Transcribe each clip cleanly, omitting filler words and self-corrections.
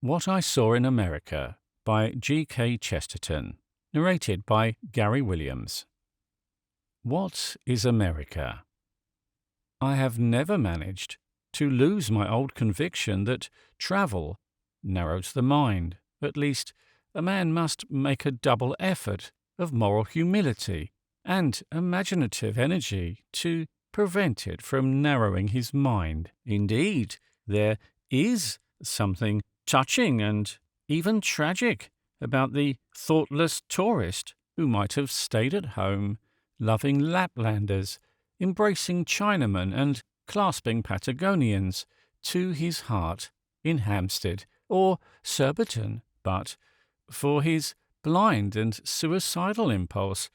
What I Saw in America by G.K. Chesterton, narrated by Gary Williams. What is America? I have never managed to lose my old conviction that travel narrows the mind. At least, a man must make a double effort of moral humility and imaginative energy to prevent it from narrowing his mind. Indeed, there is something touching and even tragic about the thoughtless tourist who might have stayed at home, loving Laplanders, embracing Chinamen and clasping Patagonians to his heart in Hampstead or Surbiton, but for his blind and suicidal impulse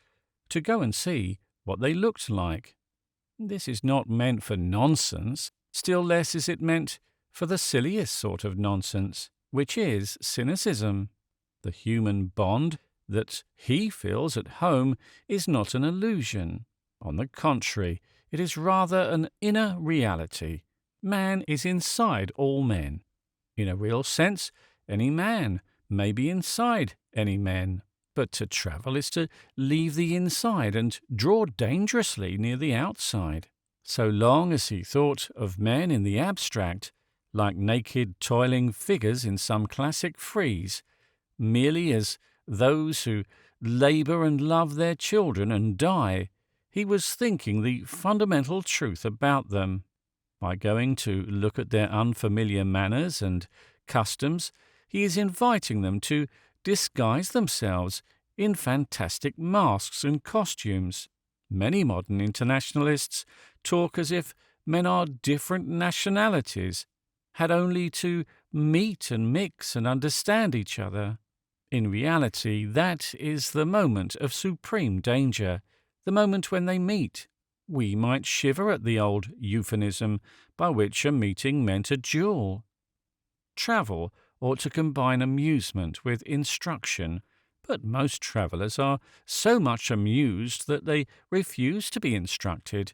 to go and see what they looked like. This is not meant for nonsense, still less is it meant for the silliest sort of nonsense, which is cynicism. The human bond that he feels at home is not an illusion. On the contrary, it is rather an inner reality. Man is inside all men. In a real sense, any man may be inside any men. But to travel is to leave the inside and draw dangerously near the outside. So long as he thought of men in the abstract, like naked toiling figures in some classic frieze, merely as those who labour and love their children and die, he was thinking the fundamental truth about them. By going to look at their unfamiliar manners and customs, he is inviting them to disguise themselves in fantastic masks and costumes. Many modern internationalists talk as if men are different nationalities, had only to meet and mix and understand each other. In reality, that is the moment of supreme danger, the moment when they meet. We might shiver at the old euphemism by which a meeting meant a duel. Travel ought to combine amusement with instruction, but most travellers are so much amused that they refuse to be instructed.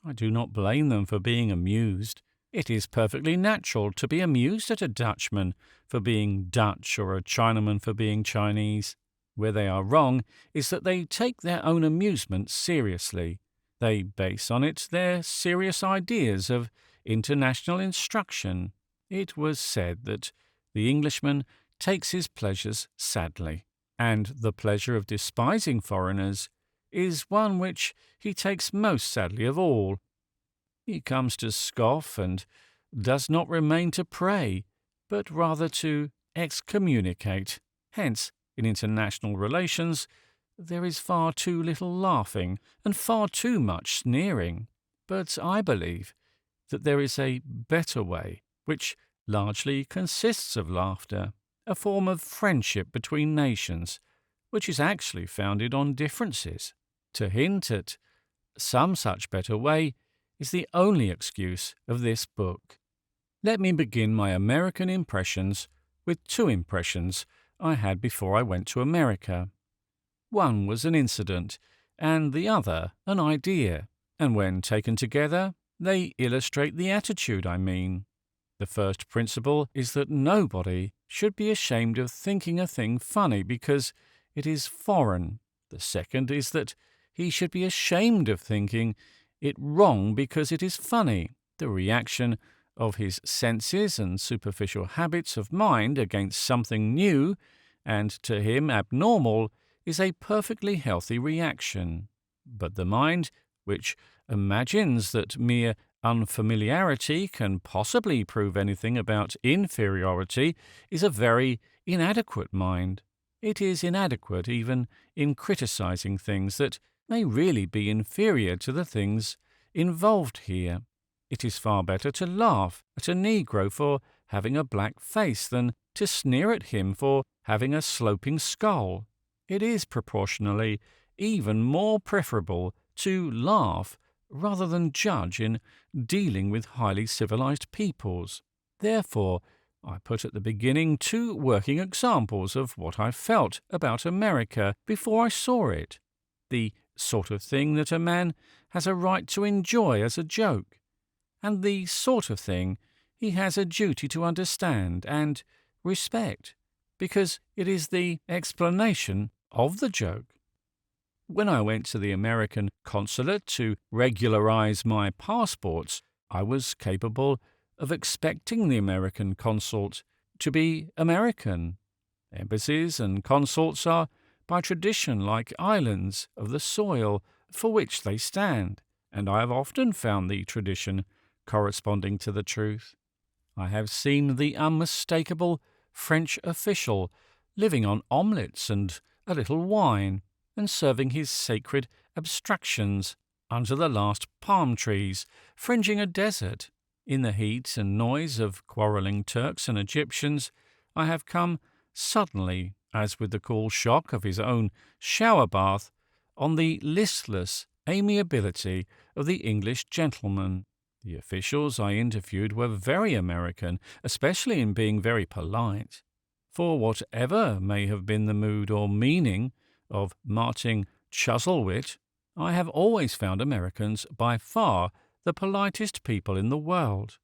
I do not blame them for being amused. It is perfectly natural to be amused at a Dutchman for being Dutch or a Chinaman for being Chinese. Where they are wrong is that they take their own amusement seriously. They base on it their serious ideas of international instruction. It was said that the Englishman takes his pleasures sadly, and the pleasure of despising foreigners is one which he takes most sadly of all. He comes to scoff and does not remain to pray, but rather to excommunicate. Hence, in international relations, there is far too little laughing and far too much sneering. But I believe that there is a better way, which largely consists of laughter, a form of friendship between nations, which is actually founded on differences. To hint at some such better way is the only excuse of this book. Let me begin my American impressions with two impressions I had before I went to America. One was an incident, and the other an idea, and when taken together, they illustrate the attitude I mean. The first principle is that nobody should be ashamed of thinking a thing funny because it is foreign. The second is that he should be ashamed of thinking it wrong because it is funny. The reaction of his senses and superficial habits of mind against something new and to him abnormal is a perfectly healthy reaction. But the mind, which imagines that mere unfamiliarity can possibly prove anything about inferiority, is a very inadequate mind. It is inadequate even in criticizing things that may really be inferior to the things involved here. It is far better to laugh at a Negro for having a black face than to sneer at him for having a sloping skull. It is proportionally even more preferable to laugh rather than judge in dealing with highly civilized peoples. Therefore, I put at the beginning two working examples of what I felt about America before I saw it, the sort of thing that a man has a right to enjoy as a joke, and the sort of thing he has a duty to understand and respect, because it is the explanation of the joke. When I went to the American consulate to regularize my passports, I was capable of expecting the American consul to be American. Embassies and consulates are, by tradition, like islands of the soil for which they stand, and I have often found the tradition corresponding to the truth. I have seen the unmistakable French official living on omelettes and a little wine, and serving his sacred abstractions under the last palm trees fringing a desert. In the heat and noise of quarrelling Turks and Egyptians, I have come suddenly, as with the cool shock of his own shower bath, on the listless amiability of the English gentleman. The officials I interviewed were very American, especially in being very polite. For whatever may have been the mood or meaning of Martin Chuzzlewit, I have always found Americans by far the politest people in the world.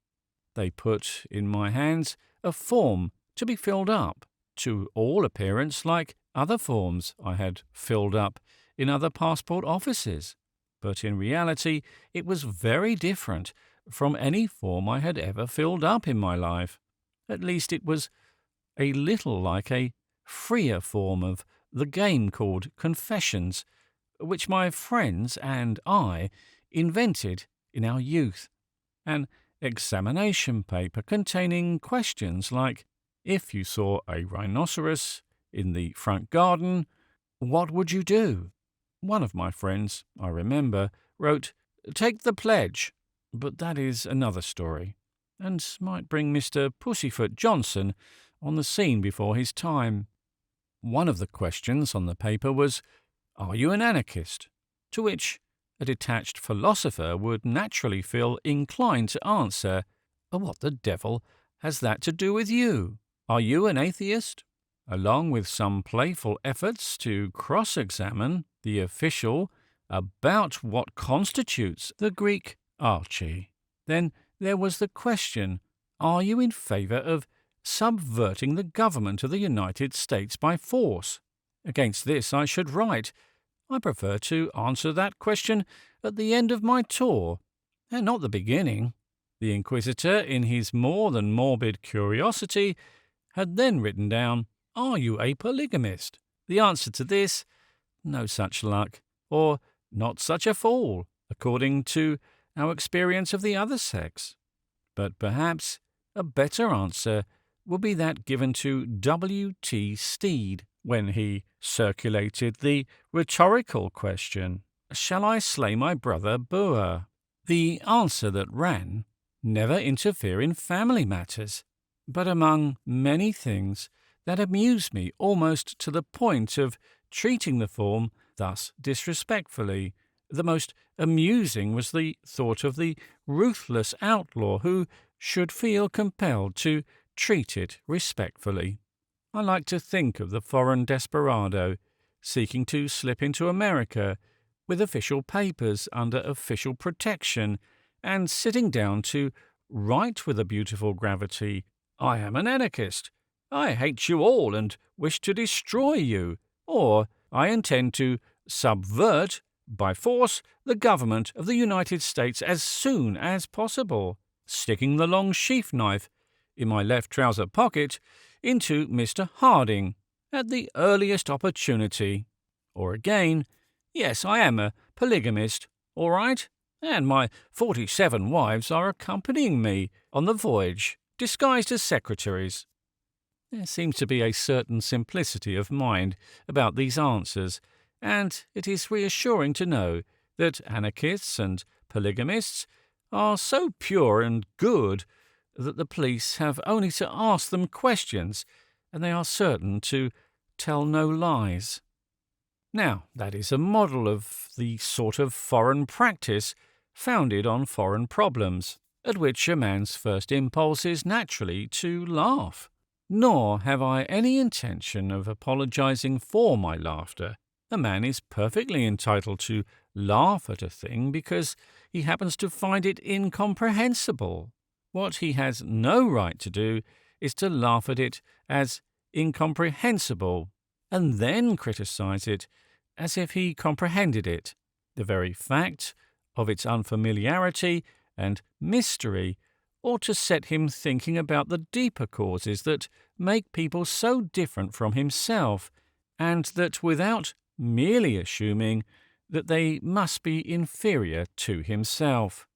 They put in my hands a form to be filled up, to all appearance like other forms I had filled up in other passport offices, but in reality it was very different from any form I had ever filled up in my life. At least it was a little like a freer form of the game called Confessions, which my friends and I invented in our youth, an examination paper containing questions like, if you saw a rhinoceros in the front garden, what would you do? One of my friends, I remember, wrote, "Take the pledge," but that is another story, and might bring Mr. Pussyfoot Johnson on the scene before his time. One of the questions on the paper was, "Are you an anarchist?" To which a detached philosopher would naturally feel inclined to answer, "What the devil has that to do with you? Are you an atheist?" Along with some playful efforts to cross-examine the official about what constitutes the Greek archy. Then there was the question, "Are you in favour of subverting the government of the United States by force?" Against this I should write, "I prefer to answer that question at the end of my tour, and not the beginning." The inquisitor, in his more than morbid curiosity, had then written down, "Are you a polygamist?" The answer to this, no such luck, or not such a fool, according to our experience of the other sex. But perhaps a better answer would be that given to W.T. Stead when he circulated the rhetorical question, "Shall I slay my brother Boer?" The answer that ran, "Never interfere in family matters." But among many things that amused me almost to the point of treating the form thus disrespectfully, the most amusing was the thought of the ruthless outlaw who should feel compelled to treat it respectfully. I like to think of the foreign desperado seeking to slip into America with official papers under official protection and sitting down to write with a beautiful gravity, "I am an anarchist. I hate you all and wish to destroy you," or "I intend to subvert by force the government of the United States as soon as possible," sticking the long sheath knife in my left trouser pocket into Mr. Harding at the earliest opportunity. Or again, "Yes, I am a polygamist, all right, and my 47 wives are accompanying me on the voyage, disguised as secretaries." There seems to be a certain simplicity of mind about these answers, and it is reassuring to know that anarchists and polygamists are so pure and good that the police have only to ask them questions, and they are certain to tell no lies. Now, that is a model of the sort of foreign practice founded on foreign problems, at which a man's first impulse is naturally to laugh. Nor have I any intention of apologizing for my laughter. A man is perfectly entitled to laugh at a thing because he happens to find it incomprehensible. What he has no right to do is to laugh at it as incomprehensible and then criticize it as if he comprehended it. The very fact of its unfamiliarity and mystery ought to set him thinking about the deeper causes that make people so different from himself, and that without merely assuming that they must be inferior to himself.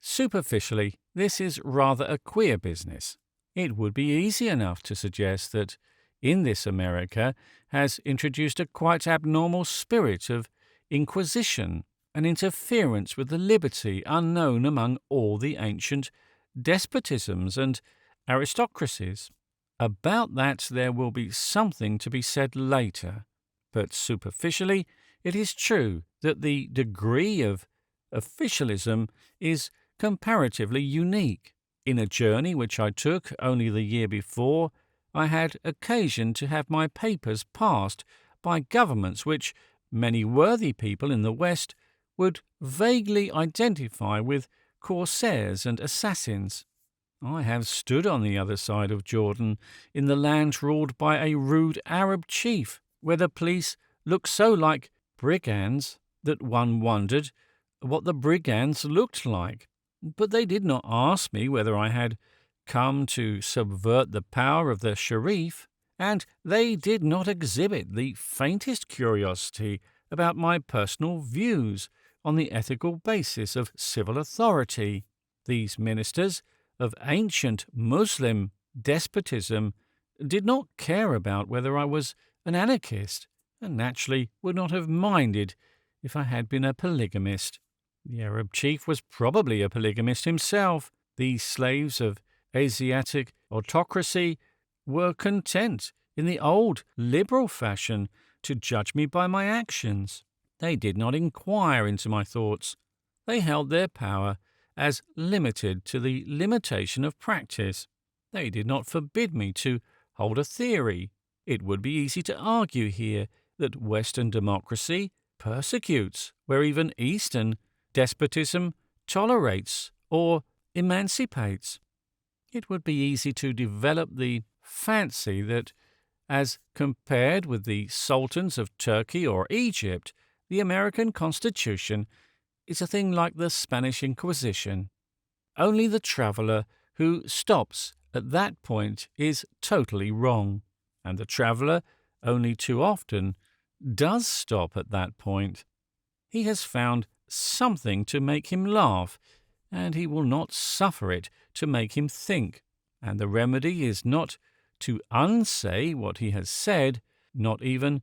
Superficially, this is rather a queer business. It would be easy enough to suggest that in this America has introduced a quite abnormal spirit of inquisition and interference with the liberty unknown among all the ancient despotisms and aristocracies. About that there will be something to be said later, but superficially it is true that the degree of officialism is comparatively unique. In a journey which I took only the year before, I had occasion to have my papers passed by governments which many worthy people in the West would vaguely identify with corsairs and assassins. I have stood on the other side of Jordan, in the land ruled by a rude Arab chief, where the police looked so like brigands that one wondered what the brigands looked like. But they did not ask me whether I had come to subvert the power of the Sharif, and they did not exhibit the faintest curiosity about my personal views on the ethical basis of civil authority. These ministers of ancient Muslim despotism did not care about whether I was an anarchist, and naturally would not have minded if I had been a polygamist. The Arab chief was probably a polygamist himself. These slaves of Asiatic autocracy were content, in the old liberal fashion, to judge me by my actions. They did not inquire into my thoughts. They held their power as limited to the limitation of practice. They did not forbid me to hold a theory. It would be easy to argue here that Western democracy persecutes where even Eastern despotism tolerates or emancipates. It would be easy to develop the fancy that, as compared with the sultans of Turkey or Egypt, the American Constitution is a thing like the Spanish Inquisition. Only the traveller who stops at that point is totally wrong, and the traveller only too often does stop at that point. He has found something to make him laugh, and he will not suffer it to make him think, and the remedy is not to unsay what he has said, not even,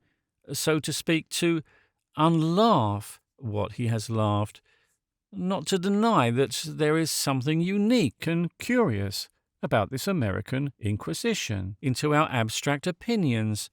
so to speak, to unlaugh what he has laughed, not to deny that there is something unique and curious about this American Inquisition into our abstract opinions,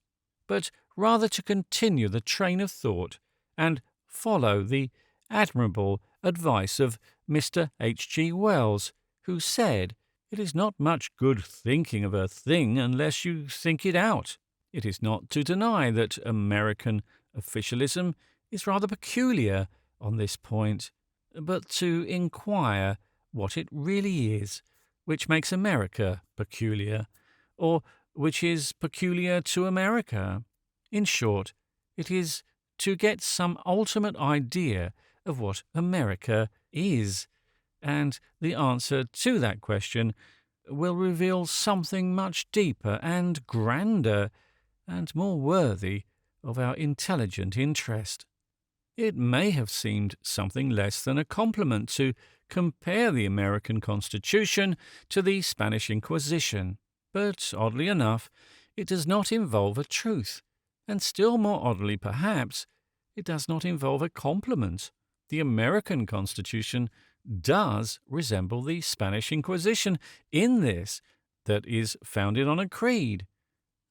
but rather to continue the train of thought and follow the admirable advice of Mr. H.G. Wells, who said, "It is not much good thinking of a thing unless you think it out." It is not to deny that American officialism is rather peculiar on this point, but to inquire what it really is which makes America peculiar, or which is peculiar to America. In short, it is to get some ultimate idea of what America is, and the answer to that question will reveal something much deeper and grander and more worthy of our intelligent interest. It may have seemed something less than a compliment to compare the American Constitution to the Spanish Inquisition, but oddly enough, it does not involve a truth, and still more oddly perhaps, it does not involve a compliment. The American Constitution does resemble the Spanish Inquisition in this, that is founded on a creed.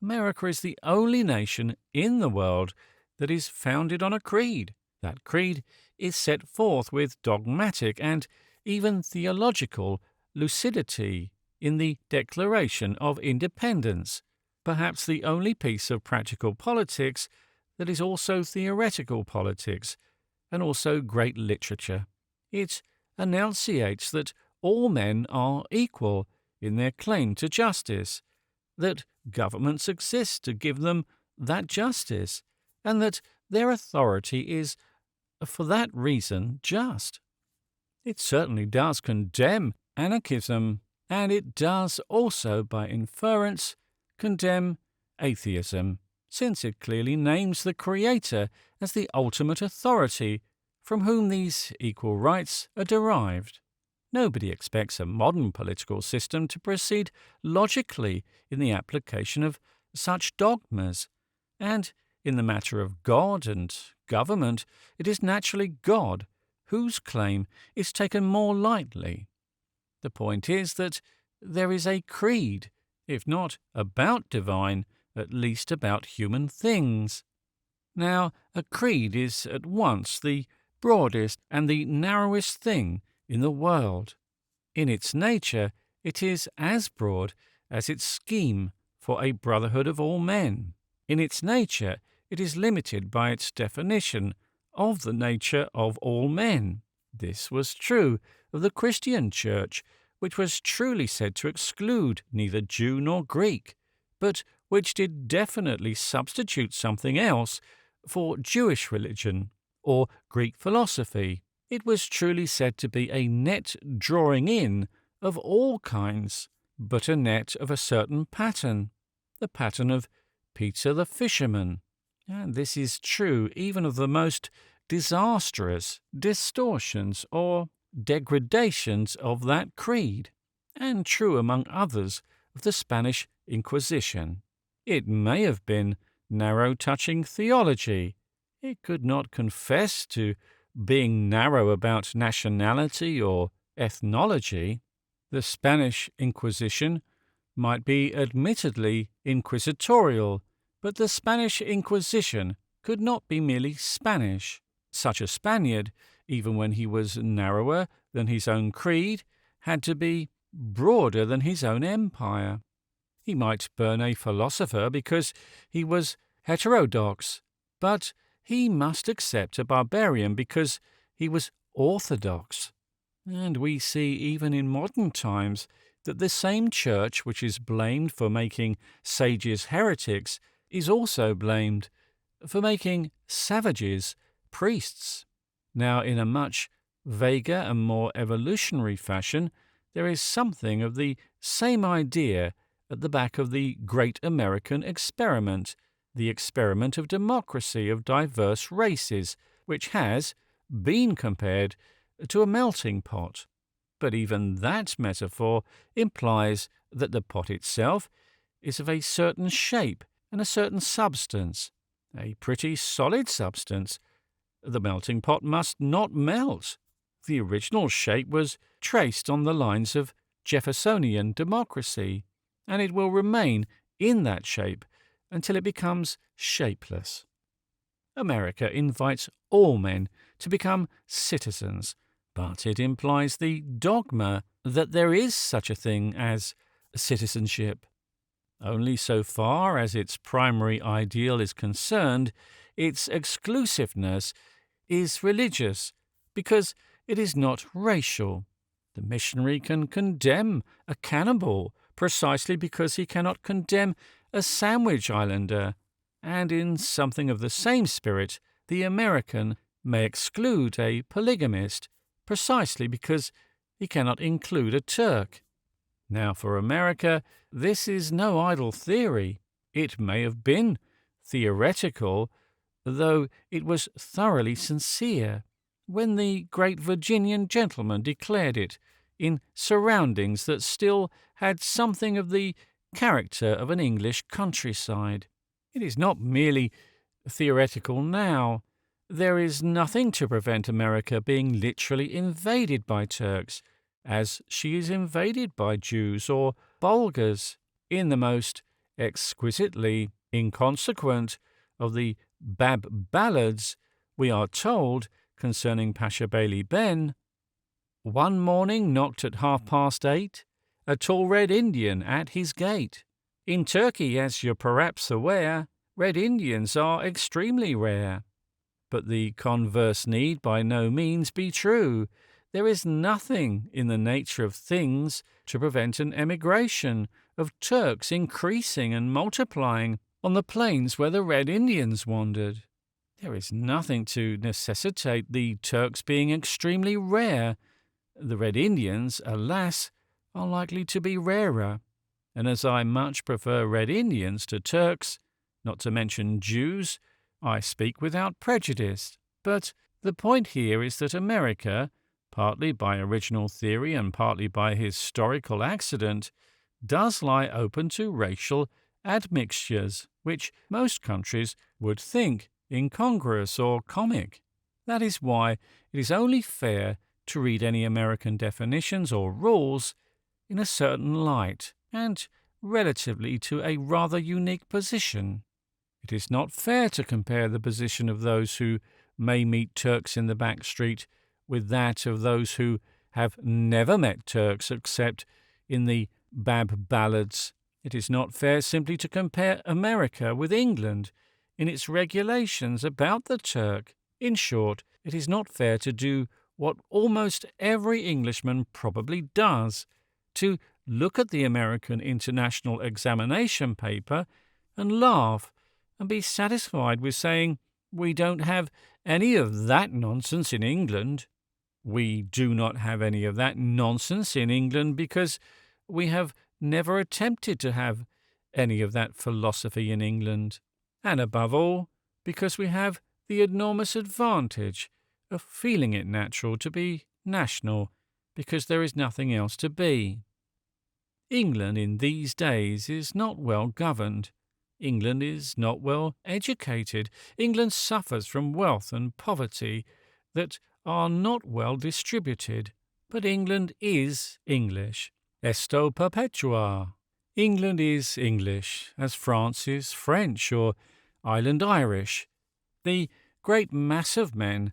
America is the only nation in the world that is founded on a creed. That creed is set forth with dogmatic and even theological lucidity in the Declaration of Independence, perhaps the only piece of practical politics that is also theoretical politics and also great literature. It enunciates that all men are equal in their claim to justice, that governments exist to give them that justice, and that their authority is, for that reason, just. It certainly does condemn anarchism, and it does also, by inference, condemn atheism, since it clearly names the Creator as the ultimate authority from whom these equal rights are derived. Nobody expects a modern political system to proceed logically in the application of such dogmas, and in the matter of God and government, it is naturally God whose claim is taken more lightly. The point is that there is a creed, if not about divine, at least about human things. Now, a creed is at once the broadest and the narrowest thing in the world. In its nature, it is as broad as its scheme for a brotherhood of all men. In its nature, it is limited by its definition of the nature of all men. This was true of the Christian Church, which was truly said to exclude neither Jew nor Greek, but which did definitely substitute something else for Jewish religion or Greek philosophy. It was truly said to be a net drawing in of all kinds, but a net of a certain pattern, the pattern of Peter the fisherman. And this is true even of the most disastrous distortions or degradations of that creed, and true, among others, of the Spanish Inquisition. It may have been narrow-touching theology. It could not confess to being narrow about nationality or ethnology. The Spanish Inquisition might be admittedly inquisitorial, but the Spanish Inquisition could not be merely Spanish. Such a Spaniard, even when he was narrower than his own creed, had to be broader than his own empire. He might burn a philosopher because he was heterodox, but he must accept a barbarian because he was orthodox. And we see even in modern times that the same church which is blamed for making sages heretics is also blamed for making savages priests. Now, in a much vaguer and more evolutionary fashion, there is something of the same idea at the back of the great American experiment, the experiment of democracy of diverse races, which has been compared to a melting pot. But even that metaphor implies that the pot itself is of a certain shape and a certain substance, a pretty solid substance. The melting pot must not melt. The original shape was traced on the lines of Jeffersonian democracy, and it will remain in that shape until it becomes shapeless. America invites all men to become citizens, but it implies the dogma that there is such a thing as citizenship. Only so far as its primary ideal is concerned, its exclusiveness is religious, because it is not racial. The missionary can condemn a cannibal precisely because he cannot condemn a Sandwich Islander, and in something of the same spirit, the American may exclude a polygamist precisely because he cannot include a Turk. Now, for America, this is no idle theory. It may have been theoretical, though it was thoroughly sincere, when the great Virginian gentleman declared it in surroundings that still had something of the character of an English countryside. It is not merely theoretical now. There is nothing to prevent America being literally invaded by Turks, as she is invaded by Jews or Bulgars. In the most exquisitely inconsequent of the Bab ballads, we are told, concerning Pasha Bailey Ben, "One morning knocked at 8:30, a tall red Indian at his gate. In Turkey, as you're perhaps aware, red Indians are extremely rare. But the converse need by no means be true. there is nothing in the nature of things to prevent an emigration of Turks increasing and multiplying on the plains where the Red Indians wandered. There is nothing to necessitate the Turks being extremely rare. The Red Indians, alas, are likely to be rarer. And as I much prefer Red Indians to Turks, not to mention Jews, I speak without prejudice. But the point here is that America, partly by original theory and partly by historical accident, does lie open to racial admixtures, which most countries would think incongruous or comic. That is why it is only fair to read any American definitions or rules in a certain light and relatively to a rather unique position. It is not fair to compare the position of those who may meet Turks in the back street with that of those who have never met Turks except in the Bab ballads. It is not fair simply to compare America with England in its regulations about the Turk. In short, it is not fair to do what almost every Englishman probably does, to look at the American International Examination paper and laugh and be satisfied with saying, "We don't have any of that nonsense in England." We do not have any of that nonsense in England because we have never attempted to have any of that philosophy in England. And above all, because we have the enormous advantage of feeling it natural to be national, because there is nothing else to be. England in these days is not well governed. England is not well educated. England suffers from wealth and poverty that are not well distributed. But England is English. Esto perpetua. England is English, as France is French or Island Irish. The great mass of men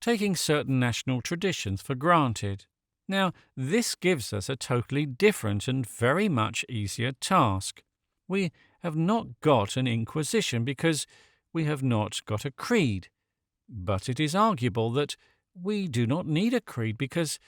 taking certain national traditions for granted. Now, this gives us a totally different and very much easier task. We have not got an inquisition because we have not got a creed. But it is arguable that we do not need a creed because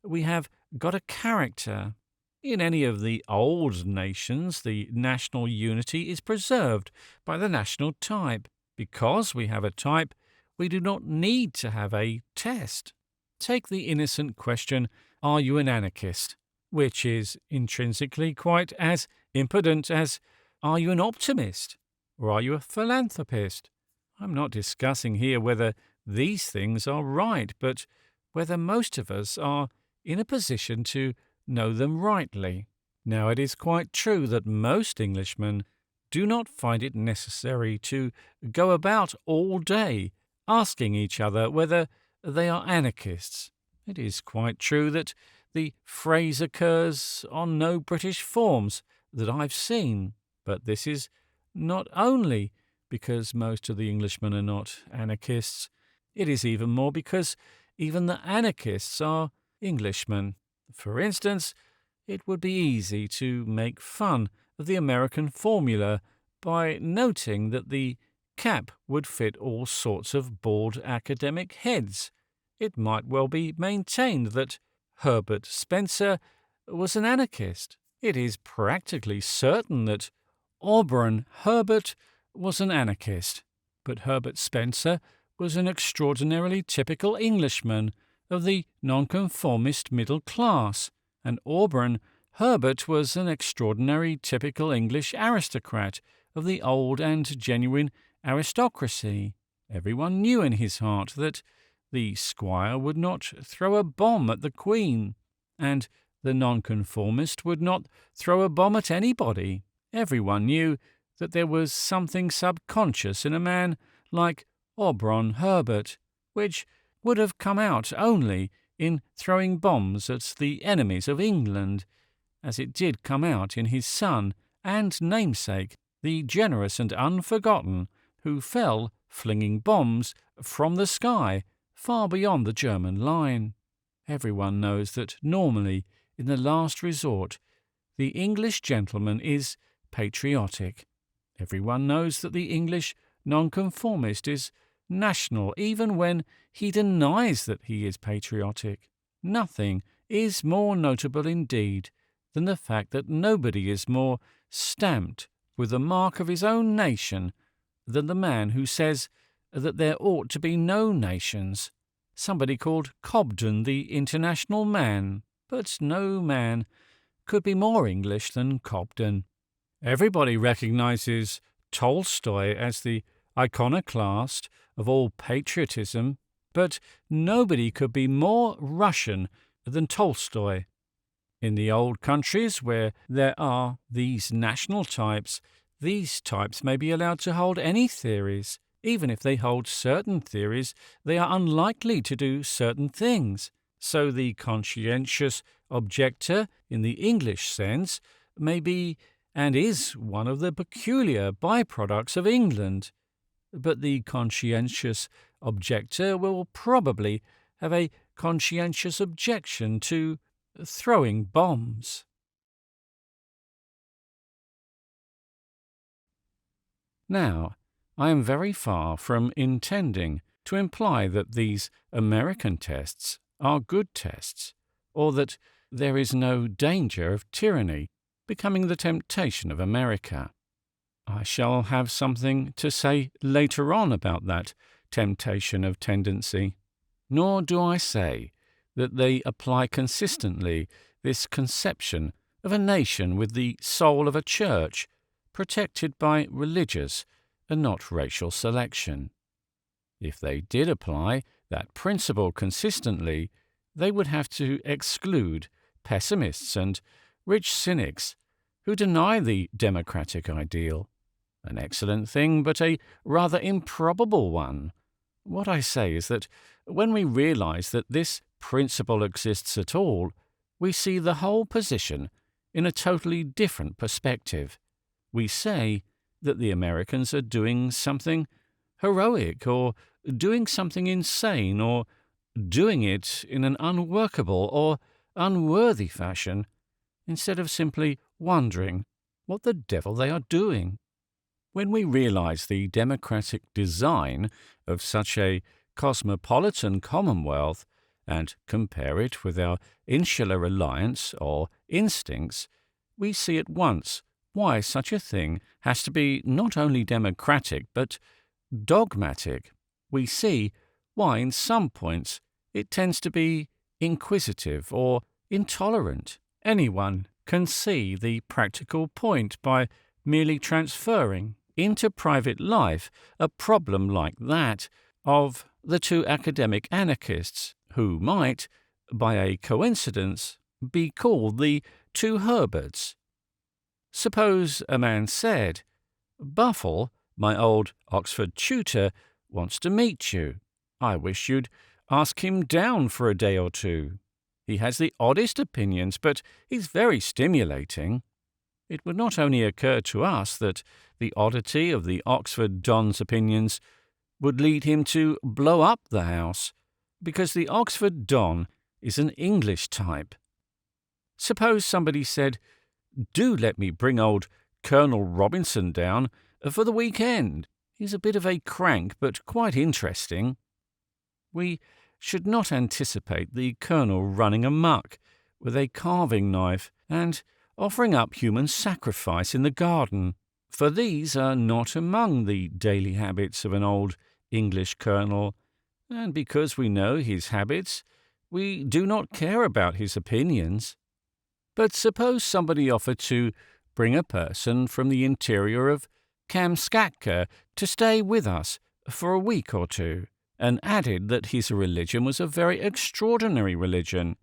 we have got a character. In any of the old nations, the national unity is preserved by the national type. Because we have a type, we do not need to have a test. Take the innocent question, "Are you an anarchist?" which is intrinsically quite as impudent as, "Are you an optimist?" or "Are you a philanthropist?" I'm not discussing here whether these things are right, but whether most of us are in a position to know them rightly. Now, it is quite true that most Englishmen do not find it necessary to go about all day asking each other whether they are anarchists. It is quite true that the phrase occurs on no British forms that I've seen, but this is not only because most of the Englishmen are not anarchists, it is even more because even the anarchists are Englishmen. For instance, it would be easy to make fun of the American formula by noting that the cap would fit all sorts of bald academic heads. It might well be maintained that Herbert Spencer was an anarchist. It is practically certain that Auburn Herbert was an anarchist. But Herbert Spencer was an extraordinarily typical Englishman of the nonconformist middle class, and Auburn Herbert was an extraordinary typical English aristocrat of the old and genuine aristocracy. Everyone knew in his heart that the squire would not throw a bomb at the Queen, and the nonconformist would not throw a bomb at anybody. Everyone knew that there was something subconscious in a man like Auburn Herbert, which would have come out only in throwing bombs at the enemies of England, as it did come out in his son and namesake, the generous and unforgotten, who fell flinging bombs from the sky far beyond the German line. Everyone knows that normally, in the last resort, the English gentleman is patriotic. Everyone knows that the English nonconformist is national even when he denies that he is patriotic. Nothing is more notable indeed than the fact that nobody is more stamped with the mark of his own nation than the man who says that there ought to be no nations. Somebody called Cobden the international man, but no man could be more English than Cobden. Everybody recognizes Tolstoy as the iconoclast of all patriotism, but nobody could be more Russian than Tolstoy. In the old countries where there are these national types, these types may be allowed to hold any theories. Even if they hold certain theories, they are unlikely to do certain things. So the conscientious objector, in the English sense, may be and is one of the peculiar byproducts of England. But the conscientious objector will probably have a conscientious objection to throwing bombs. Now, I am very far from intending to imply that these American tests are good tests, or that there is no danger of tyranny becoming the temptation of America. I shall have something to say later on about that temptation of tendency. Nor do I say that they apply consistently this conception of a nation with the soul of a church, protected by religious and not racial selection. If they did apply that principle consistently, they would have to exclude pessimists and rich cynics who deny the democratic ideal. An excellent thing, but a rather improbable one. What I say is that when we realize that this principle exists at all, we see the whole position in a totally different perspective. We say that the Americans are doing something heroic, or doing something insane, or doing it in an unworkable or unworthy fashion, instead of simply wondering what the devil they are doing. When we realize the democratic design of such a cosmopolitan commonwealth, and compare it with our insular alliance or instincts, we see at once why such a thing has to be not only democratic but dogmatic. We see why in some points it tends to be inquisitive or intolerant. Anyone can see the practical point by merely transferring into private life a problem like that of the two academic anarchists, who might, by a coincidence, be called the two Herberts. Suppose a man said, "Buffle, my old Oxford tutor, wants to meet you. I wish you'd ask him down for a day or two. He has the oddest opinions, but he's very stimulating." It would not only occur to us that the oddity of the Oxford Don's opinions would lead him to blow up the house, because the Oxford Don is an English type. Suppose somebody said, "Do let me bring old Colonel Robinson down for the weekend. He's a bit of a crank, but quite interesting." We should not anticipate the Colonel running amok with a carving knife and offering up human sacrifice in the garden, for these are not among the daily habits of an old English colonel, and because we know his habits, we do not care about his opinions. But suppose somebody offered to bring a person from the interior of Kamskatka to stay with us for a week or two, and added that his religion was a very extraordinary religion.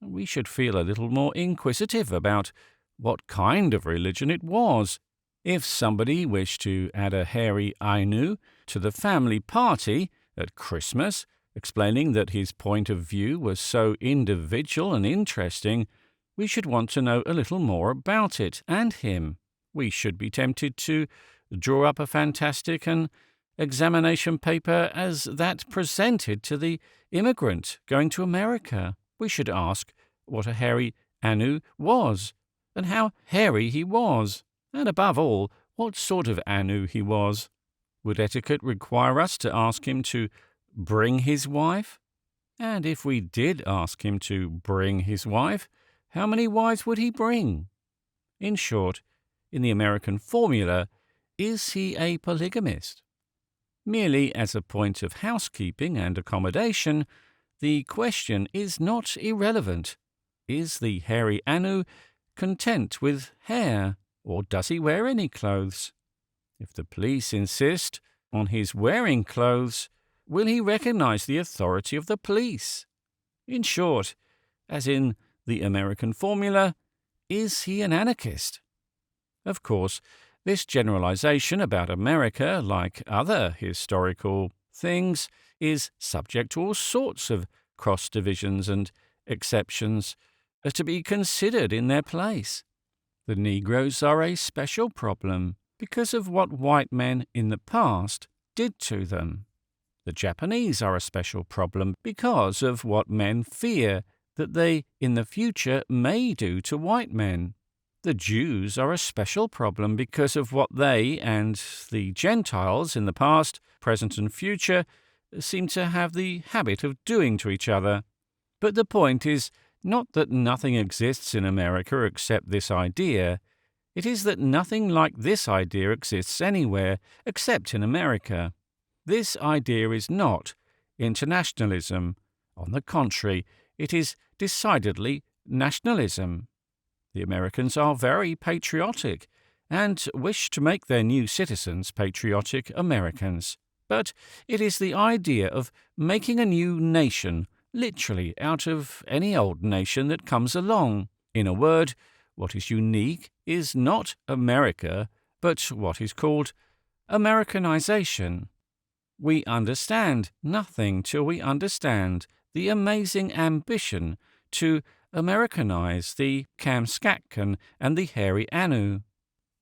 We should feel a little more inquisitive about what kind of religion it was. If somebody wished to add a hairy Ainu to the family party at Christmas, explaining that his point of view was so individual and interesting, we should want to know a little more about it and him. We should be tempted to draw up a fantastic and examination paper as that presented to the immigrant going to America. We should ask what a hairy Anu was, and how hairy he was, and above all, what sort of Anu he was. Would etiquette require us to ask him to bring his wife? And if we did ask him to bring his wife, how many wives would he bring? In short, in the American formula, is he a polygamist? Merely as a point of housekeeping and accommodation, the question is not irrelevant. Is the hairy Anu content with hair, or does he wear any clothes? If the police insist on his wearing clothes, will he recognize the authority of the police? In short, as in the American formula, is he an anarchist? Of course, this generalization about America, like other historical things, is subject to all sorts of cross-divisions and exceptions to be considered in their place. The Negroes are a special problem because of what white men in the past did to them. The Japanese are a special problem because of what men fear that they in the future may do to white men. The Jews are a special problem because of what they and the Gentiles in the past, present and future seem to have the habit of doing to each other. But the point is not that nothing exists in America except this idea. It is that nothing like this idea exists anywhere except in America. This idea is not internationalism. On the contrary, it is decidedly nationalism. The Americans are very patriotic and wish to make their new citizens patriotic Americans. But it is the idea of making a new nation literally out of any old nation that comes along. In a word, what is unique is not America, but what is called americanization. We understand nothing till we understand the amazing ambition to Americanize the Kamskatkan and the hairy Anu.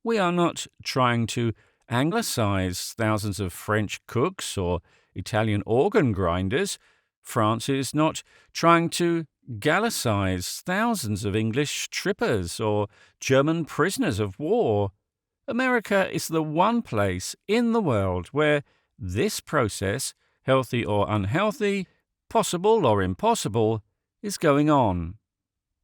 We are not trying to Anglicize thousands of French cooks or Italian organ grinders. France is not trying to Gallicize thousands of English trippers or German prisoners of war. America is the one place in the world where this process, healthy or unhealthy, possible or impossible, is going on.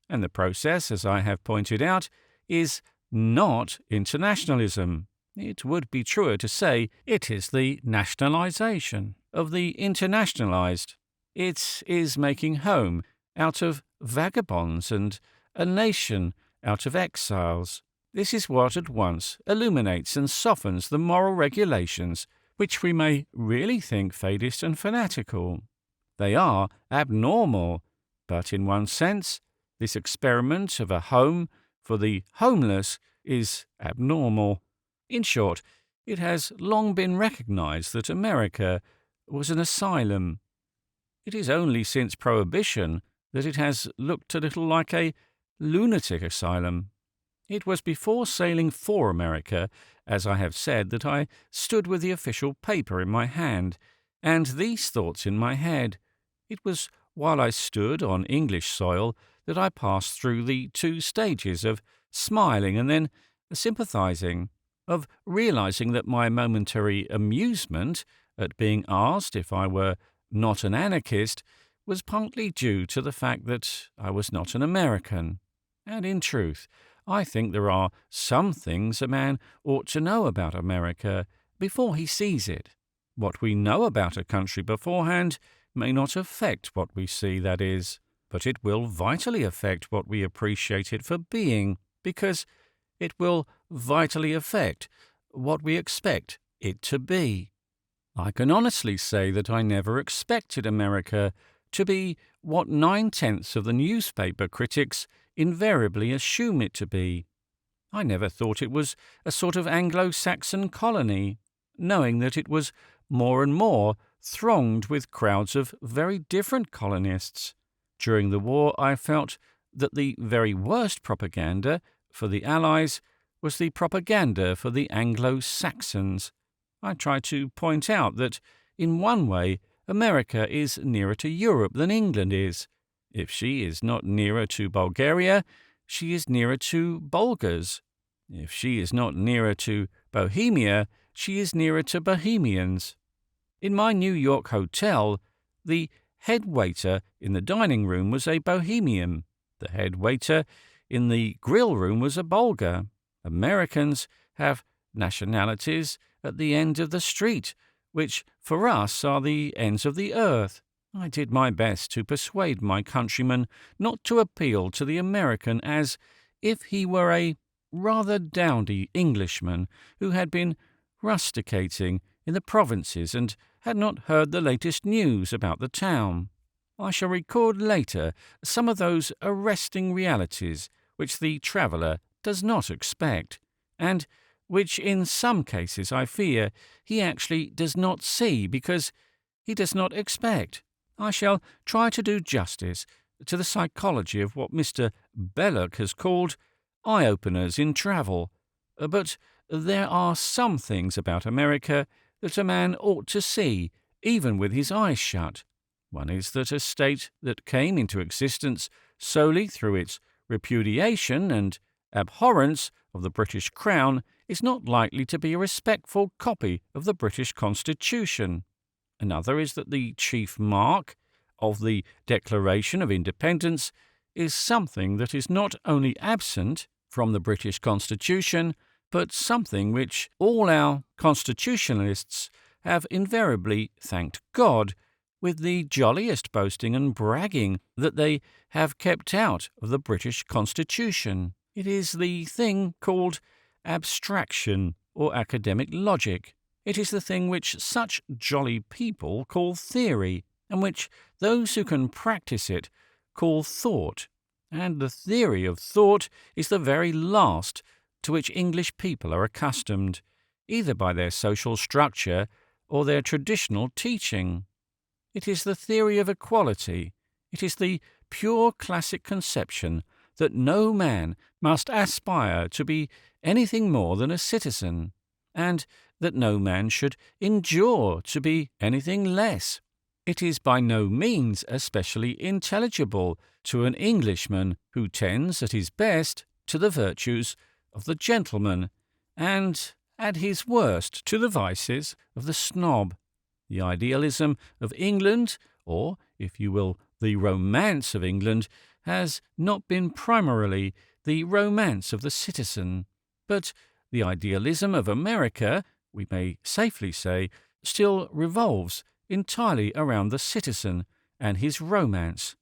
And the process, as I have pointed out, is not internationalism. It would be truer to say it is the nationalization of the internationalized. It is making home out of vagabonds and a nation out of exiles. This is what at once illuminates and softens the moral regulations which we may really think fatalist and fanatical. They are abnormal, but in one sense, this experiment of a home for the homeless is abnormal. In short, it has long been recognized that America was an asylum. It is only since Prohibition that it has looked a little like a lunatic asylum. It was before sailing for America, as I have said, that I stood with the official paper in my hand, and these thoughts in my head. It was while I stood on English soil that I passed through the two stages of smiling and then sympathizing, of realizing that my momentary amusement at being asked if I were not an anarchist was partly due to the fact that I was not an American. And in truth, I think there are some things a man ought to know about America before he sees it. What we know about a country beforehand may not affect what we see, that is, but it will vitally affect what we appreciate it for being, because it will vitally affect what we expect it to be. I can honestly say that I never expected America to be what 9/10 of the newspaper critics invariably assume it to be. I never thought it was a sort of Anglo-Saxon colony, knowing that it was more and more thronged with crowds of very different colonists. During the war, I felt that the very worst propaganda for the Allies was the propaganda for the Anglo-Saxons. I tried to point out that, in one way, America is nearer to Europe than England is. If she is not nearer to Bulgaria, she is nearer to Bulgars. If she is not nearer to Bohemia, she is nearer to Bohemians. In my New York hotel, the head waiter in the dining room was a bohemian. The head waiter in the grill room was a Bulgar. Americans have nationalities at the end of the street, which for us are the ends of the earth. I did my best to persuade my countrymen not to appeal to the American as if he were a rather dowdy Englishman who had been rusticating in the provinces and had not heard the latest news about the town. I shall record later some of those arresting realities which the traveller does not expect, and which in some cases, I fear, he actually does not see because he does not expect. I shall try to do justice to the psychology of what Mr. Belloc has called eye-openers in travel, but there are some things about America that a man ought to see, even with his eyes shut. One is that a state that came into existence solely through its repudiation and abhorrence of the British Crown is not likely to be a respectful copy of the British Constitution. Another is that the chief mark of the Declaration of Independence is something that is not only absent from the British Constitution, but something which all our constitutionalists have invariably thanked God with the jolliest boasting and bragging that they have kept out of the British Constitution. It is the thing called abstraction or academic logic. It is the thing which such jolly people call theory, and which those who can practice it call thought. And the theory of thought is the very last to which English people are accustomed, either by their social structure or their traditional teaching. It is the theory of equality. It is the pure classic conception that no man must aspire to be anything more than a citizen, and that no man should endure to be anything less. It is by no means especially intelligible to an Englishman who tends at his best to the virtues of the gentleman, and at his worst to the vices of the snob. The idealism of England, or, if you will, the romance of England, has not been primarily the romance of the citizen, but the idealism of America, we may safely say, still revolves entirely around the citizen and his romance.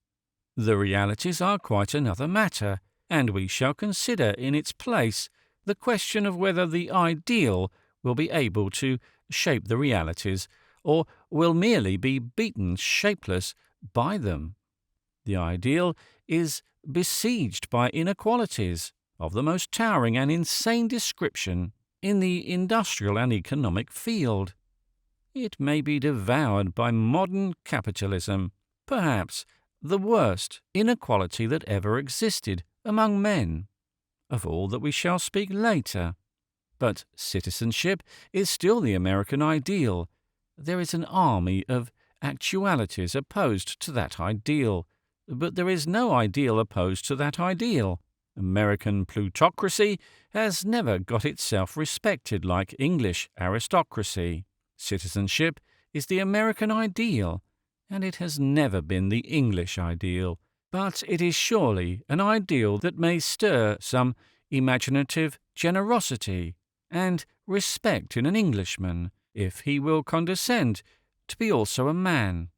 The realities are quite another matter, and we shall consider in its place the question of whether the ideal will be able to shape the realities, or will merely be beaten shapeless by them. The ideal is besieged by inequalities of the most towering and insane description in the industrial and economic field. It may be devoured by modern capitalism, perhaps the worst inequality that ever existed among men. Of all that we shall speak later. But citizenship is still the American ideal. There is an army of actualities opposed to that ideal, but there is no ideal opposed to that ideal. American plutocracy has never got itself respected like English aristocracy. Citizenship is the American ideal, and it has never been the English ideal. But it is surely an ideal that may stir some imaginative generosity and respect in an Englishman, if he will condescend to be also a man.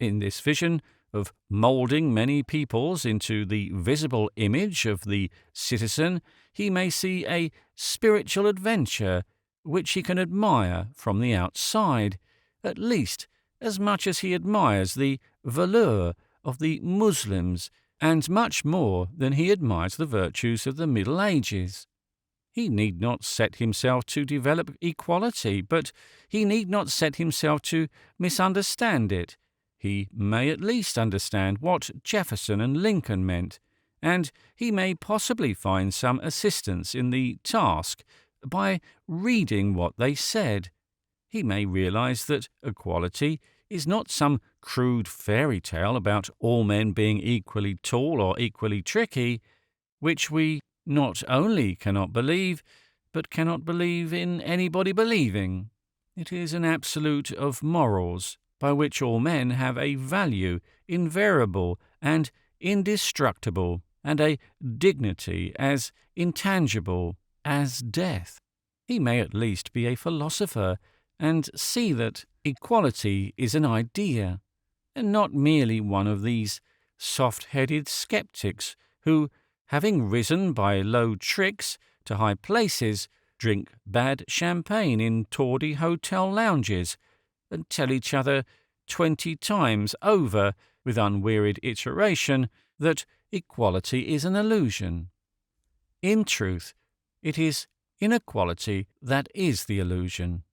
In this vision of moulding many peoples into the visible image of the citizen, he may see a spiritual adventure which he can admire from the outside, at least as much as he admires the velour of the Muslims, and much more than he admires the virtues of the Middle Ages. He need not set himself to develop equality, but he need not set himself to misunderstand it. He may at least understand what Jefferson and Lincoln meant, and he may possibly find some assistance in the task by reading what they said. He may realize that equality is not some crude fairy tale about all men being equally tall or equally tricky, which we not only cannot believe, but cannot believe in anybody believing. It is an absolute of morals, by which all men have a value invariable and indestructible, and a dignity as intangible as death. He may at least be a philosopher and see that equality is an idea, and not merely one of these soft-headed sceptics who, having risen by low tricks to high places, drink bad champagne in tawdry hotel lounges, and tell each other 20 times over, with unwearied iteration, that equality is an illusion. In truth, it is inequality that is the illusion.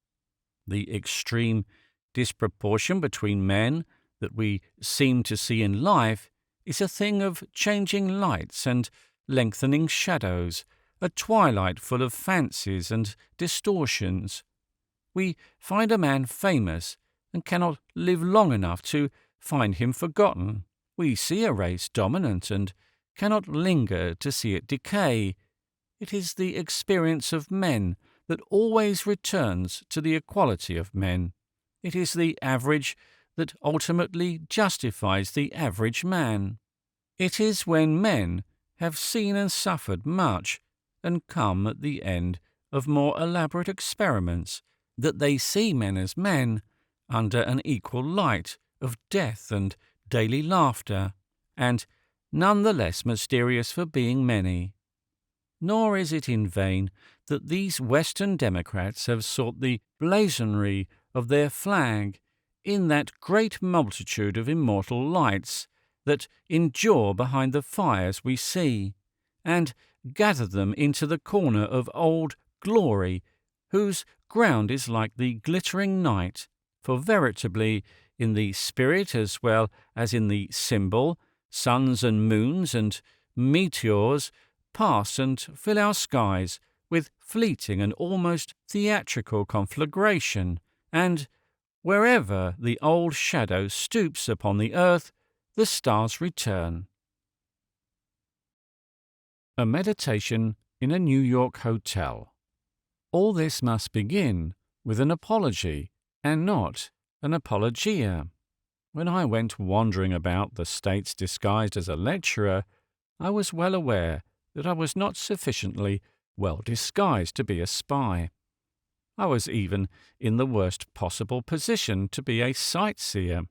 The extreme disproportion between men that we seem to see in life is a thing of changing lights and lengthening shadows, a twilight full of fancies and distortions. We find a man famous and cannot live long enough to find him forgotten. We see a race dominant and cannot linger to see it decay. It is the experience of men that always returns to the equality of men. It is the average that ultimately justifies the average man. It is when men have seen and suffered much and come at the end of more elaborate experiments that they see men as men under an equal light of death and daily laughter, and none the less mysterious for being many. Nor is it in vain that these Western democrats have sought the blazonry of their flag in that great multitude of immortal lights that endure behind the fires we see, and gathered them into the corner of old glory, whose ground is like the glittering night, for veritably, in the spirit as well as in the symbol, suns and moons and meteors pass and fill our skies with fleeting and almost theatrical conflagration, and wherever the old shadow stoops upon the earth, the stars return. A meditation in a New York hotel. All this must begin with an apology and not an apologia. When I went wandering about the States disguised as a lecturer, I was well aware that I was not sufficiently well disguised to be a spy. I was even in the worst possible position to be a sightseer.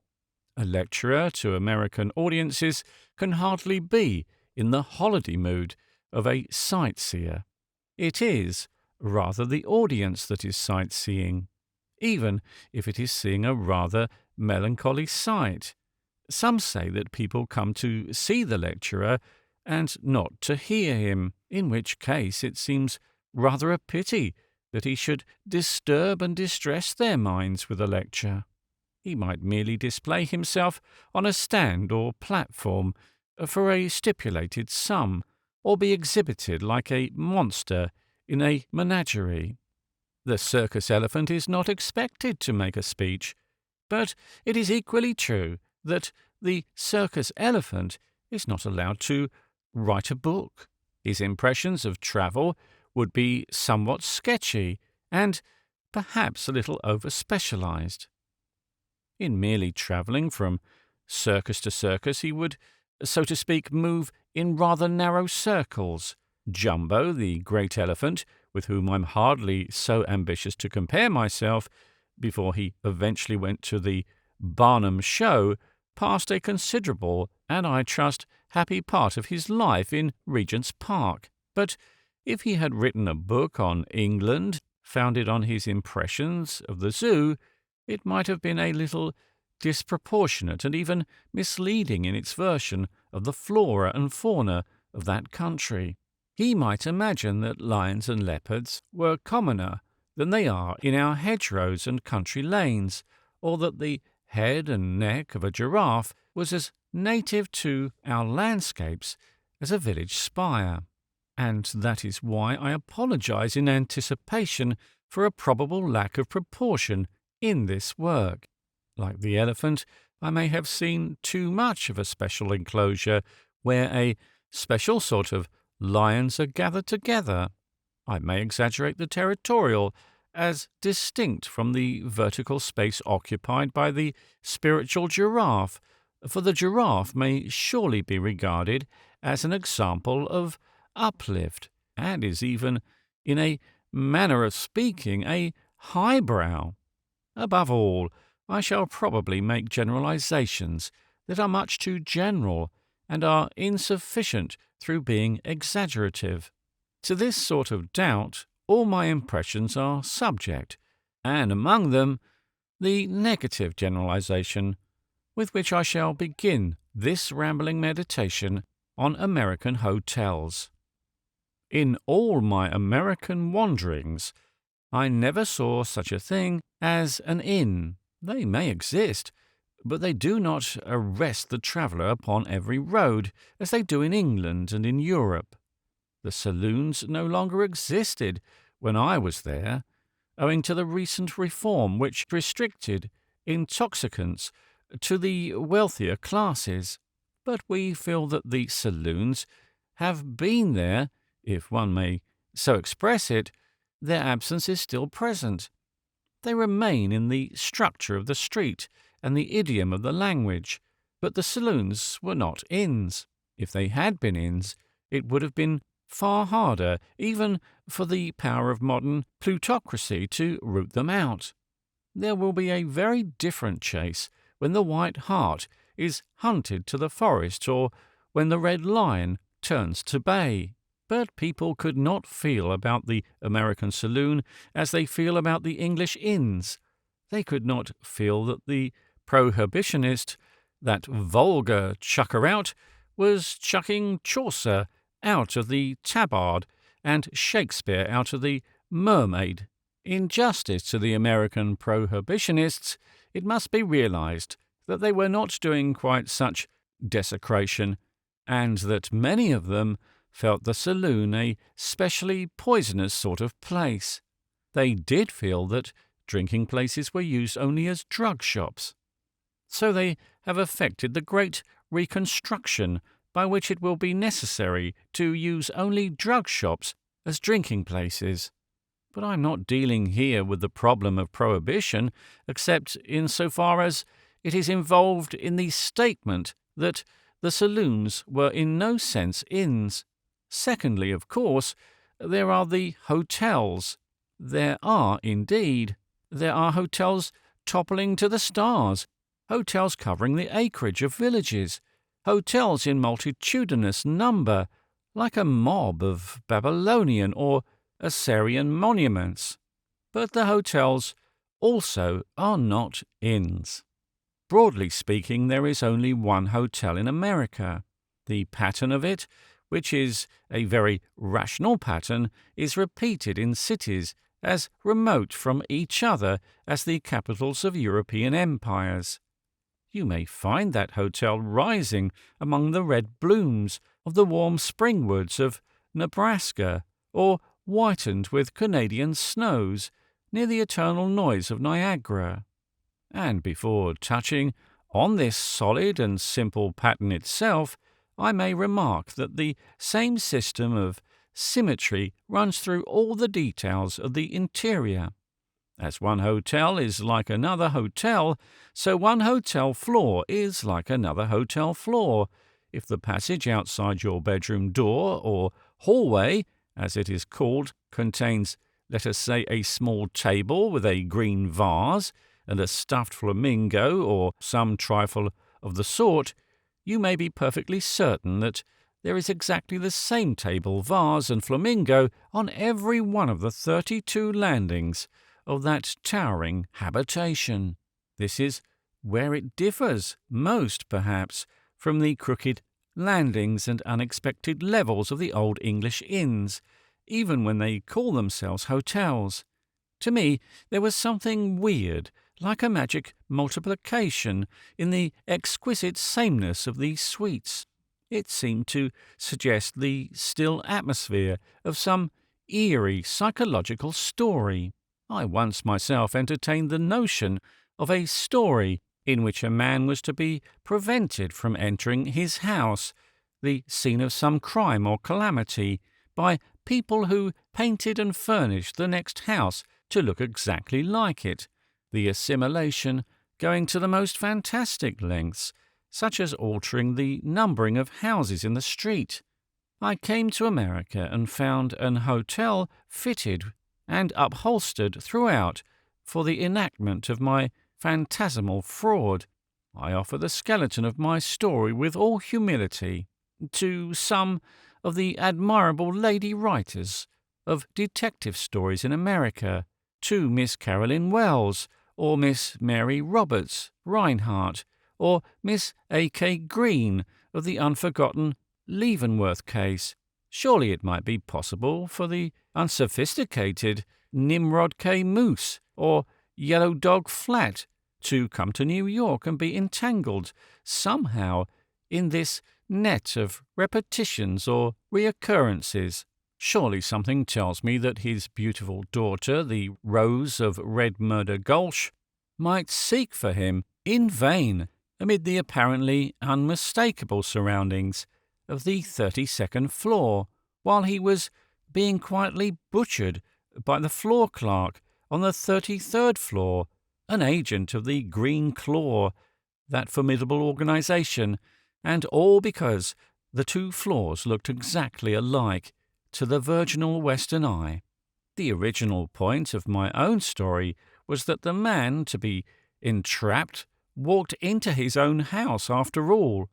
A lecturer to American audiences can hardly be in the holiday mood of a sightseer. It is rather the audience that is sightseeing, even if it is seeing a rather melancholy sight. Some say that people come to see the lecturer and not to hear him, in which case it seems rather a pity that he should disturb and distress their minds with a lecture. He might merely display himself on a stand or platform for a stipulated sum, or be exhibited like a monster in a menagerie. The circus elephant is not expected to make a speech, but it is equally true that the circus elephant is not allowed to write a book. His impressions of travel would be somewhat sketchy and perhaps a little over-specialized. In merely travelling from circus to circus, he would, so to speak, move in rather narrow circles. Jumbo, the great elephant, with whom I'm hardly so ambitious to compare myself, before he eventually went to the Barnum show, passed a considerable, and I trust happy part of his life in Regent's Park. But if he had written a book on England, founded on his impressions of the zoo, it might have been a little disproportionate and even misleading in its version of the flora and fauna of that country. He might imagine that lions and leopards were commoner than they are in our hedgerows and country lanes, or that the head and neck of a giraffe was as native to our landscapes as a village spire. And that is why I apologize in anticipation for a probable lack of proportion in this work. Like the elephant, I may have seen too much of a special enclosure where a special sort of lions are gathered together. I may exaggerate the territorial as distinct from the vertical space occupied by the spiritual giraffe, for the giraffe may surely be regarded as an example of uplift, and is even, in a manner of speaking, a highbrow. Above all, I shall probably make generalizations that are much too general and are insufficient through being exaggerative. To this sort of doubt all my impressions are subject, and among them the negative generalization with which I shall begin this rambling meditation on American hotels. In all my American wanderings, I never saw such a thing as an inn. They may exist, but they do not arrest the traveller upon every road, as they do in England and in Europe. The saloons no longer existed when I was there, owing to the recent reform which restricted intoxicants to the wealthier classes. But we feel that the saloons have been there, if one may so express it. Their absence is still present. They remain in the structure of the street and the idiom of the language, but the saloons were not inns. If they had been inns, it would have been far harder, even for the power of modern plutocracy, to root them out. There will be a very different chase when the white hart is hunted to the forest, or when the red lion turns to bay. But people could not feel about the American saloon as they feel about the English inns. They could not feel that the prohibitionist, that vulgar chucker-out, was chucking Chaucer out of the Tabard and Shakespeare out of the Mermaid. In justice to the American prohibitionists, it must be realized that they were not doing quite such desecration, and that many of them felt the saloon a specially poisonous sort of place. They did feel that drinking places were used only as drug shops. So they have effected the great reconstruction by which it will be necessary to use only drug shops as drinking places. But I'm not dealing here with the problem of prohibition, except in so far as it is involved in the statement that the saloons were in no sense inns. Secondly, of course, there are the hotels. There are, indeed. There are hotels toppling to the stars, hotels covering the acreage of villages, hotels in multitudinous number, like a mob of Babylonian or Assyrian monuments. But the hotels also are not inns. Broadly speaking, there is only one hotel in America. The pattern of it, which is a very rational pattern, is repeated in cities as remote from each other as the capitals of European empires. You may find that hotel rising among the red blooms of the warm spring woods of Nebraska, or whitened with Canadian snows near the eternal noise of Niagara. And before touching on this solid and simple pattern itself, I may remark that the same system of symmetry runs through all the details of the interior. As one hotel is like another hotel, so one hotel floor is like another hotel floor. If the passage outside your bedroom door, or hallway, as it is called, contains, let us say, a small table with a green vase and a stuffed flamingo, or some trifle of the sort, you may be perfectly certain that there is exactly the same table, vase, and flamingo on every one of the 32 landings of that towering habitation. This is where it differs most, perhaps, from the crooked landings and unexpected levels of the old English inns, even when they call themselves hotels. To me, there was something weird, like a magic multiplication, in the exquisite sameness of these suites. It seemed to suggest the still atmosphere of some eerie psychological story. I once myself entertained the notion of a story in which a man was to be prevented from entering his house, the scene of some crime or calamity, by people who painted and furnished the next house to look exactly like it, the assimilation going to the most fantastic lengths, such as altering the numbering of houses in the street. I came to America and found an hotel fitted and upholstered throughout for the enactment of my phantasmal fraud. I offer the skeleton of my story with all humility to some of the admirable lady writers of detective stories in America, to Miss Carolyn Wells, or Miss Mary Roberts Reinhardt, or Miss A.K. Green of the unforgotten Leavenworth case. Surely it might be possible for the unsophisticated Nimrod K. Moose or Yellow Dog Flat to come to New York and be entangled somehow in this net of repetitions or reoccurrences. Surely something tells me that his beautiful daughter, the Rose of Red Murder Gulch, might seek for him in vain amid the apparently unmistakable surroundings of the 32nd floor, while he was being quietly butchered by the floor clerk on the 33rd floor, an agent of the Green Claw, that formidable organization, and all because the two floors looked exactly alike to the virginal Western eye. The original point of my own story was that the man to be entrapped walked into his own house after all,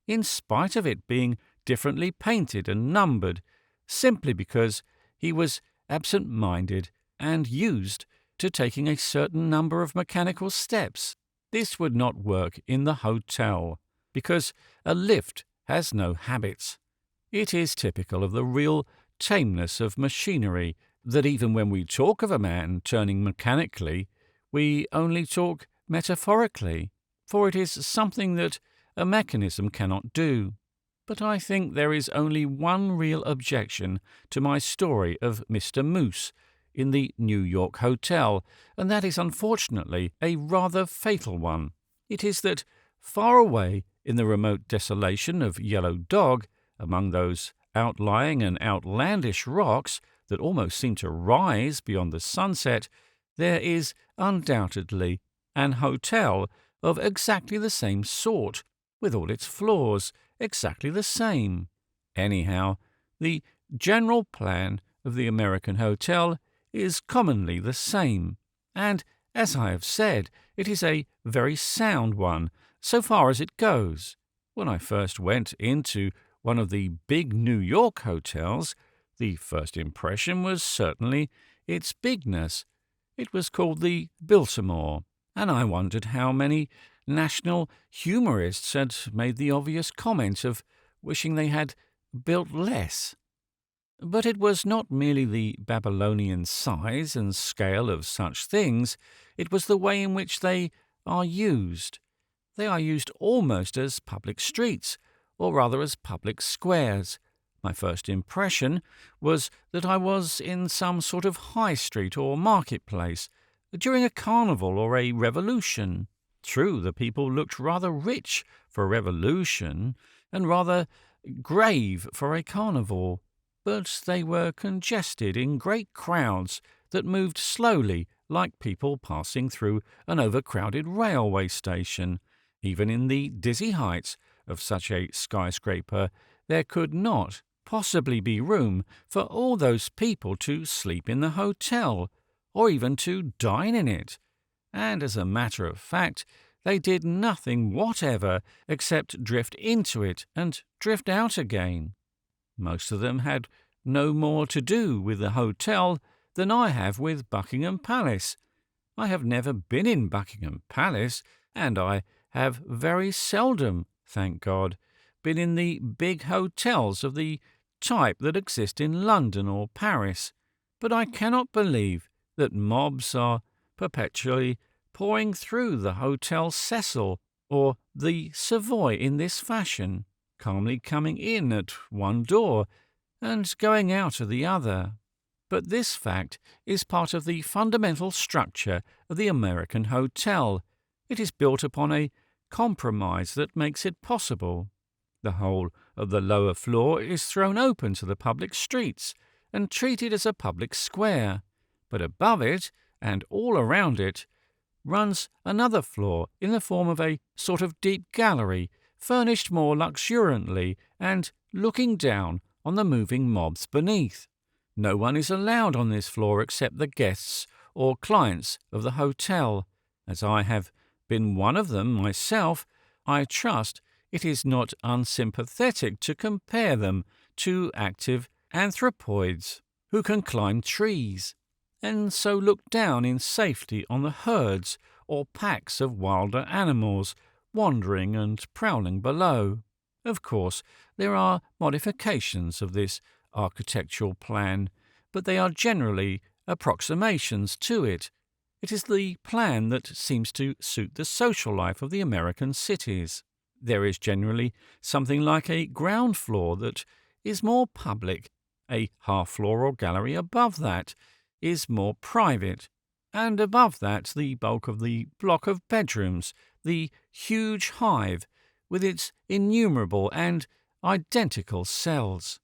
in spite of it being differently painted and numbered, simply because he was absent-minded and used to taking a certain number of mechanical steps. This would not work in the hotel, because a lift has no habits. It is typical of the real tameness of machinery that even when we talk of a man turning mechanically, we only talk metaphorically, for it is something that a mechanism cannot do. But I think there is only one real objection to my story of Mr. Moose in the New York hotel, and that is unfortunately a rather fatal one. It is that far away in the remote desolation of Yellow Dog, among those outlying and outlandish rocks that almost seem to rise beyond the sunset, there is undoubtedly an hotel of exactly the same sort, with all its floors exactly the same. Anyhow, the general plan of the American hotel is commonly the same, and, as I have said, it is a very sound one, so far as it goes. When I first went into one of the big New York hotels, the first impression was certainly its bigness. It was called the Biltmore, and I wondered how many national humorists had made the obvious comment of wishing they had built less. But it was not merely the Babylonian size and scale of such things, it was the way in which they are used. They are used almost as public streets, or rather as public squares. My first impression was that I was in some sort of high street or marketplace, during a carnival or a revolution. True, the people looked rather rich for a revolution, and rather grave for a carnival, but they were congested in great crowds that moved slowly like people passing through an overcrowded railway station. Even in the dizzy heights of such a skyscraper, there could not possibly be room for all those people to sleep in the hotel, or even to dine in it. And as a matter of fact, they did nothing whatever except drift into it and drift out again. Most of them had no more to do with the hotel than I have with Buckingham Palace. I have never been in Buckingham Palace, and I have very seldom, thank God, been in the big hotels of the type that exist in London or Paris, but I cannot believe that mobs are perpetually pouring through the Hotel Cecil or the Savoy in this fashion, calmly coming in at one door and going out of the other. But this fact is part of the fundamental structure of the American hotel. It is built upon a compromise that makes it possible. The whole of the lower floor is thrown open to the public streets and treated as a public square, but above it, and all around it runs another floor in the form of a sort of deep gallery, furnished more luxuriantly and looking down on the moving mobs beneath. No one is allowed on this floor except the guests or clients of the hotel. As I have been one of them myself, I trust it is not unsympathetic to compare them to active anthropoids who can climb trees, and so look down in safety on the herds or packs of wilder animals wandering and prowling below. Of course, there are modifications of this architectural plan, but they are generally approximations to it. It is the plan that seems to suit the social life of the American cities. There is generally something like a ground floor that is more public. A half floor or gallery above that is more private, and above that the bulk of the block of bedrooms, the huge hive with its innumerable and identical cells.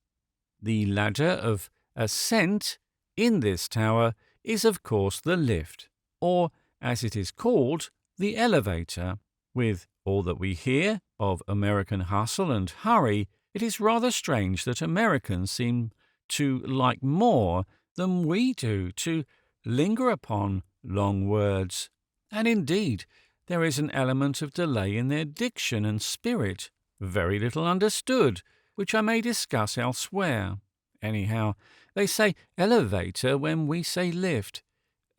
The ladder of ascent in this tower is of course the lift, or as it is called, the elevator. With all that we hear of American hustle and hurry, it is rather strange that Americans seem to like more than we do to linger upon long words. And indeed, there is an element of delay in their diction and spirit, very little understood, which I may discuss elsewhere. Anyhow, they say elevator when we say lift,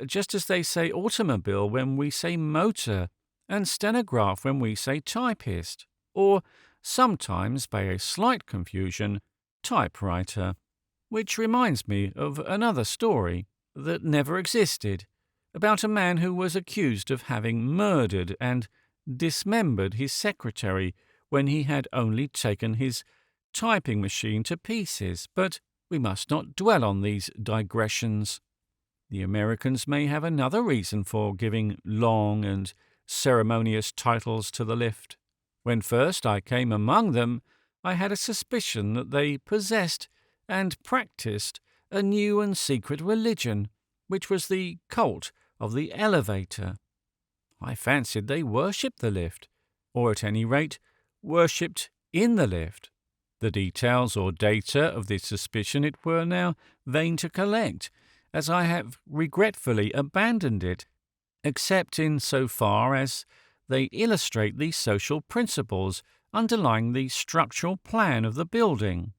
just as they say automobile when we say motor, and stenograph when we say typist, or sometimes, by a slight confusion, typewriter. Which reminds me of another story that never existed, about a man who was accused of having murdered and dismembered his secretary when he had only taken his typing machine to pieces, but we must not dwell on these digressions. The Americans may have another reason for giving long and ceremonious titles to the lift. When first I came among them, I had a suspicion that they possessed and practiced a new and secret religion, which was the cult of the elevator. I fancied they worshipped the lift, or at any rate worshipped in the lift. The details or data of this suspicion it were now vain to collect, as I have regretfully abandoned it, except in so far as they illustrate the social principles underlying the structural plan of the building.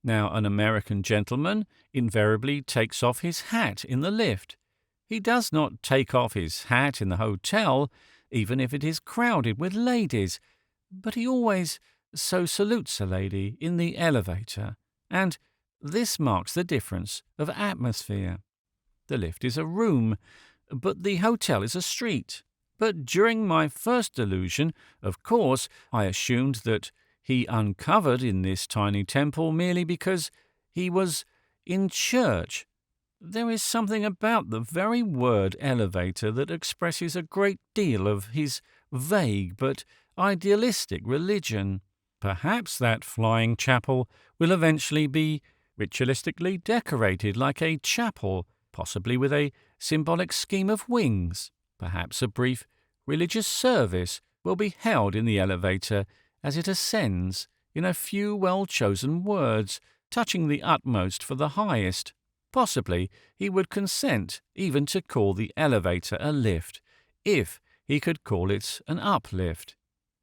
Now, an American gentleman invariably takes off his hat in the lift. He does not take off his hat in the hotel, even if it is crowded with ladies, but he always so salutes a lady in the elevator, and this marks the difference of atmosphere. The lift is a room, but the hotel is a street. But during my first delusion, of course, I assumed that he uncovered in this tiny temple merely because he was in church. There is something about the very word elevator that expresses a great deal of his vague but idealistic religion. Perhaps that flying chapel will eventually be ritualistically decorated like a chapel, possibly with a symbolic scheme of wings. Perhaps a brief religious service will be held in the elevator as it ascends, in a few well-chosen words, touching the utmost for the highest. Possibly he would consent even to call the elevator a lift, if he could call it an uplift.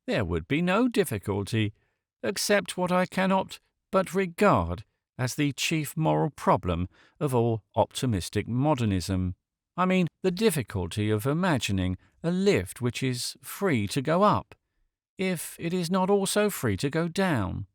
There would be no difficulty, except what I cannot but regard as the chief moral problem of all optimistic modernism. I mean, the difficulty of imagining a lift which is free to go up, if it is not also free to go down.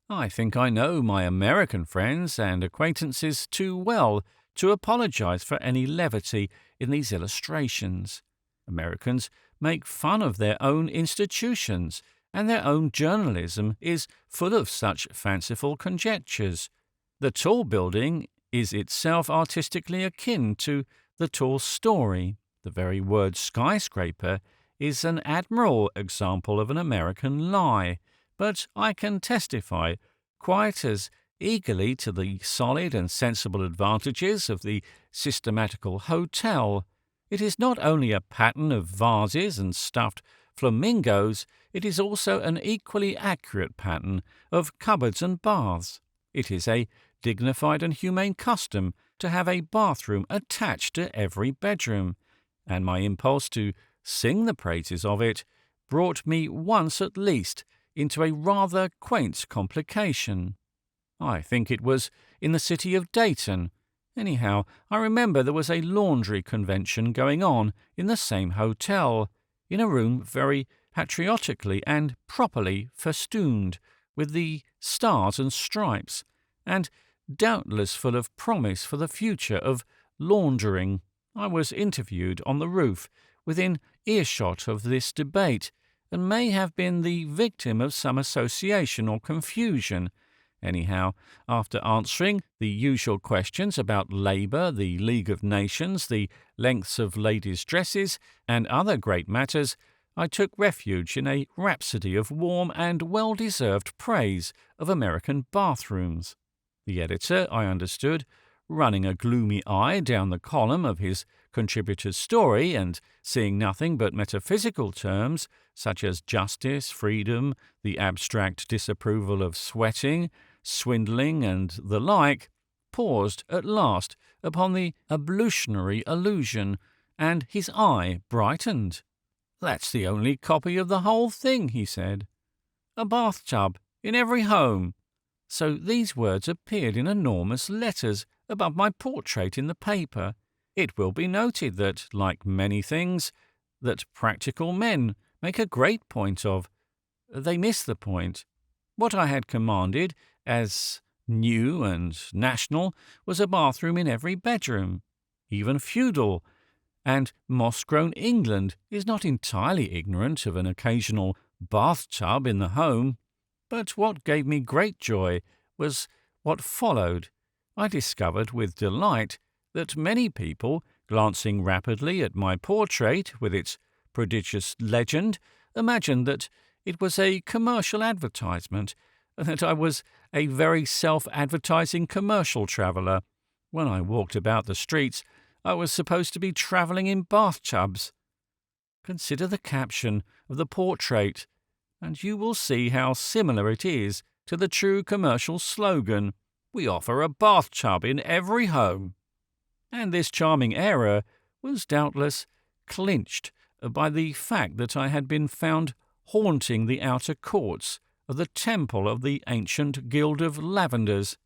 I think I know my American friends and acquaintances too well to apologize for any levity in these illustrations. Americans make fun of their own institutions, and their own journalism is full of such fanciful conjectures. The tall building is itself artistically akin to the tall story. The very word skyscraper is an admirable example of an American lie, but I can testify quite as eagerly to the solid and sensible advantages of the systematical hotel. It is not only a pattern of vases and stuffed flamingos, it is also an equally accurate pattern of cupboards and baths. It is a dignified and humane custom to have a bathroom attached to every bedroom, and my impulse to sing the praises of it brought me once at least into a rather quaint complication. I think it was in the city of Dayton. Anyhow, I remember there was a laundry convention going on in the same hotel, in a room very patriotically and properly festooned with the stars and stripes, and doubtless full of promise for the future of laundering. I was interviewed on the roof, within earshot of this debate, and may have been the victim of some association or confusion. Anyhow, after answering the usual questions about labour, the League of Nations, the lengths of ladies' dresses, and other great matters, I took refuge in a rhapsody of warm and well-deserved praise of American bathrooms. The editor, I understood, running a gloomy eye down the column of his contributor's story and seeing nothing but metaphysical terms such as justice, freedom, the abstract disapproval of sweating, swindling, and the like, paused at last upon the ablutionary allusion, and his eye brightened. "That's the only copy of the whole thing," he said. "A bathtub in every home." So these words appeared in enormous letters above my portrait in the paper. It will be noted that, like many things that practical men make a great point of, they miss the point. What I had commanded as new and national was a bathroom in every bedroom. Even feudal and moss-grown England is not entirely ignorant of an occasional bathtub in the home. But what gave me great joy was what followed. I discovered with delight that many people, glancing rapidly at my portrait with its prodigious legend, imagined that it was a commercial advertisement, and that I was a very self-advertising commercial traveller. When I walked about the streets, I was supposed to be travelling in bathtubs. Consider the caption of the portrait, and you will see how similar it is to the true commercial slogan, "We offer a bathtub in every home." And this charming error was doubtless clinched by the fact that I had been found haunting the outer courts of the temple of the ancient Guild of Lavenders.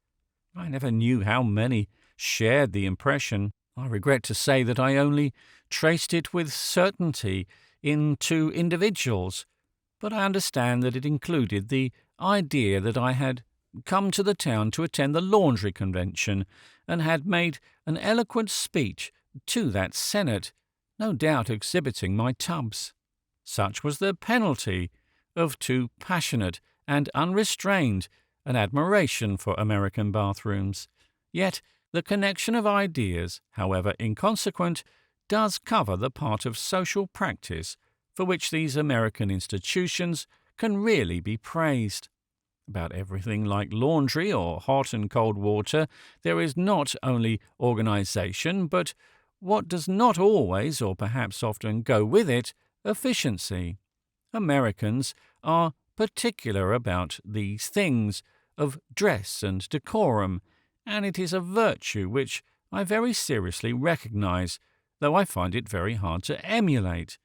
I never knew how many shared the impression. I regret to say that I only traced it with certainty in 2 individuals, but I understand that it included the idea that I had come to the town to attend the laundry convention and had made an eloquent speech to that senate, no doubt exhibiting my tubs. Such was the penalty of too passionate and unrestrained an admiration for American bathrooms. Yet the connection of ideas, however inconsequent, does cover the part of social practice for which these American institutions can really be praised. About everything like laundry or hot and cold water, there is not only organization, but what does not always, or perhaps often go with it, efficiency. Americans are particular about these things of dress and decorum, and it is a virtue which I very seriously recognize, though I find it very hard to emulate.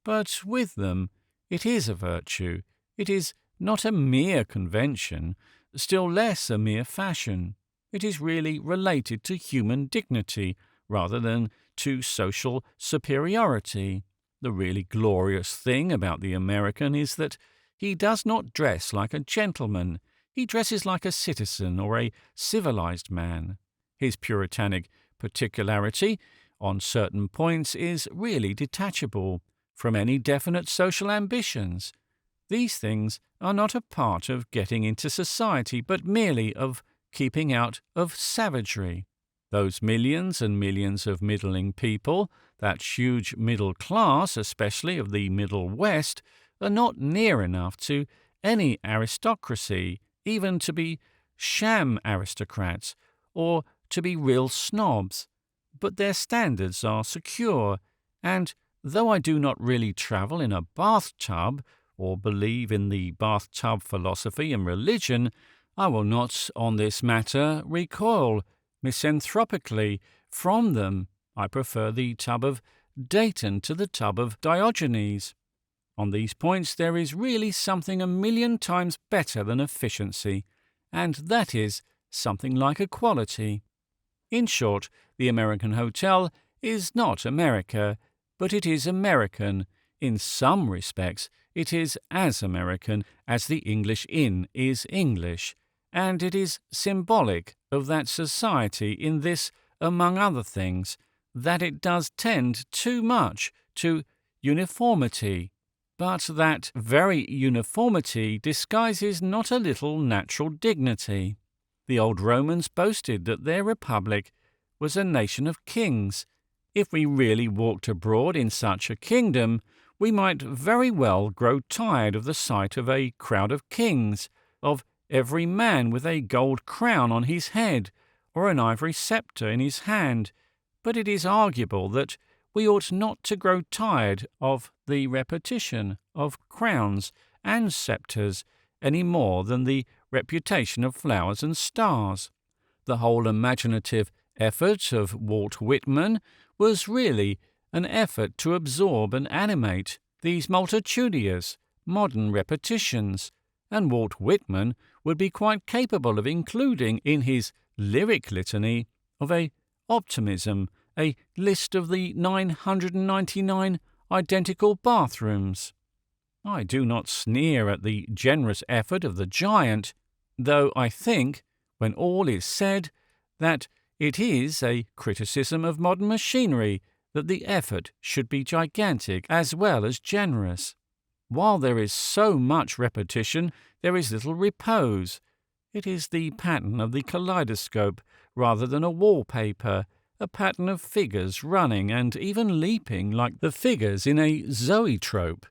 But with them, it is a virtue. It is not a mere convention, still less a mere fashion. It is really related to human dignity rather than to social superiority. The really glorious thing about the American is that he does not dress like a gentleman. He dresses like a citizen or a civilized man. His puritanic particularity on certain points is really detachable from any definite social ambitions. These things are not a part of getting into society, but merely of keeping out of savagery. Those millions and millions of middling people, that huge middle class, especially of the Middle West, are not near enough to any aristocracy, even to be sham aristocrats, or to be real snobs. But their standards are secure, And though I do not really travel in a bathtub, or believe in the bathtub philosophy and religion, I will not, on this matter, recoil misanthropically from them. I prefer the tub of Dayton to the tub of Diogenes. On these points there is really something a million times better than efficiency, and that is something like equality. In short, the American hotel is not America, but it is American. In some respects, it is as American as the English inn is English, and it is symbolic of that society in this, among other things, that it does tend too much to uniformity. But that very uniformity disguises not a little natural dignity. The old Romans boasted that their republic was a nation of kings. If we really walked abroad in such a kingdom, we might very well grow tired of the sight of a crowd of kings, of every man with a gold crown on his head, or an ivory sceptre in his hand. But it is arguable that we ought not to grow tired of the repetition of crowns and sceptres any more than the reputation of flowers and stars. The whole imaginative effort of Walt Whitman was really an effort to absorb and animate these multitudinous modern repetitions, and Walt Whitman would be quite capable of including in his lyric litany of a optimism a list of the 999 identical bathrooms. I do not sneer at the generous effort of the giant, though I think, when all is said, that it is a criticism of modern machinery that the effort should be gigantic as well as generous. While there is so much repetition, there is little repose. It is the pattern of the kaleidoscope rather than a wallpaper, a pattern of figures running and even leaping like the figures in a zoetrope.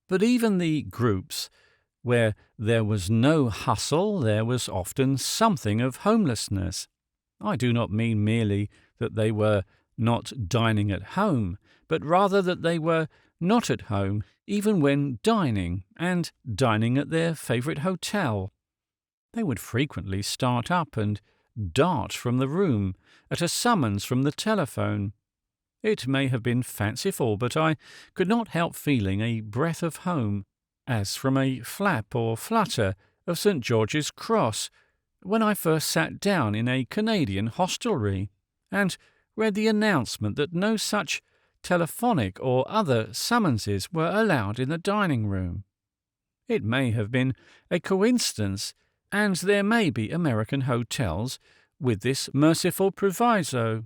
But even the groups where there was no hustle, there was often something of homelessness. I do not mean merely that they were not dining at home, but rather that they were not at home even when dining, and dining at their favourite hotel. They would frequently start up and dart from the room at a summons from the telephone. It may have been fanciful, but I could not help feeling a breath of home, as from a flap or flutter of St. George's Cross, when I first sat down in a Canadian hostelry, and read the announcement that no such telephonic or other summonses were allowed in the dining-room. It may have been a coincidence, and there may be American hotels with this merciful proviso,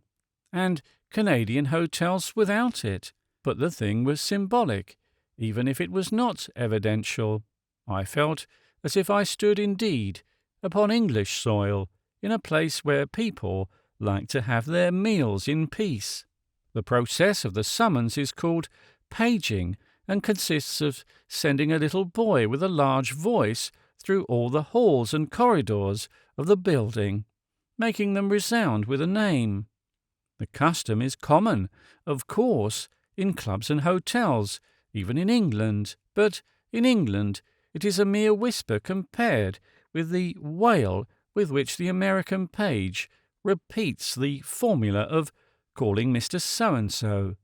and Canadian hotels without it, but the thing was symbolic, even if it was not evidential. I felt as if I stood indeed upon English soil, in a place where people like to have their meals in peace. The process of the summons is called paging, and consists of sending a little boy with a large voice through all the halls and corridors of the building, making them resound with a name. The custom is common, of course, in clubs and hotels, even in England, but in England it is a mere whisper compared with the wail with which the American page repeats the formula of calling Mr. So-and-so.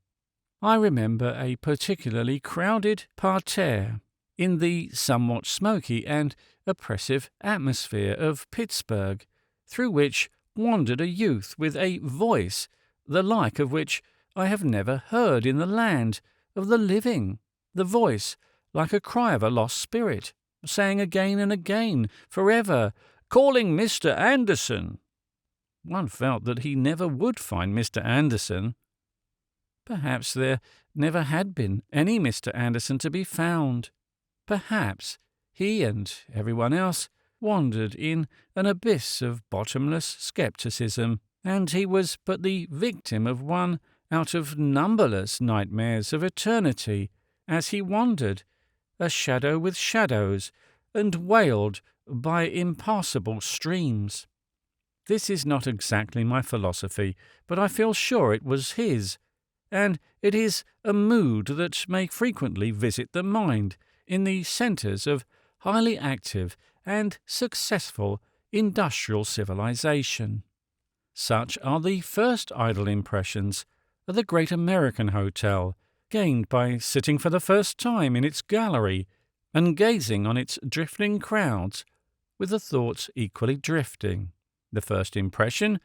I remember a particularly crowded parterre in the somewhat smoky and oppressive atmosphere of Pittsburgh, through which wandered a youth with a voice the like of which I have never heard in the land of the living, the voice like a cry of a lost spirit, saying again and again, forever, calling Mr. Anderson. One felt that he never would find Mr. Anderson. Perhaps there never had been any Mr. Anderson to be found. Perhaps he and everyone else wandered in an abyss of bottomless scepticism, and he was but the victim of one out of numberless nightmares of eternity as he wandered, a shadow with shadows, and wailed by impassable streams. This is not exactly my philosophy, but I feel sure it was his. and it is a mood that may frequently visit the mind in the centres of highly active and successful industrial civilization. Such are the first idle impressions of the great American hotel, gained by sitting for the first time in its gallery and gazing on its drifting crowds with the thoughts equally drifting. The first impression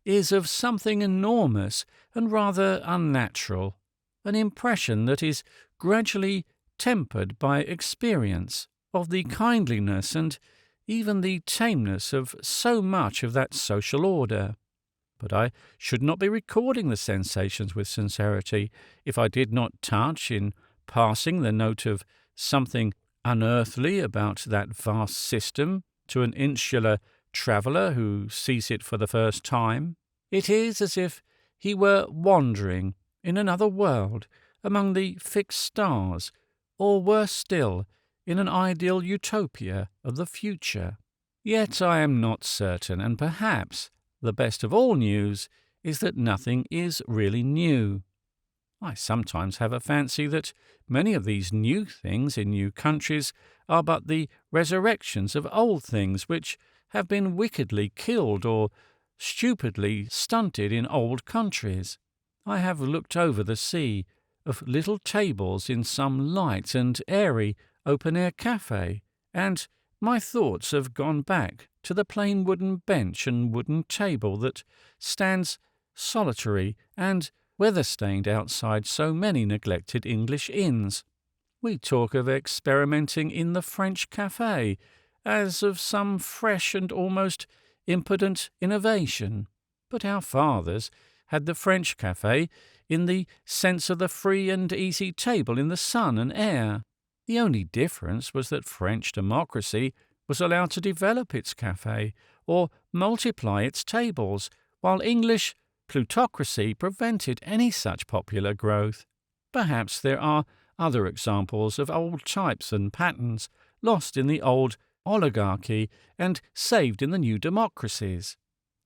is of something enormous and rather unnatural, an impression that is gradually tempered by experience of the kindliness and even the tameness of so much of that social order. But I should not be recording the sensations with sincerity if I did not touch in passing the note of something unearthly about that vast system to an insular traveller who sees it for the first time. It is as if he were wandering in another world among the fixed stars, or worse still, in an ideal utopia of the future. Yet I am not certain, and perhaps the best of all news is that nothing is really new. I sometimes have a fancy that many of these new things in new countries are but the resurrections of old things which have been wickedly killed or stupidly stunted in old countries. I have looked over the sea of little tables in some light and airy open-air cafe, and my thoughts have gone back to the plain wooden bench and wooden table that stands solitary and weather-stained outside so many neglected English inns. We talk of experimenting in the French cafe as of some fresh and almost impotent innovation, but our fathers had the French cafe in the sense of the free and easy table in the sun and air. The only difference was that French democracy was allowed to develop its cafe or multiply its tables, while English plutocracy prevented any such popular growth. Perhaps there are other examples of old types and patterns lost in the old oligarchy and saved in the new democracies.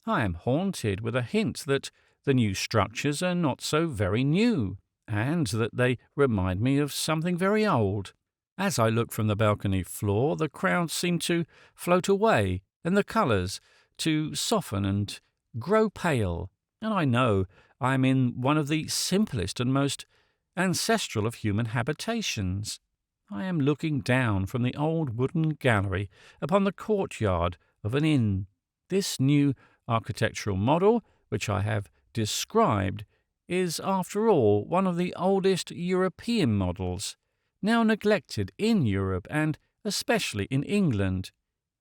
I am haunted with a hint that the new structures are not so very new, and that they remind me of something very old. As I look from the balcony floor, the crowds seem to float away, and the colours to soften and grow pale, and I know I am in one of the simplest and most ancestral of human habitations. I am looking down from the old wooden gallery upon the courtyard of an inn. This new architectural model, which I have described, is after all one of the oldest European models, now neglected in Europe and especially in England.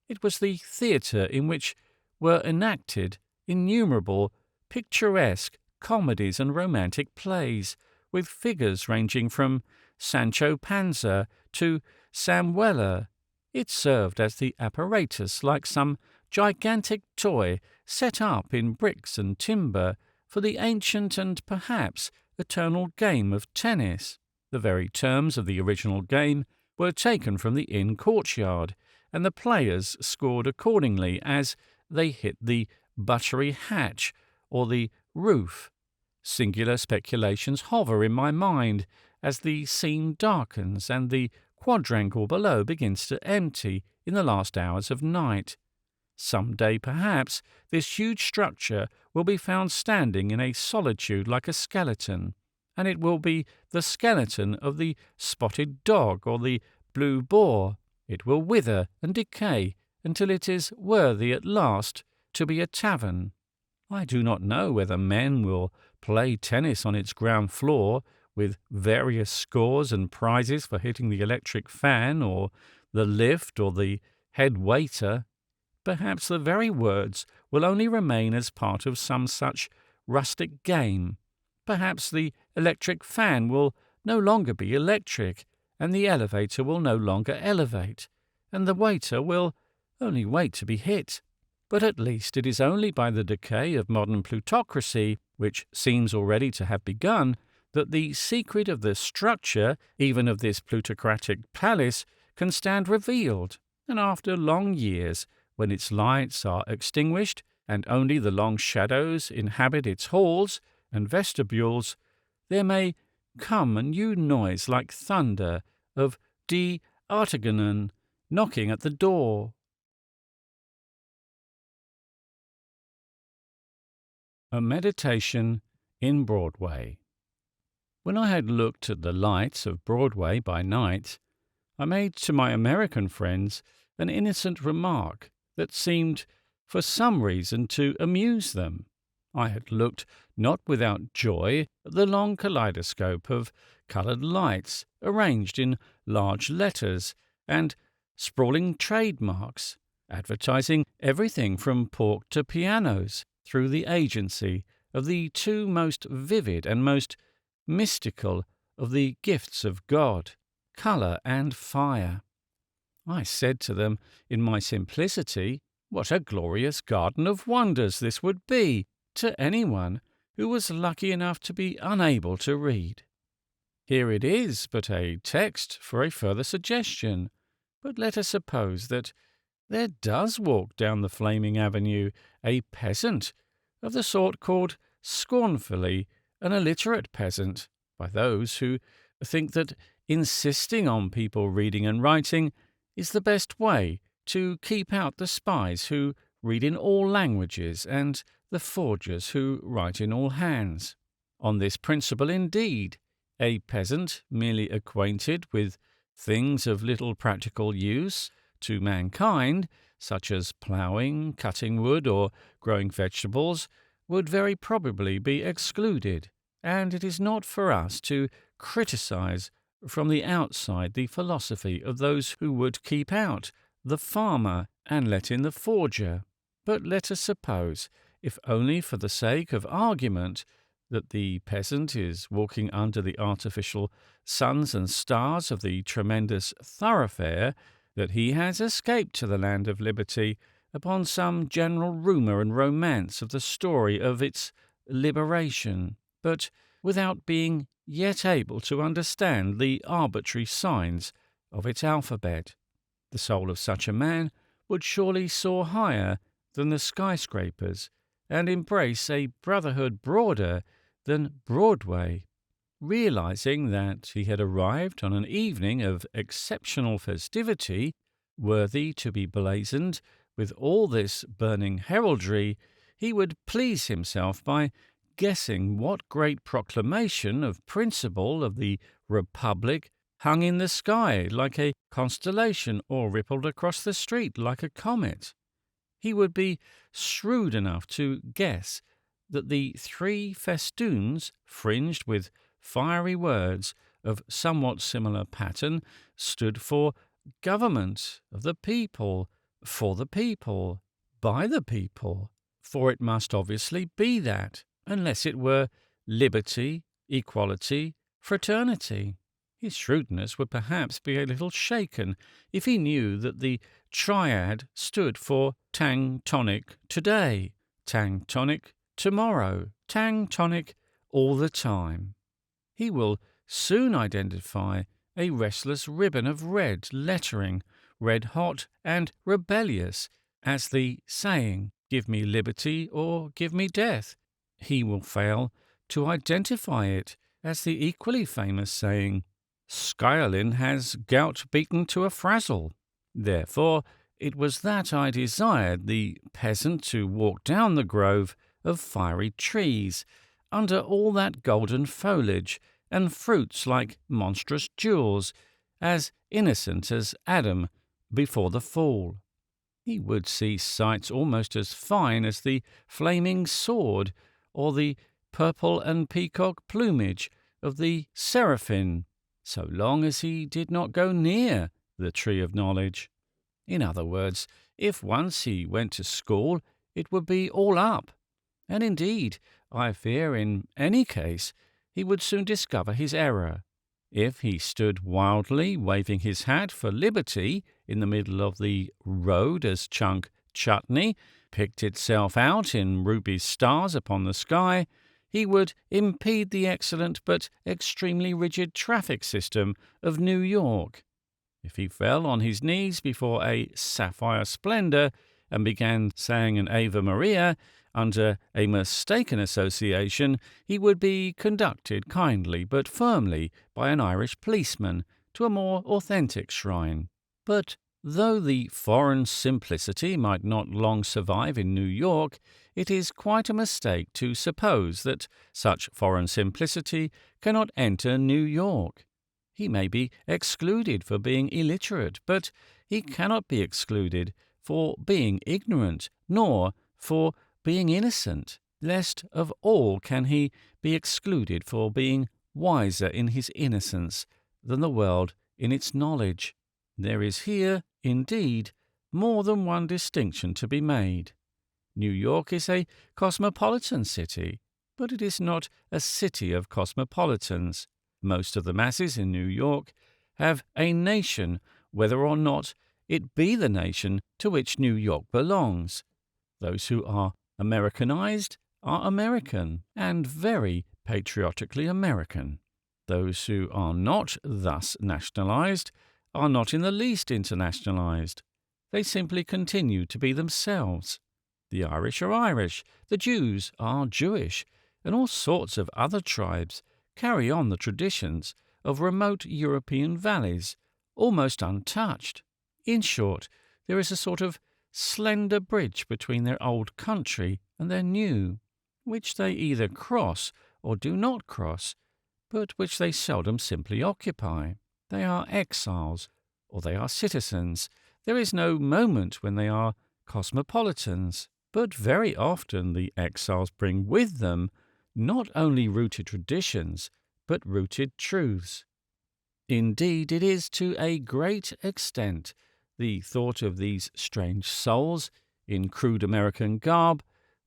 It was the theatre in which were enacted innumerable picturesque comedies and romantic plays, with figures ranging from Sancho Panza to Sam Weller. It served as the apparatus, like some gigantic toy set up in bricks and timber, for the ancient and perhaps eternal game of tennis. The very terms of the original game were taken from the inn courtyard, and the players scored accordingly as they hit the buttery hatch or the roof. Singular speculations hover in my mind as the scene darkens and the quadrangle below begins to empty in the last hours of night. Some day, perhaps, this huge structure will be found standing in a solitude like a skeleton, and it will be the skeleton of the spotted dog or the blue boar. It will wither and decay until it is worthy at last to be a tavern. I do not know whether men will play tennis on its ground floor, with various scores and prizes for hitting the electric fan or the lift or the head waiter. Perhaps the very words will only remain as part of some such rustic game. Perhaps the electric fan will no longer be electric, and the elevator will no longer elevate, and the waiter will only wait to be hit. But at least it is only by the decay of modern plutocracy, which seems already to have begun, that the secret of the structure, even of this plutocratic palace, can stand revealed, and after long years, when its lights are extinguished, and only the long shadows inhabit its halls and vestibules, there may come a new noise like thunder of die Artigenen knocking at the door. A meditation in Broadway. When I had looked at the lights of Broadway by night, I made to my American friends an innocent remark that seemed, for some reason, to amuse them. I had looked, not without joy, at the long kaleidoscope of coloured lights arranged in large letters and sprawling trademarks, advertising everything from pork to pianos through the agency of the two most vivid and most mystical of the gifts of God, colour and fire. I said to them, in my simplicity, what a glorious garden of wonders this would be to anyone who was lucky enough to be unable to read. Here it is but a text for a further suggestion, but let us suppose that there does walk down the flaming avenue a peasant of the sort called scornfully an illiterate peasant by those who think that insisting on people reading and writing is the best way to keep out the spies who read in all languages and the forgers who write in all hands. On this principle, indeed, a peasant merely acquainted with things of little practical use to mankind, such as ploughing, cutting wood, or growing vegetables, would very probably be excluded, and it is not for us to criticize from the outside the philosophy of those who would keep out the farmer and let in the forger. But let us suppose, if only for the sake of argument, that the peasant is walking under the artificial suns and stars of the tremendous thoroughfare, that he has escaped to the land of liberty upon some general rumour and romance of the story of its liberation, but without being yet able to understand the arbitrary signs of its alphabet. The soul of such a man would surely soar higher than the skyscrapers and embrace a brotherhood broader than Broadway, realizing that he had arrived on an evening of exceptional festivity, worthy to be blazoned with all this burning heraldry. He would please himself by guessing what great proclamation of principle of the Republic hung in the sky like a constellation or rippled across the street like a comet. He would be shrewd enough to guess that the three festoons, fringed with fiery words of somewhat similar pattern, stood for government of the people, for the people, by the people, for it must obviously be that, unless it were liberty, equality, fraternity. His shrewdness would perhaps be a little shaken if he knew that the triad stood for tang tonic today, tang tonic tomorrow, tang tonic all the time. He will soon identify a restless ribbon of red lettering, red hot and rebellious, as the saying, "Give me liberty or give me death." He will fail to identify it as the equally famous saying, "Skyolin has gout beaten to a frazzle." Therefore, it was that I desired the peasant to walk down the grove of fiery trees, under all that golden foliage, and fruits like monstrous jewels, as innocent as Adam before the fall. He would see sights almost as fine as the flaming sword, or the purple and peacock plumage of the seraphim, so long as he did not go near the tree of knowledge. In other words, if once he went to school, it would be all up. And indeed, I fear in any case, he would soon discover his error. If he stood wildly waving his hat for liberty in the middle of the road as chunk chutney picked itself out in ruby stars upon the sky, he would impede the excellent but extremely rigid traffic system of New York. If he fell on his knees before a sapphire splendor and began saying an Ave Maria under a mistaken association, he would be conducted kindly but firmly by an Irish policeman to a more authentic shrine. But though the foreign simplicity might not long survive in New York, it is quite a mistake to suppose that such foreign simplicity cannot enter New York. He may be excluded for being illiterate, but he cannot be excluded for being ignorant, nor for being innocent. Least of all can he be excluded for being wiser in his innocence than the world in its knowledge. There is here, indeed, more than one distinction to be made. New York is a cosmopolitan city, but it is not a city of cosmopolitans. Most of the masses in New York have a nation, whether or not it be the nation to which New York belongs. Those who are Americanized are American, and very patriotically American. Those who are not thus nationalized are not in the least internationalized. They simply continue to be themselves. The Irish are Irish, the Jews are Jewish, and all sorts of other tribes carry on the traditions of remote European valleys, almost untouched. In short, there is a sort of slender bridge between their old country and their new, which they either cross or do not cross, but which they seldom simply occupy. They are exiles, or they are citizens. There is no moment when they are cosmopolitans, but very often the exiles bring with them not only rooted traditions, but rooted truths. Indeed, it is to a great extent the thought of these strange souls in crude American garb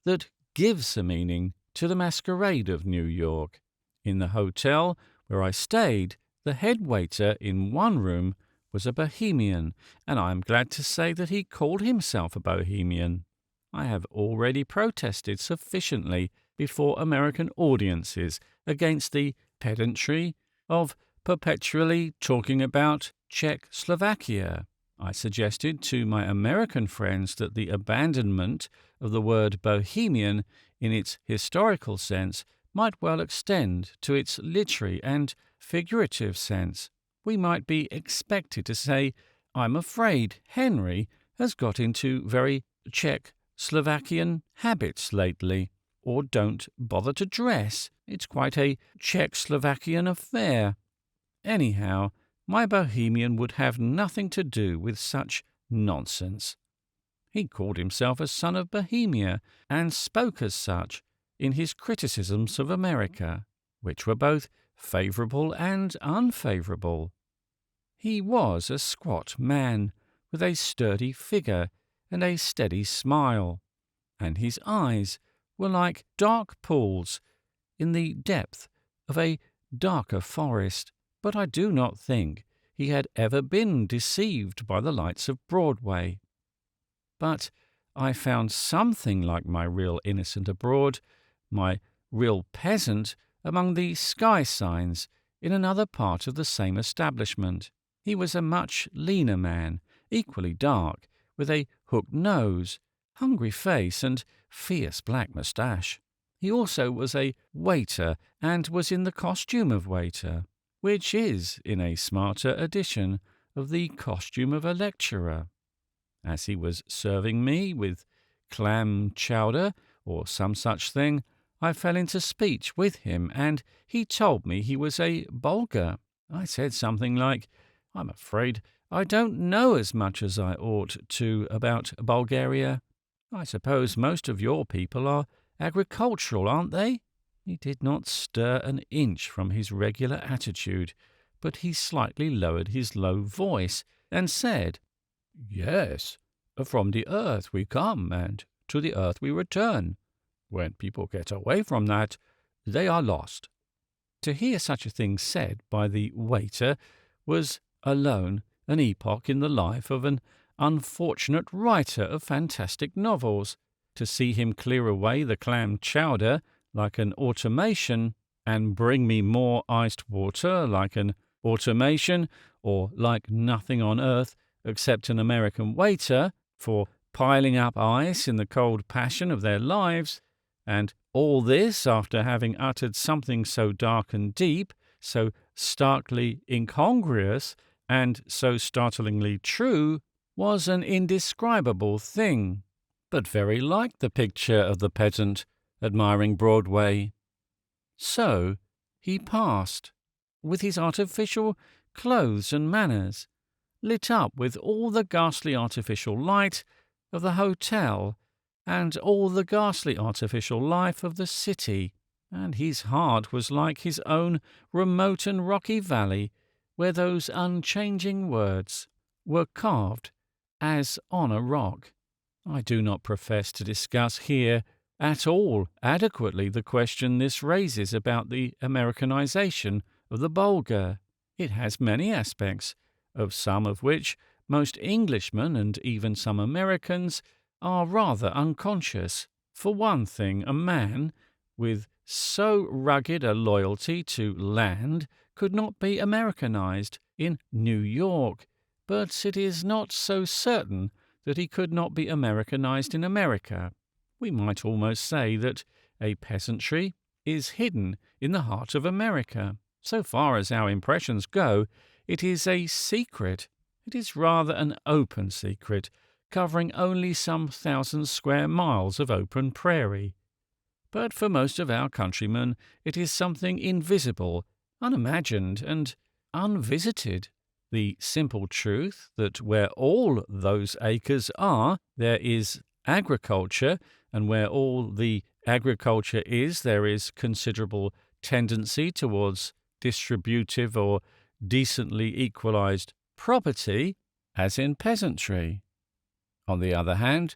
that gives a meaning to the masquerade of New York. In the hotel where I stayed, the head waiter in one room was a Bohemian, and I am glad to say that he called himself a Bohemian. I have already protested sufficiently before American audiences against the pedantry of perpetually talking about Czechoslovakia. I suggested to my American friends that the abandonment of the word Bohemian in its historical sense might well extend to its literary and figurative sense. We might be expected to say, "I'm afraid Henry has got into very Czechoslovakian habits lately," or "don't bother to dress. It's quite a Czechoslovakian affair." Anyhow, my Bohemian would have nothing to do with such nonsense. He called himself a son of Bohemia, and spoke as such in his criticisms of America, which were both favourable and unfavourable. He was a squat man, with a sturdy figure and a steady smile, and his eyes were like dark pools in the depth of a darker forest. But I do not think he had ever been deceived by the lights of Broadway. But I found something like my real innocent abroad, my real peasant, among the sky signs in another part of the same establishment. He was a much leaner man, equally dark, with a hooked nose, hungry face, and fierce black moustache. He also was a waiter, and was in the costume of waiter, which is in a smarter edition of the costume of a lecturer. As he was serving me with clam chowder or some such thing, I fell into speech with him, and he told me he was a Bulgar. I said something like, "I'm afraid I don't know as much as I ought to about Bulgaria. I suppose most of your people are agricultural, aren't they?" He did not stir an inch from his regular attitude, but he slightly lowered his low voice and said, "Yes, from the earth we come, and to the earth we return. When people get away from that, they are lost." To hear such a thing said by the waiter was alone an epoch in the life of an unfortunate writer of fantastic novels. To see him clear away the clam chowder like an automation, and bring me more iced water like an automation, or like nothing on earth except an American waiter, for piling up ice in the cold passion of their lives, and all this after having uttered something so dark and deep, so starkly incongruous, and so startlingly true, was an indescribable thing, but very like the picture of the peasant admiring Broadway. So he passed, with his artificial clothes and manners, lit up with all the ghastly artificial light of the hotel and all the ghastly artificial life of the city, and his heart was like his own remote and rocky valley, where those unchanging words were carved as on a rock. I do not profess to discuss here at all adequately the question this raises about the Americanization of the vulgar. It has many aspects, of some of which most Englishmen and even some Americans are rather unconscious. For one thing, a man with so rugged a loyalty to land could not be Americanized in New York, but it is not so certain that he could not be Americanized in America. We might almost say that a peasantry is hidden in the heart of America. So far as our impressions go, it is a secret. It is rather an open secret, covering only some 1,000 square miles of open prairie. But for most of our countrymen, it is something invisible, unimagined, and unvisited. The simple truth that where all those acres are, there is agriculture, and where all the agriculture is, there is considerable tendency towards distributive or decently equalized property, as in peasantry. On the other hand,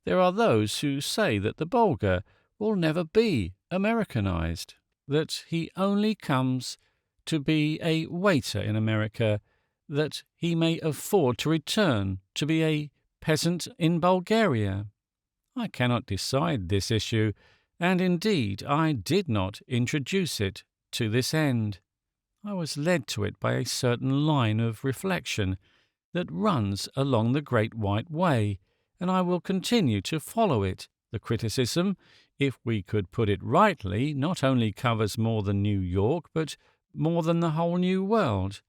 there are those who say that the vulgar will never be Americanized, that he only comes to be a waiter in America, that he may afford to return to be a peasant in Bulgaria. I cannot decide this issue, and indeed I did not introduce it to this end. I was led to it by a certain line of reflection that runs along the Great White Way, and I will continue to follow it. The criticism, if we could put it rightly, not only covers more than New York, but more than the whole New World.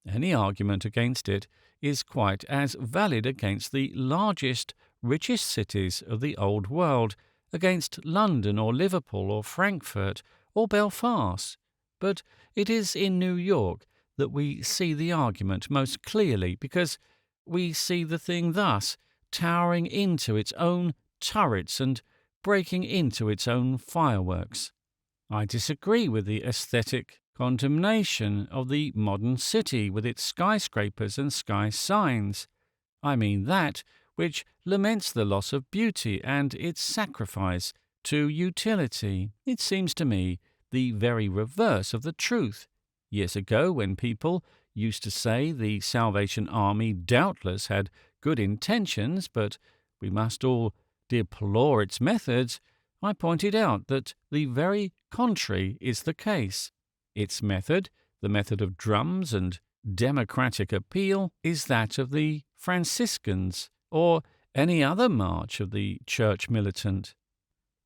Any argument against it is quite as valid against the largest, richest cities of the Old World, against London or Liverpool or Frankfurt or Belfast. But it is in New York that we see the argument most clearly, because we see the thing thus, towering into its own turrets and breaking into its own fireworks. I disagree with the aesthetic condemnation of the modern city with its skyscrapers and sky signs. I mean that which laments the loss of beauty and its sacrifice to utility. It seems to me the very reverse of the truth. Years ago, when people used to say the Salvation Army doubtless had good intentions, but we must all deplore its methods, I pointed out that the very contrary is the case. Its method, the method of drums and democratic appeal, is that of the Franciscans or any other march of the church militant.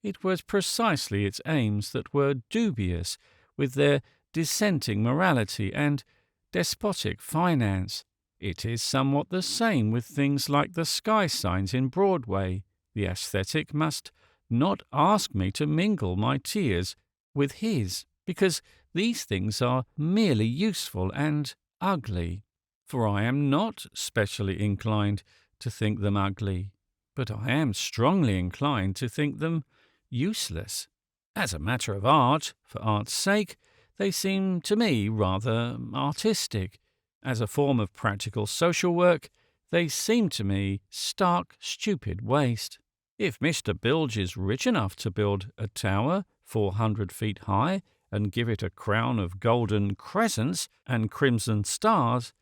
It was precisely its aims that were dubious, with their dissenting morality and despotic finance. It is somewhat the same with things like the sky signs in Broadway. The aesthetic must not ask me to mingle my tears with his, because these things are merely useful and ugly. For I am not specially inclined to think them ugly, but I am strongly inclined to think them useless. As a matter of art, for art's sake, they seem to me rather artistic. As a form of practical social work, they seem to me stark, stupid waste. If Mr. Bilge is rich enough to build a tower 400 feet high and give it a crown of golden crescents and crimson stars,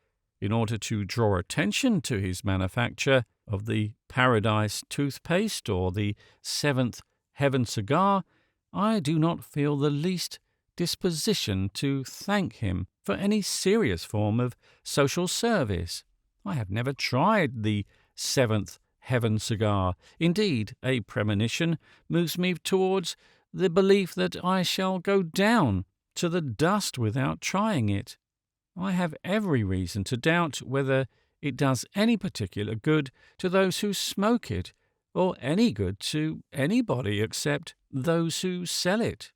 in order to draw attention to his manufacture of the Paradise toothpaste or the Seventh Heaven cigar, I do not feel the least disposition to thank him for any serious form of social service. I have never tried the Seventh heaven cigar. Indeed, a premonition moves me towards the belief that I shall go down to the dust without trying it. I have every reason to doubt whether it does any particular good to those who smoke it, or any good to anybody except those who sell it.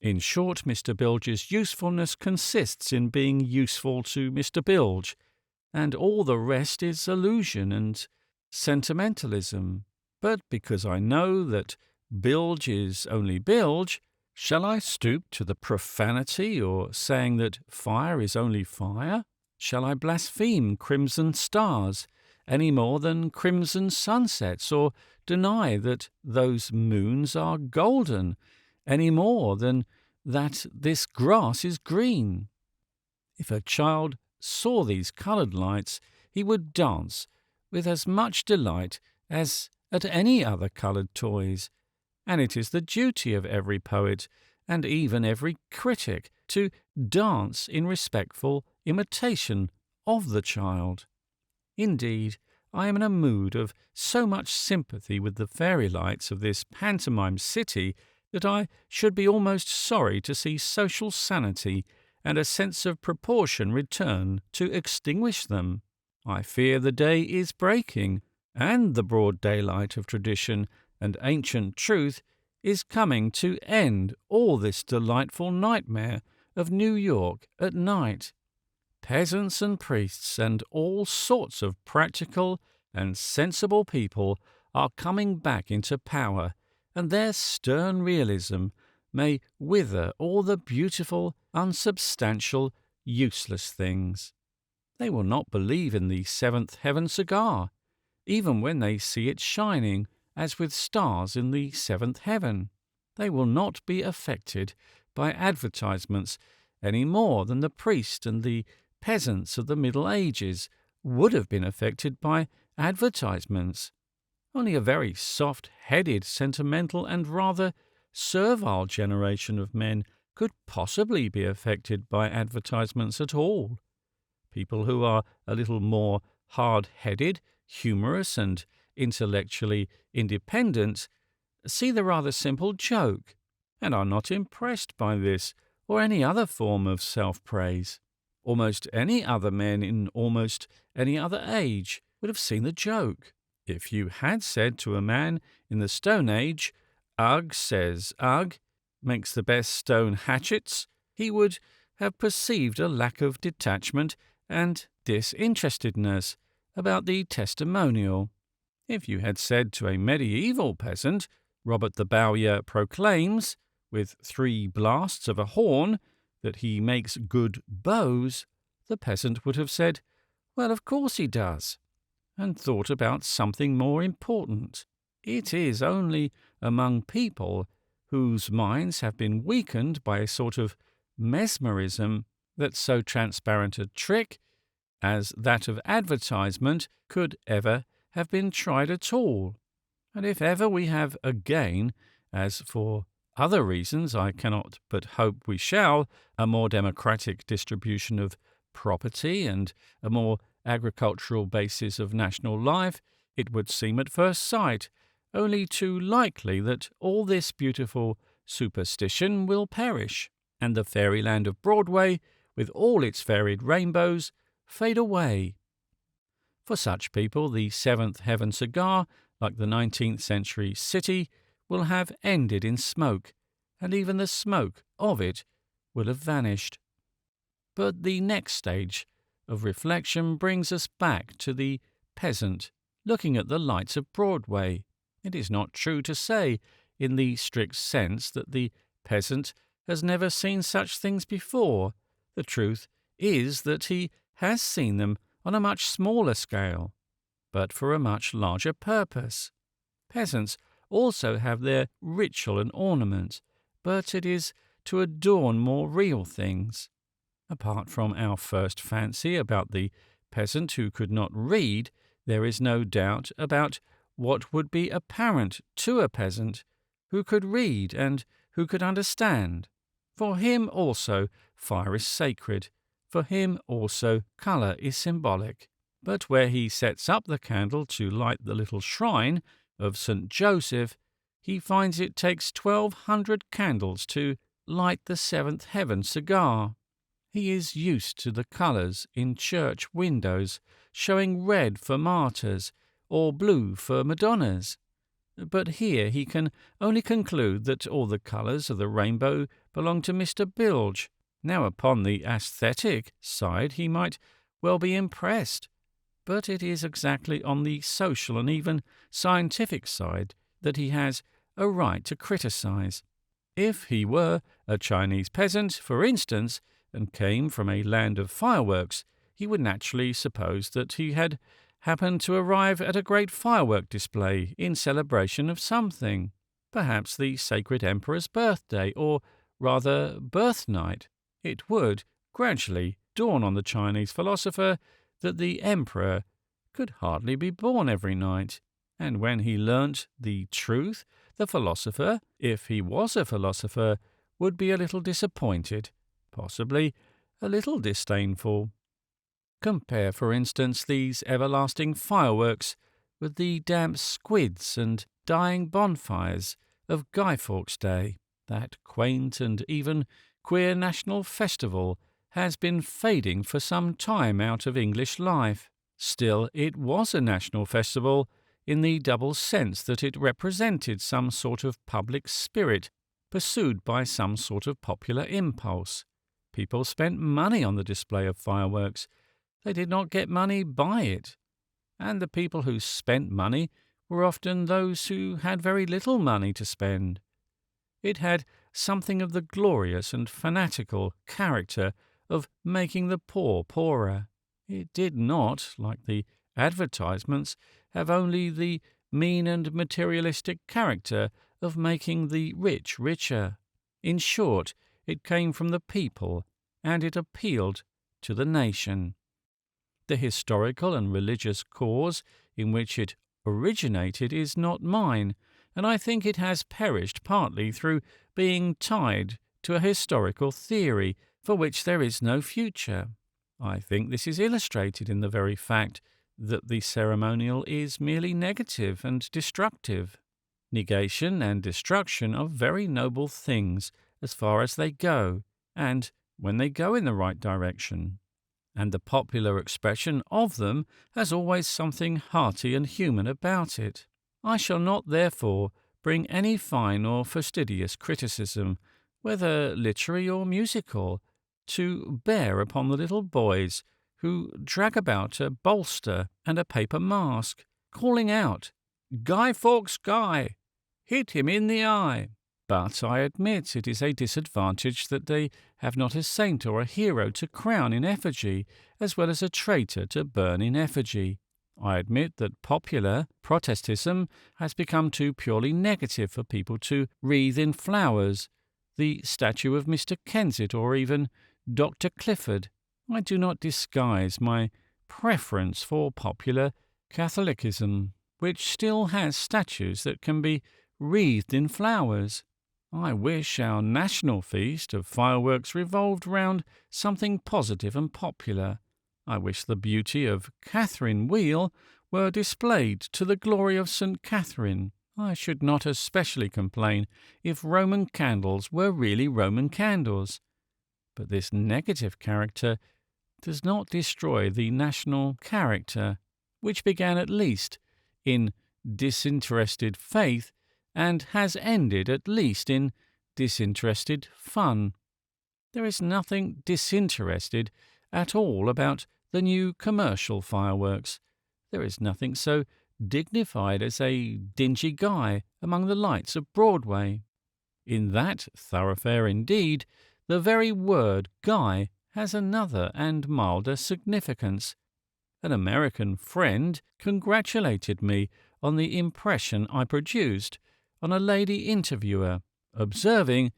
In short, Mr. Bilge's usefulness consists in being useful to Mr. Bilge, and all the rest is illusion and sentimentalism. But because I know that Bilge is only Bilge, shall I stoop to the profanity or saying that fire is only fire? Shall I blaspheme crimson stars any more than crimson sunsets, or deny that those moons are golden any more than that this grass is green? If a child saw these coloured lights, he would dance with as much delight as at any other coloured toys, and it is the duty of every poet, and even every critic, to dance in respectful imitation of the child. Indeed, I am in a mood of so much sympathy with the fairy lights of this pantomime city that I should be almost sorry to see social sanity and a sense of proportion return to extinguish them. I fear the day is breaking, and the broad daylight of tradition and ancient truth is coming to end all this delightful nightmare of New York at night. Peasants and priests and all sorts of practical and sensible people are coming back into power, and their stern realism may wither all the beautiful, unsubstantial, useless things. They will not believe in the seventh heaven cigar, even when they see it shining as with stars in the seventh heaven. They will not be affected by advertisements any more than the priest and the peasants of the Middle Ages would have been affected by advertisements. Only a very soft-headed, sentimental, and rather servile generation of men could possibly be affected by advertisements at all. People who are a little more hard-headed, humorous, and intellectually independent see the rather simple joke, and are not impressed by this or any other form of self-praise. Almost any other men in almost any other age would have seen the joke. If you had said to a man in the Stone Age, "Ugh says Ugh makes the best stone hatchets," he would have perceived a lack of detachment and disinterestedness about the testimonial. If you had said to a medieval peasant, "Robert the Bowyer proclaims, with 3 blasts of a horn, that he makes good bows," the peasant would have said, "Well, of course he does," and thought about something more important. It is only among people whose minds have been weakened by a sort of mesmerism that so transparent a trick as that of advertisement could ever have been tried at all. And if ever we have again, as for other reasons I cannot but hope we shall, a more democratic distribution of property and a more agricultural basis of national life, it would seem at first sight only too likely that all this beautiful superstition will perish, and the fairyland of Broadway, with all its varied rainbows, fade away. For such people, the seventh heaven cigar, like the 19th century city, will have ended in smoke, and even the smoke of it will have vanished. But the next stage of reflection brings us back to the peasant looking at the lights of Broadway. It is not true to say, in the strict sense, that the peasant has never seen such things before. The truth is that he has seen them on a much smaller scale, but for a much larger purpose. Peasants also have their ritual and ornament, but it is to adorn more real things. Apart from our first fancy about the peasant who could not read, there is no doubt about what would be apparent to a peasant who could read and who could understand. For him also fire is sacred. For him also colour is symbolic. But where he sets up the candle to light the little shrine of St. Joseph, he finds it takes 1,200 candles to light the seventh heaven cigar. He is used to the colours in church windows showing red for martyrs or blue for Madonnas. But here he can only conclude that all the colours of the rainbow belong to Mr. Bilge. Now upon the aesthetic side he might well be impressed, but it is exactly on the social and even scientific side that he has a right to criticise. If he were a Chinese peasant, for instance, and came from a land of fireworks, he would naturally suppose that he had happened to arrive at a great firework display in celebration of something, perhaps the sacred emperor's birthday, or rather birthnight. It would gradually dawn on the Chinese philosopher that the emperor could hardly be born every night, and when he learnt the truth, the philosopher, if he was a philosopher, would be a little disappointed, possibly a little disdainful. Compare, for instance, these everlasting fireworks with the damp squids and dying bonfires of Guy Fawkes' Day. That quaint and even queer national festival has been fading for some time out of English life. Still, it was a national festival in the double sense that it represented some sort of public spirit pursued by some sort of popular impulse. People spent money on the display of fireworks. They did not get money by it. And the people who spent money were often those who had very little money to spend. It had something of the glorious and fanatical character of making the poor poorer. It did not, like the advertisements, have only the mean and materialistic character of making the rich richer. In short, it came from the people, and it appealed to the nation. The historical and religious cause in which it originated is not mine, and I think it has perished partly through being tied to a historical theory for which there is no future. I think this is illustrated in the very fact that the ceremonial is merely negative and destructive. Negation and destruction are very noble things as far as they go, and when they go in the right direction. And the popular expression of them has always something hearty and human about it. I shall not, therefore, bring any fine or fastidious criticism, whether literary or musical, to bear upon the little boys who drag about a bolster and a paper mask, calling out, "Guy Fawkes Guy! Hit him in the eye!" But I admit it is a disadvantage that they have not a saint or a hero to crown in effigy, as well as a traitor to burn in effigy. I admit that popular Protestantism has become too purely negative for people to wreathe in flowers the statue of Mr. Kensett or even Dr. Clifford. I do not disguise my preference for popular Catholicism, which still has statues that can be wreathed in flowers. I wish our national feast of fireworks revolved round something positive and popular. I wish the beauty of Catherine Wheel were displayed to the glory of St. Catherine. I should not especially complain if Roman candles were really Roman candles. But this negative character does not destroy the national character, which began at least in disinterested faith and has ended at least in disinterested fun. There is nothing disinterested at all about the new commercial fireworks. There is nothing so dignified as a dingy guy among the lights of Broadway. In that thoroughfare, indeed, the very word guy has another and milder significance. An American friend congratulated me on the impression I produced on a lady interviewer, observing,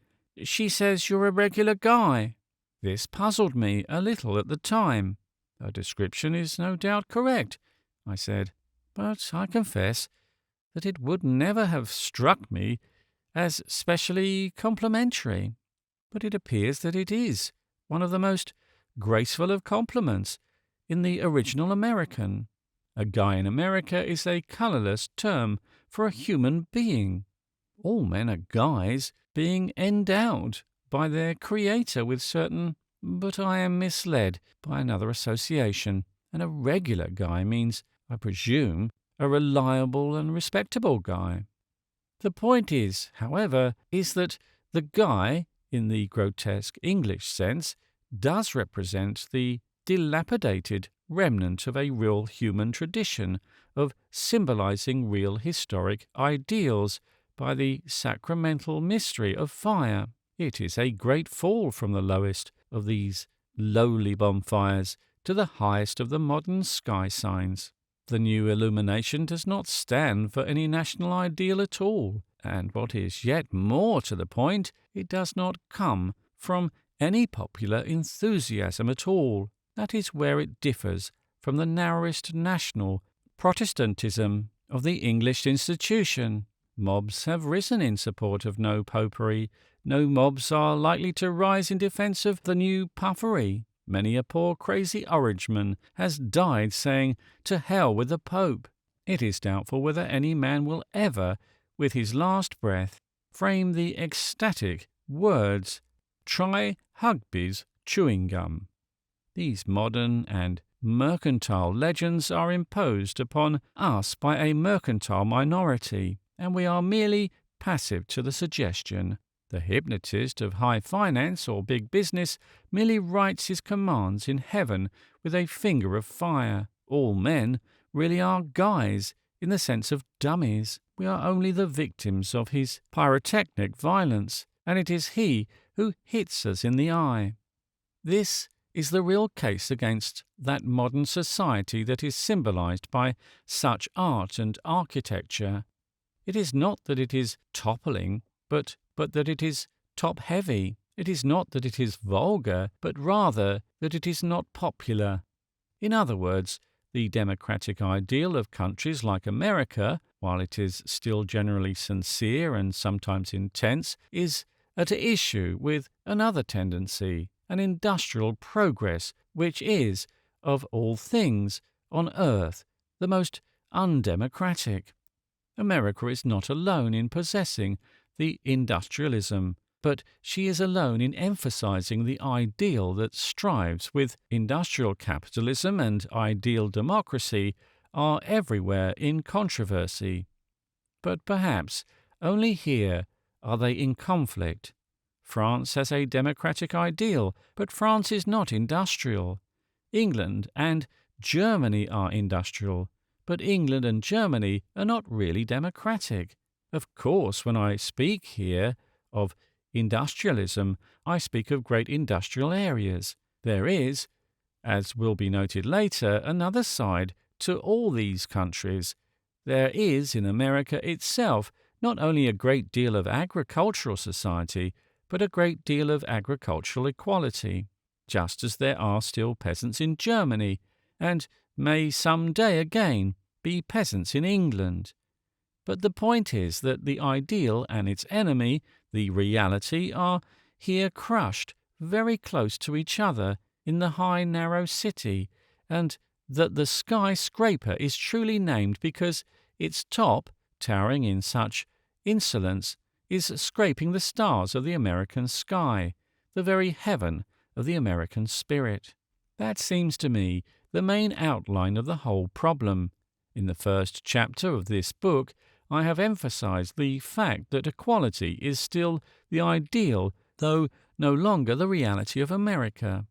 "She says you're a regular guy." This puzzled me a little at the time. "Her description is no doubt correct," I said, "but I confess that it would never have struck me as specially complimentary. But it appears that it is one of the most graceful of compliments. in the original American. A guy in America is a colourless term for a human being. All men are guys being endowed by their creator with certain, but I am misled by another association, and a regular guy means, I presume, a reliable and respectable guy. The point is, however, is that the guy, in the grotesque English sense, does represent the dilapidated remnant of a real human tradition of symbolizing real historic ideals by the sacramental mystery of fire. It is a great fall from the lowest of these lowly bonfires to the highest of the modern sky signs. The new illumination does not stand for any national ideal at all, and what is yet more to the point, it does not come from any popular enthusiasm at all. That is where it differs from the narrowest national Protestantism of the English institution. Mobs have risen in support of no popery. No mobs are likely to rise in defence of the new puffery. Many a poor crazy Orangeman has died saying, "To hell with the Pope." It is doubtful whether any man will ever, with his last breath, frame the ecstatic words, "Try Hugby's chewing gum." These modern and mercantile legends are imposed upon us by a mercantile minority, and we are merely passive to the suggestion. The hypnotist of high finance or big business merely writes his commands in heaven with a finger of fire. All men really are guys in the sense of dummies. We are only the victims of his pyrotechnic violence, and it is he who hits us in the eye. This is the real case against that modern society that is symbolized by such art and architecture. It is not that it is toppling, but that it is top-heavy. It is not that it is vulgar, but rather that it is not popular. In other words, the democratic ideal of countries like America, while it is still generally sincere and sometimes intense, is at issue with another tendency, an industrial progress, which is, of all things on earth, the most undemocratic. America is not alone in possessing the industrialism, but she is alone in emphasizing the ideal that strives with industrial capitalism, and ideal democracy are everywhere in controversy. But perhaps only here are they in conflict. France has a democratic ideal, but France is not industrial. England and Germany are industrial, but England and Germany are not really democratic. Of course, when I speak here of industrialism, I speak of great industrial areas. There is, as will be noted later, another side to all these countries. There is in America itself not only a great deal of agricultural society, but a great deal of agricultural equality, just as there are still peasants in Germany, and may some day again be peasants in England. But the point is that the ideal and its enemy, the reality, are here crushed very close to each other in the high narrow city, and that the skyscraper is truly named because its top, towering in such insolence, is scraping the stars of the American sky, the very heaven of the American spirit. That seems to me the main outline of the whole problem. In the first chapter of this book, I have emphasized the fact that equality is still the ideal, though no longer the reality of America.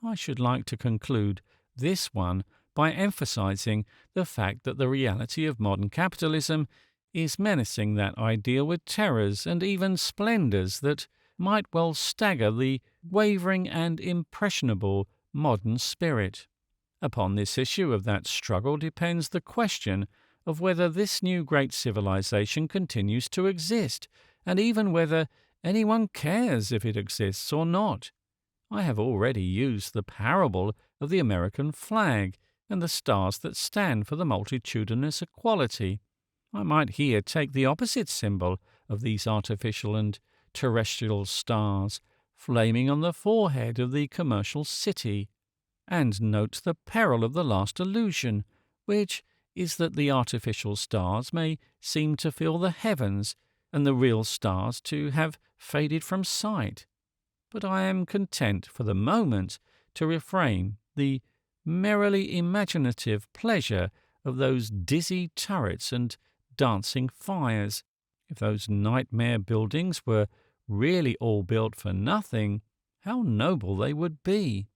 I should like to conclude this one by emphasizing the fact that the reality of modern capitalism is menacing that ideal with terrors and even splendors that might well stagger the wavering and impressionable modern spirit. Upon this issue of that struggle depends the question of whether this new great civilization continues to exist, and even whether anyone cares if it exists or not. I have already used the parable of the American flag and the stars that stand for the multitudinous equality. I might here take the opposite symbol of these artificial and terrestrial stars, flaming on the forehead of the commercial city. and note the peril of the last illusion, which is that the artificial stars may seem to fill the heavens, and the real stars to have faded from sight. But I am content for the moment to refrain the merrily imaginative pleasure of those dizzy turrets and dancing fires. If those nightmare buildings were really all built for nothing, how noble they would be!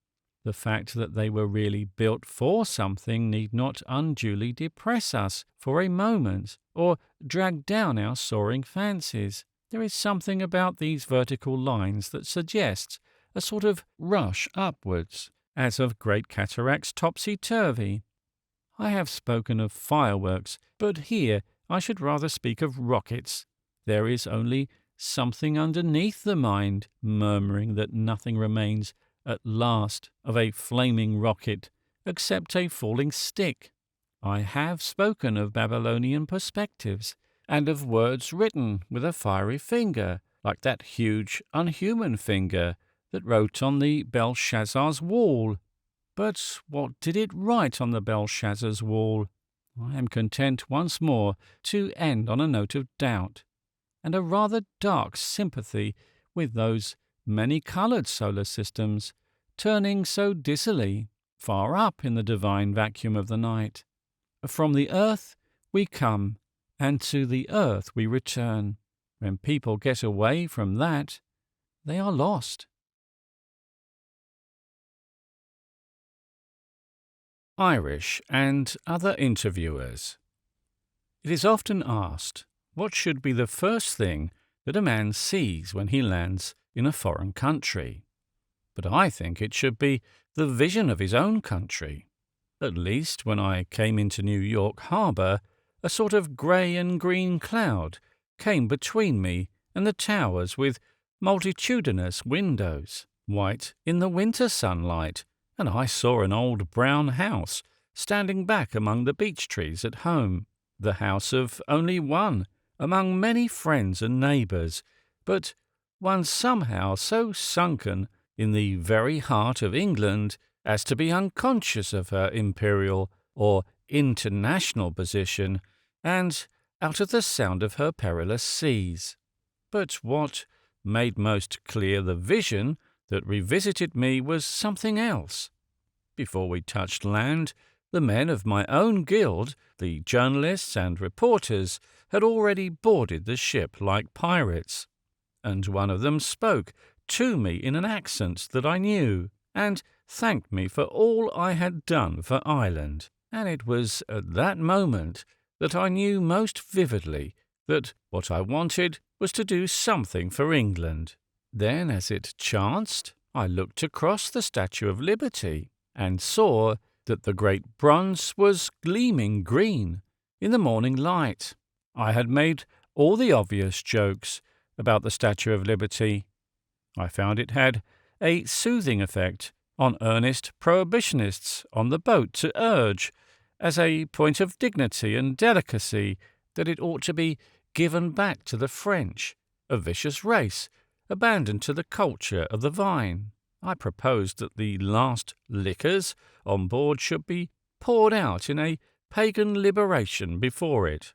The fact that they were really built for something need not unduly depress us for a moment, or drag down our soaring fancies. There is something about these vertical lines that suggests a sort of rush upwards, as of great cataracts topsy-turvy. I have spoken of fireworks, but here I should rather speak of rockets. There is only something underneath the mind, murmuring that nothing remains at last of a flaming rocket except a falling stick. I have spoken of Babylonian perspectives, and of words written with a fiery finger, like that huge, unhuman finger that wrote on the Belshazzar's wall. But what did it write on the Belshazzar's wall? I am content once more to end on a note of doubt, and a rather dark sympathy with those many-coloured solar systems, turning so dizzily far up in the divine vacuum of the night. From the earth we come, and to the earth we return. When people get away from that, they are lost. Irish and other interviewers. It is often asked, what should be the first thing that a man sees when he lands in a foreign country? But I think it should be the vision of his own country. At least when I came into New York Harbour, a sort of grey and green cloud came between me and the towers with multitudinous windows, white in the winter sunlight, and I saw an old brown house standing back among the beech trees at home, the house of only one among many friends and neighbours, but one somehow so sunken in the very heart of England as to be unconscious of her imperial or international position, and out of the sound of her perilous seas. But what made most clear the vision that revisited me was something else. Before we touched land, the men of my own guild, the journalists and reporters, had already boarded the ship like pirates, and one of them spoke to me in an accent that I knew, and thanked me for all I had done for Ireland. And it was at that moment that I knew most vividly that what I wanted was to do something for England. Then, as it chanced, I looked across the Statue of Liberty and saw that the great bronze was gleaming green in the morning light. I had made all the obvious jokes about the Statue of Liberty. I found it had a soothing effect on earnest prohibitionists on the boat to urge, as a point of dignity and delicacy, that it ought to be given back to the French, a vicious race, abandoned to the culture of the vine. I proposed that the last liquors on board should be poured out in a pagan liberation before it.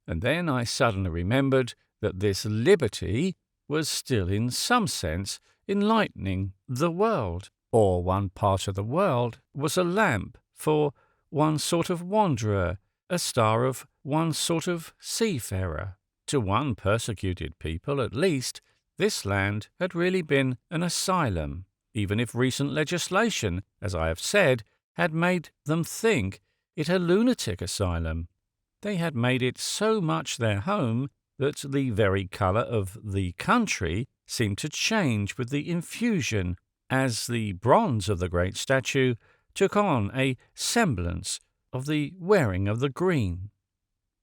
And then I suddenly remembered that this liberty was still in some sense enlightening the world, or one part of the world was a lamp for one sort of wanderer, a star of one sort of seafarer. To one persecuted people, at least, this land had really been an asylum, even if recent legislation, as I have said, had made them think it a lunatic asylum. They had made it so much their home that the very colour of the country seemed to change with the infusion, as the bronze of the great statue took on a semblance of the wearing of the green.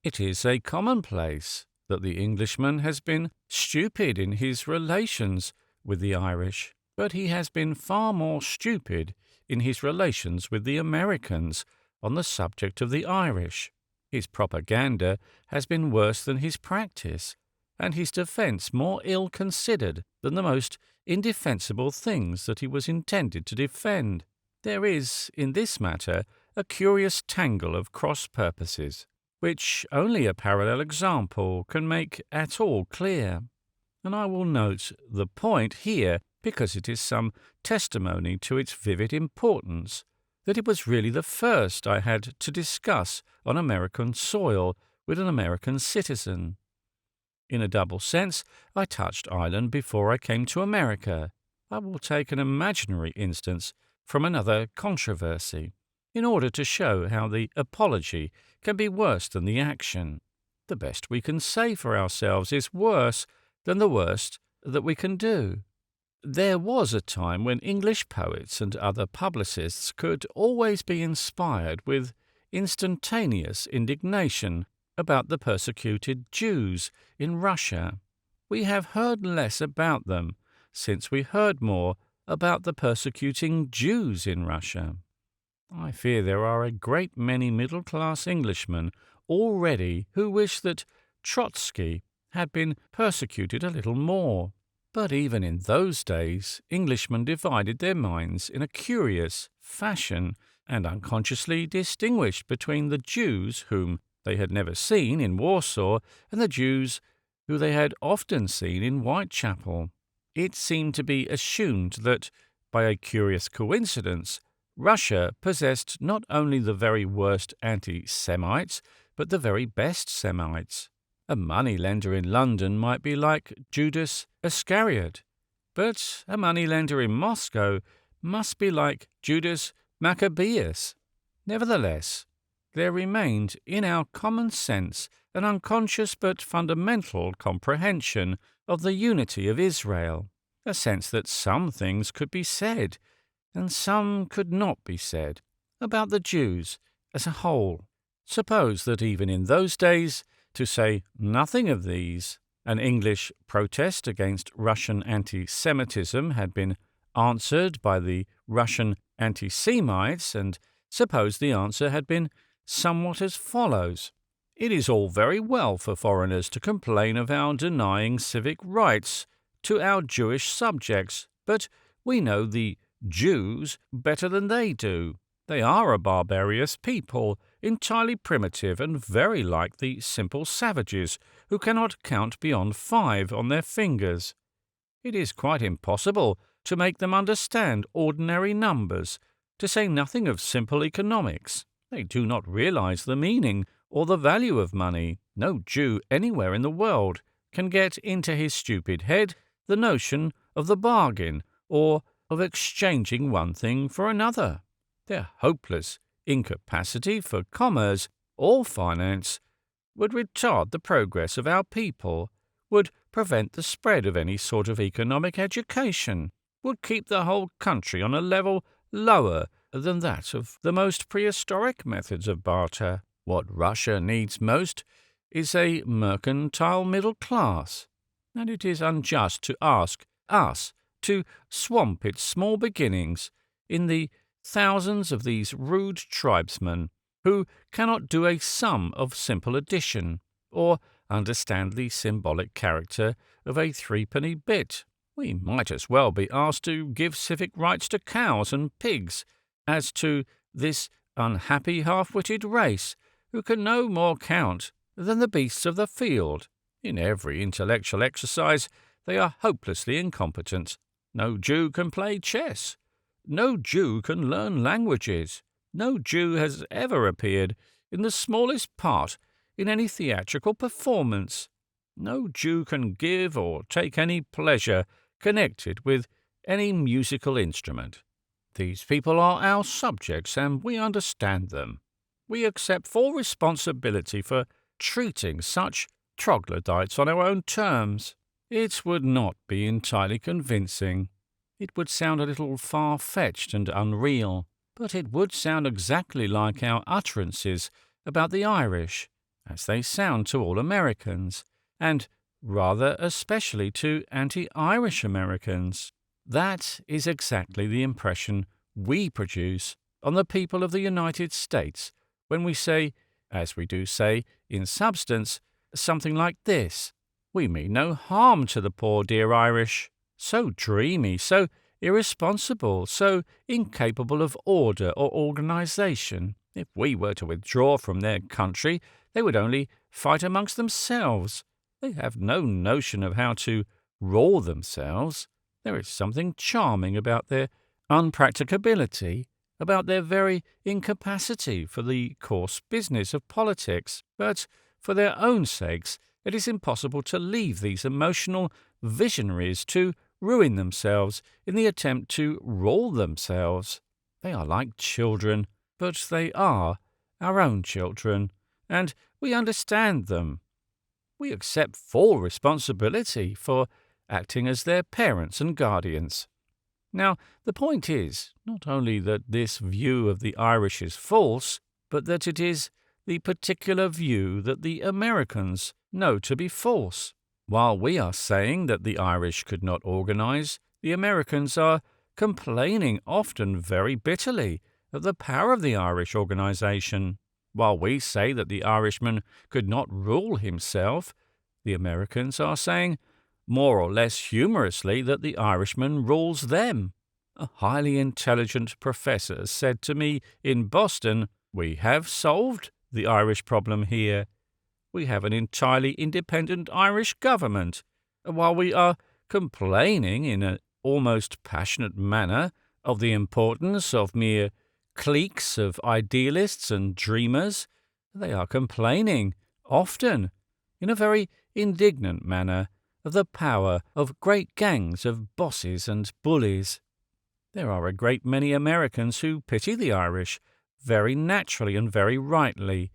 It is a commonplace that the Englishman has been stupid in his relations with the Irish, but he has been far more stupid in his relations with the Americans on the subject of the Irish. His propaganda has been worse than his practice, and his defence more ill-considered than the most indefensible things that he was intended to defend. There is, in this matter, a curious tangle of cross-purposes, which only a parallel example can make at all clear. And I will note the point here because it is some testimony to its vivid importance, that it was really the first I had to discuss on American soil with an American citizen. In a double sense, I touched Ireland before I came to America. I will take an imaginary instance from another controversy, in order to show how the apology can be worse than the action. The best we can say for ourselves is worse than the worst that we can do. There was a time when English poets and other publicists could always be inspired with instantaneous indignation about the persecuted Jews in Russia. We have heard less about them since we heard more about the persecuting Jews in Russia. I fear there are a great many middle-class Englishmen already who wish that Trotsky had been persecuted a little more. But even in those days, Englishmen divided their minds in a curious fashion and unconsciously distinguished between the Jews whom they had never seen in Warsaw and the Jews who they had often seen in Whitechapel. It seemed to be assumed that, by a curious coincidence, Russia possessed not only the very worst anti-Semites, but the very best Semites. A moneylender in London might be like Judas Iscariot, but a moneylender in Moscow must be like Judas Maccabeus. Nevertheless, there remained in our common sense an unconscious but fundamental comprehension of the unity of Israel, a sense that some things could be said, and some could not be said, about the Jews as a whole. Suppose that even in those days, to say nothing of these, an English protest against Russian anti-Semitism had been answered by the Russian anti-Semites, and suppose the answer had been somewhat as follows. It is all very well for foreigners to complain of our denying civic rights to our Jewish subjects, but we know the Jews better than they do. They are a barbarous people, entirely primitive and very like the simple savages who cannot count beyond 5 on their fingers. It is quite impossible to make them understand ordinary numbers, to say nothing of simple economics. They do not realize the meaning or the value of money. No Jew anywhere in the world can get into his stupid head the notion of the bargain or of exchanging one thing for another. Their hopeless incapacity for commerce or finance would retard the progress of our people, would prevent the spread of any sort of economic education, would keep the whole country on a level lower than that of the most prehistoric methods of barter. What Russia needs most is a mercantile middle class, and it is unjust to ask us to swamp its small beginnings in the thousands of these rude tribesmen who cannot do a sum of simple addition, or understand the symbolic character of a threepenny bit. We might as well be asked to give civic rights to cows and pigs as to this unhappy half-witted race who can no more count than the beasts of the field. In every intellectual exercise they are hopelessly incompetent. No Jew can play chess. No Jew can learn languages. No Jew has ever appeared in the smallest part in any theatrical performance. No Jew can give or take any pleasure connected with any musical instrument. These people are our subjects, and we understand them. We accept full responsibility for treating such troglodytes on our own terms. It would not be entirely convincing. It would sound a little far-fetched and unreal, but it would sound exactly like our utterances about the Irish, as they sound to all Americans, and rather especially to anti-Irish Americans. That is exactly the impression we produce on the people of the United States when we say, as we do say, in substance, something like this. We mean no harm to the poor dear Irish. So dreamy, so irresponsible, so incapable of order or organisation. If we were to withdraw from their country, they would only fight amongst themselves. They have no notion of how to rule themselves. There is something charming about their unpracticability, about their very incapacity for the coarse business of politics, but for their own sakes it is impossible to leave these emotional visionaries to ruin themselves in the attempt to rule themselves. They are like children, but they are our own children, and we understand them. We accept full responsibility for acting as their parents and guardians. Now, the point is not only that this view of the Irish is false, but that it is the particular view that the Americans know to be false. While we are saying that the Irish could not organize, the Americans are complaining often very bitterly of the power of the Irish organization. While we say that the Irishman could not rule himself, the Americans are saying, more or less humorously, that the Irishman rules them. A highly intelligent professor said to me in Boston, "We have solved the Irish problem here. We have an entirely independent Irish government." While we are complaining in an almost passionate manner of the importance of mere cliques of idealists and dreamers, they are complaining, often, in a very indignant manner, of the power of great gangs of bosses and bullies. There are a great many Americans who pity the Irish, very naturally and very rightly,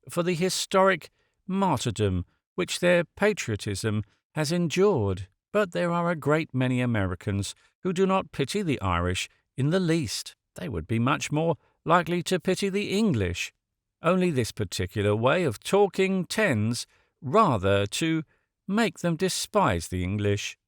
for the historic martyrdom which their patriotism has endured. But there are a great many Americans who do not pity the Irish in the least. They would be much more likely to pity the English. Only this particular way of talking tends rather to make them despise the English.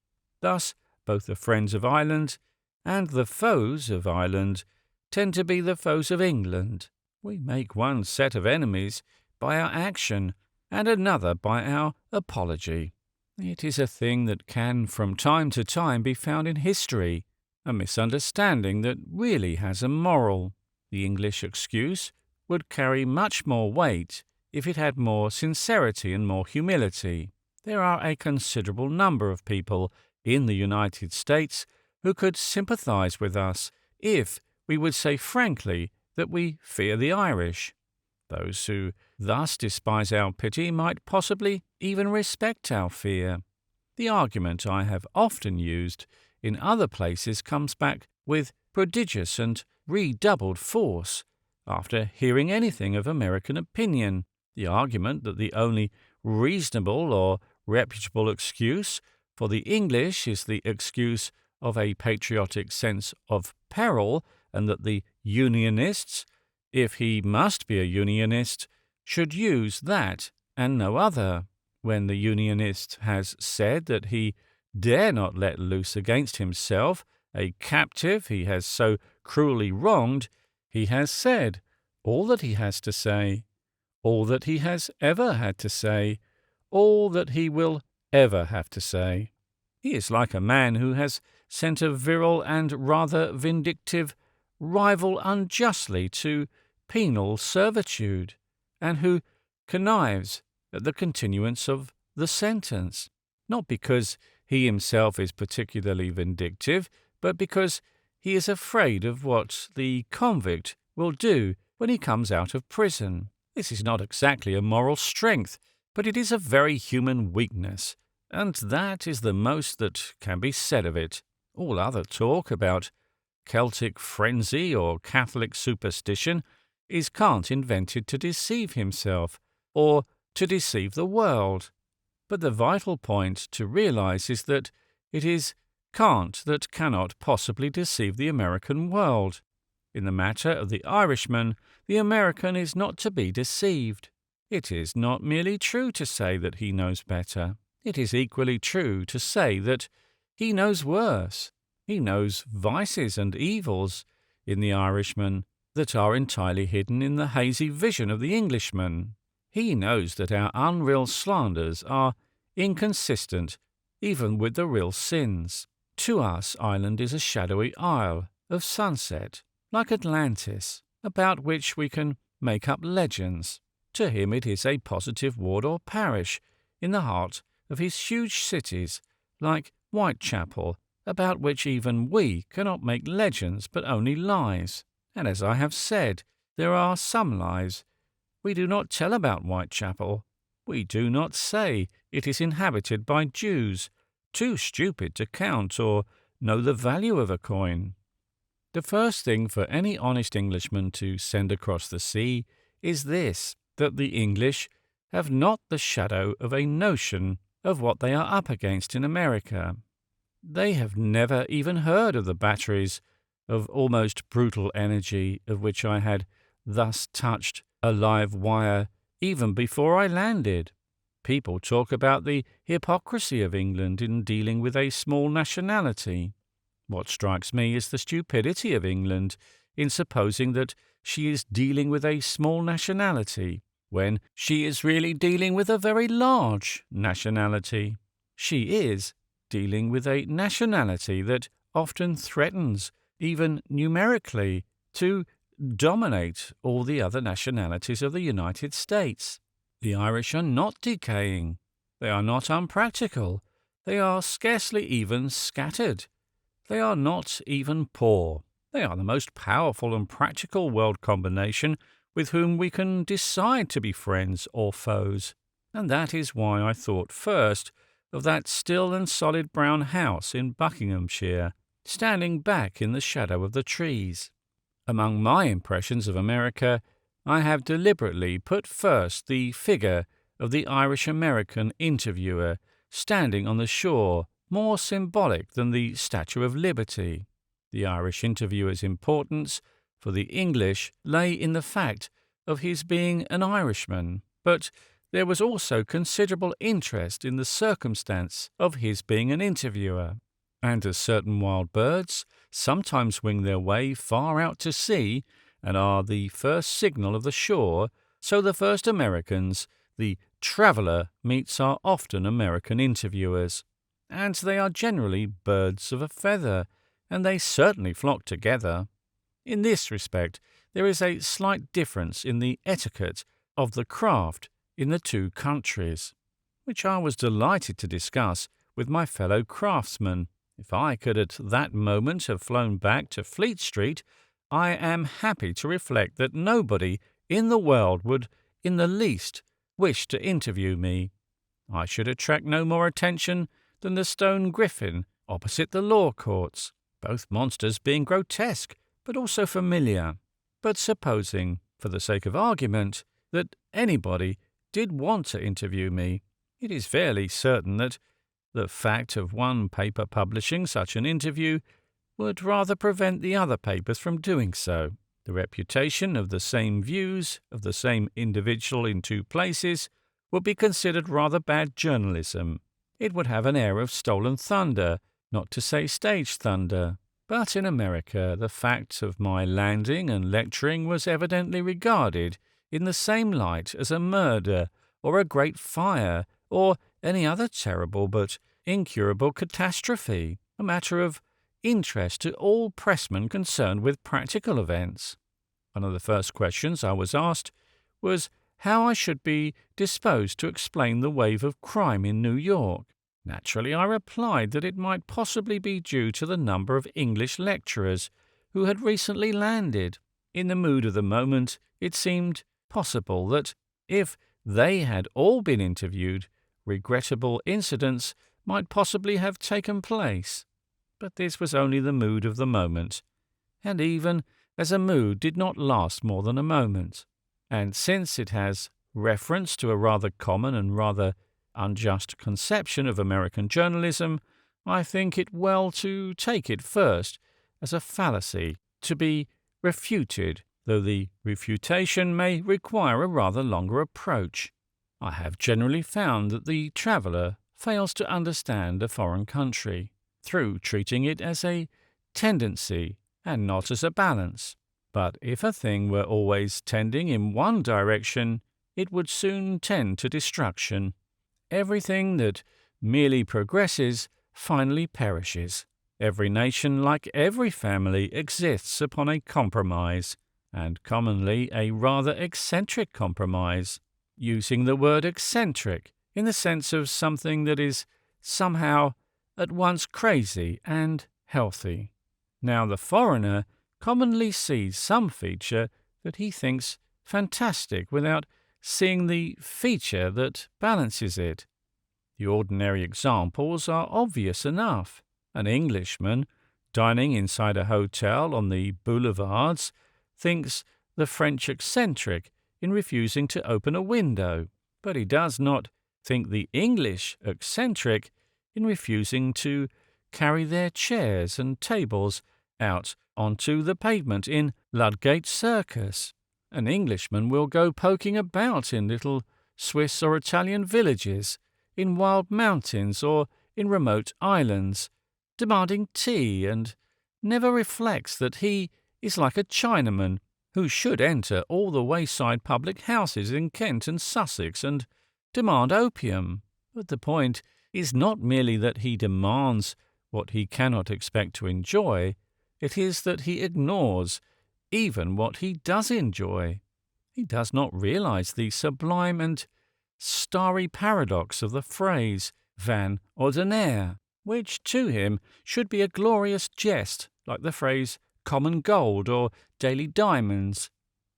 Thus, both the friends of Ireland and the foes of Ireland tend to be the foes of England. We make one set of enemies by our action and another by our apology. It is a thing that can from time to time be found in history, a misunderstanding that really has a moral. The English excuse would carry much more weight if it had more sincerity and more humility. There are a considerable number of people in the United States who could sympathize with us if we would say frankly that we fear the Irish. Those who thus despise our pity might possibly even respect our fear. The argument I have often used in other places comes back with prodigious and redoubled force after hearing anything of American opinion. The argument that the only reasonable or reputable excuse for the English is the excuse of a patriotic sense of peril, and that the Unionists, if he must be a Unionist, should use that and no other. When the Unionist has said that he dare not let loose against himself a captive he has so cruelly wronged, he has said all that he has to say, all that he has ever had to say, all that he will ever have to say. He is like a man who has sent a virile and rather vindictive rival unjustly to penal servitude, and who connives at the continuance of the sentence, not because he himself is particularly vindictive, but because he is afraid of what the convict will do when he comes out of prison. This is not exactly a moral strength, but it is a very human weakness, and that is the most that can be said of it. All other talk about Celtic frenzy or Catholic superstition is Kant invented to deceive himself, or to deceive the world. But the vital point to realize is that it is Kant that cannot possibly deceive the American world. In the matter of the Irishman, the American is not to be deceived. It is not merely true to say that he knows better. It is equally true to say that he knows worse. He knows vices and evils in the Irishman that are entirely hidden in the hazy vision of the Englishman. He knows that our unreal slanders are inconsistent even with the real sins. To us, Ireland is a shadowy isle of sunset, like Atlantis, about which we can make up legends. To him it is a positive ward or parish in the heart of his huge cities, like Whitechapel, about which even we cannot make legends but only lies. And as I have said, there are some lies we do not tell about Whitechapel. We do not say it is inhabited by Jews, too stupid to count or know the value of a coin. The first thing for any honest Englishman to send across the sea is this, that the English have not the shadow of a notion of what they are up against in America. They have never even heard of the batteries of almost brutal energy of which I had thus touched a live wire even before I landed. People talk about the hypocrisy of England in dealing with a small nationality. What strikes me is the stupidity of England in supposing that she is dealing with a small nationality, when she is really dealing with a very large nationality. She is dealing with a nationality that often threatens, even numerically, to dominate all the other nationalities of the United States. The Irish are not decaying. They are not unpractical. They are scarcely even scattered. They are not even poor. They are the most powerful and practical world combination with whom we can decide to be friends or foes. And that is why I thought first of that still and solid brown house in Buckinghamshire, standing back in the shadow of the trees. Among my impressions of America, I have deliberately put first the figure of the Irish-American interviewer standing on the shore, more symbolic than the Statue of Liberty. The Irish interviewer's importance for the English lay in the fact of his being an Irishman, but there was also considerable interest in the circumstance of his being an interviewer. And as certain wild birds sometimes wing their way far out to sea and are the first signal of the shore, so the first Americans, the traveller meets, are often American interviewers. And they are generally birds of a feather, and they certainly flock together. In this respect, there is a slight difference in the etiquette of the craft in the two countries, which I was delighted to discuss with my fellow craftsmen. If I could at that moment have flown back to Fleet Street, I am happy to reflect that nobody in the world would in the least wish to interview me. I should attract no more attention than the stone griffin opposite the law courts, both monsters being grotesque but also familiar. But supposing, for the sake of argument, that anybody did want to interview me, it is fairly certain that the fact of one paper publishing such an interview would rather prevent the other papers from doing so. The reputation of the same views of the same individual in two places would be considered rather bad journalism. It would have an air of stolen thunder, not to say stage thunder. But in America, the fact of my landing and lecturing was evidently regarded in the same light as a murder or a great fire or any other terrible but incurable catastrophe, a matter of interest to all pressmen concerned with practical events. One of the first questions I was asked was how I should be disposed to explain the wave of crime in New York. Naturally, I replied that it might possibly be due to the number of English lecturers who had recently landed. In the mood of the moment, it seemed possible that, if they had all been interviewed, regrettable incidents might possibly have taken place. But this was only the mood of the moment, and even as a mood did not last more than a moment. And since it has reference to a rather common and rather unjust conception of American journalism, I think it well to take it first as a fallacy to be refuted, though the refutation may require a rather longer approach. I have generally found that the traveller fails to understand a foreign country through treating it as a tendency and not as a balance. But if a thing were always tending in one direction, it would soon tend to destruction. Everything that merely progresses finally perishes. Every nation, like every family, exists upon a compromise, and commonly a rather eccentric compromise, using the word eccentric in the sense of something that is somehow at once crazy and healthy. Now, the foreigner commonly sees some feature that he thinks fantastic without seeing the feature that balances it. The ordinary examples are obvious enough. An Englishman, dining inside a hotel on the boulevards, thinks the French eccentric in refusing to open a window, but he does not think the English eccentric in refusing to carry their chairs and tables out onto the pavement in Ludgate Circus. An Englishman will go poking about in little Swiss or Italian villages, in wild mountains or in remote islands, demanding tea, and never reflects that he is like a Chinaman who should enter all the wayside public houses in Kent and Sussex and demand opium. But the point is not merely that he demands what he cannot expect to enjoy, it is that he ignores even what he does enjoy. He does not realize the sublime and starry paradox of the phrase van ordinaire, which to him should be a glorious jest, like the phrase common gold or daily diamonds.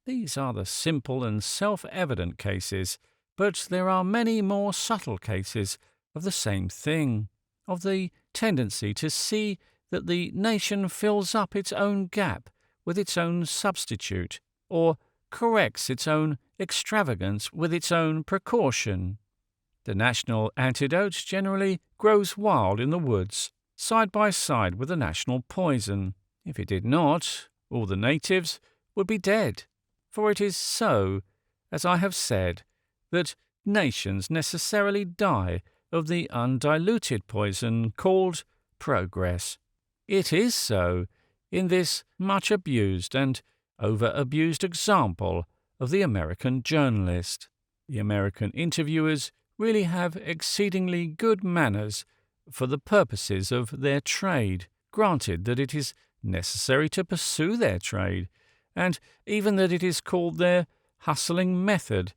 These are the simple and self-evident cases, but there are many more subtle cases of the same thing, of the tendency to see that the nation fills up its own gap with its own substitute, or corrects its own extravagance with its own precaution. The national antidote generally grows wild in the woods, side by side with the national poison. If it did not, all the natives would be dead. For it is so, as I have said, that nations necessarily die of the undiluted poison called progress. It is so in this much abused and over-abused example of the American journalist. The American interviewers really have exceedingly good manners for the purposes of their trade, granted that it is necessary to pursue their trade, and even that it is called their hustling method,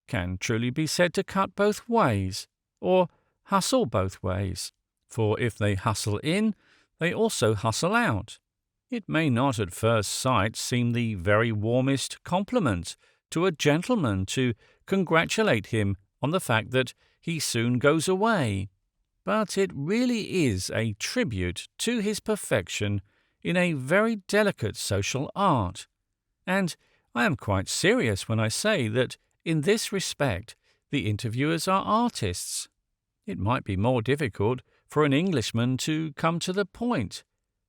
can truly be said to cut both ways, or hustle both ways. For if they hustle in, they also hustle out. It may not at first sight seem the very warmest compliment to a gentleman to congratulate him on the fact that he soon goes away, but it really is a tribute to his perfection in a very delicate social art. And I am quite serious when I say that in this respect the interviewers are artists. It might be more difficult for an Englishman to come to the point,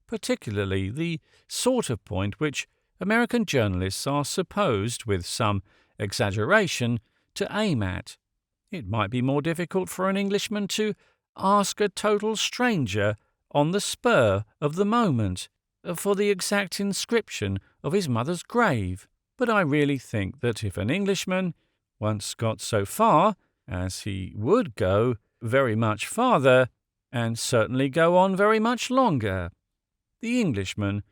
particularly the sort of point which American journalists are supposed, with some exaggeration, to aim at. It might be more difficult for an Englishman to ask a total stranger on the spur of the moment for the exact inscription of his mother's grave. But I really think that if an Englishman once got so far, as he would go very much farther, and certainly go on very much longer, the Englishman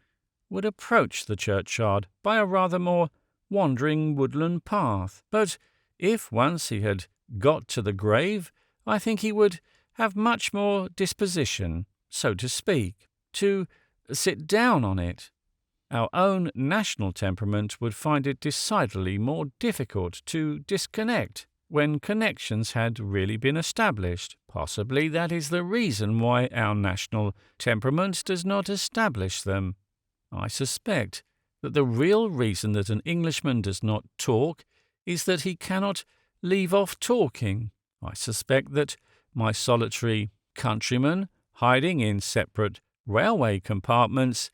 would approach the churchyard by a rather more wandering woodland path. But if once he had got to the grave, I think he would have much more disposition, so to speak, to sit down on it. Our own national temperament would find it decidedly more difficult to disconnect when connections had really been established. Possibly that is the reason why our national temperament does not establish them. I suspect that the real reason that an Englishman does not talk is that he cannot leave off talking. I suspect that my solitary countrymen, hiding in separate railway compartments,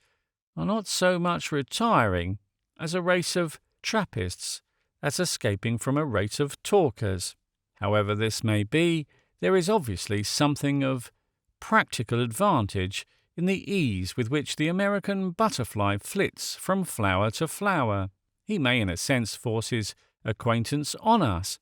are not so much retiring as a race of Trappists as escaping from a race of talkers. However this may be, there is obviously something of practical advantage in the ease with which the American butterfly flits from flower to flower. He may in a sense force his acquaintance on us,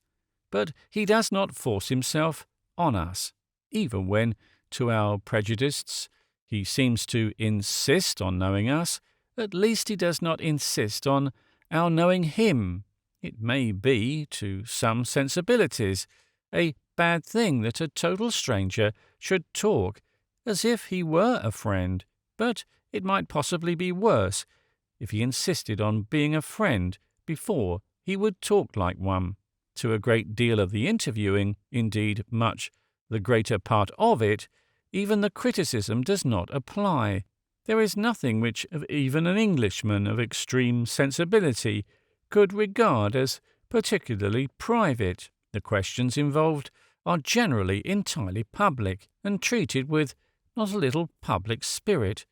but he does not force himself on us, even when, to our prejudices, he seems to insist on knowing us, at least he does not insist on our knowing him. It may be, to some sensibilities, a bad thing that a total stranger should talk as if he were a friend, but it might possibly be worse if he insisted on being a friend before he would talk like one. To a great deal of the interviewing, indeed much the greater part of it, even the criticism does not apply. There is nothing which even an Englishman of extreme sensibility could regard as particularly private. The questions involved are generally entirely public and treated with not a little public spirit.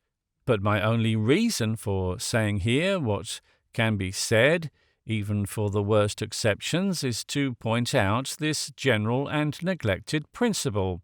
But my only reason for saying here what can be said, even for the worst exceptions, is to point out this general and neglected principle,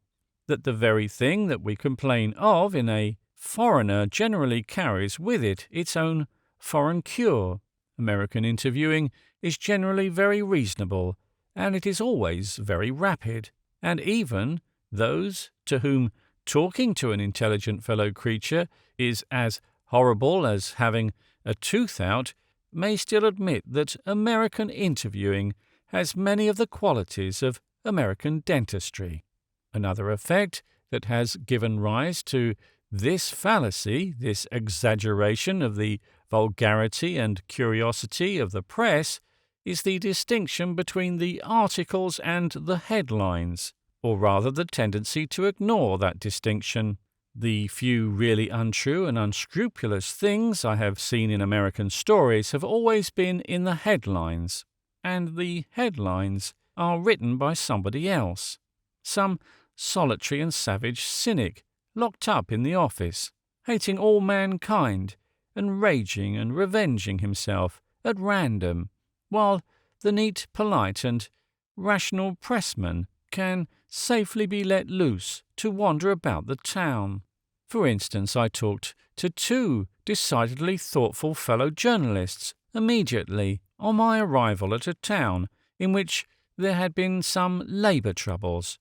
that the very thing that we complain of in a foreigner generally carries with it its own foreign cure. American interviewing is generally very reasonable, and it is always very rapid, and even those to whom talking to an intelligent fellow creature is as horrible as having a tooth out may still admit that American interviewing has many of the qualities of American dentistry. Another effect that has given rise to this fallacy, this exaggeration of the vulgarity and curiosity of the press, is the distinction between the articles and the headlines, or rather the tendency to ignore that distinction. The few really untrue and unscrupulous things I have seen in American stories have always been in the headlines, and the headlines are written by somebody else, some solitary and savage cynic, locked up in the office, hating all mankind, and raging and revenging himself at random, while the neat, polite, and rational pressman can safely be let loose to wander about the town. For instance, I talked to two decidedly thoughtful fellow journalists immediately on my arrival at a town in which there had been some labour troubles.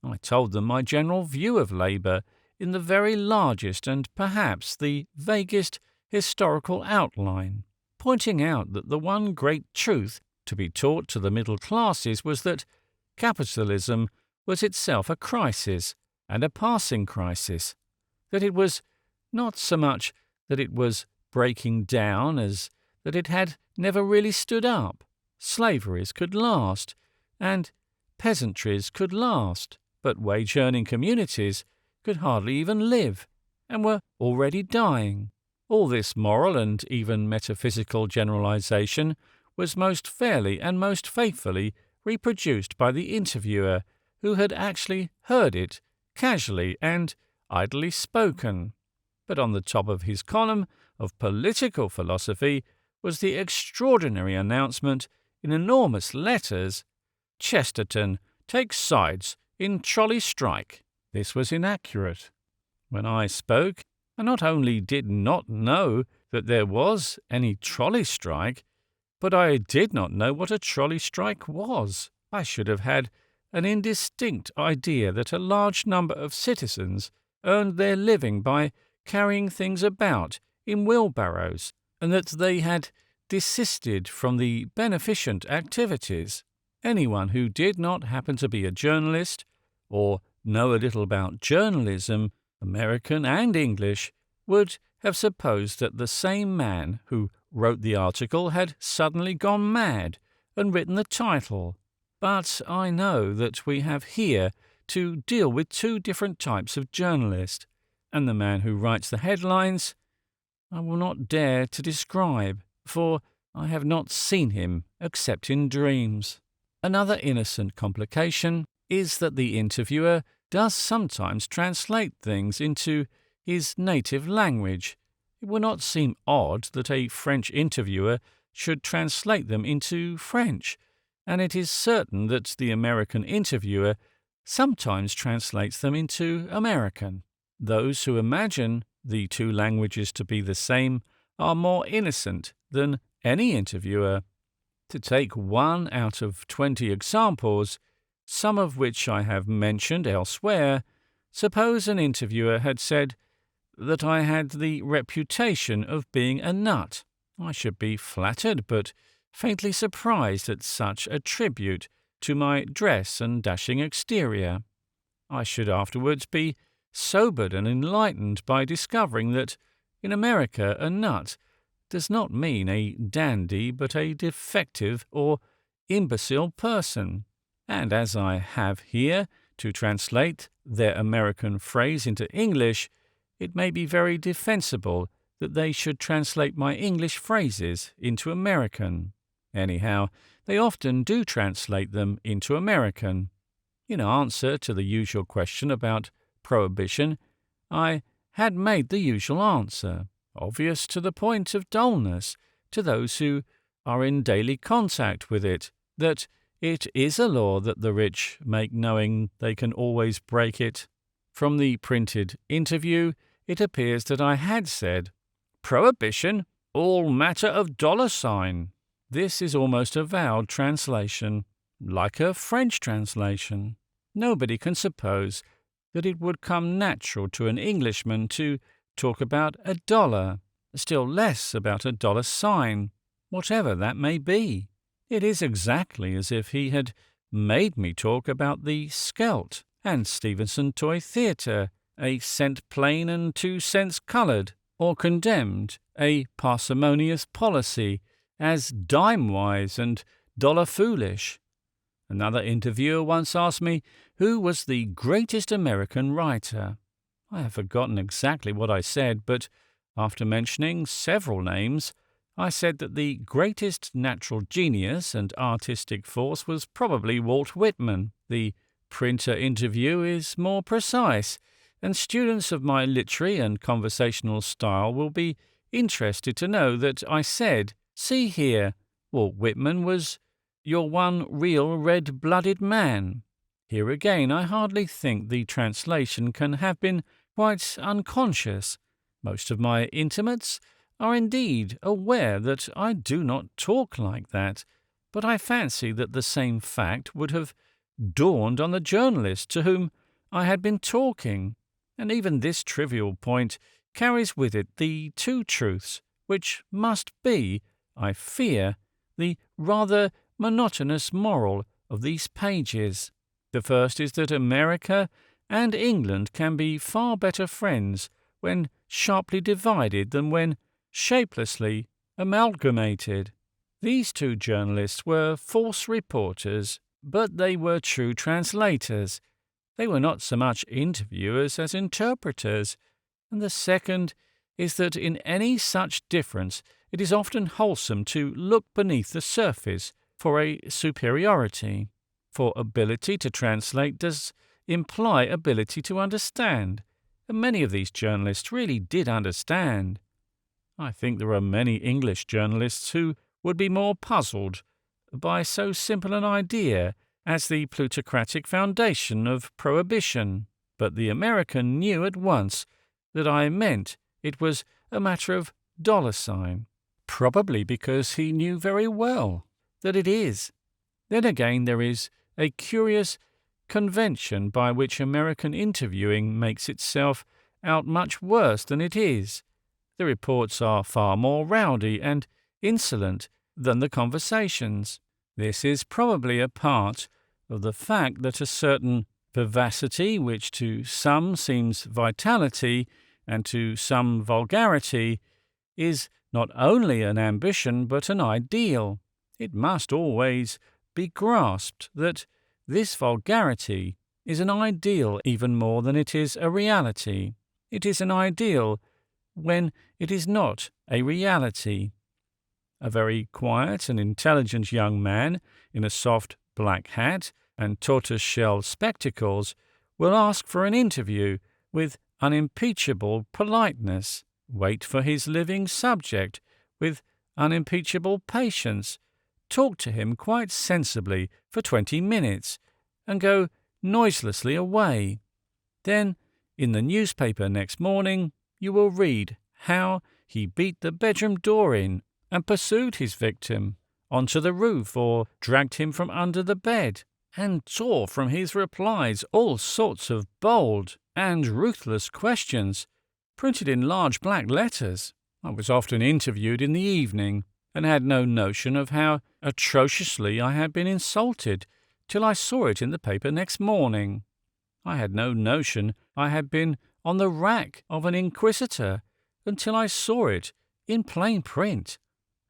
I told them my general view of labour in the very largest and perhaps the vaguest historical outline, pointing out that the one great truth to be taught to the middle classes was that capitalism was itself a crisis, and a passing crisis, that it was not so much that it was breaking down as that it had never really stood up. Slaveries could last, and peasantries could last, but wage-earning communities could hardly even live, and were already dying. All this moral and even metaphysical generalization was most fairly and most faithfully reproduced by the interviewer, who had actually heard it casually and idly spoken. But on the top of his column of political philosophy was the extraordinary announcement in enormous letters, "Chesterton takes sides in trolley strike." This was inaccurate. When I spoke, I not only did not know that there was any trolley strike, but I did not know what a trolley strike was. I should have had an indistinct idea that a large number of citizens earned their living by carrying things about in wheelbarrows, and that they had desisted from the beneficent activities. Anyone who did not happen to be a journalist, or know a little about journalism, American and English, would have supposed that the same man who wrote the article had suddenly gone mad and written the title. But I know that we have here to deal with two different types of journalist, and the man who writes the headlines I will not dare to describe, for I have not seen him except in dreams. Another innocent complication is that the interviewer does sometimes translate things into his native language. It will not seem odd that a French interviewer should translate them into French, and it is certain that the American interviewer sometimes translates them into American. Those who imagine the two languages to be the same are more innocent than any interviewer. To take 1 out of 20 examples, some of which I have mentioned elsewhere, suppose an interviewer had said, that I had the reputation of being a nut. I should be flattered, but faintly surprised at such a tribute to my dress and dashing exterior. I should afterwards be sobered and enlightened by discovering that in America a nut does not mean a dandy but a defective or imbecile person. And as I have here to translate their American phrase into English, it may be very defensible that they should translate my English phrases into American. Anyhow, they often do translate them into American. In answer to the usual question about prohibition, I had made the usual answer, obvious to the point of dullness to those who are in daily contact with it, that it is a law that the rich make knowing they can always break it. From the printed interview, it appears that I had said, "Prohibition, all matter of $sign." This is almost a vowed translation, like a French translation. Nobody can suppose that it would come natural to an Englishman to talk about $1, still less about $sign, whatever that may be. It is exactly as if he had made me talk about the Skelt and Stevenson Toy Theatre, a cent plain and 2 cents coloured, or condemned a parsimonious policy as dime-wise and dollar-foolish. Another interviewer once asked me who was the greatest American writer. I have forgotten exactly what I said, but after mentioning several names, I said that the greatest natural genius and artistic force was probably Walt Whitman. The printer interview is more precise, and students of my literary and conversational style will be interested to know that I said, "See here, Walt Whitman was your one real red-blooded man." Here again I hardly think the translation can have been quite unconscious. Most of my intimates are indeed aware that I do not talk like that, but I fancy that the same fact would have dawned on the journalist to whom I had been talking, and even this trivial point carries with it the two truths which must be, I fear, the rather monotonous moral of these pages. The first is that America and England can be far better friends when sharply divided than when shapelessly amalgamated. These two journalists were false reporters, but they were true translators. They were not so much interviewers as interpreters. And the second is that in any such difference it is often wholesome to look beneath the surface for a superiority. For ability to translate does imply ability to understand, and many of these journalists really did understand. I think there are many English journalists who would be more puzzled by so simple an idea as the plutocratic foundation of prohibition, but the American knew at once that I meant it was a matter of $sign, probably because he knew very well that it is. Then again there is a curious convention by which American interviewing makes itself out much worse than it is. The reports are far more rowdy and insolent than the conversations. This is probably a part of the fact that a certain vivacity, which to some seems vitality and to some vulgarity, is not only an ambition but an ideal. It must always be grasped that this vulgarity is an ideal even more than it is a reality. It is an ideal when it is not a reality. A very quiet and intelligent young man in a soft black hat and tortoise-shell spectacles will ask for an interview with unimpeachable politeness, wait for his living subject with unimpeachable patience, talk to him quite sensibly for 20 minutes, and go noiselessly away. Then, in the newspaper next morning, you will read how he beat the bedroom door in and pursued his victim onto the roof or dragged him from under the bed, and tore from his replies all sorts of bold and ruthless questions printed in large black letters. I was often interviewed in the evening, and had no notion of how atrociously I had been insulted till I saw it in the paper next morning. I had no notion I had been on the rack of an inquisitor until I saw it in plain print,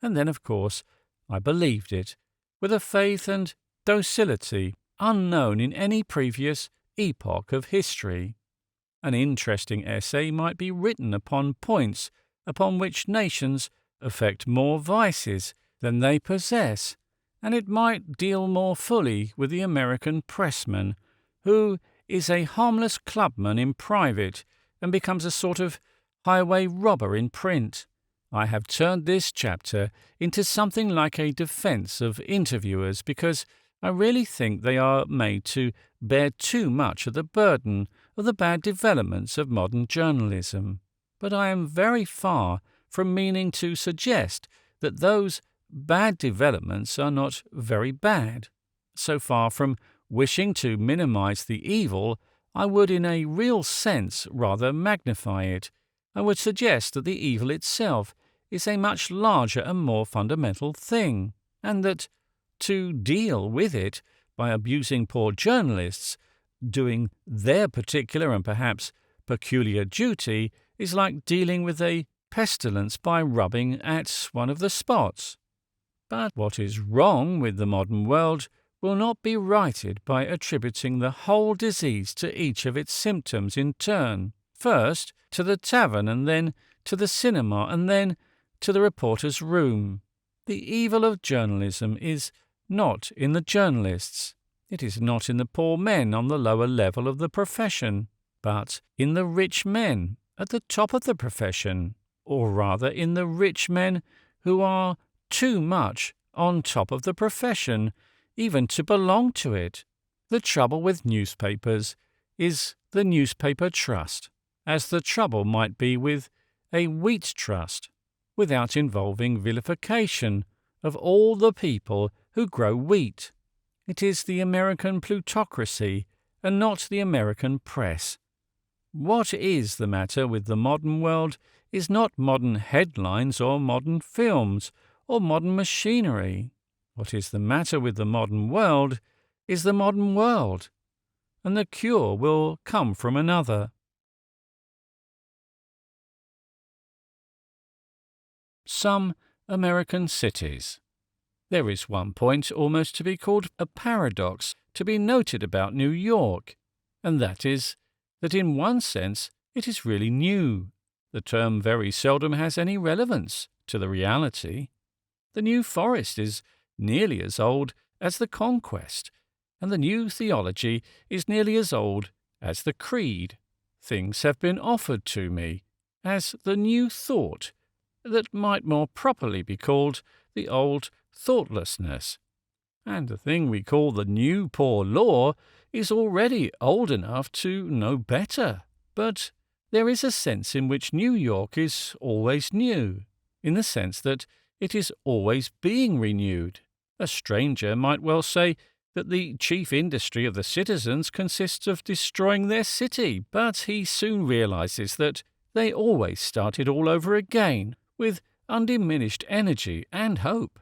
and then, of course, I believed it, with a faith and docility unknown in any previous epoch of history. An interesting essay might be written upon points upon which nations affect more vices than they possess, and it might deal more fully with the American pressman, who is a harmless clubman in private and becomes a sort of highway robber in print. I have turned this chapter into something like a defence of interviewers because I really think they are made to bear too much of the burden of the bad developments of modern journalism. But I am very far from meaning to suggest that those bad developments are not very bad. So far from wishing to minimize the evil, I would in a real sense rather magnify it. I would suggest that the evil itself is a much larger and more fundamental thing, and that to deal with it by abusing poor journalists, doing their particular and perhaps peculiar duty, is like dealing with a pestilence by rubbing at one of the spots. But what is wrong with the modern world will not be righted by attributing the whole disease to each of its symptoms in turn, first to the tavern and then to the cinema and then to the reporter's room. The evil of journalism is not in the journalists. It is not in the poor men on the lower level of the profession, but in the rich men at the top of the profession, or rather in the rich men who are too much on top of the profession even to belong to it. The trouble with newspapers is the newspaper trust, as the trouble might be with a wheat trust, without involving vilification of all the people who grow wheat. It is the American plutocracy and not the American press. What is the matter with the modern world is not modern headlines or modern films or modern machinery. What is the matter with the modern world is the modern world, and the cure will come from another. Some American cities. There is one point almost to be called a paradox to be noted about New York, and that is that in one sense it is really new. The term very seldom has any relevance to the reality. The New Forest is nearly as old as the Conquest, and the new theology is nearly as old as the Creed. Things have been offered to me as the new thought that might more properly be called the old thoughtlessness, and the thing we call the new poor law is already old enough to know better. But there is a sense in which New York is always new, in the sense that it is always being renewed. A stranger might well say that the chief industry of the citizens consists of destroying their city, but he soon realizes that they always started all over again with undiminished energy and hope.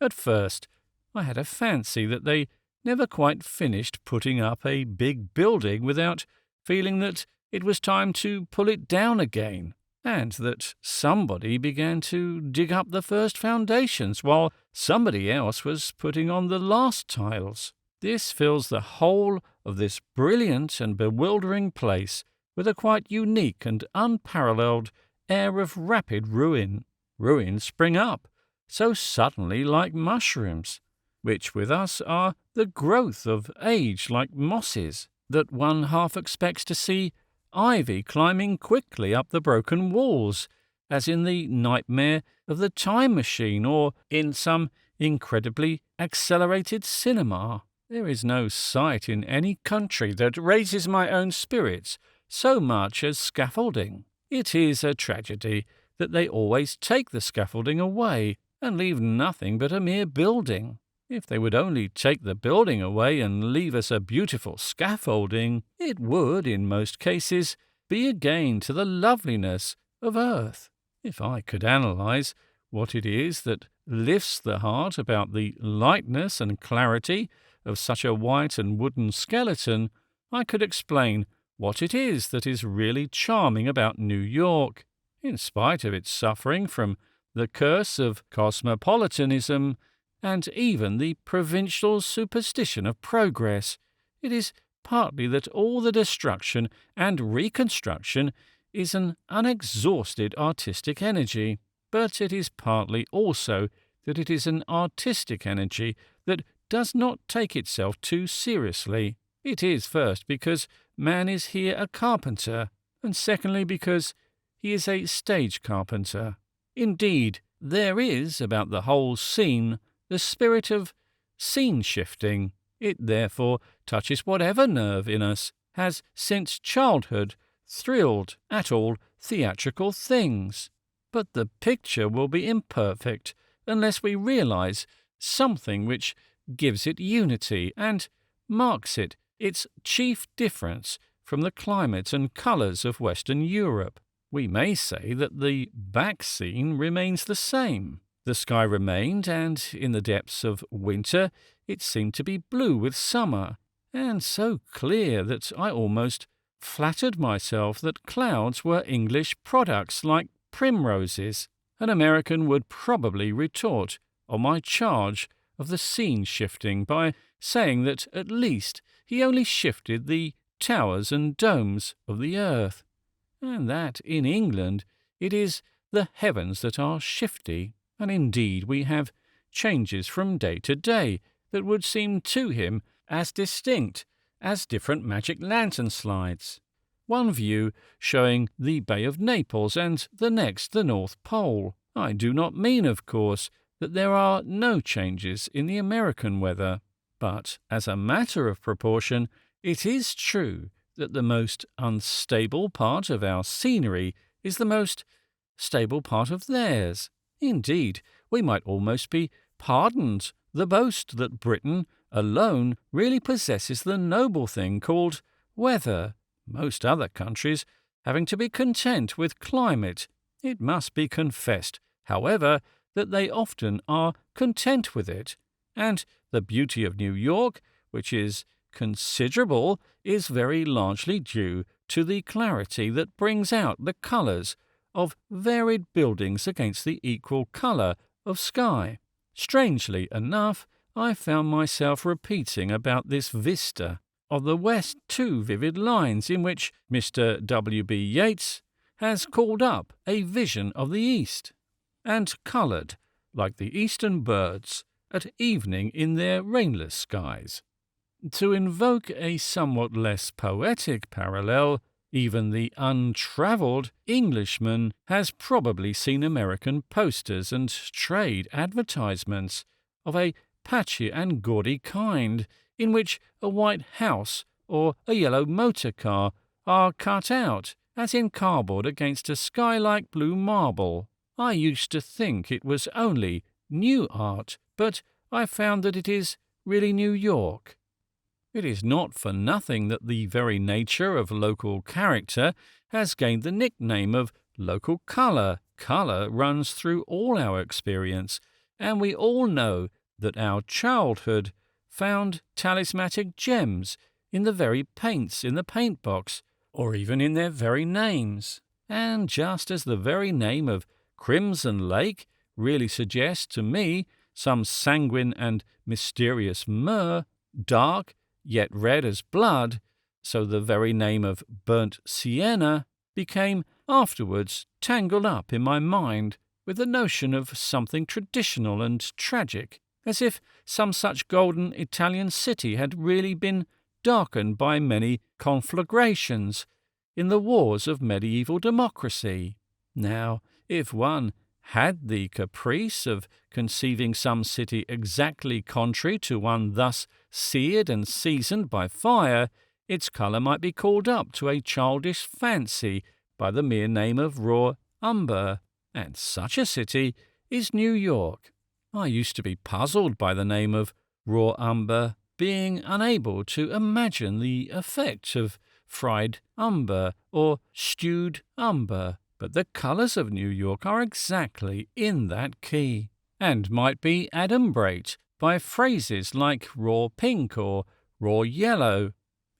At first, I had a fancy that they never quite finished putting up a big building without feeling that it was time to pull it down again, and that somebody began to dig up the first foundations while somebody else was putting on the last tiles. This fills the whole of this brilliant and bewildering place with a quite unique and unparalleled air of rapid ruin. Ruins spring up so suddenly like mushrooms, which with us are the growth of age like mosses, that one half expects to see ivy climbing quickly up the broken walls, as in the nightmare of the time machine or in some incredibly accelerated cinema. There is no sight in any country that raises my own spirits so much as scaffolding. It is a tragedy that they always take the scaffolding away and leave nothing but a mere building. If they would only take the building away and leave us a beautiful scaffolding, it would, in most cases, be again to the loveliness of earth. If I could analyze what it is that lifts the heart about the lightness and clarity of such a white and wooden skeleton, I could explain what it is that is really charming about New York. In spite of its suffering from the curse of cosmopolitanism and even the provincial superstition of progress, it is partly that all the destruction and reconstruction is an unexhausted artistic energy, but it is partly also that it is an artistic energy that does not take itself too seriously. It is first because man is here a carpenter, and secondly because he is a stage carpenter. Indeed, there is about the whole scene the spirit of scene shifting. It therefore touches whatever nerve in us has since childhood thrilled at all theatrical things. But the picture will be imperfect unless we realize something which gives it unity and marks it its chief difference from the climate and colours of Western Europe. We may say that the back scene remains the same. The sky remained, and in the depths of winter it seemed to be blue with summer, and so clear that I almost flattered myself that clouds were English products like primroses. An American would probably retort on my charge of the scene shifting by saying that at least he only shifted the towers and domes of the earth, and that in England it is the heavens that are shifty, and indeed we have changes from day to day that would seem to him as distinct as different magic lantern slides. One view showing the Bay of Naples and the next the North Pole. I do not mean, of course, that there are no changes in the American weather, but as a matter of proportion, it is true that the most unstable part of our scenery is the most stable part of theirs. Indeed, we might almost be pardoned the boast that Britain alone really possesses the noble thing called weather, most other countries having to be content with climate. It must be confessed, however, that they often are content with it, and the beauty of New York, which is considerable, is very largely due to the clarity that brings out the colours of varied buildings against the equal colour of sky. Strangely enough, I found myself repeating about this vista of the West two vivid lines in which Mr. W.B. Yeats has called up a vision of the East, and coloured, like the eastern birds, at evening in their rainless skies. To invoke a somewhat less poetic parallel, even the untravelled Englishman has probably seen American posters and trade advertisements of a patchy and gaudy kind, in which a white house or a yellow motor car are cut out, as in cardboard against a sky like blue marble. I used to think it was only new art, but I found that it is really New York. It is not for nothing that the very nature of local character has gained the nickname of local colour. Colour runs through all our experience, and we all know that our childhood found talismanic gems in the very paints in the paint box, or even in their very names. And just as the very name of Crimson Lake really suggests to me some sanguine and mysterious myrrh, dark, yet red as blood, so the very name of burnt sienna became afterwards tangled up in my mind with the notion of something traditional and tragic, as if some such golden Italian city had really been darkened by many conflagrations in the wars of medieval democracy. Now, if one had the caprice of conceiving some city exactly contrary to one thus seared and seasoned by fire, its colour might be called up to a childish fancy by the mere name of raw umber, and such a city is New York. I used to be puzzled by the name of raw umber, being unable to imagine the effect of fried umber or stewed umber. But the colours of New York are exactly in that key, and might be adumbrate by phrases like raw pink or raw yellow.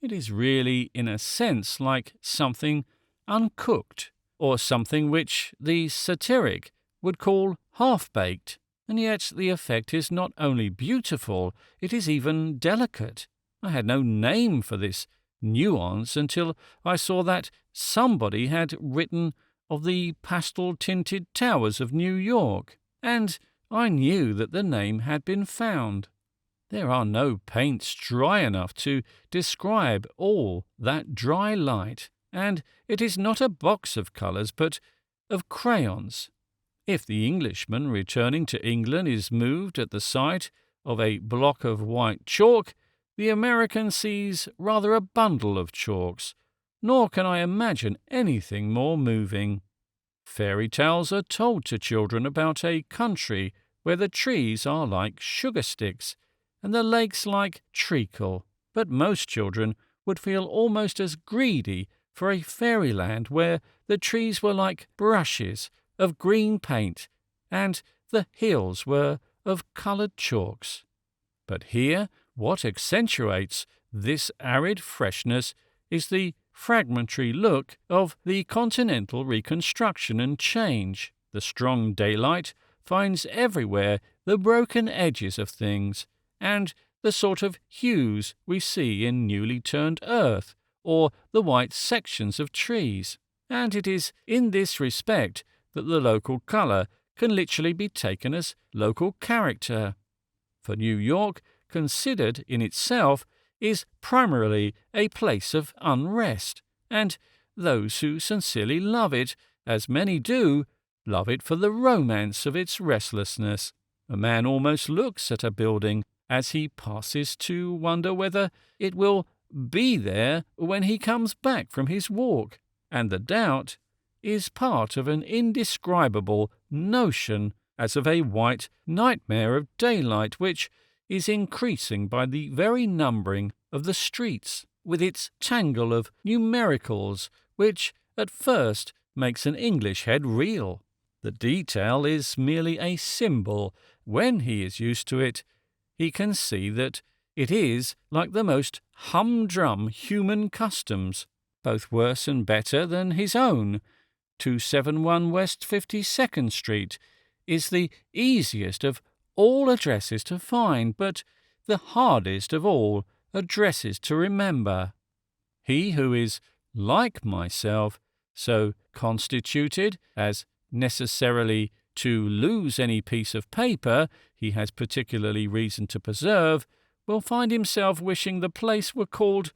It is really, in a sense, like something uncooked, or something which the satiric would call half-baked, and yet the effect is not only beautiful, it is even delicate. I had no name for this nuance until I saw that somebody had written of the pastel-tinted towers of New York, and I knew that the name had been found. There are no paints dry enough to describe all that dry light, and it is not a box of colours, but of crayons. If the Englishman returning to England is moved at the sight of a block of white chalk, the American sees rather a bundle of chalks, nor can I imagine anything more moving. Fairy tales are told to children about a country where the trees are like sugar sticks and the lakes like treacle, but most children would feel almost as greedy for a fairyland where the trees were like brushes of green paint and the hills were of coloured chalks. But here, what accentuates this arid freshness is the fragmentary look of the continental reconstruction and change. The strong daylight finds everywhere the broken edges of things, and the sort of hues we see in newly turned earth, or the white sections of trees. And it is in this respect that the local colour can literally be taken as local character. For New York, considered in itself, is primarily a place of unrest, and those who sincerely love it, as many do, love it for the romance of its restlessness. A man almost looks at a building as he passes to wonder whether it will be there when he comes back from his walk, and the doubt is part of an indescribable notion as of a white nightmare of daylight which is increasing by the very numbering of the streets, with its tangle of numericals which at first makes an English head reel. The detail is merely a symbol. When he is used to it, he can see that it is like the most humdrum human customs, both worse and better than his own. 271 West 52nd Street is the easiest of all addresses to find, but the hardest of all addresses to remember. He who is, like myself, so constituted as necessarily to lose any piece of paper he has particularly reason to preserve, will find himself wishing the place were called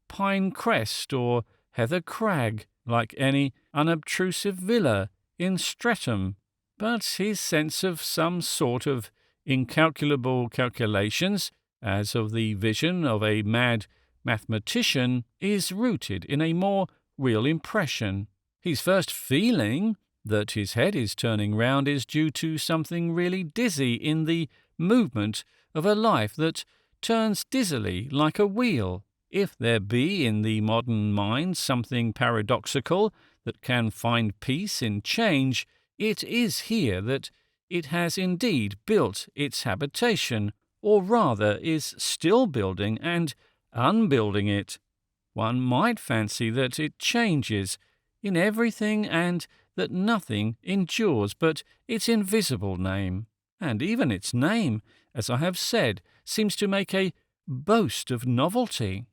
Pine Crest or Heather Crag, like any unobtrusive villa in Streatham. But his sense of some sort of incalculable calculations, as of the vision of a mad mathematician, is rooted in a more real impression. His first feeling that his head is turning round is due to something really dizzy in the movement of a life that turns dizzily like a wheel. If there be in the modern mind something paradoxical that can find peace in change, it is here that it has indeed built its habitation, or rather is still building and unbuilding it. One might fancy that it changes in everything and that nothing endures but its invisible name. And even its name, as I have said, seems to make a boast of novelty.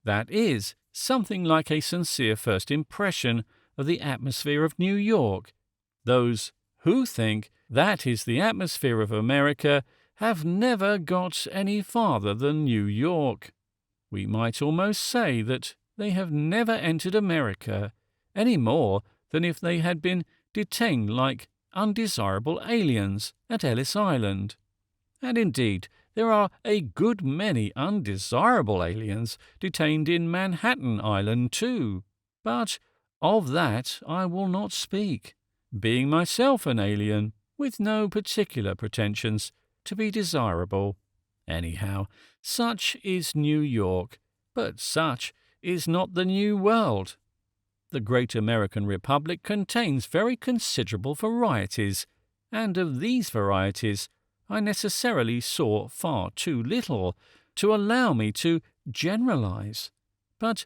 That is something like a sincere first impression of the atmosphere of New York. Those who think that is the atmosphere of America have never got any farther than New York. We might almost say that they have never entered America, any more than if they had been detained like undesirable aliens at Ellis Island. And indeed, there are a good many undesirable aliens detained in Manhattan Island too. But of that I will not speak, being myself an alien, with no particular pretensions to be desirable. Anyhow, such is New York, but such is not the New World. The great American Republic contains very considerable varieties, and of these varieties I necessarily saw far too little to allow me to generalize. But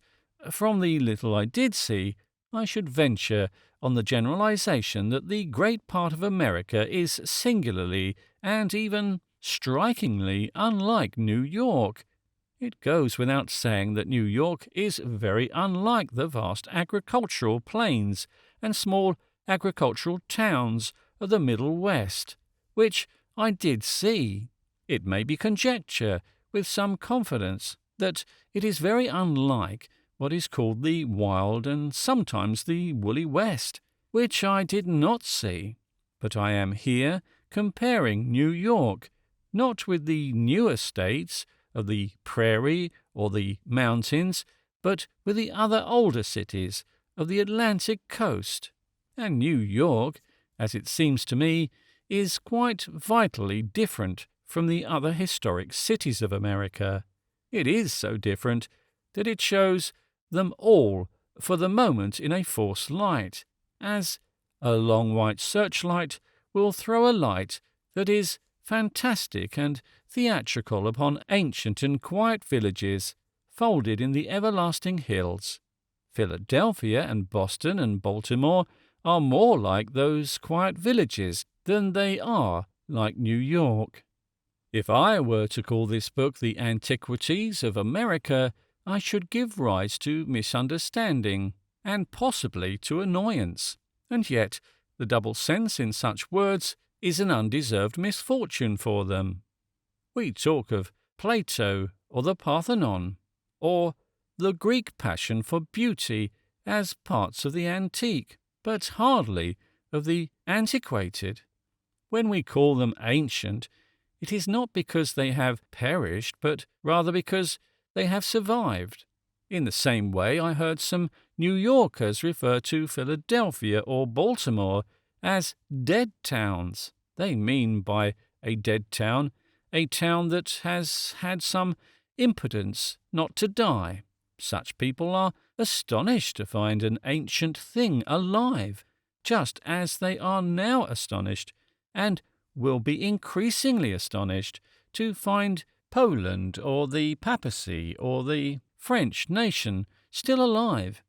from the little I did see, I should venture on the generalization that the great part of America is singularly and even strikingly unlike New York. It goes without saying that New York is very unlike the vast agricultural plains and small agricultural towns of the Middle West, which I did see. It may be conjecture, with some confidence, that it is very unlike what is called the wild and sometimes the woolly West, which I did not see. But I am here comparing New York, not with the newer states of the prairie or the mountains, but with the other older cities of the Atlantic coast. And New York, as it seems to me, is quite vitally different from the other historic cities of America. It is so different that it shows them all for the moment in a false light, as a long white searchlight will throw a light that is fantastic and theatrical upon ancient and quiet villages folded in the everlasting hills. Philadelphia and Boston and Baltimore are more like those quiet villages than they are like New York. If I were to call this book The Antiquities of America, I should give rise to misunderstanding, and possibly to annoyance. And yet, the double sense in such words is an undeserved misfortune for them. We talk of Plato or the Parthenon, or the Greek passion for beauty as parts of the antique, but hardly of the antiquated. When we call them ancient, it is not because they have perished, but rather because they have survived. In the same way, I heard some New Yorkers refer to Philadelphia or Baltimore as dead towns. They mean by a dead town a town that has had some impotence not to die. Such people are astonished to find an ancient thing alive, just as they are now astonished, and will be increasingly astonished, to find Poland or the papacy or the French nation still alive.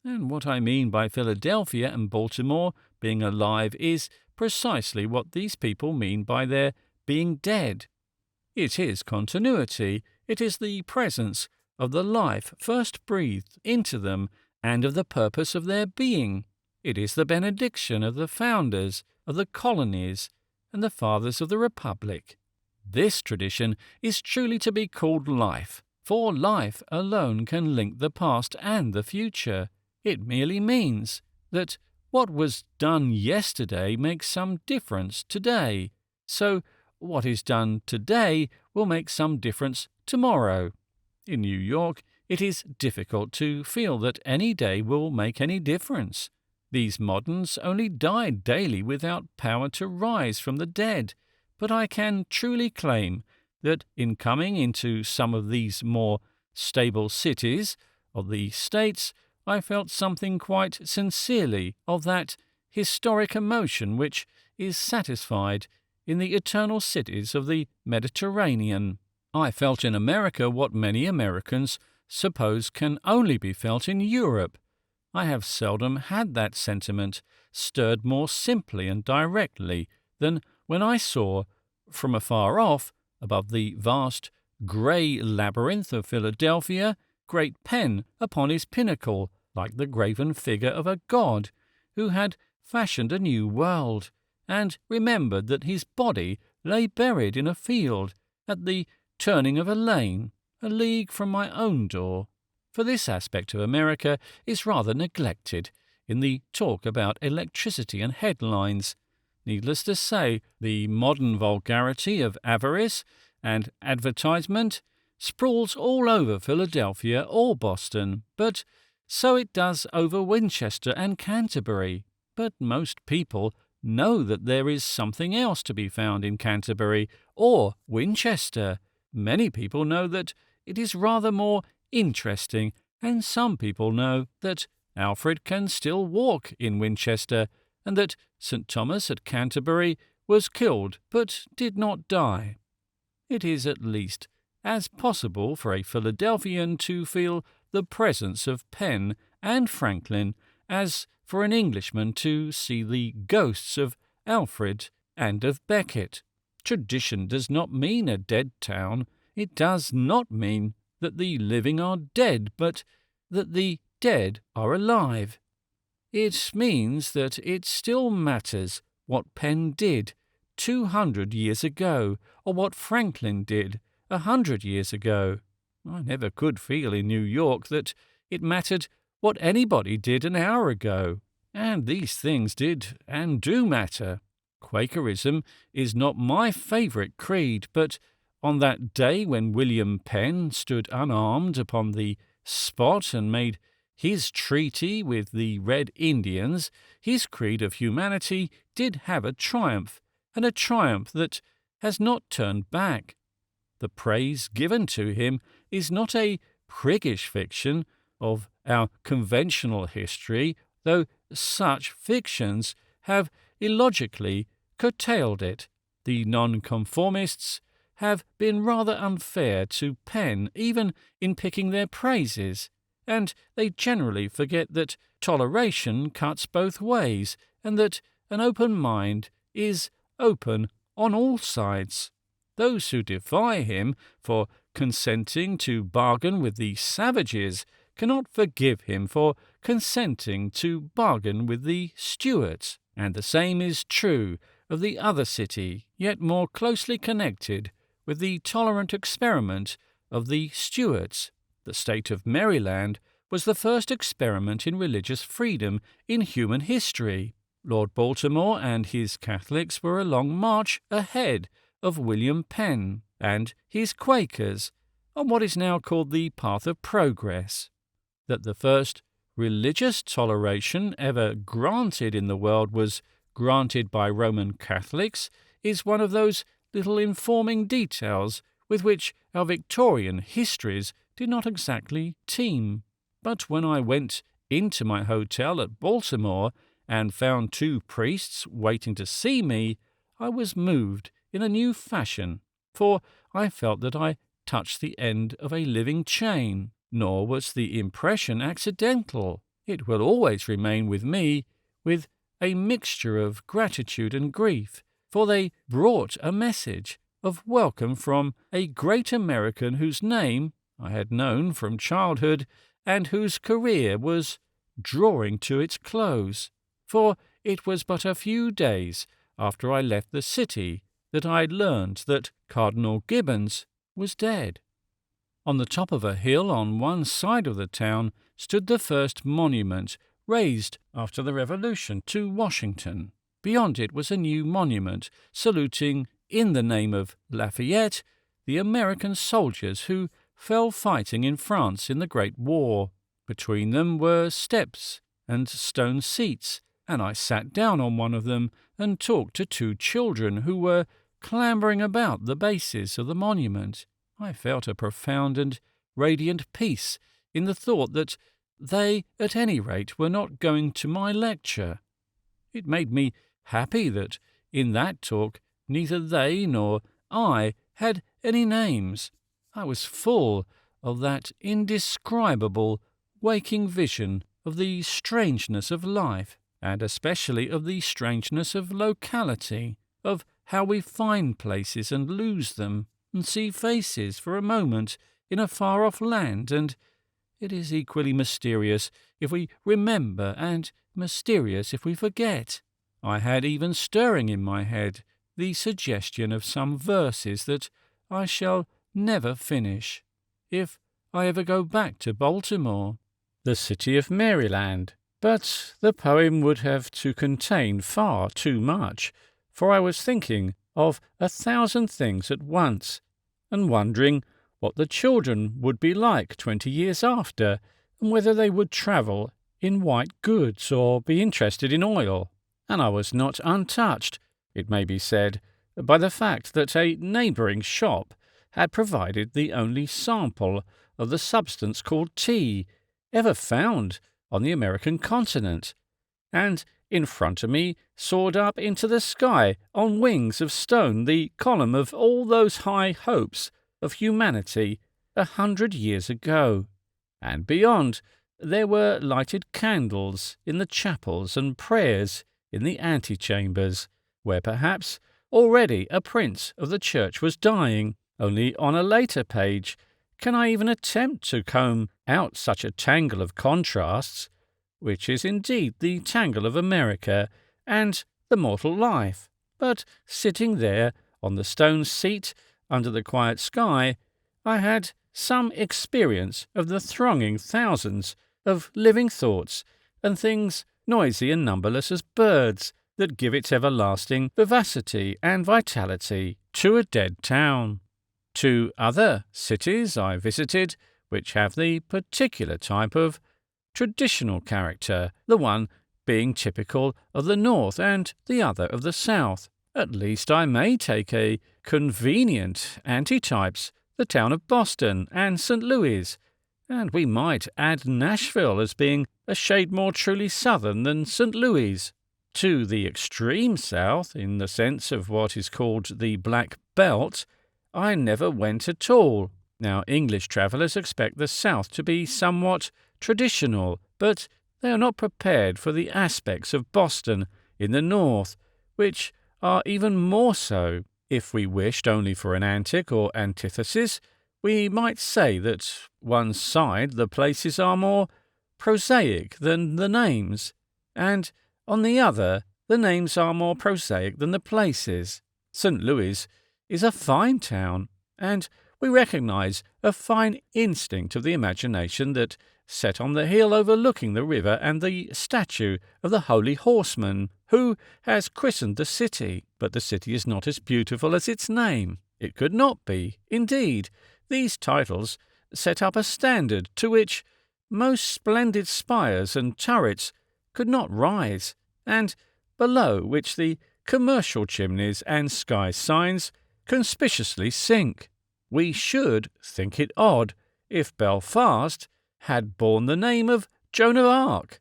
And what I mean by Philadelphia and Baltimore being alive is precisely what these people mean by their being dead. It is continuity, it is the presence of the life first breathed into them and of the purpose of their being. It is the benediction of the founders of the colonies and the fathers of the Republic. This tradition is truly to be called life, for life alone can link the past and the future. It merely means that what was done yesterday makes some difference today. So what is done today will make some difference tomorrow. In New York, it is difficult to feel that any day will make any difference. These moderns only die daily without power to rise from the dead. But I can truly claim that in coming into some of these more stable cities of the States, I felt something quite sincerely of that historic emotion which is satisfied in the eternal cities of the Mediterranean. I felt in America what many Americans suppose can only be felt in Europe. I have seldom had that sentiment stirred more simply and directly than when I saw, from afar off, above the vast grey labyrinth of Philadelphia, great Penn upon his pinnacle, like the graven figure of a god who had fashioned a new world, and remembered that his body lay buried in a field at the turning of a lane, a league from my own door. For this aspect of America is rather neglected in the talk about electricity and headlines. Needless to say, the modern vulgarity of avarice and advertisement sprawls all over Philadelphia or Boston, but so it does over Winchester and Canterbury. But most people know that there is something else to be found in Canterbury or Winchester. many people know that it is rather more interesting, and some people know that Alfred can still walk in Winchester, and that St. Thomas at Canterbury was killed but did not die. It is at least as possible for a Philadelphian to feel the presence of Penn and Franklin as for an Englishman to see the ghosts of Alfred and of Becket. Tradition does not mean a dead town. It does not mean that the living are dead, but that the dead are alive. It means that it still matters what Penn did 200 years ago, or what Franklin did 100 years ago. I never could feel in New York that it mattered what anybody did an hour ago, and these things did and do matter. Quakerism is not my favourite creed, but on that day when William Penn stood unarmed upon the spot and made his treaty with the Red Indians, his creed of humanity did have a triumph, and a triumph that has not turned back. The praise given to him is not a priggish fiction of our conventional history, though such fictions have illogically curtailed it. The nonconformists have been rather unfair to Penn, even in picking their praises, and they generally forget that toleration cuts both ways, and that an open mind is open on all sides. Those who defy him for consenting to bargain with the savages cannot forgive him for consenting to bargain with the Stuarts, and the same is true of the other city, yet more closely connected with the tolerant experiment of the Stuarts. The state of Maryland was the first experiment in religious freedom in human history. Lord Baltimore and his Catholics were a long march ahead of William Penn and his Quakers on what is now called the path of progress. That the first religious toleration ever granted in the world was granted by Roman Catholics is one of those little informing details with which our Victorian histories did not exactly teem. But when I went into my hotel at Baltimore and found 2 priests waiting to see me, I was moved in a new fashion, for I felt that I touched the end of a living chain. Nor was the impression accidental. It will always remain with me with a mixture of gratitude and grief, for they brought a message of welcome from a great American whose name I had known from childhood and whose career was drawing to its close. For it was but a few days after I left the city that I learned that Cardinal Gibbons was dead. On the top of a hill on one side of the town stood the first monument raised after the Revolution to Washington. Beyond it was a new monument saluting, in the name of Lafayette, the American soldiers who fell fighting in France in the Great War. Between them were steps and stone seats, and I sat down on one of them and talked to 2 children who were clambering about the bases of the monument. I felt a profound and radiant peace in the thought that they, at any rate, were not going to my lecture. It made me happy that in that talk neither they nor I had any names. I was full of that indescribable waking vision of the strangeness of life, and especially of the strangeness of locality, of how we find places and lose them, and see faces for a moment in a far-off land, and it is equally mysterious if we remember and mysterious if we forget. I had even stirring in my head the suggestion of some verses that I shall never finish, if I ever go back to Baltimore, the city of Maryland. But the poem would have to contain far too much, for I was thinking of 1,000 things at once, and wondering what the children would be like 20 years after, and whether they would travel in white goods or be interested in oil. And I was not untouched, it may be said, by the fact that a neighbouring shop had provided the only sample of the substance called tea ever found on the American continent, and in front of me soared up into the sky on wings of stone the column of all those high hopes of humanity 100 years ago. And beyond, there were lighted candles in the chapels and prayers in the antechambers, where perhaps already a prince of the church was dying. Only on a later page can I even attempt to comb out such a tangle of contrasts, which is indeed the tangle of America and the mortal life. But sitting there on the stone seat under the quiet sky, I had some experience of the thronging thousands of living thoughts and things noisy and numberless as birds that give its everlasting vivacity and vitality to a dead town. 2 other cities I visited which have the particular type of traditional character, the one being typical of the North and the other of the South. At least I may take a convenient antitypes, the town of Boston and St. Louis, and we might add Nashville as being a shade more truly Southern than St. Louis. To the extreme South, in the sense of what is called the Black Belt, I never went at all. Now, English travellers expect the South to be somewhat traditional, but they are not prepared for the aspects of Boston in the North, which are even more so. If we wished only for an antic or antithesis, we might say that one side the places are more prosaic than the names, and on the other the names are more prosaic than the places. St. Louis is a fine town, and we recognize a fine instinct of the imagination that, set on the hill overlooking the river and the statue of the Holy Horseman, who has christened the city. But the city is not as beautiful as its name. It could not be. Indeed, these titles set up a standard to which most splendid spires and turrets could not rise, and below which the commercial chimneys and sky signs conspicuously sink. We should think it odd if Belfast had borne the name of Joan of Arc.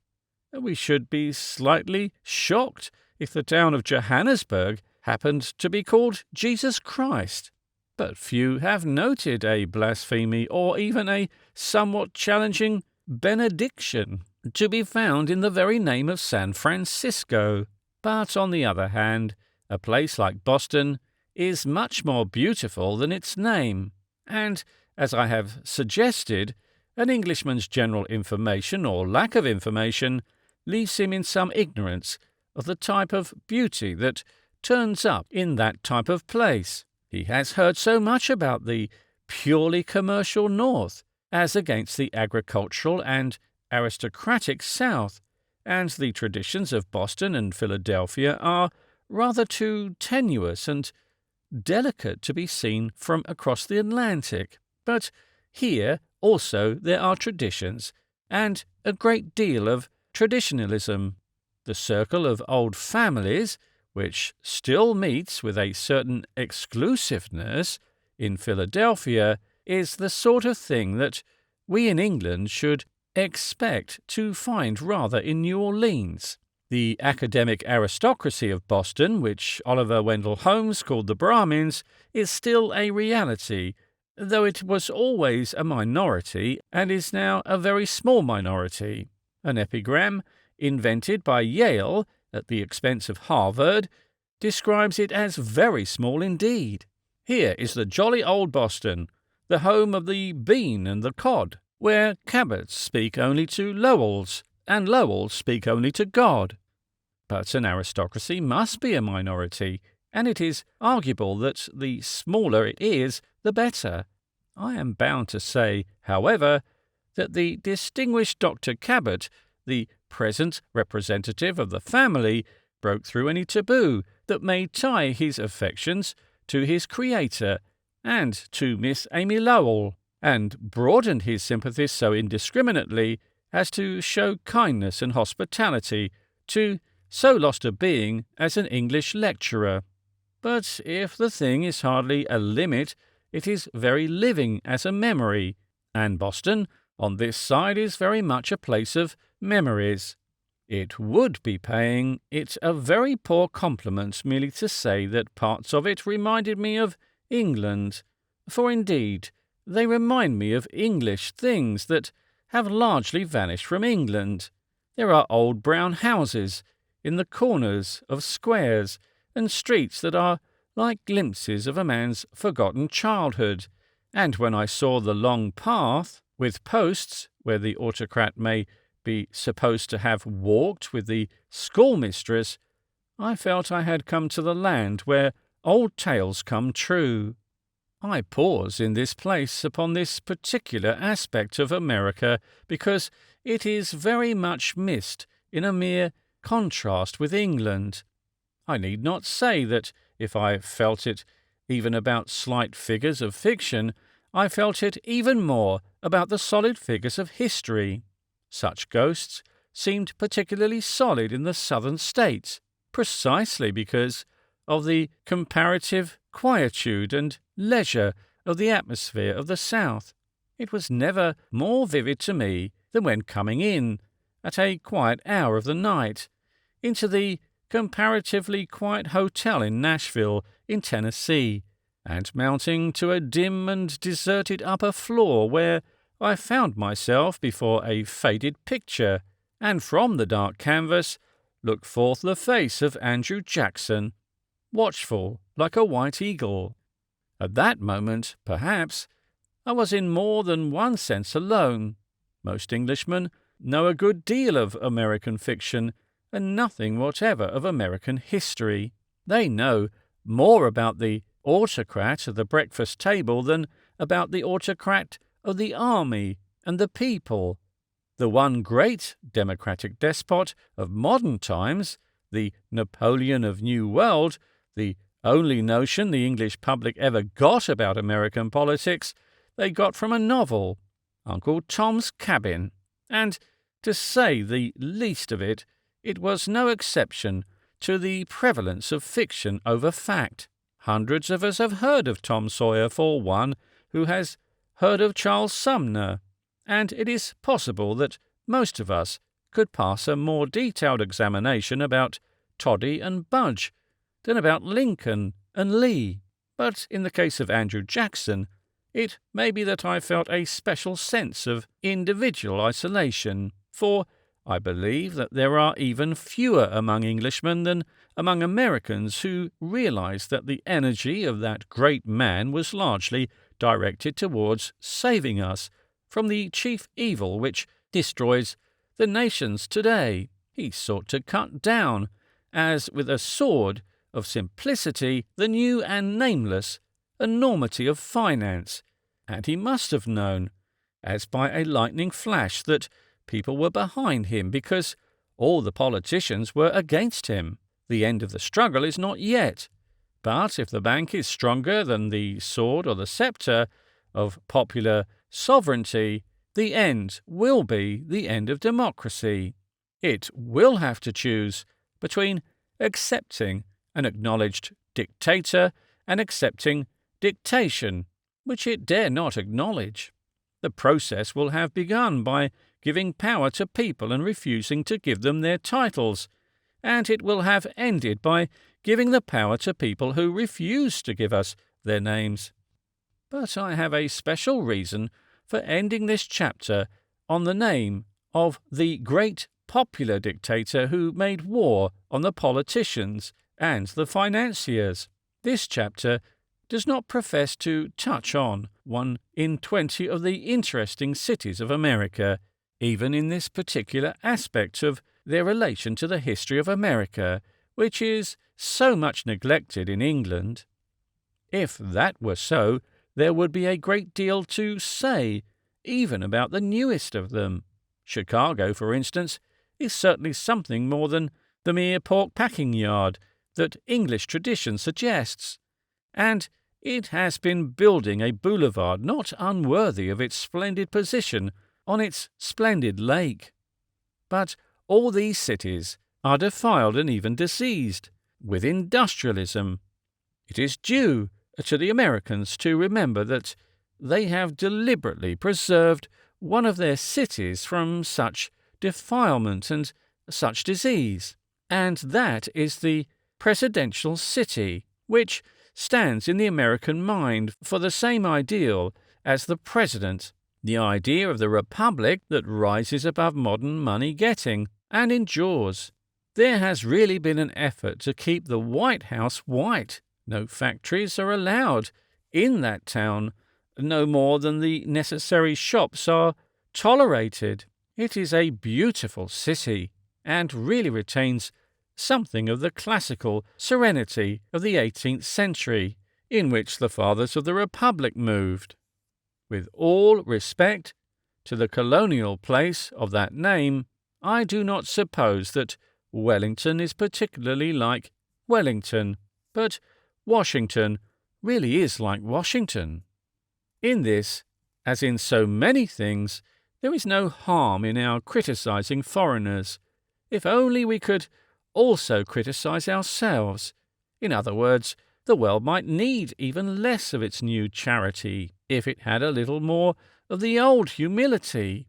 We should be slightly shocked if the town of Johannesburg happened to be called Jesus Christ. But few have noted a blasphemy or even a somewhat challenging benediction to be found in the very name of San Francisco. But on the other hand, a place like Boston is much more beautiful than its name, and, as I have suggested, an Englishman's general information or lack of information leaves him in some ignorance of the type of beauty that turns up in that type of place. He has heard so much about the purely commercial North as against the agricultural and aristocratic South, and the traditions of Boston and Philadelphia are rather too tenuous and delicate to be seen from across the Atlantic. But here also there are traditions, and a great deal of traditionalism. The circle of old families, which still meets with a certain exclusiveness in Philadelphia, is the sort of thing that we in England should expect to find rather in New Orleans. The academic aristocracy of Boston, which Oliver Wendell Holmes called the Brahmins, is still a reality, though it was always a minority and is now a very small minority. An epigram invented by Yale at the expense of Harvard describes it as very small indeed. Here is the jolly old Boston, the home of the bean and the cod, where Cabots speak only to Lowells, and Lowells speak only to God. But an aristocracy must be a minority, and it is arguable that the smaller it is, the better. I am bound to say, however, that the distinguished Dr. Cabot, the present representative of the family, broke through any taboo that may tie his affections to his creator and to Miss Amy Lowell, and broadened his sympathies so indiscriminately as to show kindness and hospitality to so lost a being as an English lecturer. But if the thing is hardly a limit it is very living as a memory, and Boston, on this side, is very much a place of memories. It would be paying it a very poor compliment merely to say that parts of it reminded me of England, for indeed they remind me of English things that have largely vanished from England. There are old brown houses in the corners of squares and streets that are like glimpses of a man's forgotten childhood, and when I saw the long path with posts where the autocrat may be supposed to have walked with the schoolmistress, I felt I had come to the land where old tales come true. I pause in this place upon this particular aspect of America because it is very much missed in a mere contrast with England. I need not say that if I felt it even about slight figures of fiction, I felt it even more about the solid figures of history. Such ghosts seemed particularly solid in the southern states, precisely because of the comparative quietude and leisure of the atmosphere of the South. It was never more vivid to me than when coming in, at a quiet hour of the night, into the comparatively quiet hotel in Nashville, in Tennessee, and mounting to a dim and deserted upper floor where I found myself before a faded picture, and from the dark canvas looked forth the face of Andrew Jackson, watchful like a white eagle. At that moment, perhaps, I was in more than one sense alone. Most Englishmen know a good deal of American fiction and nothing whatever of American history. They know more about the autocrat of the breakfast table than about the autocrat of the army and the people. The one great democratic despot of modern times, the Napoleon of New World, the only notion the English public ever got about American politics, they got from a novel, Uncle Tom's Cabin, and, to say the least of it, it was no exception to the prevalence of fiction over fact. Hundreds of us have heard of Tom Sawyer for one who has heard of Charles Sumner, and it is possible that most of us could pass a more detailed examination about Toddy and Budge than about Lincoln and Lee. But in the case of Andrew Jackson, it may be that I felt a special sense of individual isolation, for I believe that there are even fewer among Englishmen than among Americans who realize that the energy of that great man was largely directed towards saving us from the chief evil which destroys the nations today. He sought to cut down, as with a sword of simplicity, the new and nameless enormity of finance, and he must have known, as by a lightning flash, that people were behind him because all the politicians were against him. The end of the struggle is not yet, but if the bank is stronger than the sword or the sceptre of popular sovereignty, the end will be the end of democracy. It will have to choose between accepting an acknowledged dictator and accepting dictation, which it dare not acknowledge. The process will have begun by giving power to people and refusing to give them their titles, and it will have ended by giving the power to people who refuse to give us their names. But I have a special reason for ending this chapter on the name of the great popular dictator who made war on the politicians and the financiers. This chapter does not profess to touch on 1 in 20 of the interesting cities of America, even in this particular aspect of their relation to the history of America, which is so much neglected in England. If that were so, there would be a great deal to say, even about the newest of them. Chicago, for instance, is certainly something more than the mere pork-packing yard that English tradition suggests, and it has been building a boulevard not unworthy of its splendid position on its splendid lake. But all these cities are defiled and even diseased with industrialism. It is due, to the Americans to remember that they have deliberately preserved one of their cities from such defilement and such disease, and that is the presidential city, which stands in the American mind for the same ideal as the president, the idea of the republic that rises above modern money-getting and endures. There has really been an effort to keep the White House white. No factories are allowed in that town. No more than the necessary shops are tolerated. It is a beautiful city, and really retains something of the classical serenity of the 18th century, in which the fathers of the Republic moved. With all respect to the colonial place of that name, I do not suppose that Wellington is particularly like Wellington, but Washington really is like Washington. In this, as in so many things, there is no harm in our criticizing foreigners, if only we could also criticize ourselves. In other words, the world might need even less of its new charity if it had a little more of the old humility.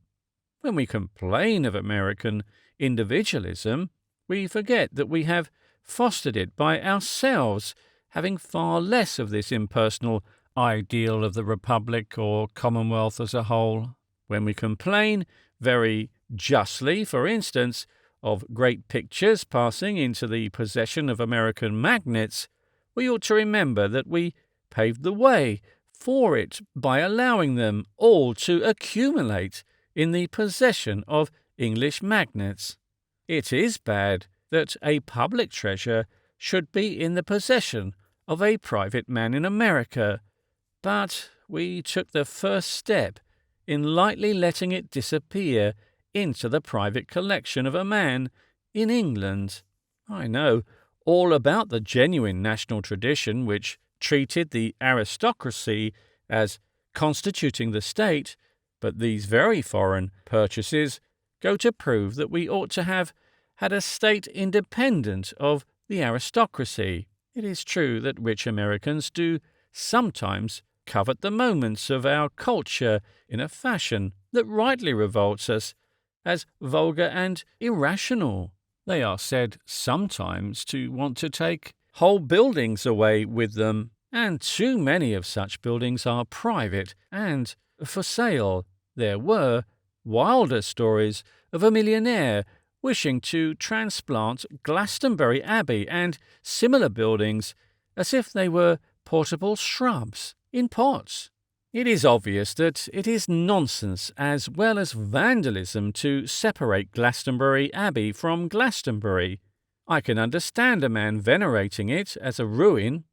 When we complain of American individualism, we forget that we have fostered it by ourselves, having far less of this impersonal ideal of the Republic or Commonwealth as a whole. When we complain, very justly, for instance, of great pictures passing into the possession of American magnates, we ought to remember that we paved the way for it by allowing them all to accumulate in the possession of English magnates. It is bad that a public treasure should be in the possession of a private man in America, but we took the first step in lightly letting it disappear into the private collection of a man in England. I know all about the genuine national tradition which treated the aristocracy as constituting the state, but these very foreign purchases go to prove that we ought to have had a state independent of the aristocracy. It is true that rich Americans do sometimes covet the moments of our culture in a fashion that rightly revolts us as vulgar and irrational. They are said sometimes to want to take whole buildings away with them, and too many of such buildings are private and for sale. There were wilder stories of a millionaire wishing to transplant Glastonbury Abbey and similar buildings as if they were portable shrubs in pots. It is obvious that it is nonsense as well as vandalism to separate Glastonbury Abbey from Glastonbury. I can understand a man venerating it as a ruin,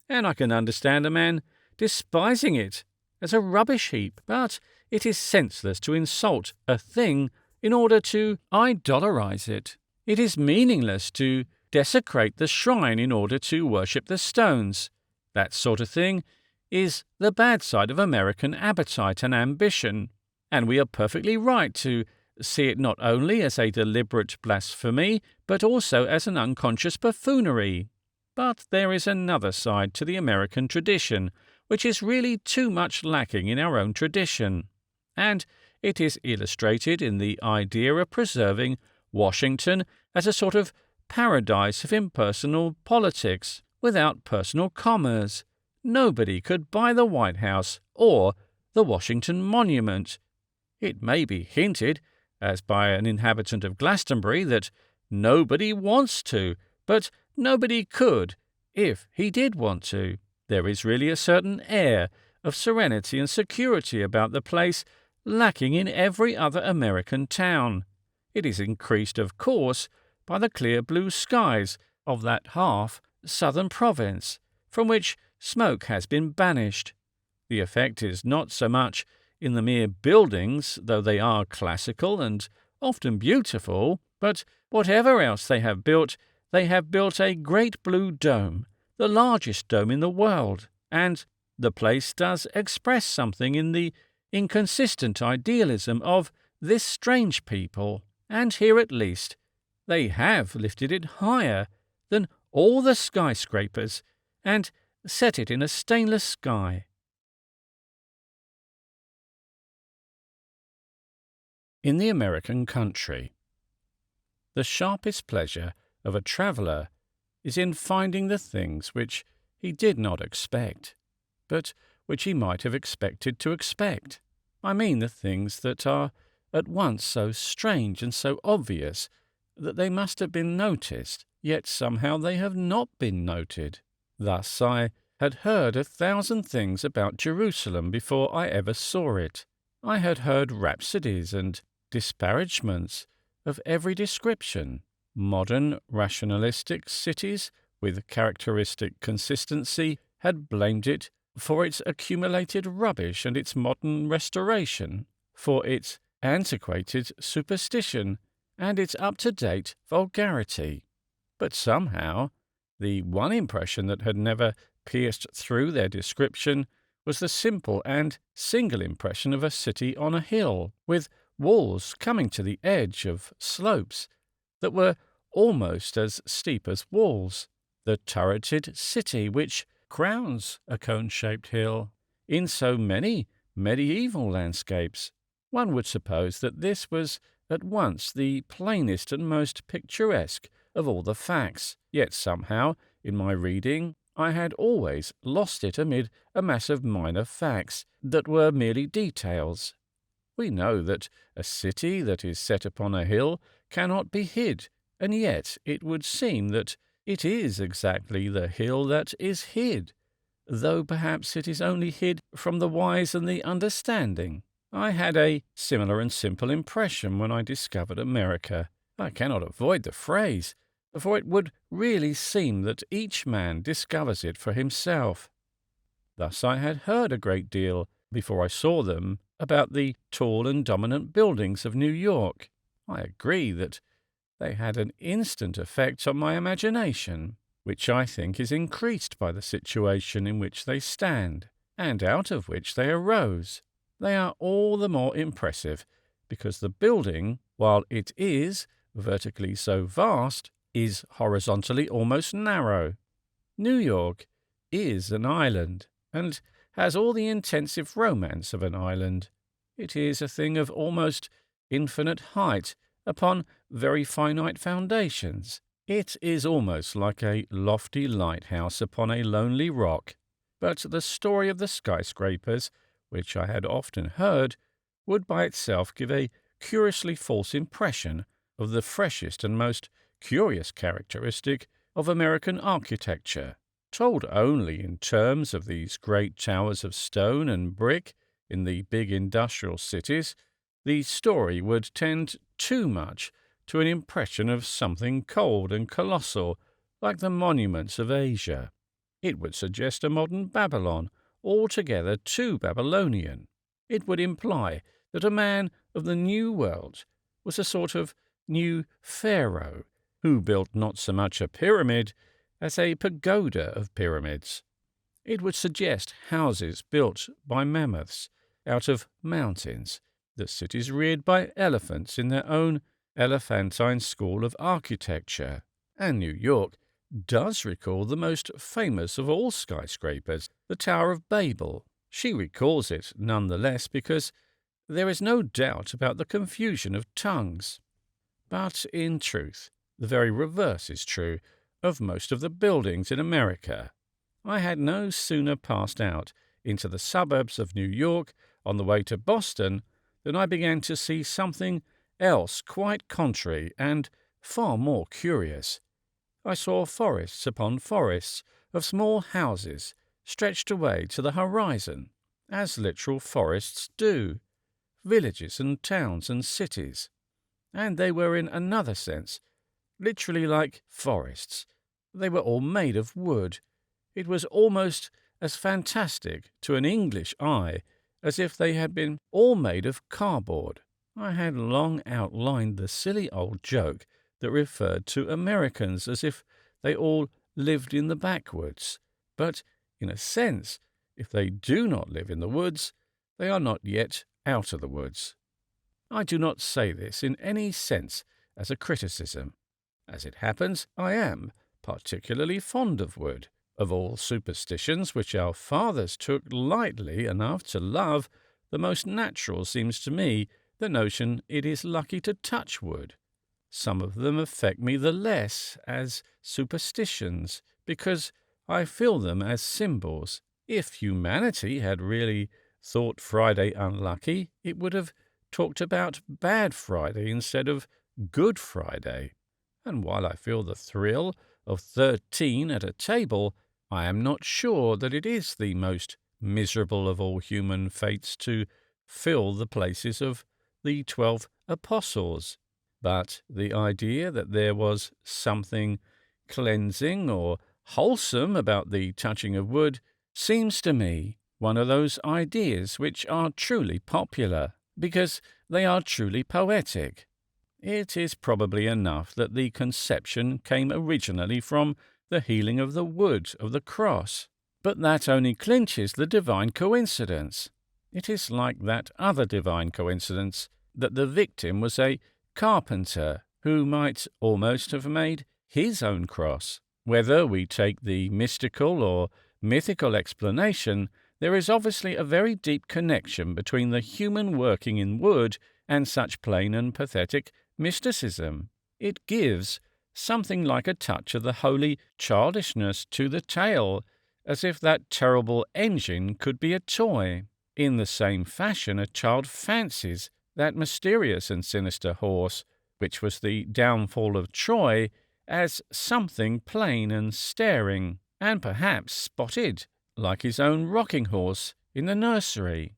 and I can understand a man despising it as a rubbish heap, but it is senseless to insult a thing in order to idolarize it. It is meaningless to desecrate the shrine in order to worship the stones. That sort of thing is the bad side of American appetite and ambition, and we are perfectly right to see it not only as a deliberate blasphemy, but also as an unconscious buffoonery. But there is another side to the American tradition, which is really too much lacking in our own tradition, and it is illustrated in the idea of preserving Washington as a sort of paradise of impersonal politics, without personal commerce. Nobody could buy the White House or the Washington Monument. It may be hinted, as by an inhabitant of Glastonbury, that nobody wants to, but nobody could if he did want to. There is really a certain air of serenity and security about the place, lacking in every other American town. It is increased, of course, by the clear blue skies of that half-southern province, from which smoke has been banished. The effect is not so much in the mere buildings, though they are classical and often beautiful, but whatever else they have built a great blue dome, the largest dome in the world, and the place does express something in the inconsistent idealism of this strange people, and here at least they have lifted it higher than all the skyscrapers, and set it in a stainless sky. In the American country, the sharpest pleasure of a traveller is in finding the things which he did not expect, but which he might have expected to expect. I mean the things that are at once so strange and so obvious that they must have been noticed, yet somehow they have not been noted. Thus I had heard 1,000 things about Jerusalem before I ever saw it. I had heard rhapsodies and disparagements of every description. Modern rationalistic cities, with characteristic consistency, had blamed it for its accumulated rubbish and its modern restoration, for its antiquated superstition and its up-to-date vulgarity. But somehow, the one impression that had never pierced through their description was the simple and single impression of a city on a hill, with walls coming to the edge of slopes that were almost as steep as walls, the turreted city which crowns a cone-shaped hill. In so many medieval landscapes, one would suppose that this was at once the plainest and most picturesque of all the facts, yet somehow, in my reading, I had always lost it amid a mass of minor facts that were merely details. We know that a city that is set upon a hill cannot be hid, and yet it would seem that it is exactly the hill that is hid, though perhaps it is only hid from the wise and the understanding. I had a similar and simple impression when I discovered America. I cannot avoid the phrase, for it would really seem that each man discovers it for himself. Thus I had heard a great deal, before I saw them, about the tall and dominant buildings of New York. I agree that they had an instant effect on my imagination, which I think is increased by the situation in which they stand, and out of which they arose. They are all the more impressive, because the building, while it is vertically so vast, is horizontally almost narrow. New York is an island, and has all the intensive romance of an island. It is a thing of almost infinite height upon very finite foundations. It is almost like a lofty lighthouse upon a lonely rock. But the story of the skyscrapers, which I had often heard, would by itself give a curiously false impression of the freshest and most curious characteristic of American architecture. Told only in terms of these great towers of stone and brick in the big industrial cities, the story would tend too much to an impression of something cold and colossal, like the monuments of Asia. It would suggest a modern Babylon, altogether too Babylonian. It would imply that a man of the New World was a sort of new pharaoh, who built not so much a pyramid as a pagoda of pyramids. It would suggest houses built by mammoths out of mountains, the cities reared by elephants in their own elephantine school of architecture. And New York does recall the most famous of all skyscrapers, the Tower of Babel. She recalls it none the less because there is no doubt about the confusion of tongues. But in truth, the very reverse is true of most of the buildings in America. I had no sooner passed out into the suburbs of New York on the way to Boston than I began to see something else quite contrary and far more curious. I saw forests upon forests of small houses stretched away to the horizon, as literal forests do, villages and towns and cities. And they were in another sense literally like forests. They were all made of wood. It was almost as fantastic to an English eye as if they had been all made of cardboard. I had long outlined the silly old joke that referred to Americans as if they all lived in the backwoods. But, in a sense, if they do not live in the woods, they are not yet out of the woods. I do not say this in any sense as a criticism. As it happens, I am particularly fond of wood. Of all superstitions which our fathers took lightly enough to love, the most natural seems to me the notion it is lucky to touch wood. Some of them affect me the less as superstitions, because I feel them as symbols. If humanity had really thought Friday unlucky, it would have talked about Bad Friday instead of Good Friday. And while I feel the thrill of 13 at a table, I am not sure that it is the most miserable of all human fates to fill the places of the 12 apostles. But the idea that there was something cleansing or wholesome about the touching of wood seems to me one of those ideas which are truly popular, because they are truly poetic. It is probably enough that the conception came originally from the healing of the wood of the cross, but that only clinches the divine coincidence. It is like that other divine coincidence that the victim was a carpenter who might almost have made his own cross. Whether we take the mystical or mythical explanation, there is obviously a very deep connection between the human working in wood and such plain and pathetic mysticism. It gives something like a touch of the holy childishness to the tale, as if that terrible engine could be a toy. In the same fashion, a child fancies that mysterious and sinister horse, which was the downfall of Troy, as something plain and staring, and perhaps spotted, like his own rocking horse in the nursery.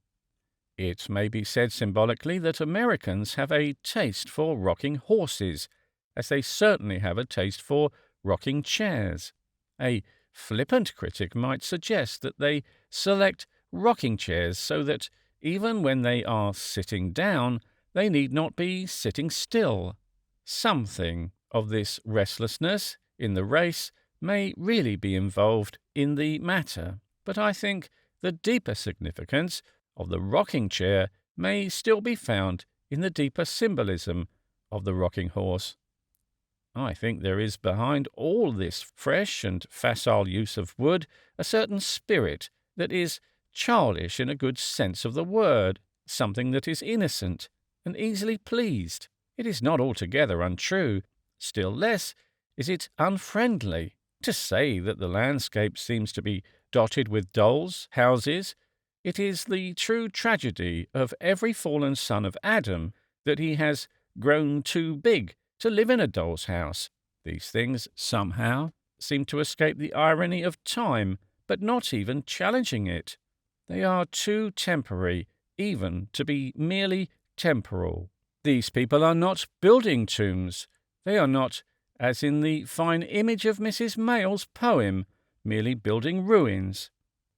It may be said symbolically that Americans have a taste for rocking horses, as they certainly have a taste for rocking chairs. A flippant critic might suggest that they select rocking chairs so that even when they are sitting down, they need not be sitting still. Something of this restlessness in the race may really be involved in the matter, but I think the deeper significance of the rocking chair may still be found in the deeper symbolism of the rocking horse. I think there is behind all this fresh and facile use of wood a certain spirit that is childish in a good sense of the word, something that is innocent and easily pleased. It is not altogether untrue, still less is it unfriendly. To say that the landscape seems to be dotted with dolls' houses, it is the true tragedy of every fallen son of Adam that he has grown too big to live in a doll's house. These things somehow seem to escape the irony of time, but not even challenging it. They are too temporary even to be merely temporal. These people are not building tombs. They are not, as in the fine image of Mrs. Mayle's poem, merely building ruins.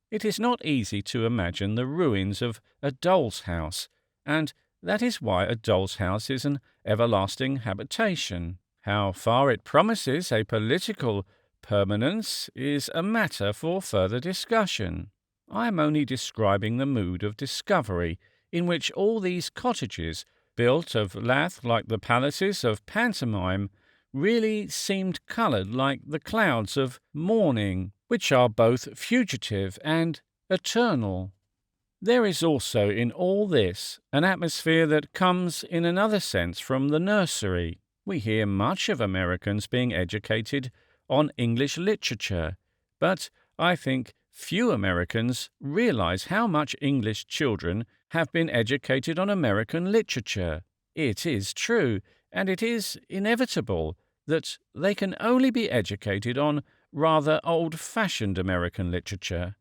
It is not easy to imagine the ruins of a doll's house, and that is why a doll's house is an everlasting habitation. How far it promises a political permanence is a matter for further discussion. I am only describing the mood of discovery in which all these cottages, built of lath like the palaces of pantomime, really seemed coloured like the clouds of morning, which are both fugitive and eternal. There is also in all this an atmosphere that comes in another sense from the nursery. We hear much of Americans being educated on English literature, but I think few Americans realize how much English children have been educated on American literature. It is true, and it is inevitable, that they can only be educated on rather old-fashioned American literature.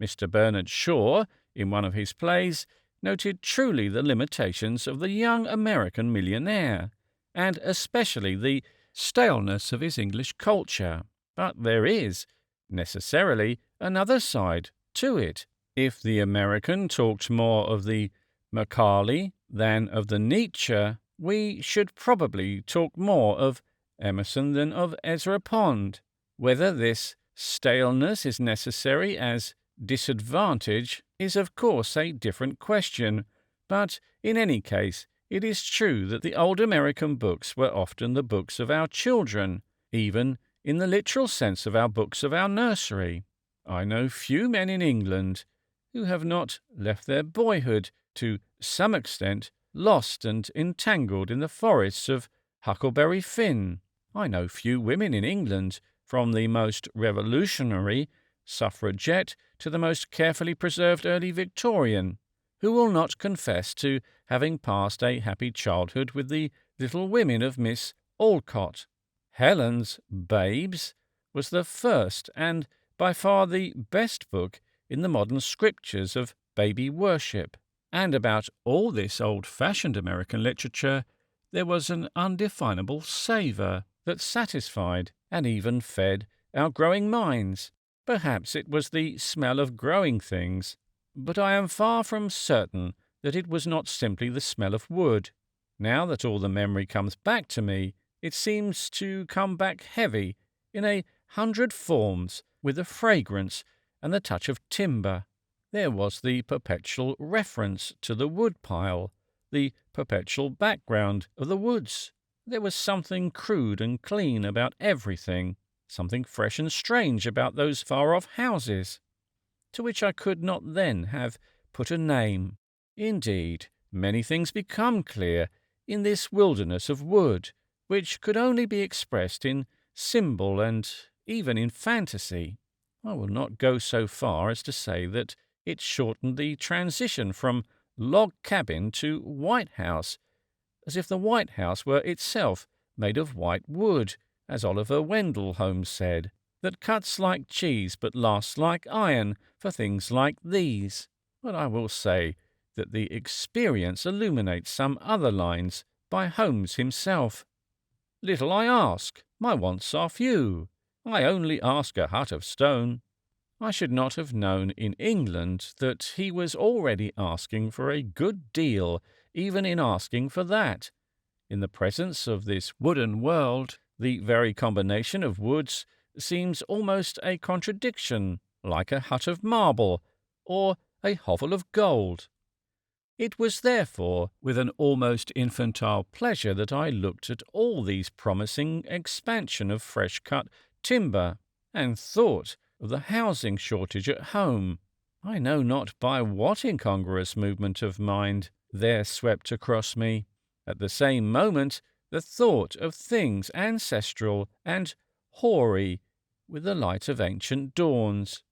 Mr. Bernard Shaw, in one of his plays, noted truly the limitations of the young American millionaire, and especially the staleness of his English culture. But there is, necessarily, another side to it. If the American talked more of the Macaulay than of the Nietzsche, we should probably talk more of Emerson than of Ezra Pound. Whether this staleness is necessary as disadvantage is of course a different question, but in any case it is true that the old American books were often the books of our children, even in the literal sense of our books of our nursery. I know few men in England who have not left their boyhood, to some extent, lost and entangled in the forests of Huckleberry Finn. I know few women in England, from the most revolutionary suffragette to the most carefully preserved early Victorian, who will not confess to having passed a happy childhood with the little women of Miss Alcott. Helen's Babes was the first and by far the best book in the modern scriptures of baby worship. And about all this old-fashioned American literature there was an undefinable savour that satisfied and even fed our growing minds. Perhaps it was the smell of growing things, but I am far from certain that it was not simply the smell of wood. Now that all the memory comes back to me, it seems to come back heavy in 100 forms, with the fragrance and the touch of timber. There was the perpetual reference to the woodpile, the perpetual background of the woods. There was something crude and clean about everything, something fresh and strange about those far-off houses, to which I could not then have put a name. Indeed, many things become clear in this wilderness of wood, which could only be expressed in symbol and even in fantasy. I will not go so far as to say that it shortened the transition from log cabin to White House, as if the White House were itself made of white wood, as Oliver Wendell Holmes said, that cuts like cheese but lasts like iron for things like these. But I will say that the experience illuminates some other lines by Holmes himself. Little I ask, my wants are few. I only ask a hut of stone. I should not have known in England that he was already asking for a good deal, even in asking for that. In the presence of this wooden world, the very combination of woods seems almost a contradiction, like a hut of marble or a hovel of gold. It was therefore with an almost infantile pleasure that I looked at all these promising expansion of fresh-cut timber, and thought of the housing shortage at home. I know not by what incongruous movement of mind there swept across me, at the same moment, the thought of things ancestral and hoary with the light of ancient dawns.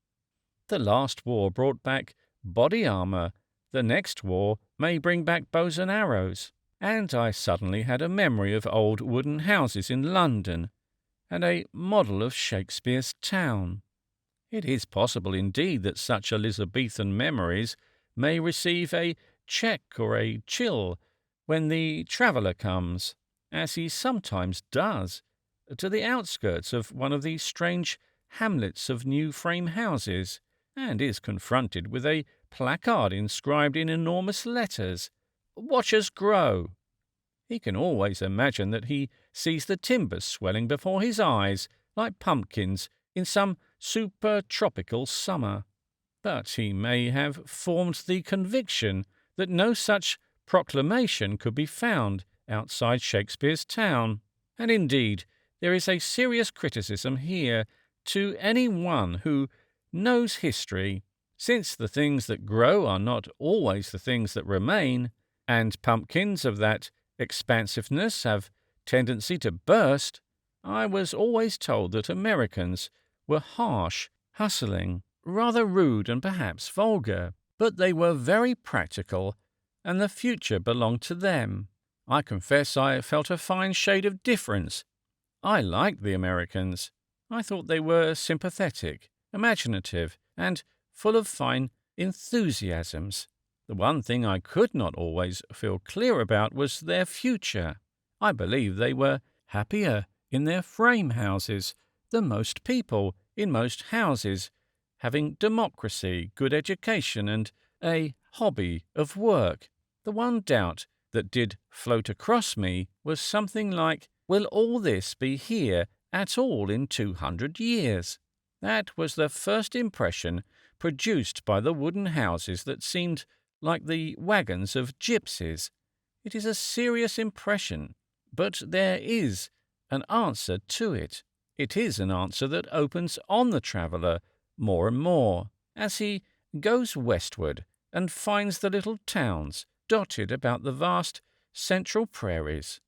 The last war brought back body armour, the next war may bring back bows and arrows, and I suddenly had a memory of old wooden houses in London, and a model of Shakespeare's town. It is possible indeed that such Elizabethan memories may receive a check or a chill when the traveller comes, as he sometimes does, to the outskirts of one of these strange hamlets of new frame houses, and is confronted with a placard inscribed in enormous letters, "Watch us grow." He can always imagine that he sees the timbers swelling before his eyes like pumpkins in some super-tropical summer. But he may have formed the conviction that no such proclamation could be found outside Shakespeare's town. And indeed, there is a serious criticism here to any one who knows history, since the things that grow are not always the things that remain, and pumpkins of that expansiveness have tendency to burst. I was always told that Americans were harsh, hustling, rather rude and perhaps vulgar, but they were very practical, and the future belonged to them. I confess I felt a fine shade of difference. I liked the Americans. I thought they were sympathetic, imaginative, and full of fine enthusiasms. The one thing I could not always feel clear about was their future. I believe they were happier in their frame houses than most people in most houses, having democracy, good education, and a hobby of work. The one doubt that did float across me was something like, will all this be here at all in 200 years? That was the first impression produced by the wooden houses that seemed like the wagons of gypsies. It is a serious impression, but there is an answer to it. It is an answer that opens on the traveller more and more as he goes westward and finds the little towns dotted about the vast central prairies.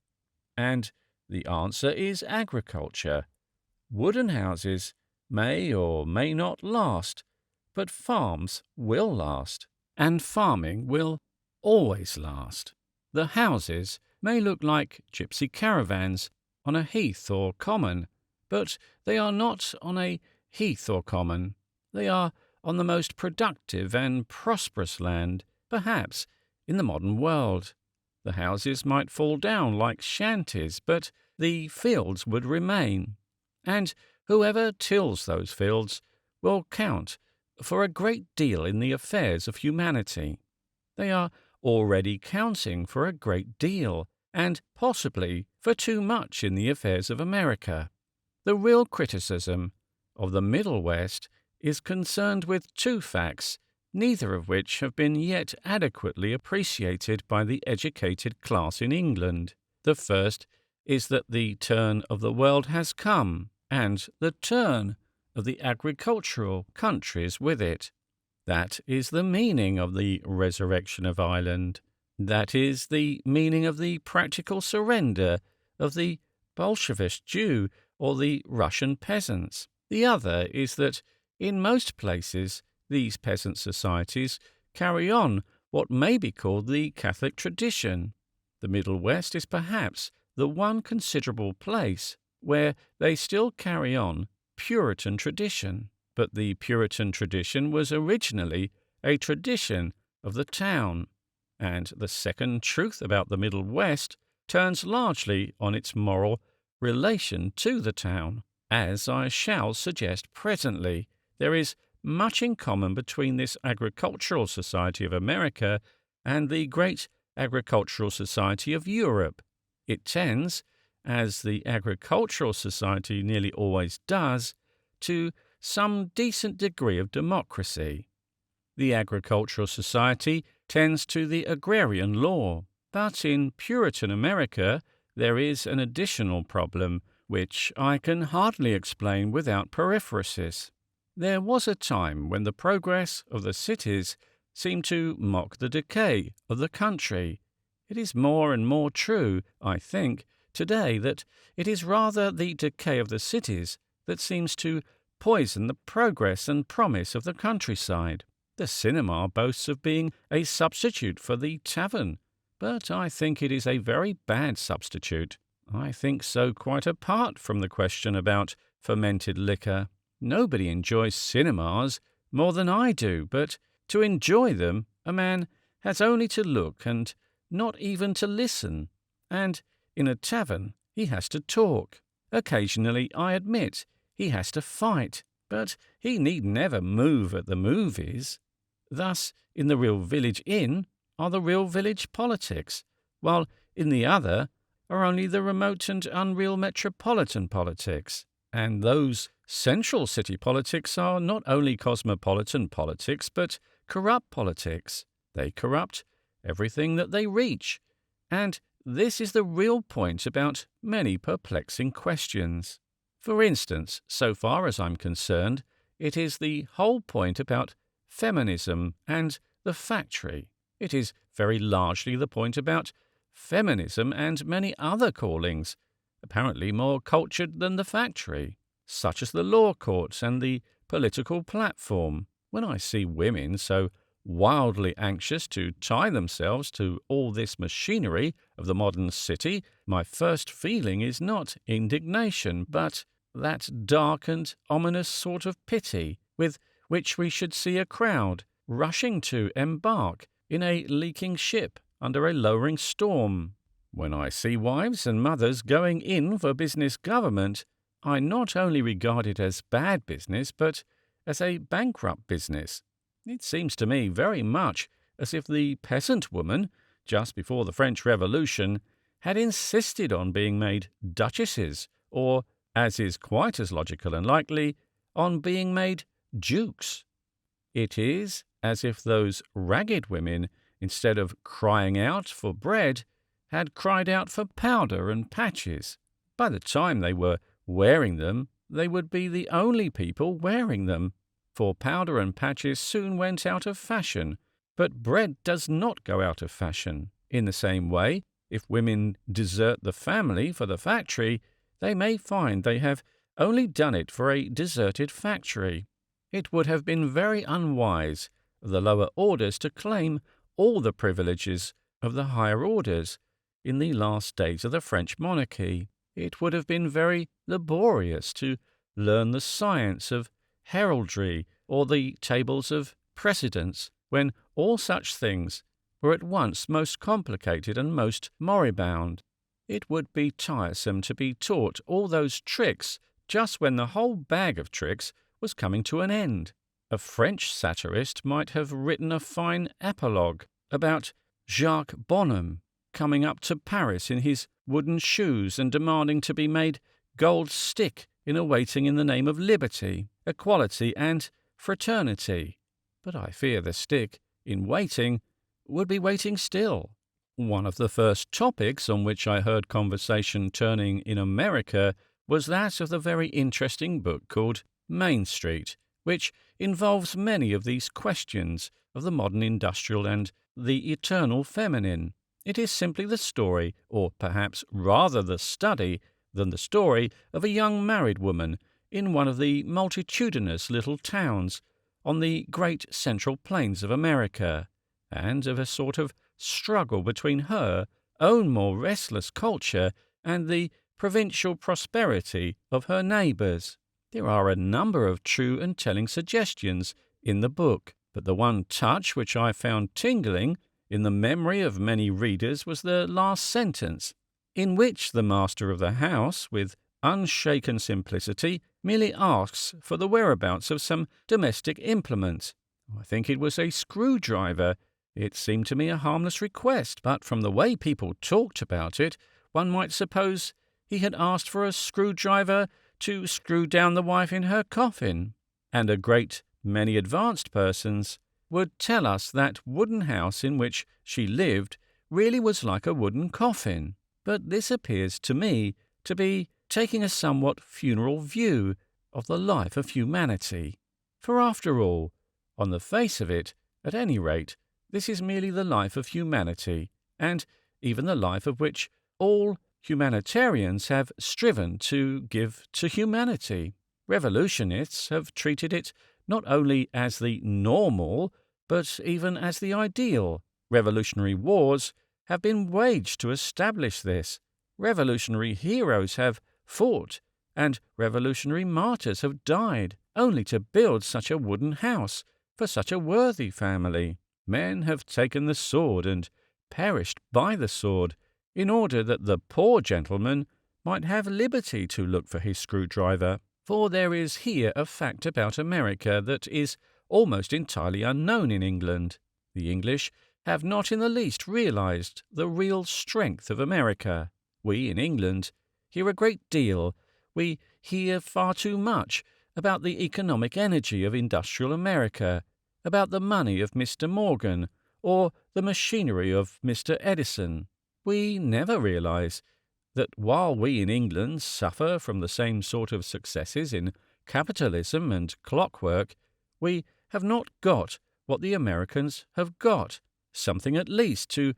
And the answer is agriculture. Wooden houses may or may not last, but farms will last, and farming will always last. The houses may look like gypsy caravans on a heath or common, but they are not on a heath or common. They are on the most productive and prosperous land, perhaps, in the modern world. The houses might fall down like shanties, but the fields would remain, and whoever tills those fields will count for a great deal in the affairs of humanity. They are already counting for a great deal, and possibly for too much in the affairs of America. The real criticism of the Middle West is concerned with two facts, neither of which have been yet adequately appreciated by the educated class in England. The first is that the turn of the world has come, and the turn of the agricultural countries with it. That is the meaning of the resurrection of Ireland. That is the meaning of the practical surrender of the Bolshevist Jew or the Russian peasants. The other is that in most places these peasant societies carry on what may be called the Catholic tradition. The Middle West is perhaps the one considerable place where they still carry on Puritan tradition. But the Puritan tradition was originally a tradition of the town, and the second truth about the Middle West turns largely on its moral relation to the town. As I shall suggest presently, there is much in common between this agricultural society of America and the great agricultural society of Europe. It tends, as the agricultural society nearly always does, to some decent degree of democracy. The agricultural society tends to the agrarian law, but in Puritan America there is an additional problem which I can hardly explain without periphrasis. There was a time when the progress of the cities seemed to mock the decay of the country. It is more and more true, I think, today that it is rather the decay of the cities that seems to poison the progress and promise of the countryside. The cinema boasts of being a substitute for the tavern, but I think it is a very bad substitute. I think so quite apart from the question about fermented liquor. Nobody enjoys cinemas more than I do, but to enjoy them a man has only to look and not even to listen, and in a tavern he has to talk. Occasionally, I admit, he has to fight, but he need never move at the movies. Thus, in the real village inn are the real village politics, while in the other are only the remote and unreal metropolitan politics. And those central city politics are not only cosmopolitan politics, but corrupt politics. They corrupt everything that they reach. And this is the real point about many perplexing questions. For instance, so far as I'm concerned, it is the whole point about feminism and the factory. It is very largely the point about feminism and many other callings, apparently more cultured than the factory, such as the law courts and the political platform. When I see women so wildly anxious to tie themselves to all this machinery of the modern city, my first feeling is not indignation, but that dark and ominous sort of pity with which we should see a crowd rushing to embark in a leaking ship under a lowering storm. When I see wives and mothers going in for business government, I not only regard it as bad business, but as a bankrupt business. It seems to me very much as if the peasant woman, just before the French Revolution, had insisted on being made duchesses, or, as is quite as logical and likely, on being made dukes. It is as if those ragged women, instead of crying out for bread, had cried out for powder and patches. By the time they were wearing them, they would be the only people wearing them, for powder and patches soon went out of fashion. But bread does not go out of fashion. In the same way, if women desert the family for the factory, they may find they have only done it for a deserted factory. It would have been very unwise of the lower orders to claim all the privileges of the higher orders in the last days of the French monarchy. It would have been very laborious to learn the science of heraldry or the tables of precedence, when all such things were at once most complicated and most moribund. It would be tiresome to be taught all those tricks just when the whole bag of tricks was coming to an end. A French satirist might have written a fine apologue about Jacques Bonhomme coming up to Paris in his wooden shoes and demanding to be made gold stick in a waiting in the name of liberty, equality, and fraternity. But I fear the stick, in waiting, would be waiting still. One of the first topics on which I heard conversation turning in America was that of the very interesting book called Main Street, which involves many of these questions of the modern industrial and the eternal feminine. It is simply the story, or perhaps rather the study than the story, of a young married woman in one of the multitudinous little towns on the great central plains of America, and of a sort of struggle between her own more restless culture and the provincial prosperity of her neighbours. There are a number of true and telling suggestions in the book, but the one touch which I found tingling in the memory of many readers was the last sentence, in which the master of the house, with unshaken simplicity, merely asks for the whereabouts of some domestic implement. I think it was a screwdriver. It seemed to me a harmless request, but from the way people talked about it, one might suppose he had asked for a screwdriver to screw down the wife in her coffin. And a great many advanced persons would tell us that wooden house in which she lived really was like a wooden coffin. But this appears to me to be taking a somewhat funeral view of the life of humanity. For after all, on the face of it, at any rate, this is merely the life of humanity, and even the life of which all humanitarians have striven to give to humanity. Revolutionists have treated it not only as the normal, but even as the ideal. Revolutionary wars have been waged to establish this. Revolutionary heroes have fought, and revolutionary martyrs have died, only to build such a wooden house for such a worthy family. Men have taken the sword and perished by the sword in order that the poor gentleman might have liberty to look for his screwdriver. For there is here a fact about America that is almost entirely unknown in England. The English have not in the least realized the real strength of America. We in England hear a great deal, we hear far too much about the economic energy of industrial America, about the money of Mr. Morgan, or the machinery of Mr. Edison. We never realize that while we in England suffer from the same sort of successes in capitalism and clockwork, we have not got what the Americans have got, something at least to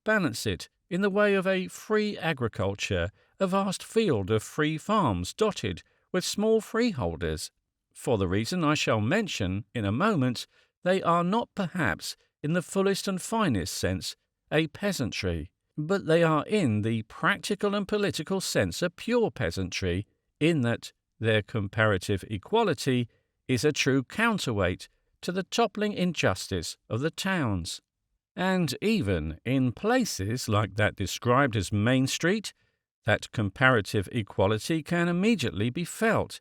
balance it in the way of a free agriculture, a vast field of free farms dotted with small freeholders. For the reason I shall mention in a moment, they are not perhaps in the fullest and finest sense a peasantry, but they are in the practical and political sense a pure peasantry, in that their comparative equality is a true counterweight to the toppling injustice of the towns. And even in places like that described as Main Street, that comparative equality can immediately be felt.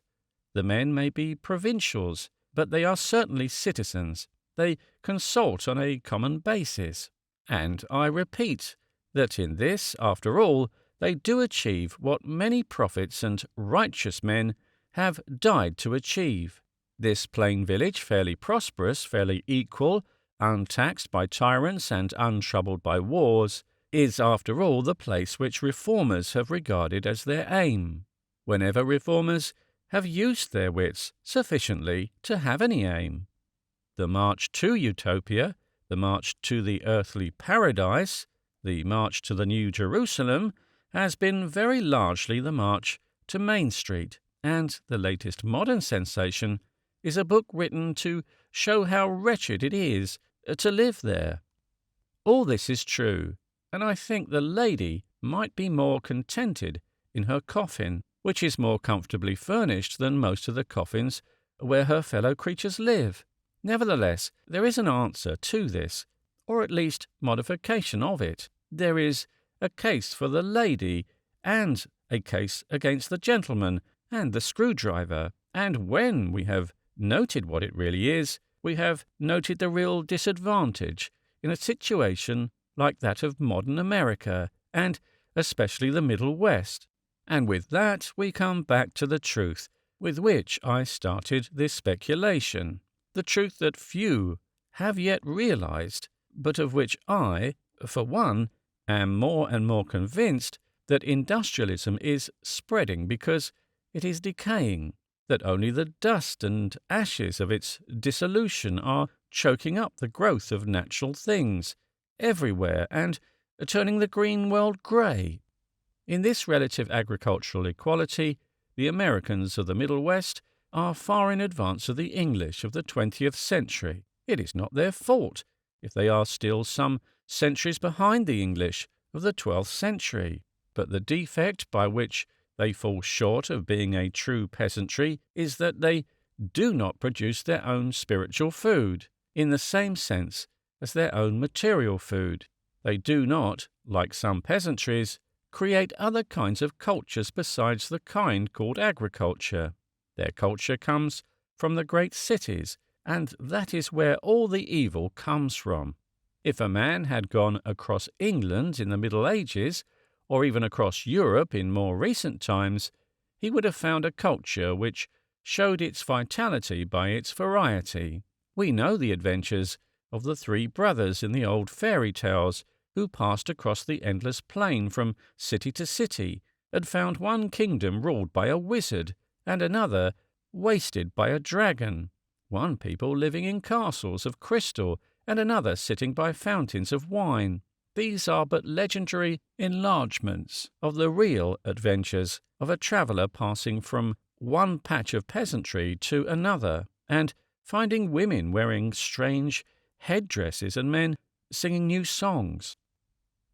The men may be provincials, but they are certainly citizens. They consult on a common basis. And I repeat that in this, after all, they do achieve what many prophets and righteous men have died to achieve. This plain village, fairly prosperous, fairly equal, untaxed by tyrants and untroubled by wars, is after all the place which reformers have regarded as their aim. Whenever reformers have used their wits sufficiently to have any aim. The march to utopia, the march to the earthly paradise, the march to the New Jerusalem has been very largely the march to Main Street, and the latest modern sensation is a book written to show how wretched it is to live there. All this is true, and I think the lady might be more contented in her coffin, which is more comfortably furnished than most of the coffins where her fellow creatures live. Nevertheless, there is an answer to this, or at least modification of it. There is a case for the lady, and a case against the gentleman and the screwdriver, and when we have noted what it really is, we have noted the real disadvantage in a situation like that of modern America, and especially the Middle West. And with that we come back to the truth with which I started this speculation, the truth that few have yet realized, but of which I, for one, am more and more convinced that industrialism is spreading because it is decaying, that only the dust and ashes of its dissolution are choking up the growth of natural things everywhere and turning the green world grey. In this relative agricultural equality, the Americans of the Middle West are far in advance of the English of the 20th century. It is not their fault if they are still some centuries behind the English of the 12th century, but the defect by which they fall short of being a true peasantry is that they do not produce their own spiritual food, in the same sense as their own material food. They do not, like some peasantries, create other kinds of cultures besides the kind called agriculture. Their culture comes from the great cities, and that is where all the evil comes from. If a man had gone across England in the Middle Ages, or even across Europe in more recent times, he would have found a culture which showed its vitality by its variety. We know the adventures of the three brothers in the old fairy tales who passed across the endless plain from city to city, and found one kingdom ruled by a wizard, and another wasted by a dragon, one people living in castles of crystal, and another sitting by fountains of wine. These are but legendary enlargements of the real adventures of a traveller passing from one patch of peasantry to another, and finding women wearing strange headdresses and men singing new songs.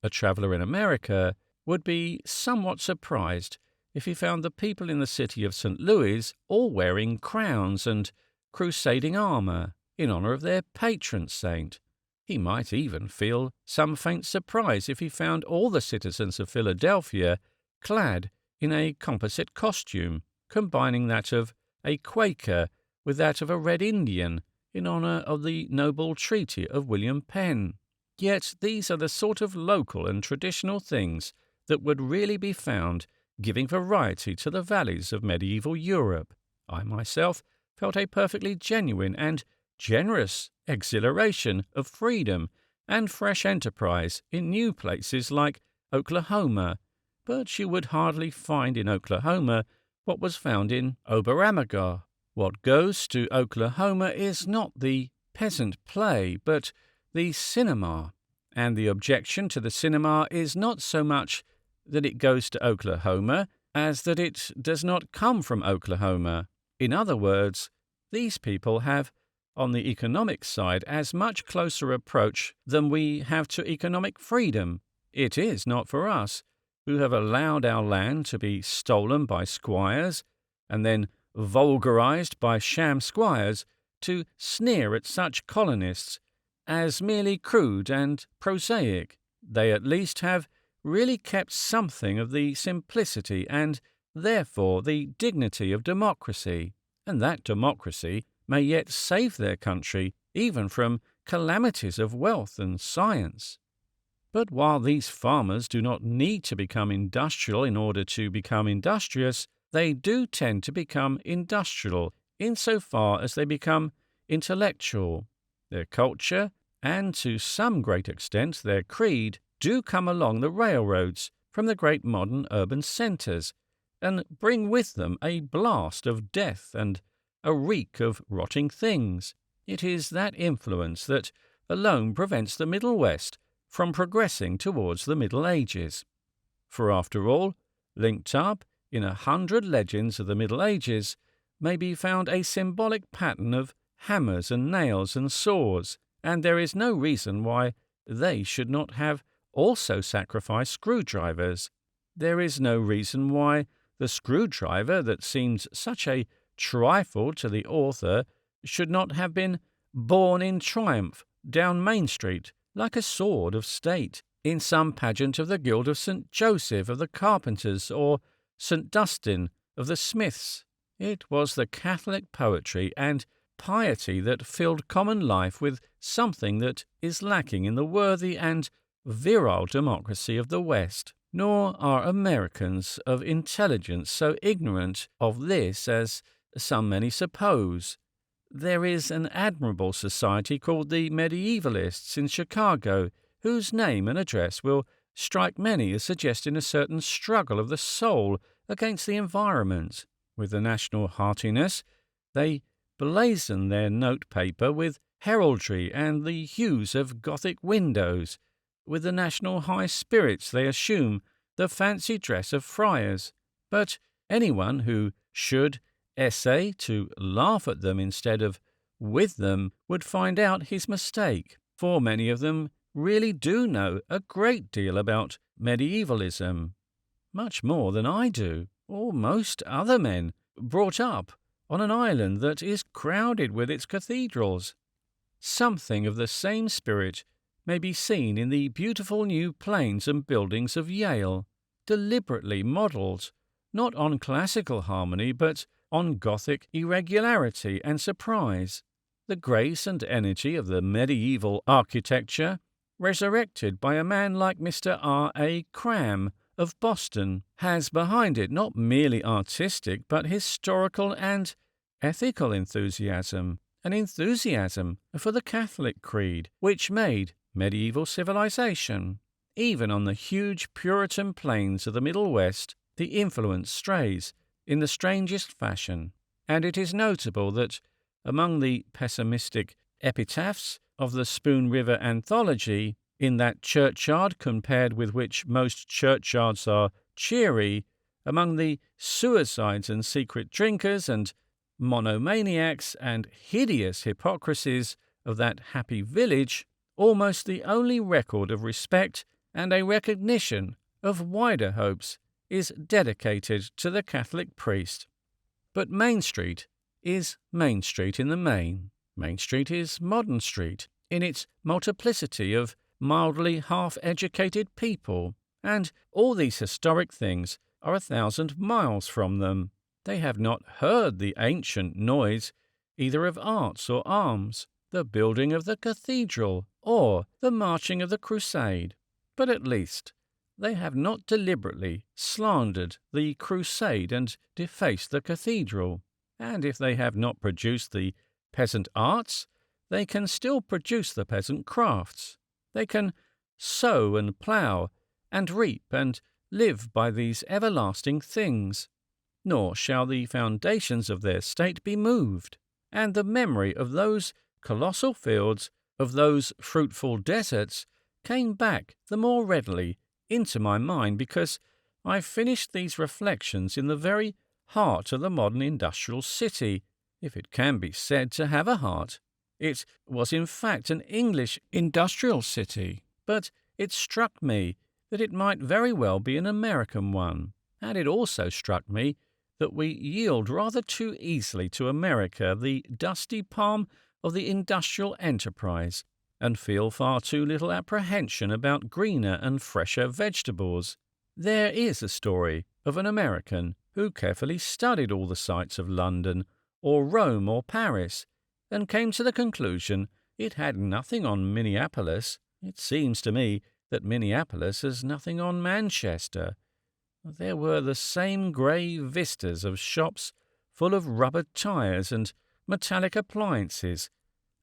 A traveller in America would be somewhat surprised if he found the people in the city of St. Louis all wearing crowns and crusading armour in honour of their patron saint. He might even feel some faint surprise if he found all the citizens of Philadelphia clad in a composite costume, combining that of a Quaker with that of a Red Indian in honour of the noble treaty of William Penn. Yet these are the sort of local and traditional things that would really be found giving variety to the valleys of medieval Europe. I myself felt a perfectly genuine and generous exhilaration of freedom and fresh enterprise in new places like Oklahoma, but you would hardly find in Oklahoma what was found in Oberammergau. What goes to Oklahoma is not the peasant play, but the cinema, and the objection to the cinema is not so much that it goes to Oklahoma as that it does not come from Oklahoma. In other words, these people have, on the economic side, as much closer approach than we have to economic freedom. It is not for us, who have allowed our land to be stolen by squires and then vulgarized by sham squires, to sneer at such colonists as merely crude and prosaic. They at least have really kept something of the simplicity and, therefore, the dignity of democracy, and that democracy may yet save their country even from calamities of wealth and science. But while these farmers do not need to become industrial in order to become industrious, they do tend to become industrial insofar as they become intellectual. Their culture, and to some great extent their creed, do come along the railroads from the great modern urban centres, and bring with them a blast of death and a reek of rotting things. It is that influence that alone prevents the Middle West from progressing towards the Middle Ages. For after all, linked up in 100 legends of the Middle Ages may be found a symbolic pattern of hammers and nails and saws, and there is no reason why they should not have also sacrificed screwdrivers. There is no reason why the screwdriver that seems such a trifle to the author should not have been borne in triumph down Main Street like a sword of state in some pageant of the Guild of St. Joseph of the Carpenters or St. Dustin of the Smiths. It was the Catholic poetry and piety that filled common life with something that is lacking in the worthy and virile democracy of the West. Nor are Americans of intelligence so ignorant of this as some many suppose. There is an admirable society called the Medievalists in Chicago, whose name and address will strike many as suggesting a certain struggle of the soul against the environment. With the national heartiness, they blazon their note-paper with heraldry and the hues of Gothic windows. With the national high spirits, they assume the fancy dress of friars. But anyone who should essay to laugh at them instead of with them would find out his mistake, for many of them really do know a great deal about medievalism, much more than I do, or most other men brought up on an island that is crowded with its cathedrals. Something of the same spirit may be seen in the beautiful new plains and buildings of Yale, deliberately modelled, not on classical harmony, but on Gothic irregularity and surprise. The grace and energy of the medieval architecture, resurrected by a man like Mr. R.A. Cram of Boston, has behind it not merely artistic but historical and ethical enthusiasm, an enthusiasm for the Catholic creed, which made medieval civilization. Even on the huge Puritan plains of the Middle West, the influence strays in the strangest fashion, and it is notable that among the pessimistic epitaphs of the Spoon River Anthology, in that churchyard compared with which most churchyards are cheery, among the suicides and secret drinkers and monomaniacs and hideous hypocrisies of that happy village, almost the only record of respect and a recognition of wider hopes is dedicated to the Catholic priest. But Main Street is Main Street in the main. Main Street is Modern Street in its multiplicity of mildly half-educated people, and all these historic things are 1,000 miles from them. They have not heard the ancient noise either of arts or arms, the building of the cathedral, or the marching of the crusade. But at least they have not deliberately slandered the crusade and defaced the cathedral. And if they have not produced the peasant arts, they can still produce the peasant crafts. They can sow and plough and reap and live by these everlasting things. Nor shall the foundations of their state be moved, and the memory of those colossal fields, of those fruitful deserts, came back the more readily into my mind because I finished these reflections in the very heart of the modern industrial city, if it can be said to have a heart. It was in fact an English industrial city, but it struck me that it might very well be an American one, and it also struck me that we yield rather too easily to America the dusty palm of the industrial enterprise, and feel far too little apprehension about greener and fresher vegetables. There is a story of an American who carefully studied all the sights of London, or Rome, or Paris, and came to the conclusion it had nothing on Minneapolis. It seems to me that Minneapolis has nothing on Manchester. There were the same grey vistas of shops full of rubber tires and metallic appliances.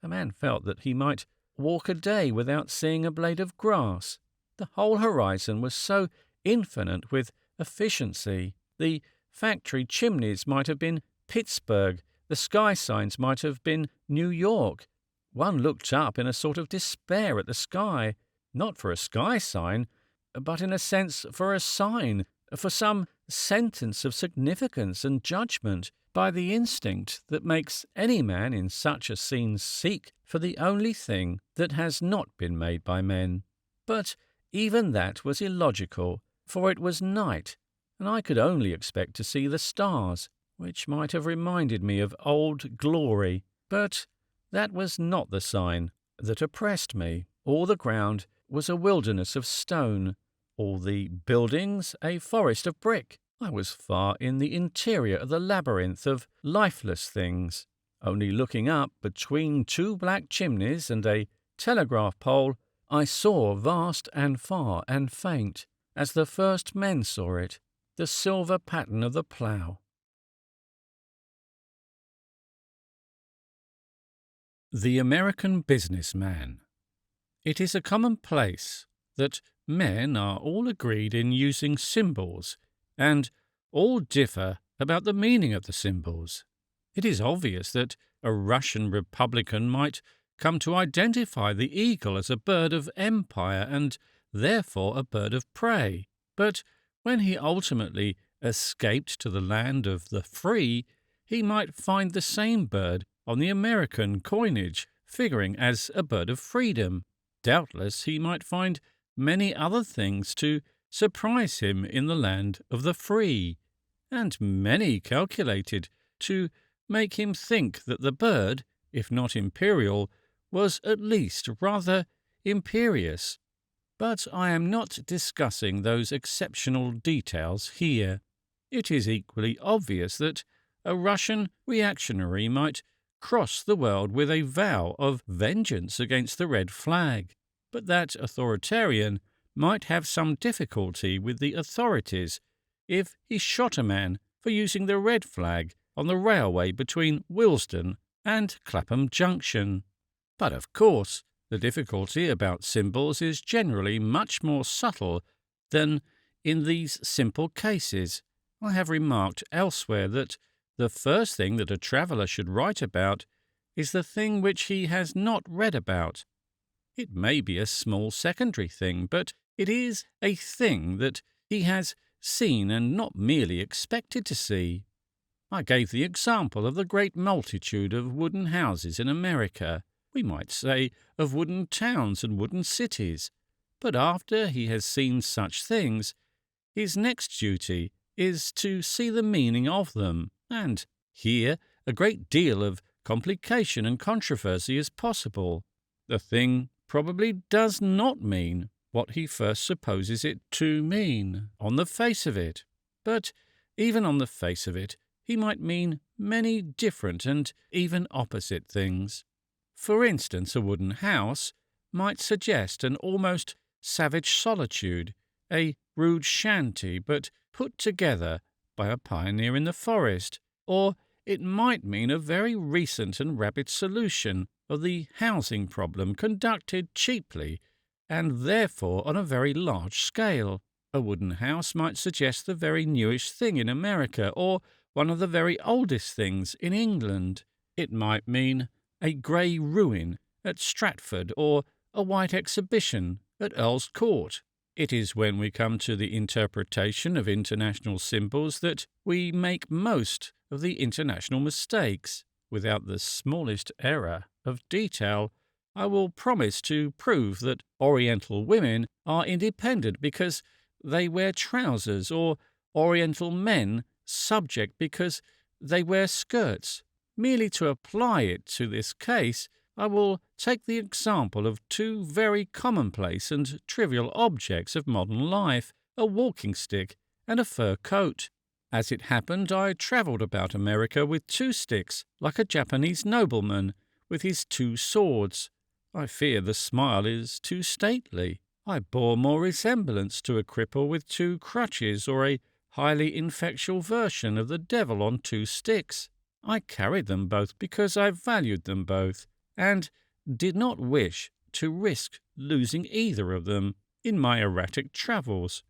A man felt that he might walk a day without seeing a blade of grass. The whole horizon was so infinite with efficiency. The factory chimneys might have been Pittsburgh, the sky signs might have been New York. One looked up in a sort of despair at the sky, not for a sky sign, but in a sense for a sign, for some sentence of significance and judgment, by the instinct that makes any man in such a scene seek for the only thing that has not been made by men. But even that was illogical, for it was night, and I could only expect to see the stars, which might have reminded me of old glory. But that was not the sign that oppressed me. All the ground was a wilderness of stone, all the buildings a forest of brick. I was far in the interior of the labyrinth of lifeless things. Only looking up between two black chimneys and a telegraph pole, I saw vast and far and faint, as the first men saw it, the silver pattern of the plough. The American businessman. It is a commonplace that men are all agreed in using symbols, and all differ about the meaning of the symbols. It is obvious that a Russian Republican might come to identify the eagle as a bird of empire and therefore a bird of prey. But when he ultimately escaped to the land of the free, he might find the same bird on the American coinage figuring as a bird of freedom. Doubtless he might find many other things to surprise him in the land of the free, and many calculated to make him think that the bird, if not imperial, was at least rather imperious. But I am not discussing those exceptional details here. It is equally obvious that a Russian reactionary might cross the world with a vow of vengeance against the red flag, but that authoritarian might have some difficulty with the authorities if he shot a man for using the red flag on the railway between Willesden and Clapham Junction. But of course, the difficulty about symbols is generally much more subtle than in these simple cases. I have remarked elsewhere that the first thing that a traveller should write about is the thing which he has not read about. It may be a small secondary thing, but it is a thing that he has seen and not merely expected to see. I gave the example of the great multitude of wooden houses in America, we might say of wooden towns and wooden cities, but after he has seen such things, his next duty is to see the meaning of them, and here a great deal of complication and controversy is possible. The thing probably does not mean what he first supposes it to mean on the face of it, but even on the face of it, he might mean many different and even opposite things. For instance, a wooden house might suggest an almost savage solitude, a rude shanty but put together by a pioneer in the forest, or it might mean a very recent and rapid solution of the housing problem conducted cheaply and therefore on a very large scale. A wooden house might suggest the very newish thing in America or one of the very oldest things in England. It might mean a grey ruin at Stratford or a white exhibition at Earl's Court. It is when we come to the interpretation of international symbols that we make most of the international mistakes. Without the smallest error of detail, I will promise to prove that Oriental women are independent because they wear trousers, or Oriental men subject because they wear skirts. Merely to apply it to this case, I will take the example of two very commonplace and trivial objects of modern life, a walking stick and a fur coat. As it happened, I travelled about America with two sticks, like a Japanese nobleman with his two swords. I fear the smile is too stately. I bore more resemblance to a cripple with two crutches or a highly ineffectual version of the devil on two sticks. I carried them both because I valued them both, and did not wish to risk losing either of them in my erratic travels.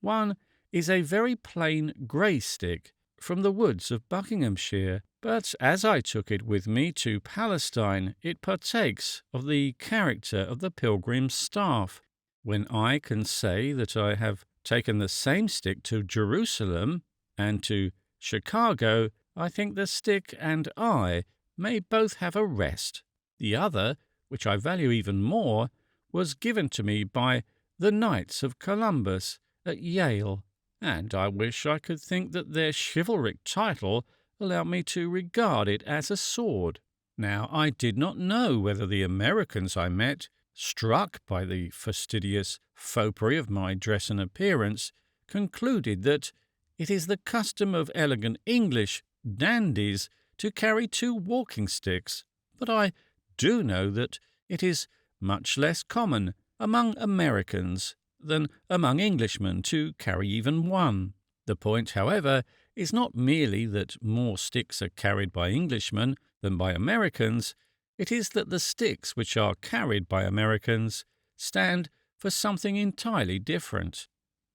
One is a very plain grey stick, from the woods of Buckinghamshire, but as I took it with me to Palestine, it partakes of the character of the pilgrim's staff. When I can say that I have taken the same stick to Jerusalem and to Chicago, I think the stick and I may both have a rest. The other, which I value even more, was given to me by the Knights of Columbus at Yale, and I wish I could think that their chivalric title allowed me to regard it as a sword. Now, I did not know whether the Americans I met, struck by the fastidious foppery of my dress and appearance, concluded that it is the custom of elegant English dandies to carry two walking sticks, but I do know that it is much less common among Americans than among Englishmen to carry even one. The point, however, is not merely that more sticks are carried by Englishmen than by Americans, it is that the sticks which are carried by Americans stand for something entirely different.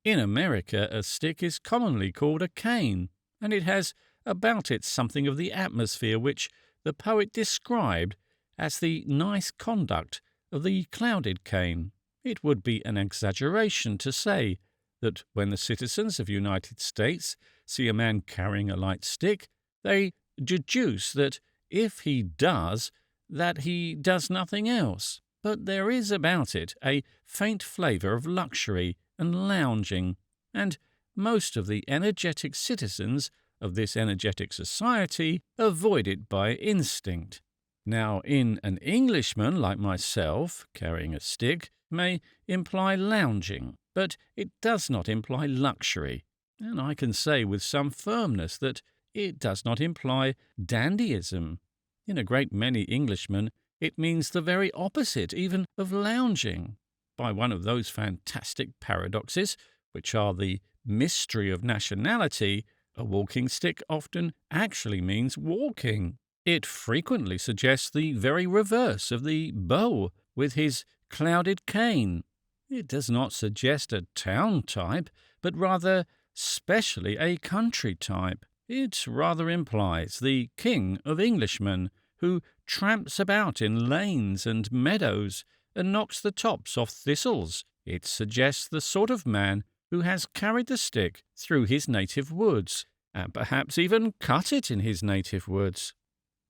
In America, a stick is commonly called a cane, and it has about it something of the atmosphere which the poet described as the nice conduct of the clouded cane. It would be an exaggeration to say that when the citizens of the United States see a man carrying a light stick, they deduce that if he does, that he does nothing else. But there is about it a faint flavour of luxury and lounging, and most of the energetic citizens of this energetic society avoid it by instinct. Now, in an Englishman like myself, carrying a stick may imply lounging, but it does not imply luxury, and I can say with some firmness that it does not imply dandyism. In a great many Englishmen, it means the very opposite even of lounging. By one of those fantastic paradoxes, which are the mystery of nationality, a walking stick often actually means walking. It frequently suggests the very reverse of the beau with his clouded cane. It does not suggest a town type, but rather specially a country type. It rather implies the king of Englishmen, who tramps about in lanes and meadows and knocks the tops off thistles. It suggests the sort of man who has carried the stick through his native woods, and perhaps even cut it in his native woods.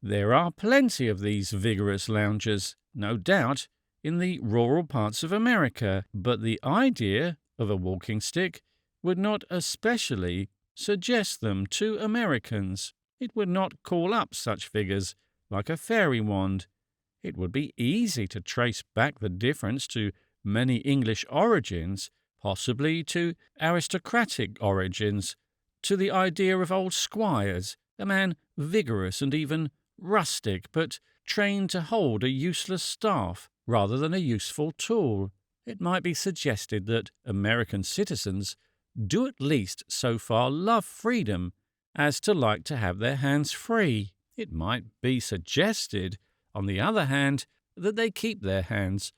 There are plenty of these vigorous loungers, no doubt, in the rural parts of America, but the idea of a walking stick would not especially suggest them to Americans. It would not call up such figures like a fairy wand. It would be easy to trace back the difference to many English origins, possibly to aristocratic origins, to the idea of old squires, a man vigorous and even rustic, but trained to hold a useless staff rather than a useful tool. It might be suggested that American citizens do at least so far love freedom as to like to have their hands free. It might be suggested, on the other hand, that they keep their hands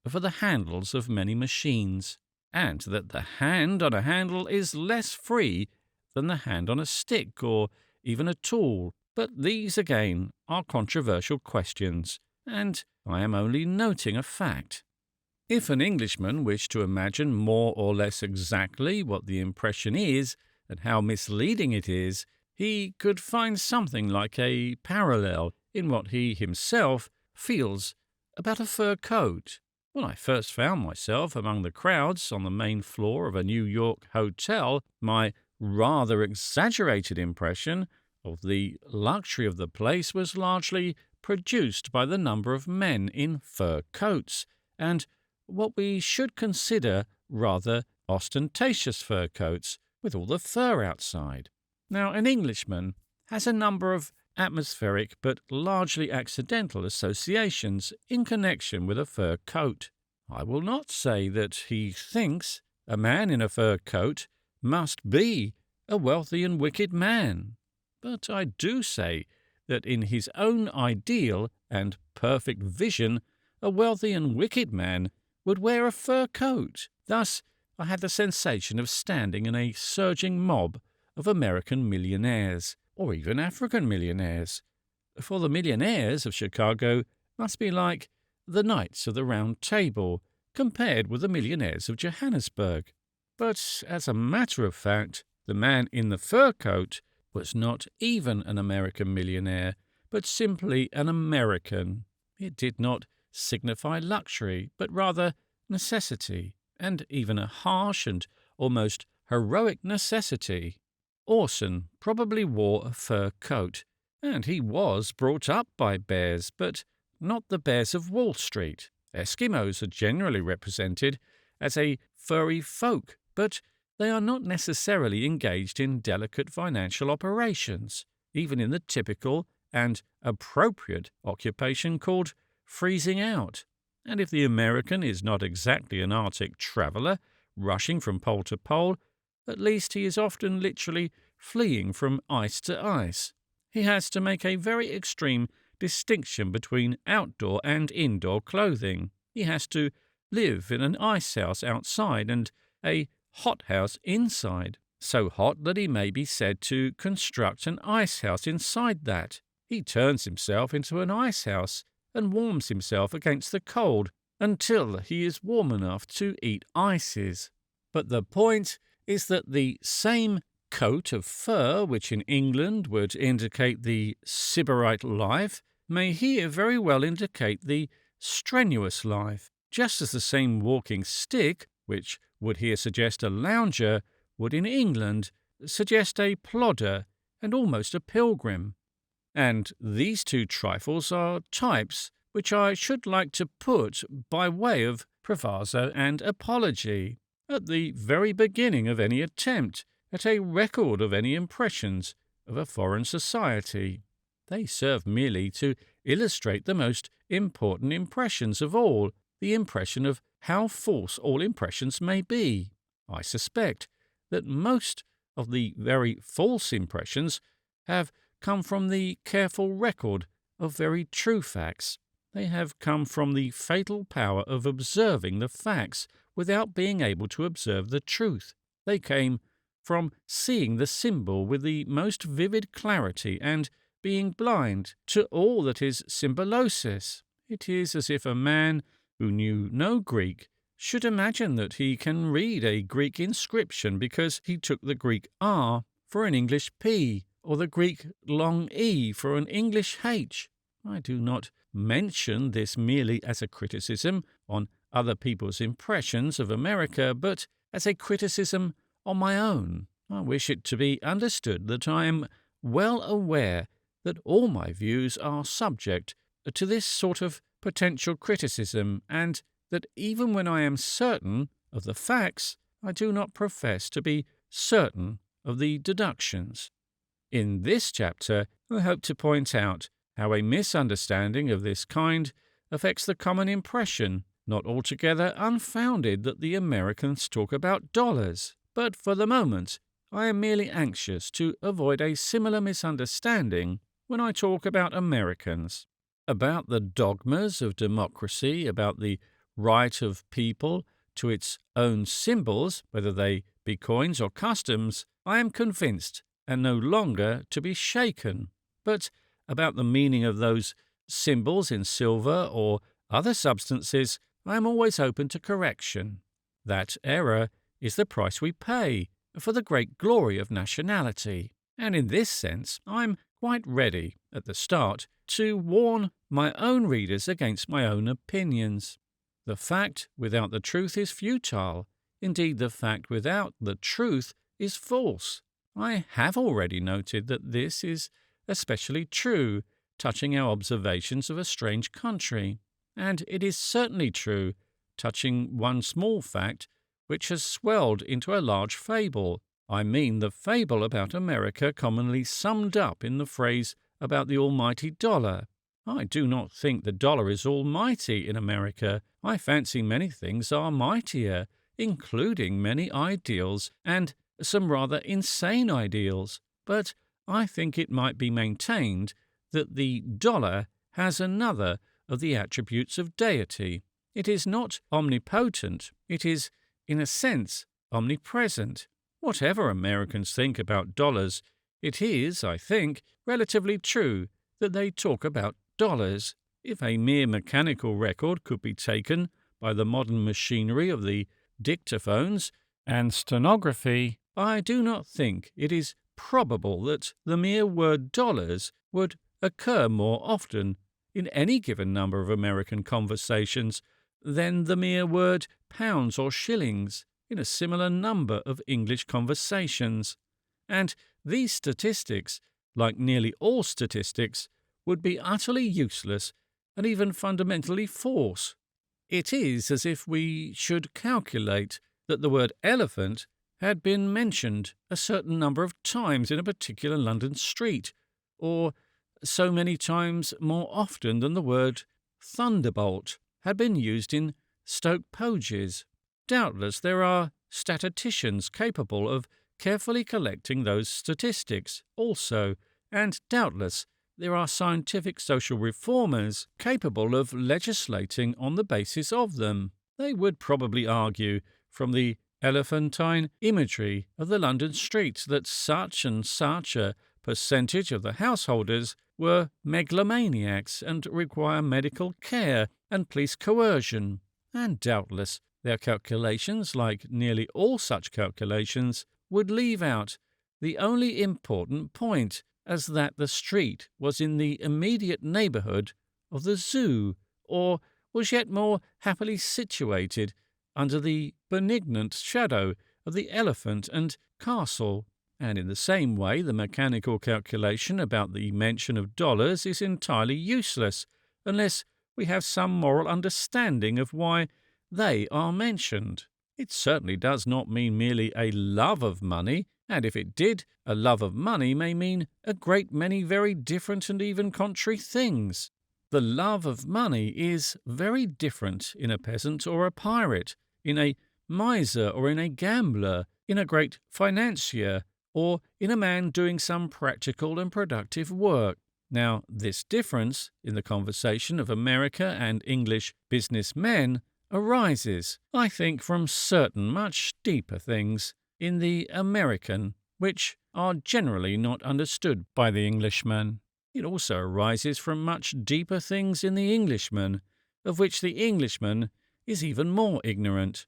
for the handles of many machines, and that the hand on a handle is less free than the hand on a stick or even a tool. But these, again, are controversial questions, and I am only noting a fact. If an Englishman wished to imagine more or less exactly what the impression is and how misleading it is, he could find something like a parallel in what he himself feels about a fur coat. When I first found myself among the crowds on the main floor of a New York hotel, my rather exaggerated impression of the luxury of the place was largely produced by the number of men in fur coats, and what we should consider rather ostentatious fur coats, with all the fur outside. Now, an Englishman has a number of atmospheric but largely accidental associations in connection with a fur coat. I will not say that he thinks a man in a fur coat must be a wealthy and wicked man, but I do say that in his own ideal and perfect vision, a wealthy and wicked man would wear a fur coat. Thus, I had the sensation of standing in a surging mob of American millionaires, or even African millionaires. For the millionaires of Chicago must be like the Knights of the Round Table, compared with the millionaires of Johannesburg. But as a matter of fact, the man in the fur coat was not even an American millionaire, but simply an American. It did not signify luxury, but rather necessity, and even a harsh and almost heroic necessity. Orson probably wore a fur coat, and he was brought up by bears, but not the bears of Wall Street. Eskimos are generally represented as a furry folk, but they are not necessarily engaged in delicate financial operations, even in the typical and appropriate occupation called freezing out. And if the American is not exactly an Arctic traveller, rushing from pole to pole, at least he is often literally fleeing from ice to ice. He has to make a very extreme distinction between outdoor and indoor clothing. He has to live in an ice house outside and a hothouse inside, so hot that he may be said to construct an ice house inside that. He turns himself into an ice house and warms himself against the cold until he is warm enough to eat ices. But the point is that the same coat of fur which in England would indicate the sybarite life may here very well indicate the strenuous life, just as the same walking stick, which would here suggest a lounger, would in England suggest a plodder and almost a pilgrim. And these two trifles are types which I should like to put by way of proviso and apology at the very beginning of any attempt at a record of any impressions of a foreign society. They serve merely to illustrate the most important impressions of all, the impression of how false all impressions may be. I suspect that most of the very false impressions have come from the careful record of very true facts. They have come from the fatal power of observing the facts without being able to observe the truth. They came from seeing the symbol with the most vivid clarity and being blind to all that is symbolosis. It is as if a man who knew no Greek should imagine that he can read a Greek inscription because he took the Greek R for an English P, or the Greek long E for an English H. I do not mention this merely as a criticism on other people's impressions of America, but as a criticism on my own. I wish it to be understood that I am well aware that all my views are subject to this sort of potential criticism, and that even when I am certain of the facts, I do not profess to be certain of the deductions. In this chapter, I hope to point out how a misunderstanding of this kind affects the common impression, not altogether unfounded, that the Americans talk about dollars. But for the moment, I am merely anxious to avoid a similar misunderstanding when I talk about Americans, about the dogmas of democracy, about the right of people to its own symbols, whether they be coins or customs. I am convinced and no longer to be shaken. But about the meaning of those symbols in silver or other substances, I am always open to correction. That error is the price we pay for the great glory of nationality. And in this sense, I'm quite ready, at the start, to warn my own readers against my own opinions. The fact without the truth is futile. Indeed, the fact without the truth is false. I have already noted that this is especially true touching our observations of a strange country, and it is certainly true touching one small fact which has swelled into a large fable. I mean the fable about America commonly summed up in the phrase about the almighty dollar. I do not think the dollar is almighty in America. I fancy many things are mightier, including many ideals and some rather insane ideals. But I think it might be maintained that the dollar has another of the attributes of deity. It is not omnipotent. It is, in a sense, omnipresent. Whatever Americans think about dollars, it is, I think, relatively true that they talk about dollars. If a mere mechanical record could be taken by the modern machinery of the dictaphones and stenography, I do not think it is probable that the mere word dollars would occur more often in any given number of American conversations than the mere word pounds or shillings in a similar number of English conversations. And these statistics, like nearly all statistics, would be utterly useless and even fundamentally false. It is as if we should calculate that the word elephant had been mentioned a certain number of times in a particular London street, or so many times more often than the word thunderbolt had been used in Stoke Poges. Doubtless there are statisticians capable of carefully collecting those statistics also, and doubtless there are scientific social reformers capable of legislating on the basis of them. They would probably argue from the elephantine imagery of the London streets that such and such a percentage of the householders were megalomaniacs and require medical care and police coercion, and doubtless their calculations, like nearly all such calculations, would leave out the only important point, as that the street was in the immediate neighbourhood of the zoo, or was yet more happily situated under the benignant shadow of the elephant and castle. And in the same way, the mechanical calculation about the mention of dollars is entirely useless unless we have some moral understanding of why they are mentioned. It certainly does not mean merely a love of money, and if it did, a love of money may mean a great many very different and even contrary things. The love of money is very different in a peasant or a pirate, in a miser or in a gambler, in a great financier, or in a man doing some practical and productive work. Now, this difference in the conversation of America and English businessmen arises, I think, from certain much deeper things in the American, which are generally not understood by the Englishman. It also arises from much deeper things in the Englishman, of which the Englishman is even more ignorant.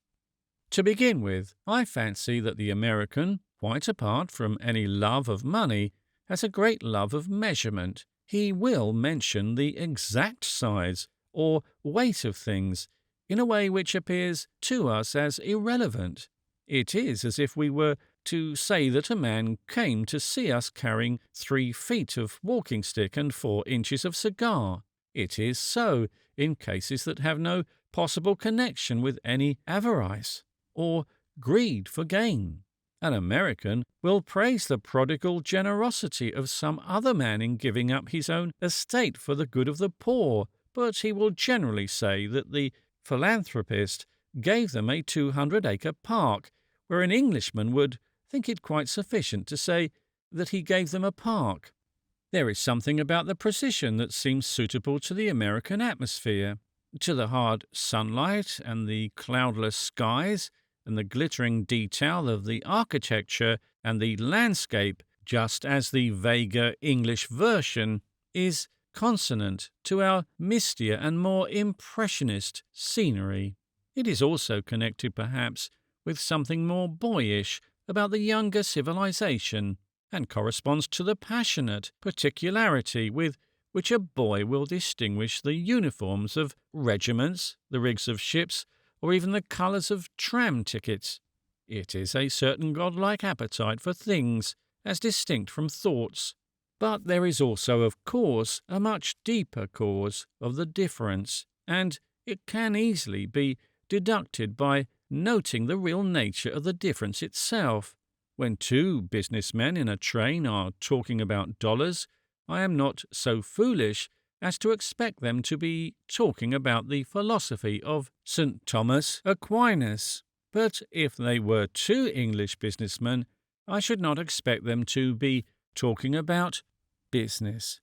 To begin with, I fancy that the American, quite apart from any love of money, has a great love of measurement. He will mention the exact size or weight of things in a way which appears to us as irrelevant. It is as if we were to say that a man came to see us carrying 3 feet of walking stick and 4 inches of cigar. It is so in cases that have no possible connection with any avarice or greed for gain. An American will praise the prodigal generosity of some other man in giving up his own estate for the good of the poor, but he will generally say that the philanthropist gave them a 200-acre park, where an Englishman would think it quite sufficient to say that he gave them a park. There is something about the precision that seems suitable to the American atmosphere, to the hard sunlight and the cloudless skies and the glittering detail of the architecture and the landscape, just as the vaguer English version is consonant to our mistier and more impressionist scenery. It is also connected, perhaps, with something more boyish about the younger civilization, and corresponds to the passionate particularity with which a boy will distinguish the uniforms of regiments, the rigs of ships, or even the colours of tram tickets. It is a certain godlike appetite for things, as distinct from thoughts. But there is also, of course, a much deeper cause of the difference, and it can easily be deducted by noting the real nature of the difference itself. When 2 businessmen in a train are talking about dollars, I am not so foolish as to expect them to be talking about the philosophy of St. Thomas Aquinas. But if they were 2 English businessmen, I should not expect them to be talking about business.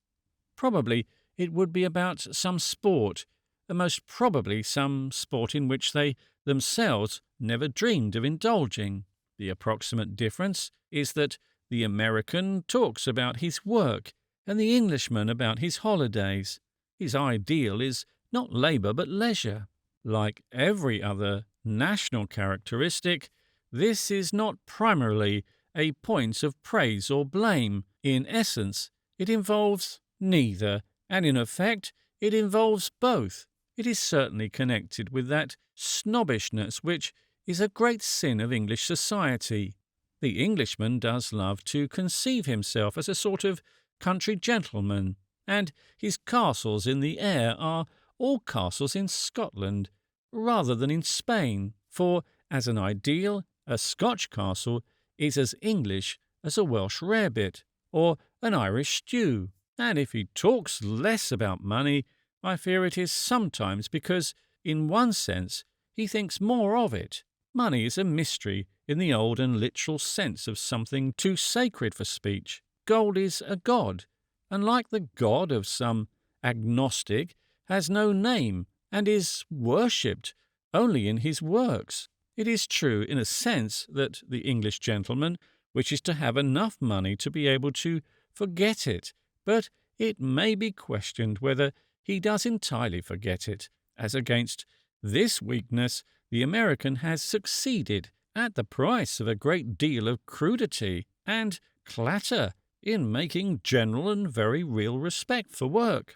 Probably it would be about some sport, and most probably some sport in which they themselves never dreamed of indulging. The approximate difference is that the American talks about his work and the Englishman about his holidays. His ideal is not labour but leisure. Like every other national characteristic, this is not primarily a point of praise or blame. In essence, it involves neither, and in effect, it involves both. It is certainly connected with that snobbishness which is a great sin of English society. The Englishman does love to conceive himself as a sort of country gentleman, and his castles in the air are all castles in Scotland, rather than in Spain, for, as an ideal, a Scotch castle is as English as a Welsh rarebit, or an Irish stew. And if he talks less about money, I fear it is sometimes because, in one sense, he thinks more of it. Money is a mystery in the old and literal sense of something too sacred for speech. Gold is a god, and like the god of some agnostic, has no name and is worshipped only in his works. It is true, in a sense, that the English gentleman wishes to have enough money to be able to forget it, but it may be questioned whether he does entirely forget it. As against this weakness, the American has succeeded, at the price of a great deal of crudity and clatter, in making general and very real respect for work.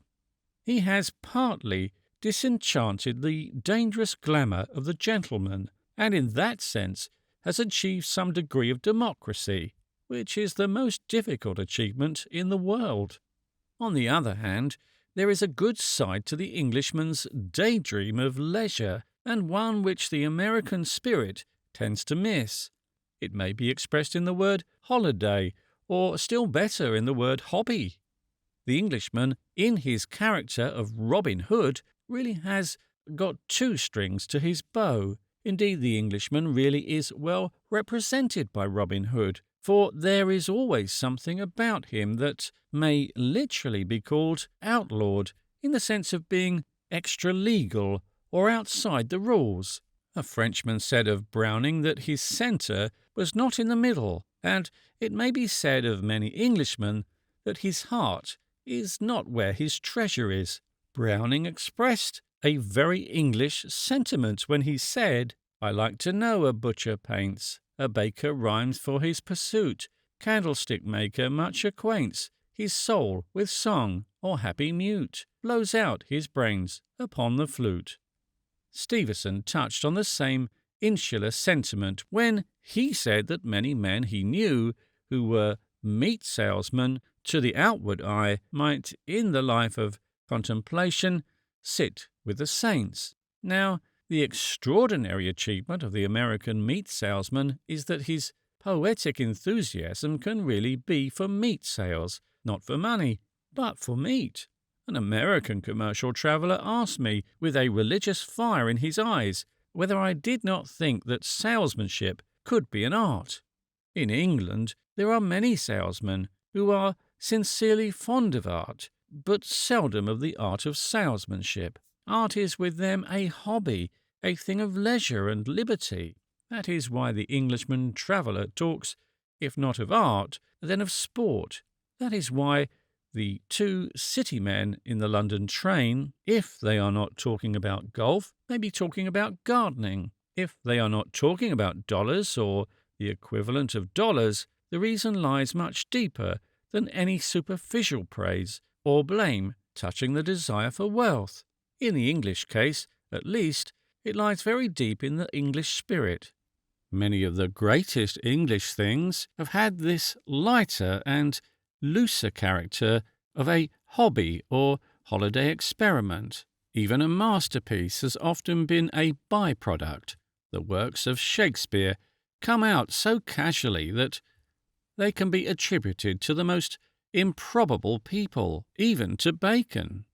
He has partly disenchanted the dangerous glamour of the gentleman, and in that sense has achieved some degree of democracy, which is the most difficult achievement in the world. On the other hand, there is a good side to the Englishman's daydream of leisure, and one which the American spirit tends to miss. It may be expressed in the word holiday, or still better in the word hobby. The Englishman, in his character of Robin Hood, really has got two strings to his bow. Indeed, the Englishman really is well represented by Robin Hood, for there is always something about him that may literally be called outlawed, in the sense of being extra-legal or outside the rules. A Frenchman said of Browning that his centre was not in the middle, and it may be said of many Englishmen that his heart is not where his treasure is. Browning expressed a very English sentiment when he said, "I like to know a butcher paints, a baker rhymes for his pursuit, candlestick maker much acquaints his soul with song, or happy mute blows out his brains upon the flute." Stevenson touched on the same insular sentiment when he said that many men he knew who were meat salesmen to the outward eye might, in the life of contemplation, sit with the saints. Now, the extraordinary achievement of the American meat salesman is that his poetic enthusiasm can really be for meat sales, not for money, but for meat. An American commercial traveller asked me, with a religious fire in his eyes, whether I did not think that salesmanship could be an art. In England, there are many salesmen who are sincerely fond of art, but seldom of the art of salesmanship. Art is with them a hobby, a thing of leisure and liberty. That is why the Englishman traveller talks, if not of art, then of sport. That is why the two city men in the London train, if they are not talking about golf, may be talking about gardening. If they are not talking about dollars or the equivalent of dollars, the reason lies much deeper than any superficial praise or blame touching the desire for wealth. In the English case, at least, it lies very deep in the English spirit. Many of the greatest English things have had this lighter and looser character of a hobby or holiday experiment. Even a masterpiece has often been a by-product. The works of Shakespeare come out so casually that they can be attributed to the most improbable people, even to Bacon.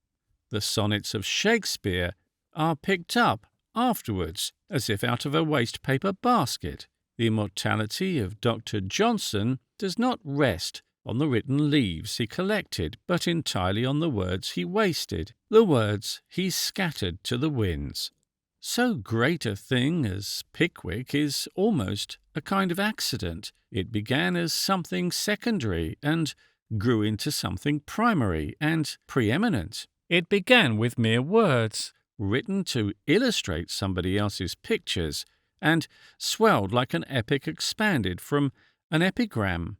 The sonnets of Shakespeare are picked up afterwards as if out of a waste-paper basket. The immortality of Dr. Johnson does not rest on the written leaves he collected, but entirely on the words he wasted, the words he scattered to the winds. So great a thing as Pickwick is almost a kind of accident. It began as something secondary and grew into something primary and preeminent. It began with mere words, written to illustrate somebody else's pictures, and swelled like an epic expanded from an epigram.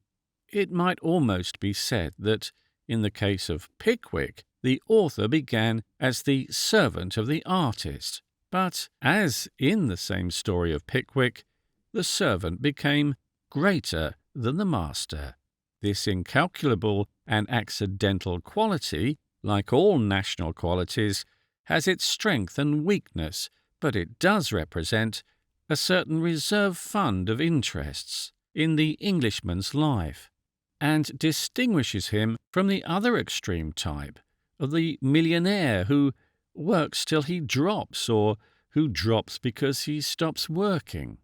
It might almost be said that, in the case of Pickwick, the author began as the servant of the artist. But, as in the same story of Pickwick, the servant became greater than the master. This incalculable and accidental quality, like all national qualities, has its strength and weakness, but it does represent a certain reserve fund of interests in the Englishman's life, and distinguishes him from the other extreme type of the millionaire who works till he drops, or who drops because he stops working.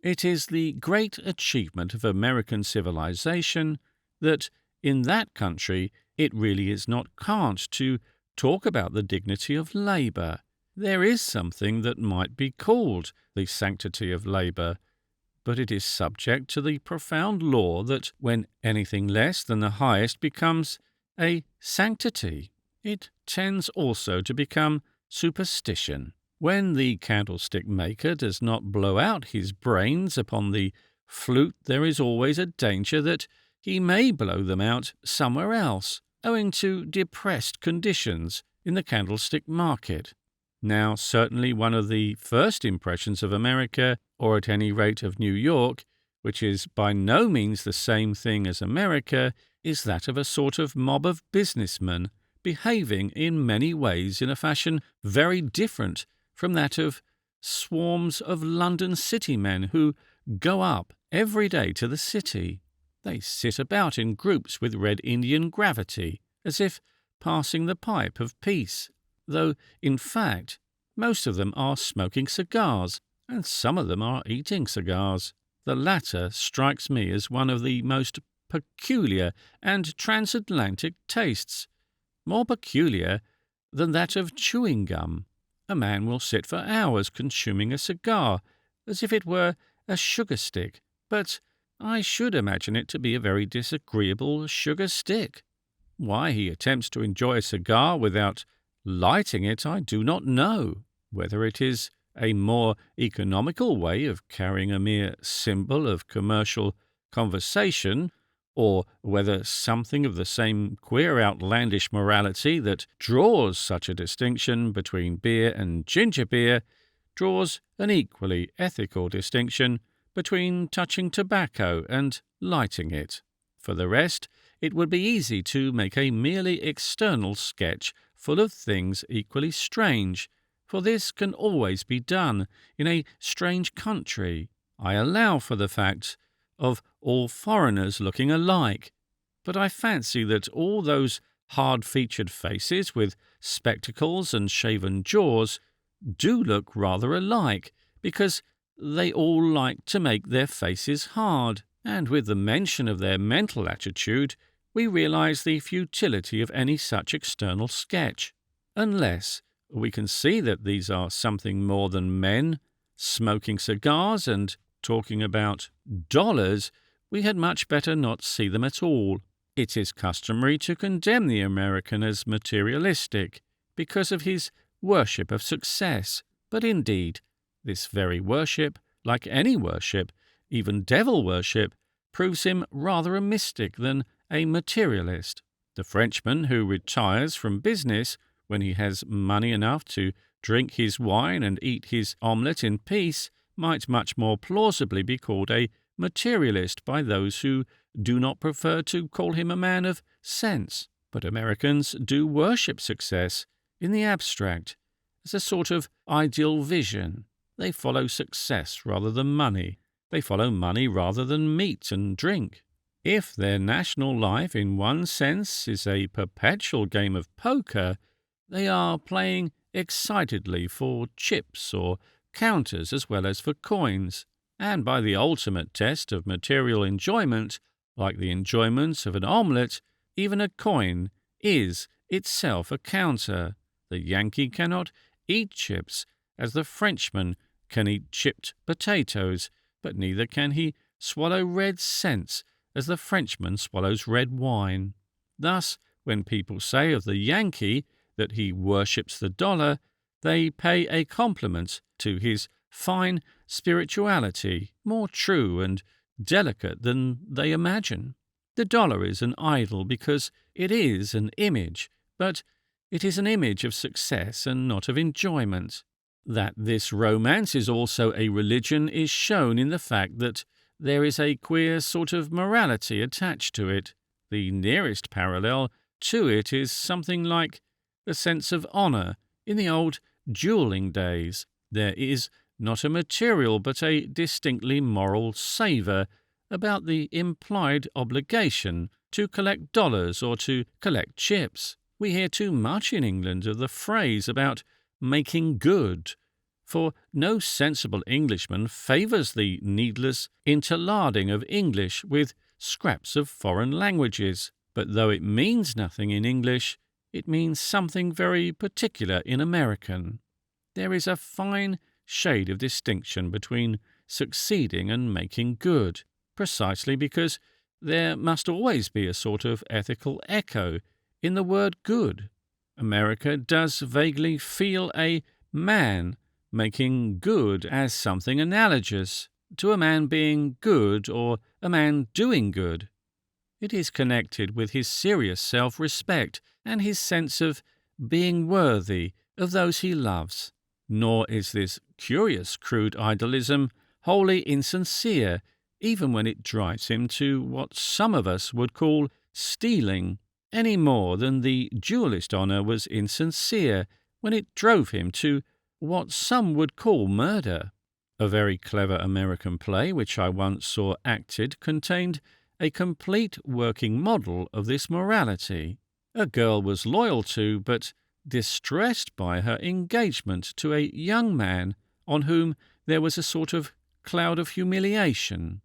It is the great achievement of American civilization that, in that country, it really is not cant to talk about the dignity of labour. There is something that might be called the sanctity of labour, but it is subject to the profound law that when anything less than the highest becomes a sanctity, it tends also to become superstition. When the candlestick maker does not blow out his brains upon the flute, there is always a danger that he may blow them out somewhere else, owing to depressed conditions in the candlestick market. Now, certainly one of the first impressions of America, or at any rate of New York, which is by no means the same thing as America, is that of a sort of mob of businessmen behaving in many ways in a fashion very different from that of swarms of London city men who go up every day to the city. They sit about in groups with Red Indian gravity, as if passing the pipe of peace, though, in fact, most of them are smoking cigars, and some of them are eating cigars. The latter strikes me as one of the most peculiar and transatlantic tastes, more peculiar than that of chewing gum. A man will sit for hours consuming a cigar, as if it were a sugar stick, but I should imagine it to be a very disagreeable sugar stick. Why he attempts to enjoy a cigar without lighting it, I do not know. Whether it is a more economical way of carrying a mere symbol of commercial conversation, or whether something of the same queer outlandish morality that draws such a distinction between beer and ginger beer draws an equally ethical distinction between touching tobacco and lighting it. For the rest, it would be easy to make a merely external sketch full of things equally strange, for this can always be done in a strange country. I allow for the fact of all foreigners looking alike, but I fancy that all those hard-featured faces with spectacles and shaven jaws do look rather alike, because they all like to make their faces hard, and with the mention of their mental attitude we realize the futility of any such external sketch, unless we can see that these are something more than men, smoking cigars and talking about dollars. We had much better not see them at all. It is customary to condemn the American as materialistic because of his worship of success, but indeed, this very worship, like any worship, even devil worship, proves him rather a mystic than a materialist. The Frenchman who retires from business when he has money enough to drink his wine and eat his omelette in peace might much more plausibly be called a materialist by those who do not prefer to call him a man of sense. But Americans do worship success in the abstract as a sort of ideal vision. They follow success rather than money. They follow money rather than meat and drink. If their national life in one sense is a perpetual game of poker, they are playing excitedly for chips or counters as well as for coins, and by the ultimate test of material enjoyment, like the enjoyment of an omelette, even a coin is itself a counter. The Yankee cannot eat chips as the Frenchman can eat chipped potatoes, but neither can he swallow red cents as the Frenchman swallows red wine. Thus, when people say of the Yankee that he worships the dollar, they pay a compliment to his fine spirituality, more true and delicate than they imagine. The dollar is an idol because it is an image, but it is an image of success and not of enjoyment. That this romance is also a religion is shown in the fact that there is a queer sort of morality attached to it. The nearest parallel to it is something like the sense of honour in the old duelling days. There is not a material but a distinctly moral savour about the implied obligation to collect dollars or to collect chips. We hear too much in England of the phrase about making good, for no sensible Englishman favours the needless interlarding of English with scraps of foreign languages. But though it means nothing in English, it means something very particular in American. There is a fine shade of distinction between succeeding and making good, precisely because there must always be a sort of ethical echo in the word good. America does vaguely feel a man making good as something analogous to a man being good or a man doing good. It is connected with his serious self-respect and his sense of being worthy of those he loves. Nor is this curious crude idealism wholly insincere, even when it drives him to what some of us would call stealing, any more than the duellist honour was insincere when it drove him to what some would call murder. A very clever American play which I once saw acted contained a complete working model of this morality. A girl was loyal to, but distressed by, her engagement to a young man on whom there was a sort of cloud of humiliation.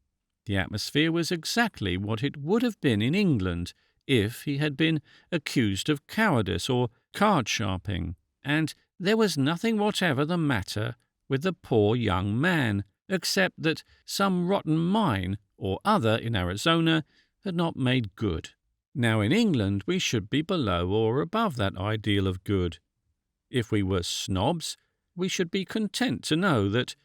The atmosphere was exactly what it would have been in England if he had been accused of cowardice or card-sharping, and there was nothing whatever the matter with the poor young man, except that some rotten mine or other in Arizona had not made good. Now in England we should be below or above that ideal of good. If we were snobs, we should be content to know that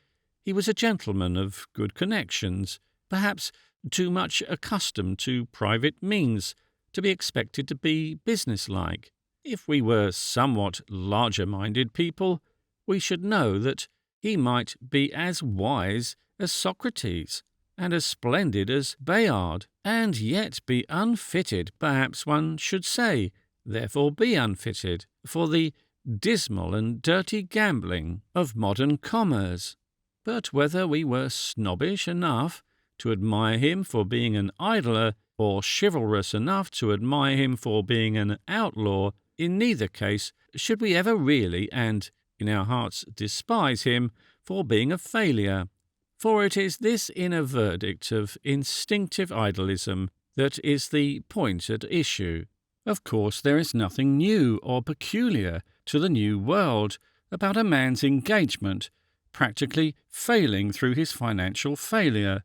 he was a gentleman of good connections, perhaps too much accustomed to private means to be expected to be businesslike. If we were somewhat larger-minded people, we should know that he might be as wise as Socrates and as splendid as Bayard, and yet be unfitted, perhaps one should say, therefore be unfitted, for the dismal and dirty gambling of modern commerce. But whether we were snobbish enough to admire him for being an idler, or chivalrous enough to admire him for being an outlaw, in neither case should we ever really and in our hearts despise him for being a failure. For it is this inner verdict of instinctive idealism that is the point at issue. Of course, there is nothing new or peculiar to the New World about a man's engagement practically failing through his financial failure.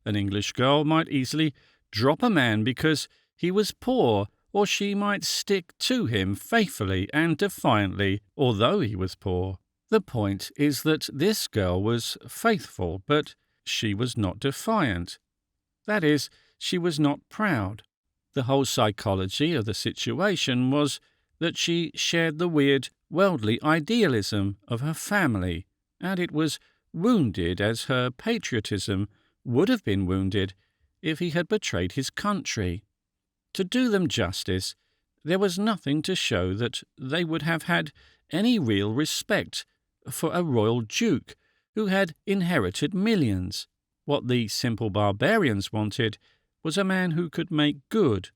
An English girl might easily drop a man because he was poor, or she might stick to him faithfully and defiantly, although he was poor. The point is that this girl was faithful, but she was not defiant. That is, she was not proud. The whole psychology of the situation was that she shared the weird, worldly idealism of her family, and it was wounded as her patriotism would have been wounded if he had betrayed his country. To do them justice, there was nothing to show that they would have had any real respect for a royal duke who had inherited millions. What the simple barbarians wanted was a man who could make good.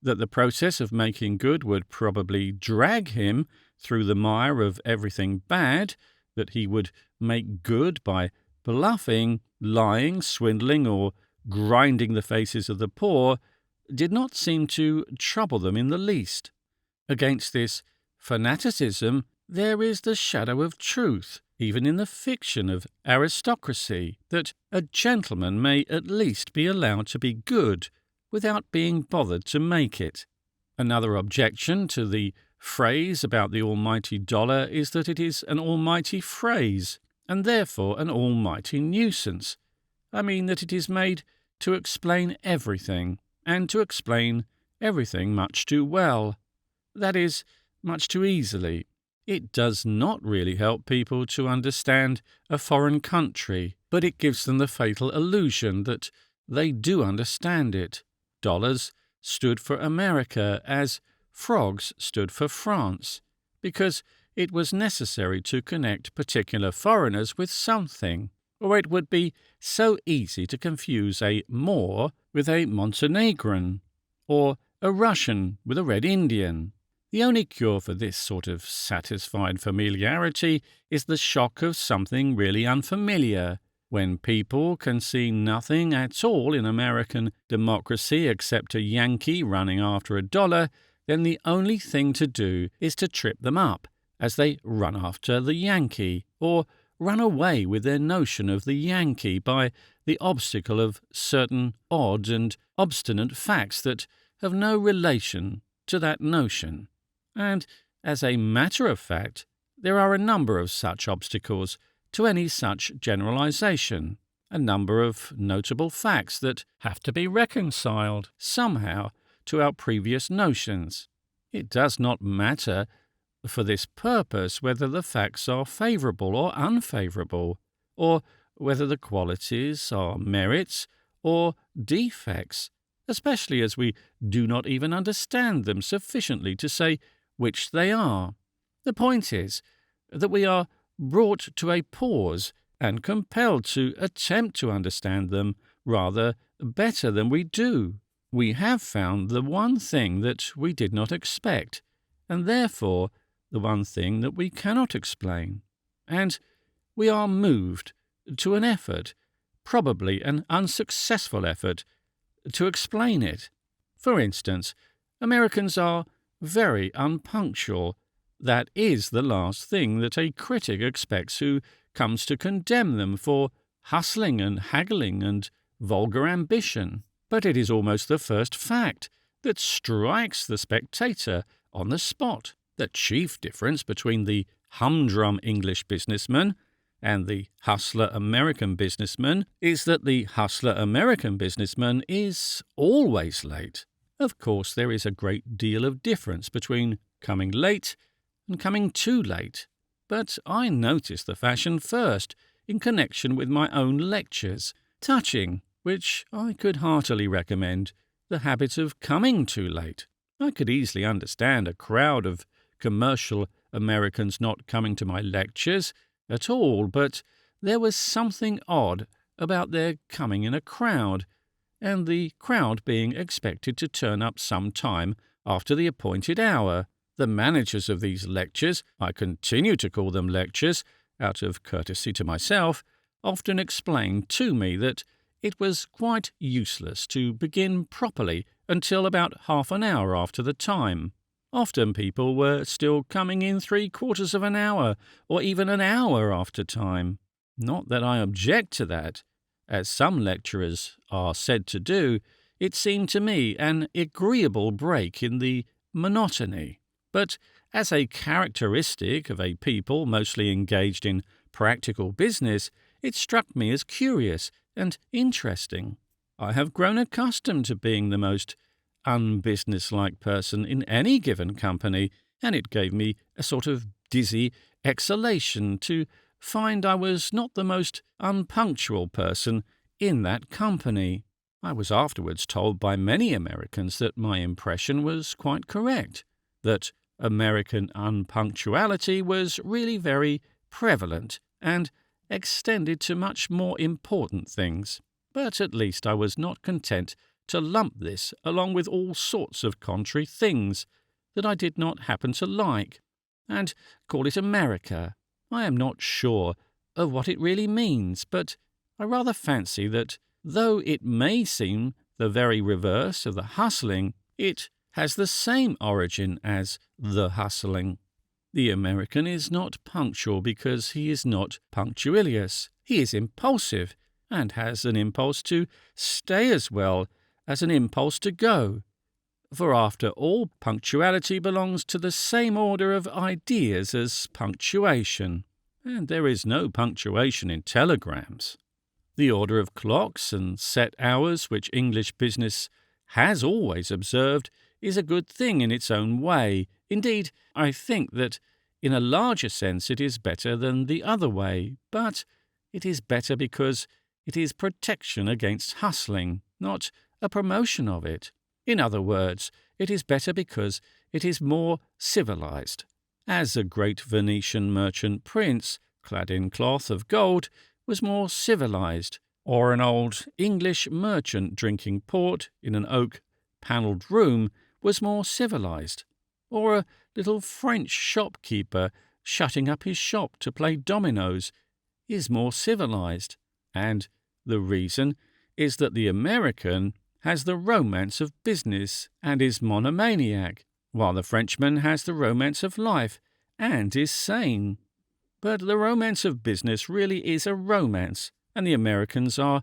That the process of making good would probably drag him through the mire of everything bad, that he would make good by bluffing, lying, swindling, or grinding the faces of the poor, did not seem to trouble them in the least. Against this fanaticism there is the shadow of truth, even in the fiction of aristocracy, that a gentleman may at least be allowed to be good without being bothered to make it. Another objection to the phrase about the almighty dollar is that it is an almighty phrase, and therefore an almighty nuisance. I mean that it is made to explain everything, and to explain everything much too well. That is, much too easily. It does not really help people to understand a foreign country, but it gives them the fatal illusion that they do understand it. Dollars stood for America as frogs stood for France, because it was necessary to connect particular foreigners with something, or it would be so easy to confuse a Moor with a Montenegrin, or a Russian with a Red Indian. The only cure for this sort of satisfied familiarity is the shock of something really unfamiliar. When people can see nothing at all in American democracy except a Yankee running after a dollar, then the only thing to do is to trip them up as they run after the Yankee, or run away with their notion of the Yankee by the obstacle of certain odd and obstinate facts that have no relation to that notion. And, as a matter of fact, there are a number of such obstacles to any such generalization, a number of notable facts that have to be reconciled somehow to our previous notions. It does not matter for this purpose whether the facts are favourable or unfavourable, or whether the qualities are merits or defects, especially as we do not even understand them sufficiently to say which they are. The point is that we are brought to a pause and compelled to attempt to understand them rather better than we do. We have found the one thing that we did not expect, and therefore the one thing that we cannot explain. And we are moved to an effort, probably an unsuccessful effort, to explain it. For instance, Americans are very unpunctual. That is the last thing that a critic expects who comes to condemn them for hustling and haggling and vulgar ambition. But it is almost the first fact that strikes the spectator on the spot. The chief difference between the humdrum English businessman and the hustler American businessman is that the hustler American businessman is always late. Of course, there is a great deal of difference between coming late and coming too late, but I noticed the fashion first in connection with my own lectures, touching which I could heartily recommend, the habit of coming too late. I could easily understand a crowd of commercial Americans not coming to my lectures at all, but there was something odd about their coming in a crowd, and the crowd being expected to turn up some time after the appointed hour. The managers of these lectures, I continue to call them lectures, out of courtesy to myself, often explained to me that it was quite useless to begin properly until about half an hour after the time. Often people were still coming in 3/4 of an hour, or even an hour after time. Not that I object to that. As some lecturers are said to do, it seemed to me an agreeable break in the monotony. But as a characteristic of a people mostly engaged in practical business, it struck me as curious and interesting. I have grown accustomed to being the most unbusinesslike person in any given company, and it gave me a sort of dizzy exhalation to find I was not the most unpunctual person in that company. I was afterwards told by many Americans that my impression was quite correct, that American unpunctuality was really very prevalent and extended to much more important things. But at least I was not content to lump this along with all sorts of contrary things that I did not happen to like, and call it America. I am not sure of what it really means, but I rather fancy that, though it may seem the very reverse of the hustling, it has the same origin as the hustling. The American is not punctual because he is not punctilious. He is impulsive and has an impulse to stay as well as an impulse to go. For after all, punctuality belongs to the same order of ideas as punctuation, and there is no punctuation in telegrams. The order of clocks and set hours which English business has always observed is a good thing in its own way. Indeed, I think that in a larger sense it is better than the other way, but it is better because it is protection against hustling, not a promotion of it. In other words, it is better because it is more civilized. As a great Venetian merchant prince, clad in cloth of gold, was more civilized, or an old English merchant drinking port in an oak-panelled room was more civilized, or a little French shopkeeper shutting up his shop to play dominoes is more civilized, and the reason is that the American has the romance of business and is monomaniac, while the Frenchman has the romance of life and is sane. But the romance of business really is a romance, and the Americans are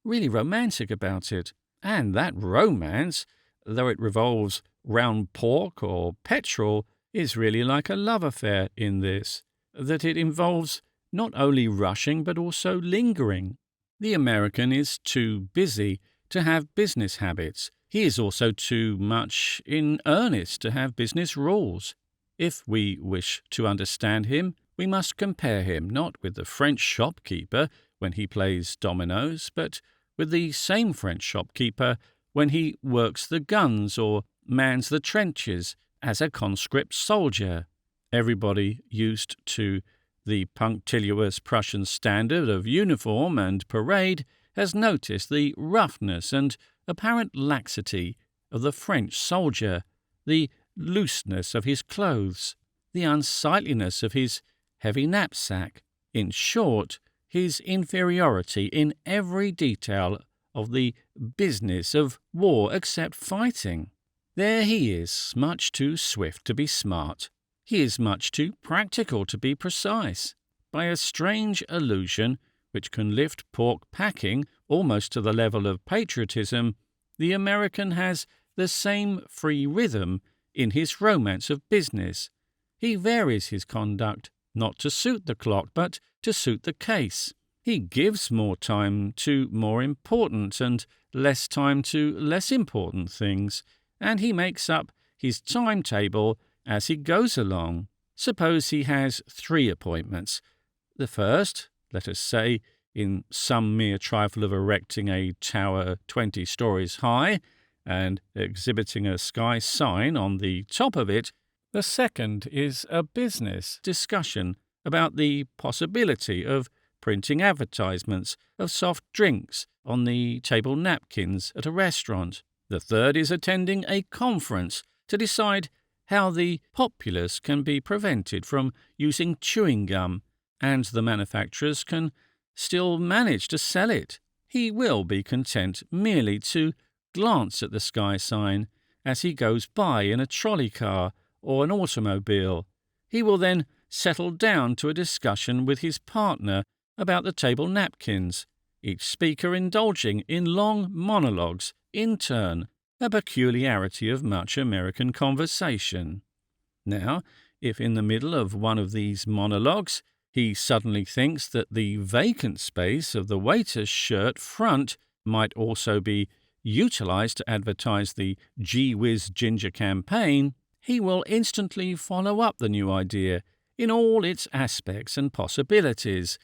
really romantic about it. And that romance, though it revolves round pork or petrol, is really like a love affair in this, that it involves not only rushing but also lingering. The American is too busy to have business habits. He is also too much in earnest to have business rules. If we wish to understand him, we must compare him not with the French shopkeeper when he plays dominoes, but with the same French shopkeeper when he works the guns or mans the trenches as a conscript soldier. Everybody used to the punctilious Prussian standard of uniform and parade has noticed the roughness and apparent laxity of the French soldier, the looseness of his clothes, the unsightliness of his heavy knapsack, in short, his inferiority in every detail of the business of war except fighting. There he is, much too swift to be smart. He is much too practical to be precise. By a strange illusion, which can lift pork packing almost to the level of patriotism, the American has the same free rhythm in his romance of business. He varies his conduct, not to suit the clock, but to suit the case. He gives more time to more important and less time to less important things, and he makes up his timetable as he goes along. Suppose he has 3 appointments. The first, let us say, in some mere trifle of erecting a tower 20 stories high and exhibiting a sky sign on the top of it. The second is a business discussion about the possibility of printing advertisements of soft drinks on the table napkins at a restaurant. The third is attending a conference to decide how the populace can be prevented from using chewing gum, and the manufacturers can still manage to sell it. He will be content merely to glance at the sky sign as he goes by in a trolley car or an automobile. He will then settle down to a discussion with his partner about the table napkins, each speaker indulging in long monologues in turn, a peculiarity of much American conversation. Now, if in the middle of one of these monologues he suddenly thinks that the vacant space of the waiter's shirt front might also be utilized to advertise the Gee Whiz Ginger campaign, he will instantly follow up the new idea in all its aspects and possibilities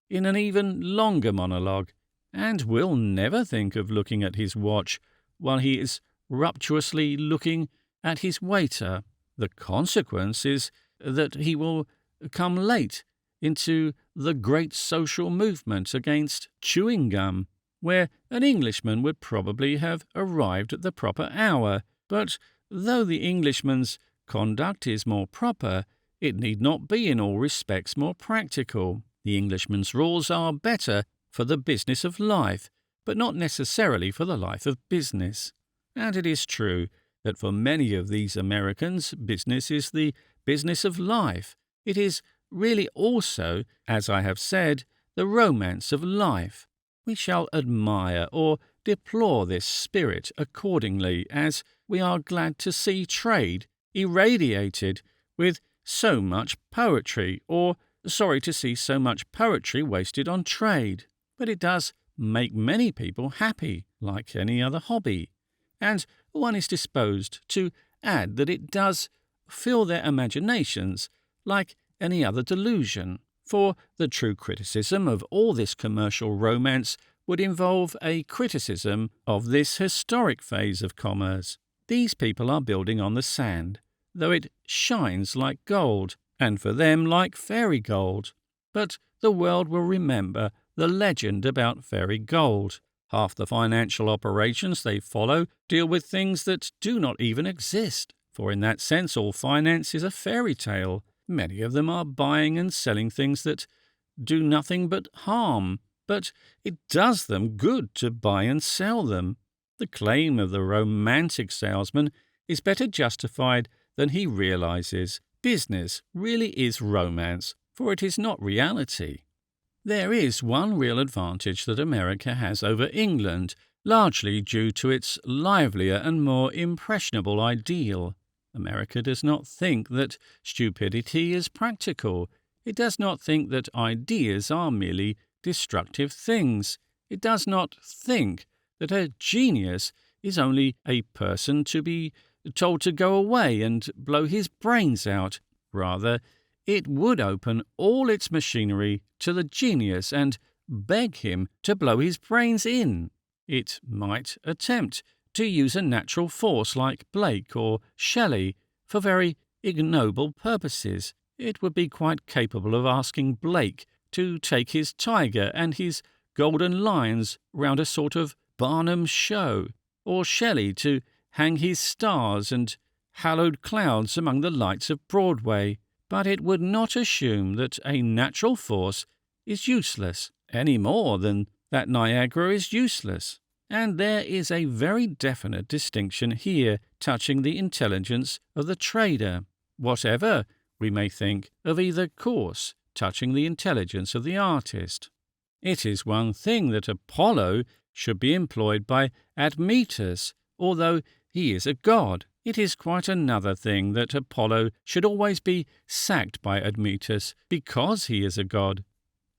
in an even longer monologue, and will never think of looking at his watch while he is rapturously looking at his waiter. The consequence is that he will come late into the great social movement against chewing gum, where an Englishman would probably have arrived at the proper hour. But though the Englishman's conduct is more proper, it need not be in all respects more practical. The Englishman's rules are better for the business of life, but not necessarily for the life of business. And it is true that for many of these Americans, business is the business of life. It is really also, as I have said, the romance of life. We shall admire or deplore this spirit accordingly, as we are glad to see trade irradiated with so much poetry, or sorry to see so much poetry wasted on trade. But it does make many people happy, like any other hobby, and one is disposed to add that it does fill their imaginations like any other delusion, for the true criticism of all this commercial romance would involve a criticism of this historic phase of commerce. These people are building on the sand, though it shines like gold, and for them like fairy gold. But the world will remember the legend about fairy gold. Half the financial operations they follow deal with things that do not even exist, for in that sense all finance is a fairy tale. Many of them are buying and selling things that do nothing but harm, but it does them good to buy and sell them. The claim of the romantic salesman is better justified than he realizes. Business really is romance, for it is not reality. There is one real advantage that America has over England, largely due to its livelier and more impressionable ideal. America does not think that stupidity is practical. It does not think that ideas are merely destructive things. It does not think that a genius is only a person to be told to go away and blow his brains out. Rather, it would open all its machinery to the genius and beg him to blow his brains in. It might attempt to use a natural force like Blake or Shelley for very ignoble purposes. It would be quite capable of asking Blake to take his tiger and his golden lions round a sort of Barnum show, or Shelley to hang his stars and hallowed clouds among the lights of Broadway. But it would not assume that a natural force is useless, any more than that Niagara is useless. And there is a very definite distinction here touching the intelligence of the trader, whatever we may think of either course touching the intelligence of the artist. It is one thing that Apollo should be employed by Admetus, although he is a god. It is quite another thing that Apollo should always be sacked by Admetus because he is a god.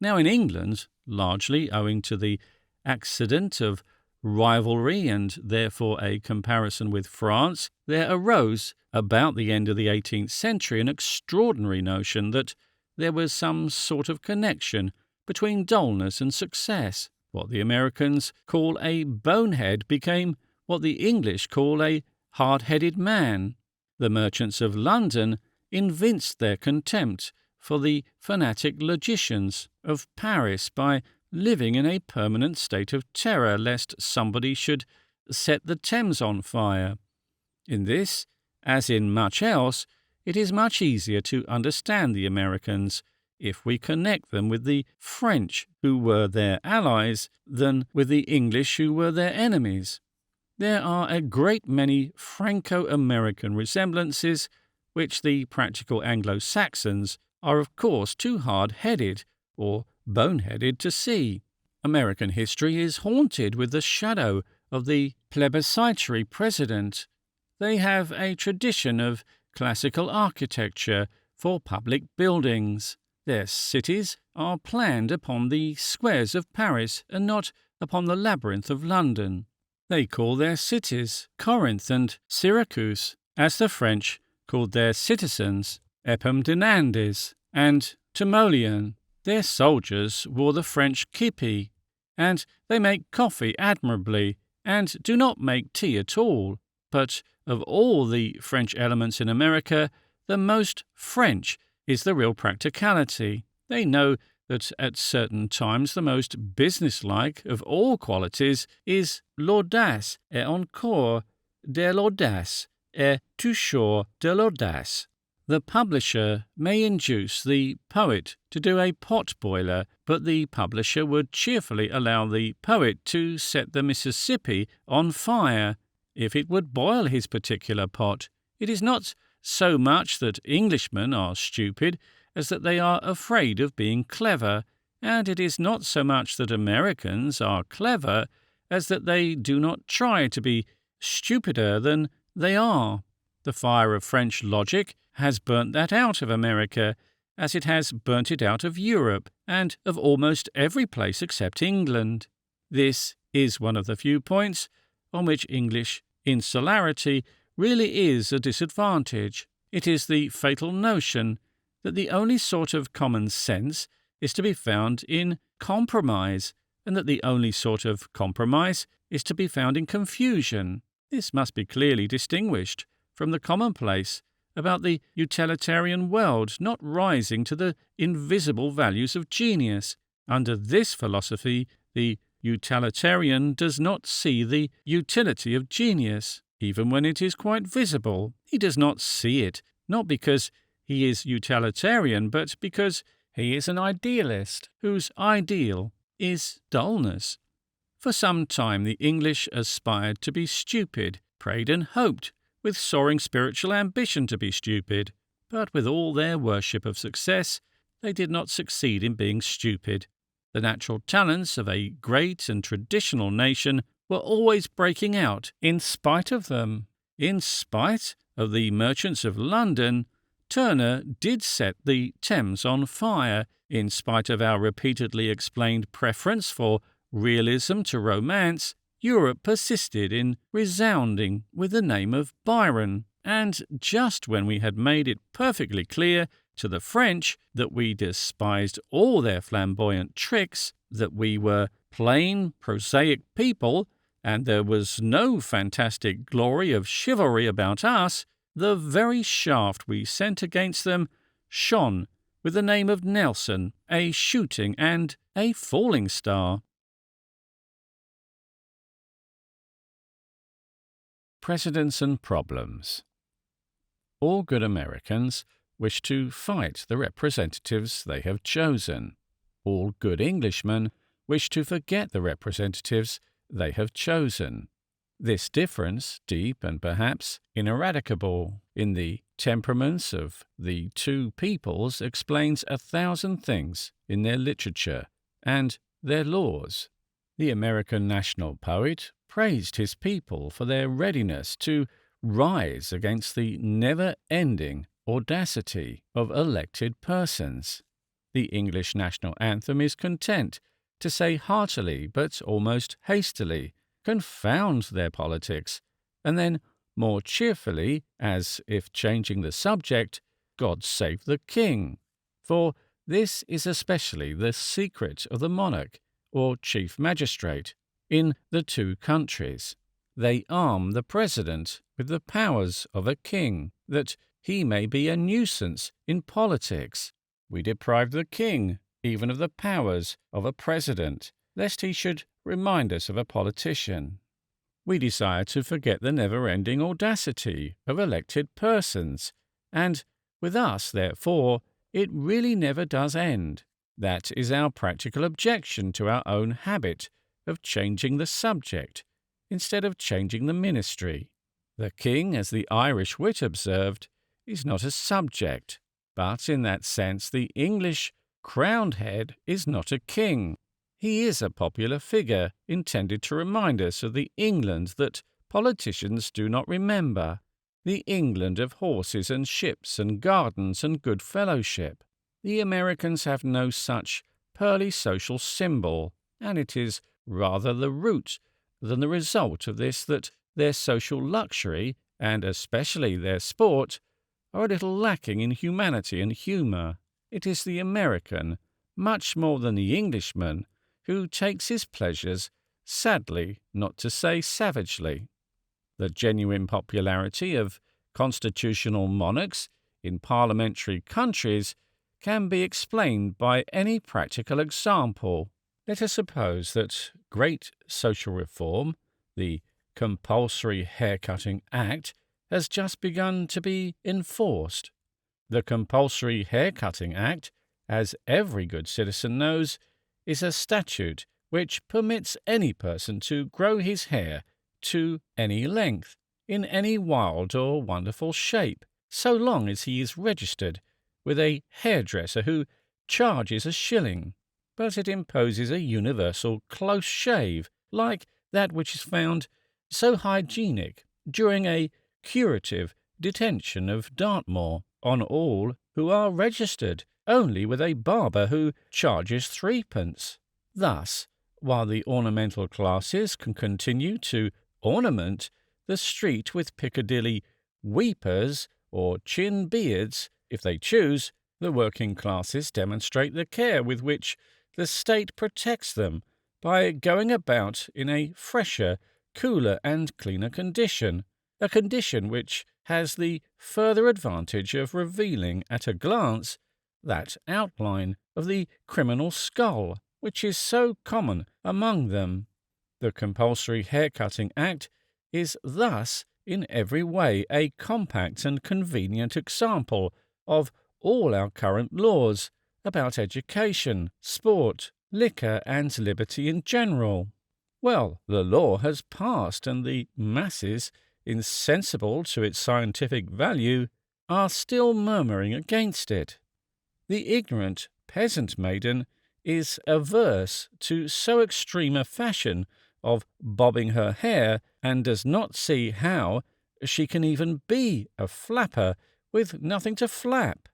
Now in England, largely owing to the accident of rivalry and therefore a comparison with France, there arose about the end of the 18th century an extraordinary notion that there was some sort of connection between dullness and success. What the Americans call a bonehead became what the English call a hard-headed man. The merchants of London evinced their contempt for the fanatic logicians of Paris by living in a permanent state of terror lest somebody should set the Thames on fire. In this, as in much else, it is much easier to understand the Americans if we connect them with the French, who were their allies, than with the English, who were their enemies. There are a great many Franco-American resemblances, which the practical Anglo-Saxons are of course too hard-headed or boneheaded to see. American history is haunted with the shadow of the plebiscitary president. They have a tradition of classical architecture for public buildings. Their cities are planned upon the squares of Paris and not upon the labyrinth of London. They call their cities Corinth and Syracuse, as the French called their citizens Epimdenandes and Timoleon. Their soldiers wore the French képi, and they make coffee admirably, and do not make tea at all. But of all the French elements in America, the most French is the real practicality. They know that at certain times the most businesslike of all qualities is l'audace, et encore de l'audace, et toujours de l'audace. The publisher may induce the poet to do a pot boiler, but the publisher would cheerfully allow the poet to set the Mississippi on fire if it would boil his particular pot. It is not so much that Englishmen are stupid as that they are afraid of being clever, and it is not so much that Americans are clever as that they do not try to be stupider than they are. The fire of French logic has burnt that out of America, as it has burnt it out of Europe and of almost every place except England. This is one of the few points on which English insularity really is a disadvantage. It is the fatal notion that the only sort of common sense is to be found in compromise, and that the only sort of compromise is to be found in confusion. This must be clearly distinguished from the commonplace about the utilitarian world not rising to the invisible values of genius. Under this philosophy, the utilitarian does not see the utility of genius, even when it is quite visible. He does not see it, not because he is utilitarian, but because he is an idealist, whose ideal is dullness. For some time the English aspired to be stupid, prayed and hoped, with soaring spiritual ambition to be stupid, but with all their worship of success, they did not succeed in being stupid. The natural talents of a great and traditional nation were always breaking out in spite of them. In spite of the merchants of London, Turner did set the Thames on fire. In spite of our repeatedly explained preference for realism to romance, Europe persisted in resounding with the name of Byron, and just when we had made it perfectly clear to the French that we despised all their flamboyant tricks, that we were plain, prosaic people, and there was no fantastic glory of chivalry about us, the very shaft we sent against them shone with the name of Nelson, a shooting and a falling star. Precedents and problems. All good Americans wish to fight the representatives they have chosen. All good Englishmen wish to forget the representatives they have chosen. This difference, deep and perhaps ineradicable in the temperaments of the two peoples, explains 1,000 things in their literature and their laws. The American national poet praised his people for their readiness to rise against the never-ending audacity of elected persons. The English national anthem is content to say heartily but almost hastily, "Confound their politics," and then more cheerfully, as if changing the subject, "God save the King." For this is especially the secret of the monarch or chief magistrate in the two countries. They arm the president with the powers of a king, that he may be a nuisance in politics. We deprive the king even of the powers of a president, lest he should remind us of a politician. We desire to forget the never-ending audacity of elected persons, and with us, therefore, it really never does end. That is our practical objection to our own habit of changing the subject instead of changing the ministry. The king, as the Irish wit observed, is not a subject, but in that sense the English crowned head is not a king. He is a popular figure intended to remind us of the England that politicians do not remember, the England of horses and ships and gardens and good fellowship. The Americans have no such pearly social symbol, and it is rather the root than the result of this that their social luxury, and especially their sport, are a little lacking in humanity and humour. It is the American, much more than the Englishman, who takes his pleasures sadly, not to say savagely. The genuine popularity of constitutional monarchs in parliamentary countries can be explained by any practical example. Let us suppose that great social reform, the Compulsory Haircutting Act, has just begun to be enforced. The Compulsory Haircutting Act, as every good citizen knows, is a statute which permits any person to grow his hair to any length, in any wild or wonderful shape, so long as he is registered with a hairdresser who charges a shilling, but it imposes a universal close shave, like that which is found so hygienic during a curative detention of Dartmoor, on all who are registered only with a barber who charges threepence. Thus, while the ornamental classes can continue to ornament the street with Piccadilly weepers or chin beards, if they choose, the working classes demonstrate the care with which the state protects them by going about in a fresher, cooler and cleaner condition, a condition which has the further advantage of revealing at a glance that outline of the criminal skull which is so common among them. The compulsory hair-cutting act is thus in every way a compact and convenient example of all our current laws about education, sport, liquor, and liberty in general. Well, the law has passed, and the masses, insensible to its scientific value, are still murmuring against it. The ignorant peasant maiden is averse to so extreme a fashion of bobbing her hair, and does not see how she can even be a flapper with nothing to flap.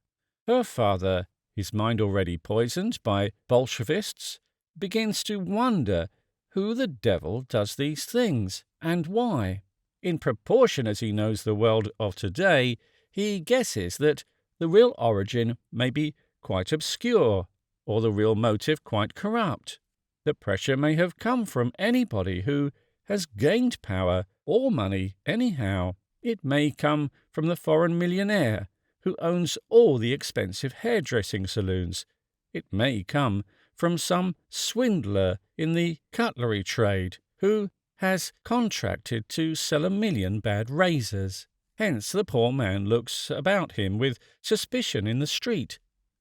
Her father, his mind already poisoned by Bolshevists, begins to wonder who the devil does these things, and why. In proportion as he knows the world of today, he guesses that the real origin may be quite obscure, or the real motive quite corrupt. The pressure may have come from anybody who has gained power or money anyhow. It may come from the foreign millionaire who owns all the expensive hairdressing saloons. It may come from some swindler in the cutlery trade who has contracted to sell 1,000,000 bad razors. Hence the poor man looks about him with suspicion in the street,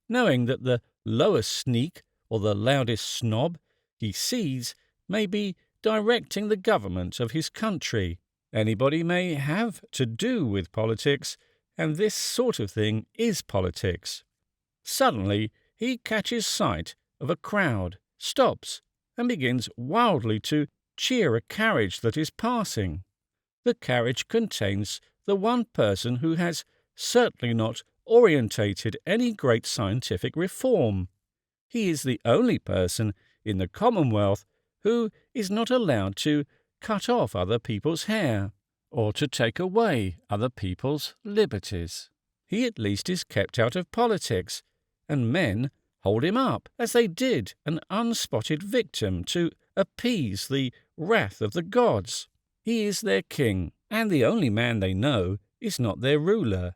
knowing that the lowest sneak or the loudest snob he sees may be directing the government of his country. Anybody may have to do with politics, and this sort of thing is politics. Suddenly he catches sight of a crowd, stops, and begins wildly to cheer a carriage that is passing. The carriage contains the one person who has certainly not orientated any great scientific reform. He is the only person in the Commonwealth who is not allowed to cut off other people's hair, or to take away other people's liberties. He at least is kept out of politics, and men hold him up, as they did an unspotted victim, to appease the wrath of the gods. He is their king, and the only man they know is not their ruler.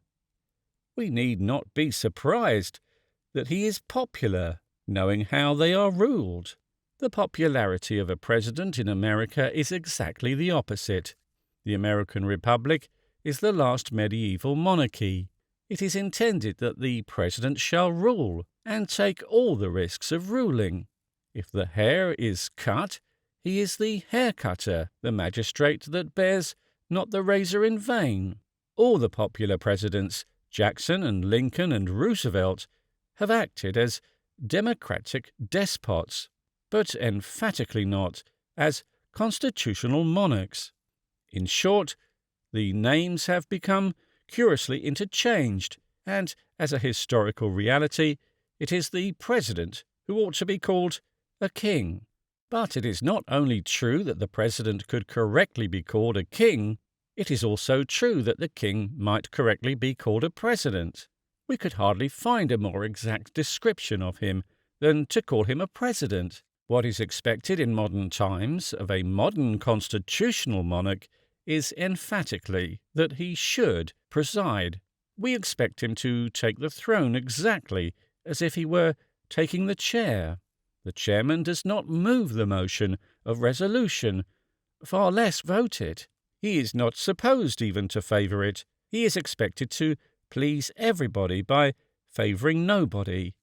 We need not be surprised that he is popular, knowing how they are ruled. The popularity of a president in America is exactly the opposite. The American Republic is the last medieval monarchy. It is intended that the president shall rule and take all the risks of ruling. If the hair is cut, he is the hair cutter, the magistrate that bears not the razor in vain. All the popular presidents, Jackson and Lincoln and Roosevelt, have acted as democratic despots, but emphatically not as constitutional monarchs. In short, the names have become curiously interchanged, and as a historical reality, it is the president who ought to be called a king. But it is not only true that the president could correctly be called a king, it is also true that the king might correctly be called a president. We could hardly find a more exact description of him than to call him a president. What is expected in modern times of a modern constitutional monarch is emphatically that he should preside. We expect him to take the throne exactly as if he were taking the chair. The chairman does not move the motion of resolution, far less vote it. He is not supposed even to favour it. He is expected to please everybody by favouring nobody.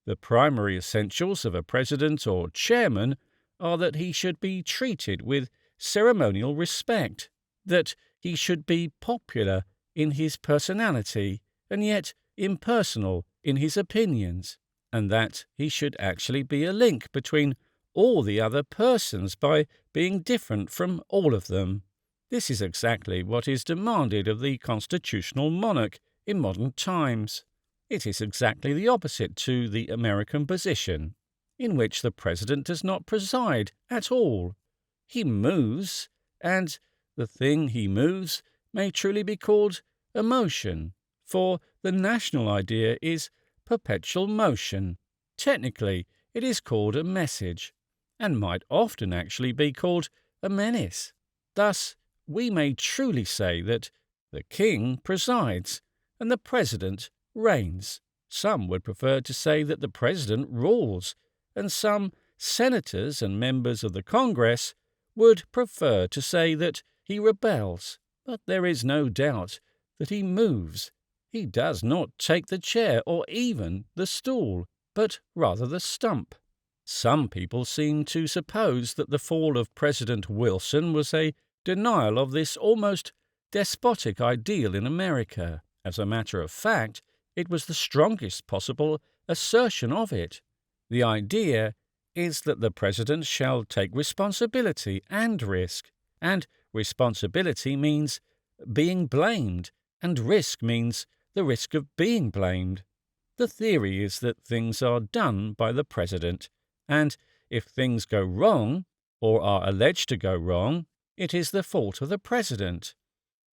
The primary essentials of a president or chairman are that he should be treated with ceremonial respect, that he should be popular in his personality, and yet impersonal in his opinions, and that he should actually be a link between all the other persons by being different from all of them. This is exactly what is demanded of the constitutional monarch in modern times. It is exactly the opposite to the American position, in which the president does not preside at all. He moves, and the thing he moves may truly be called emotion, for the national idea is perpetual motion. Technically, it is called a message, and might often actually be called a menace. Thus, we may truly say that the king presides and the president reigns. Some would prefer to say that the president rules, and some senators and members of the Congress would prefer to say that he rebels. But there is no doubt that he moves. He does not take the chair or even the stool, but rather the stump. Some people seem to suppose that the fall of President Wilson was a denial of this almost despotic ideal in America. As a matter of fact, it was the strongest possible assertion of it. The idea is that the president shall take responsibility and risk, and responsibility means being blamed, and risk means the risk of being blamed. The theory is that things are done by the president, and if things go wrong, or are alleged to go wrong, it is the fault of the president.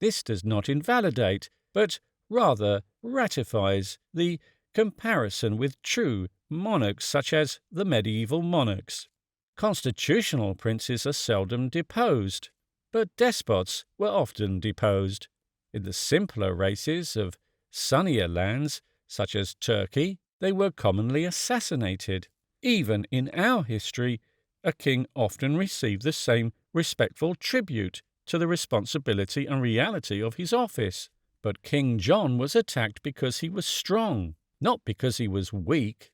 This does not invalidate, but rather ratifies the comparison with true monarchs such as the medieval monarchs. Constitutional princes are seldom deposed, but despots were often deposed. In the simpler races of sunnier lands, such as Turkey, they were commonly assassinated. Even in our history, a king often received the same respectful tribute to the responsibility and reality of his office. But King John was attacked because he was strong, not because he was weak.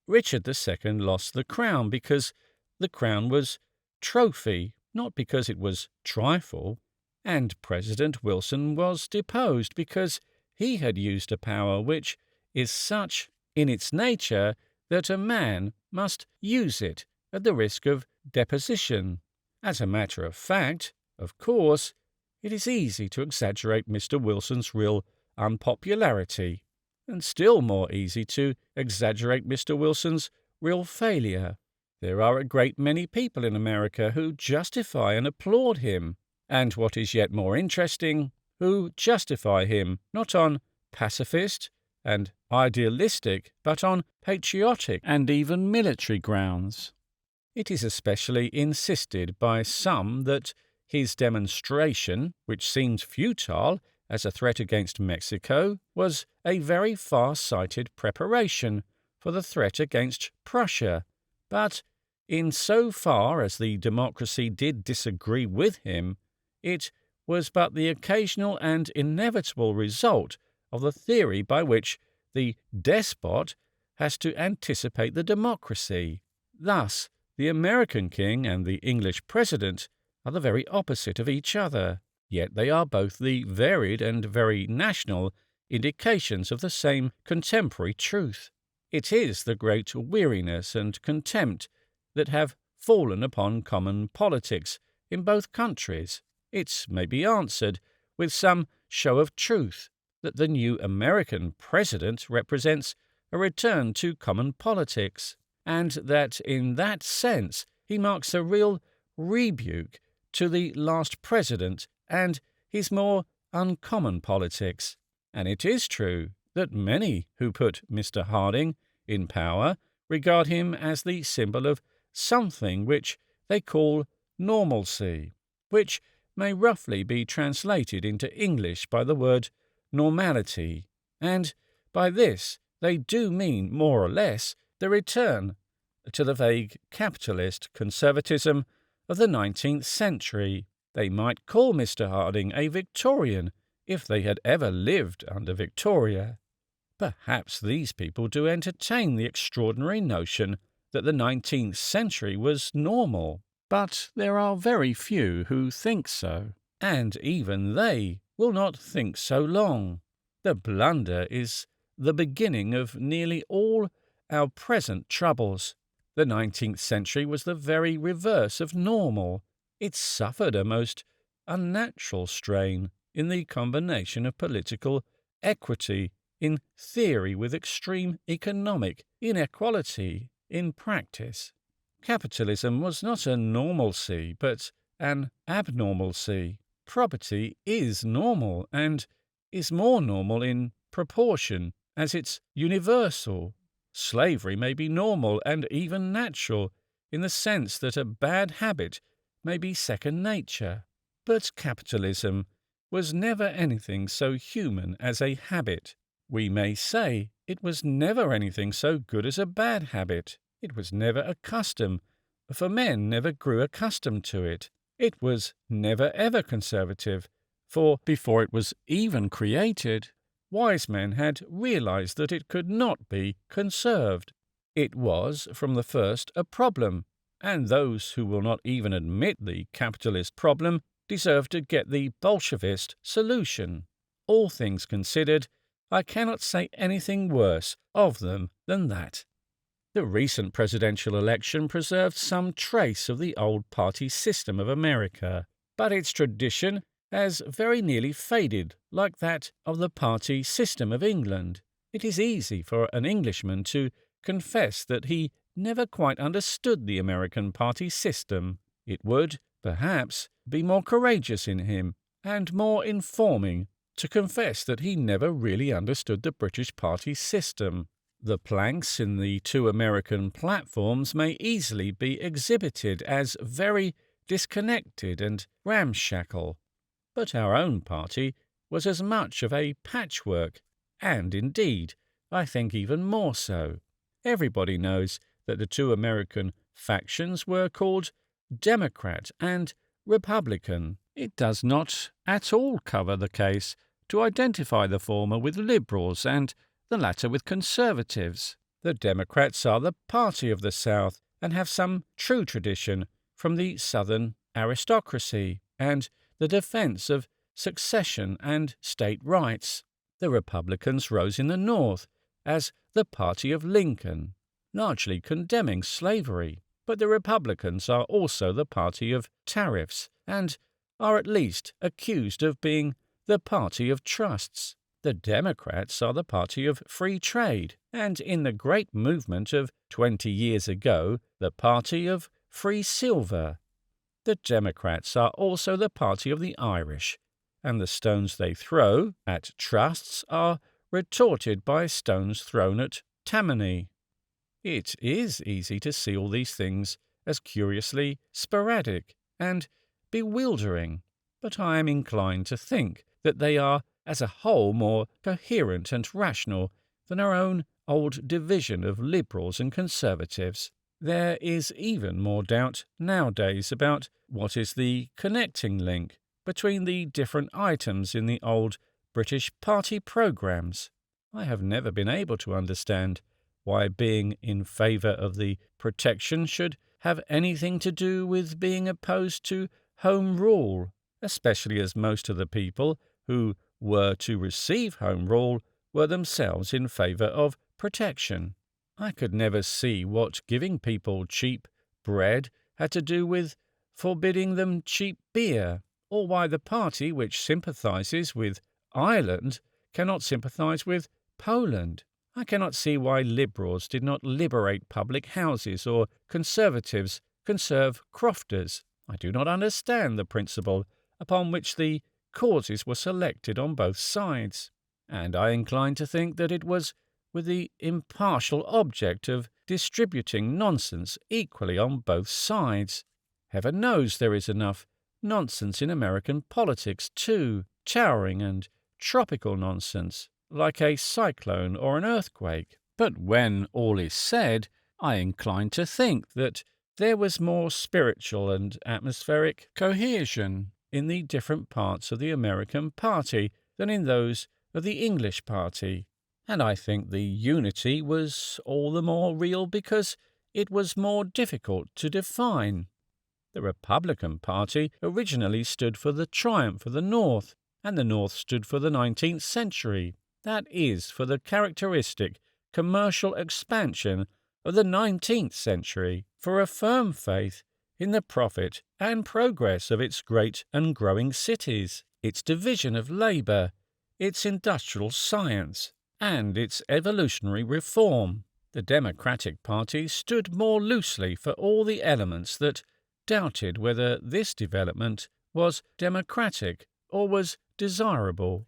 Richard II lost the crown because the crown was trophy, not because it was trifle. And President Wilson was deposed because he had used a power which is such in its nature that a man must use it at the risk of deposition. As a matter of fact, of course, it is easy to exaggerate Mr. Wilson's real unpopularity, and still more easy to exaggerate Mr. Wilson's real failure. There are a great many people in America who justify and applaud him, and what is yet more interesting, who justify him not on pacifist and idealistic, but on patriotic and even military grounds. It is especially insisted by some that his demonstration, which seemed futile as a threat against Mexico, was a very far-sighted preparation for the threat against Prussia. But in so far as the democracy did disagree with him, it was but the occasional and inevitable result of the theory by which the despot has to anticipate the democracy. Thus, the American king and the English president are the very opposite of each other, yet they are both the varied and very national indications of the same contemporary truth. It is the great weariness and contempt that have fallen upon common politics in both countries. It may be answered with some show of truth that the new American president represents a return to common politics, and that in that sense he marks a real rebuke to the last president and his more uncommon politics. And it is true that many who put Mr. Harding in power regard him as the symbol of something which they call normalcy, which may roughly be translated into English by the word normality, and by this they do mean, more or less, the return to the vague capitalist conservatism of the 19th century. They might call Mr. Harding a Victorian if they had ever lived under Victoria. Perhaps these people do entertain the extraordinary notion that the 19th century was normal, but there are very few who think so, and even they will not think so long. The blunder is the beginning of nearly all our present troubles. The 19th century was the very reverse of normal. It suffered a most unnatural strain in the combination of political equity in theory with extreme economic inequality in practice. Capitalism was not a normalcy, but an abnormalcy. Property is normal, and is more normal in proportion as it's universal. Slavery may be normal and even natural, in the sense that a bad habit may be second nature. But capitalism was never anything so human as a habit. We may say it was never anything so good as a bad habit. It was never a custom, for men never grew accustomed to it. It was never ever conservative, for before it was even created, wise men had realized that it could not be conserved. It was, from the first, a problem, and those who will not even admit the capitalist problem deserve to get the Bolshevist solution. All things considered, I cannot say anything worse of them than that. The recent presidential election preserved some trace of the old party system of America, but its tradition has very nearly faded like that of the party system of England. It is easy for an Englishman to confess that he never quite understood the American party system. It would, perhaps, be more courageous in him and more informing to confess that he never really understood the British party system. The planks in the two American platforms may easily be exhibited as very disconnected and ramshackle, but our own party was as much of a patchwork, and indeed, I think even more so. Everybody knows that the two American factions were called Democrat and Republican. It does not at all cover the case to identify the former with liberals and the latter with conservatives. The Democrats are the party of the South and have some true tradition from the Southern aristocracy and the defense of succession and state rights. The Republicans rose in the North as the party of Lincoln, largely condemning slavery. But the Republicans are also the party of tariffs and are at least accused of being the party of trusts. The Democrats are the party of free trade, and in the great movement of 20 years ago, the party of free silver. The Democrats are also the party of the Irish, and the stones they throw at trusts are retorted by stones thrown at Tammany. It is easy to see all these things as curiously sporadic and bewildering, but I am inclined to think that they are as a whole more coherent and rational than our own old division of liberals and conservatives. There is even more doubt nowadays about what is the connecting link between the different items in the old British party programmes. I have never been able to understand why being in favour of the protection should have anything to do with being opposed to Home Rule, especially as most of the people who were to receive Home Rule were themselves in favour of protection. I could never see what giving people cheap bread had to do with forbidding them cheap beer, or why the party which sympathises with Ireland cannot sympathise with Poland. I cannot see why Liberals did not liberate public houses or Conservatives conserve crofters. I do not understand the principle upon which the causes were selected on both sides, and I incline to think that it was with the impartial object of distributing nonsense equally on both sides. Heaven knows there is enough nonsense in American politics too, towering and tropical nonsense, like a cyclone or an earthquake. But when all is said, I incline to think that there was more spiritual and atmospheric cohesion in the different parts of the American party than in those of the English party, and I think the unity was all the more real because it was more difficult to define. The Republican Party originally stood for the triumph of the North, and the North stood for the 19th century. that is for the characteristic commercial expansion of the 19th century, for a firm faith in the profit and progress of its great and growing cities, its division of labour, its industrial science, and its evolutionary reform. The Democratic Party stood more loosely for all the elements that doubted whether this development was democratic or was desirable.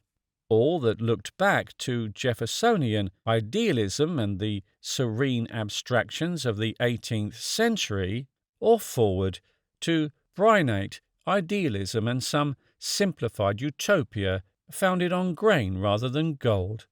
All that looked back to Jeffersonian idealism and the serene abstractions of the 18th century, or forward to Bryanite idealism and some simplified utopia founded on grain rather than gold.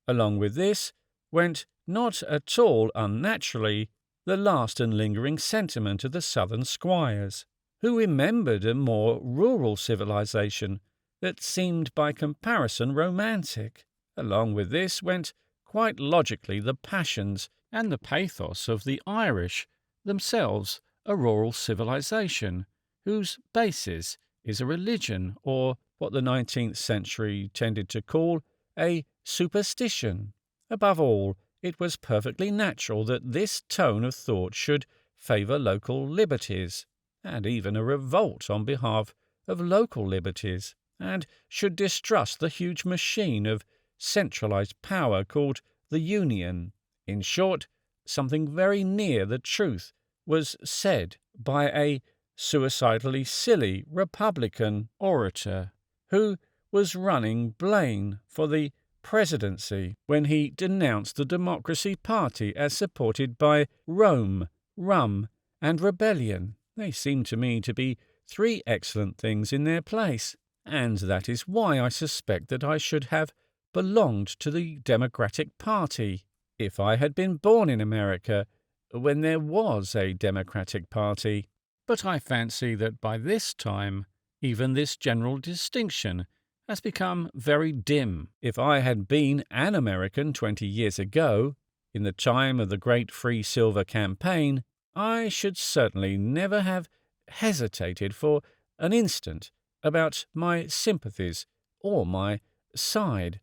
Along with this went, not at all unnaturally, the last and lingering sentiment of the Southern squires, who remembered a more rural civilization that seemed by comparison romantic. Along with this went quite logically the passions and the pathos of the Irish, themselves a rural civilization, whose basis is a religion, or what the 19th century tended to call a superstition. Above all, it was perfectly natural that this tone of thought should favour local liberties, and even a revolt on behalf of local liberties, and should distrust the huge machine of centralised power called the Union. In short, something very near the truth was said by a suicidally silly Republican orator who was running Blaine for the presidency when he denounced the Democracy Party as supported by Rome, rum, and rebellion. They seem to me to be three excellent things in their place, and that is why I suspect that I should have belonged to the Democratic Party if I had been born in America when there was a Democratic Party. But I fancy that by this time even this general distinction has become very dim. If I had been an American 20 years ago, in the time of the great Free Silver campaign, I should certainly never have hesitated for an instant about my sympathies or my side.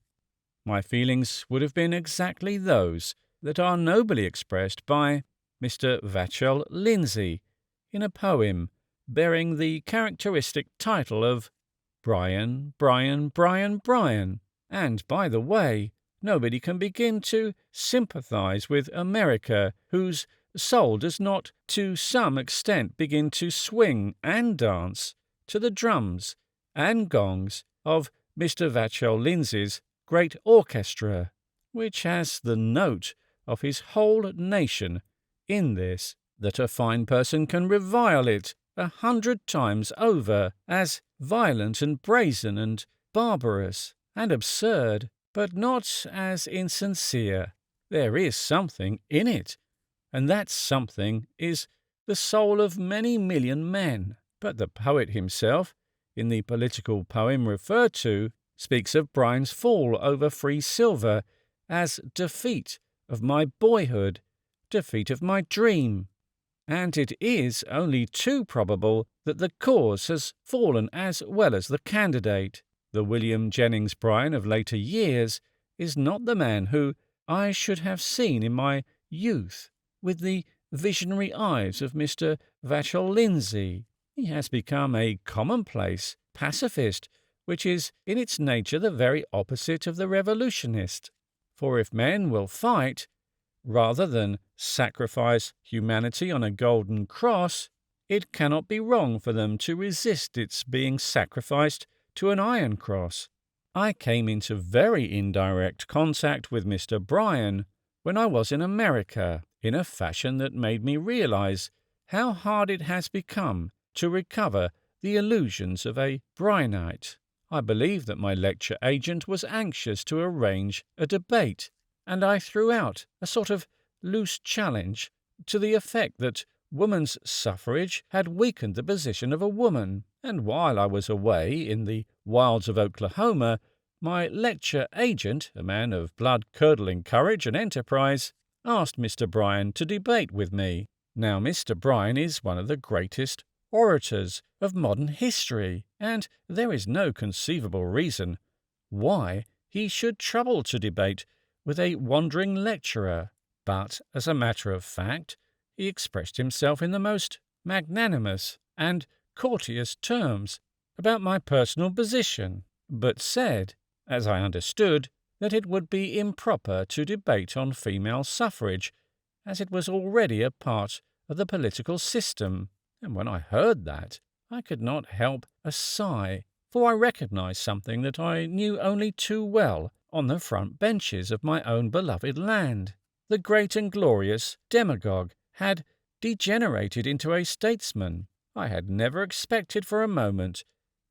My feelings would have been exactly those that are nobly expressed by Mr. Vachel Lindsay in a poem bearing the characteristic title of Brian, Brian, Brian, Brian. And, by the way, nobody can begin to sympathize with America whose soul does not to some extent begin to swing and dance to the drums and gongs of Mr. Vachel Lindsay's great orchestra, which has the note of his whole nation in this, that a fine person can revile it 100 times over as violent and brazen and barbarous and absurd, but not as insincere. There is something in it, and that something is the soul of many million men. But the poet himself, in the political poem referred to, speaks of Brian's fall over free silver as defeat of my boyhood, defeat of my dream. And it is only too probable that the cause has fallen as well as the candidate. The William Jennings Bryan of later years is not the man who I should have seen in my youth with the visionary eyes of Mr. Vachel Lindsay. He has become a commonplace pacifist, which is in its nature the very opposite of the revolutionist. For if men will fight, rather than sacrifice humanity on a golden cross, it cannot be wrong for them to resist its being sacrificed to an iron cross. I came into very indirect contact with Mr. Bryan when I was in America, in a fashion that made me realize how hard it has become to recover the illusions of a Bryanite. I believe that my lecture agent was anxious to arrange a debate, and I threw out a sort of loose challenge to the effect that woman's suffrage had weakened the position of a woman, and while I was away in the wilds of Oklahoma, my lecture agent, a man of blood-curdling courage and enterprise, asked Mr. Bryan to debate with me. Now, Mr. Bryan is one of the greatest orators of modern history, and there is no conceivable reason why he should trouble to debate with a wandering lecturer, but, as a matter of fact, he expressed himself in the most magnanimous and courteous terms about my personal position, but said, as I understood, that it would be improper to debate on female suffrage, as it was already a part of the political system. And when I heard that, I could not help a sigh, for I recognized something that I knew only too well on the front benches of my own beloved land. The great and glorious demagogue had degenerated into a statesman. I had never expected for a moment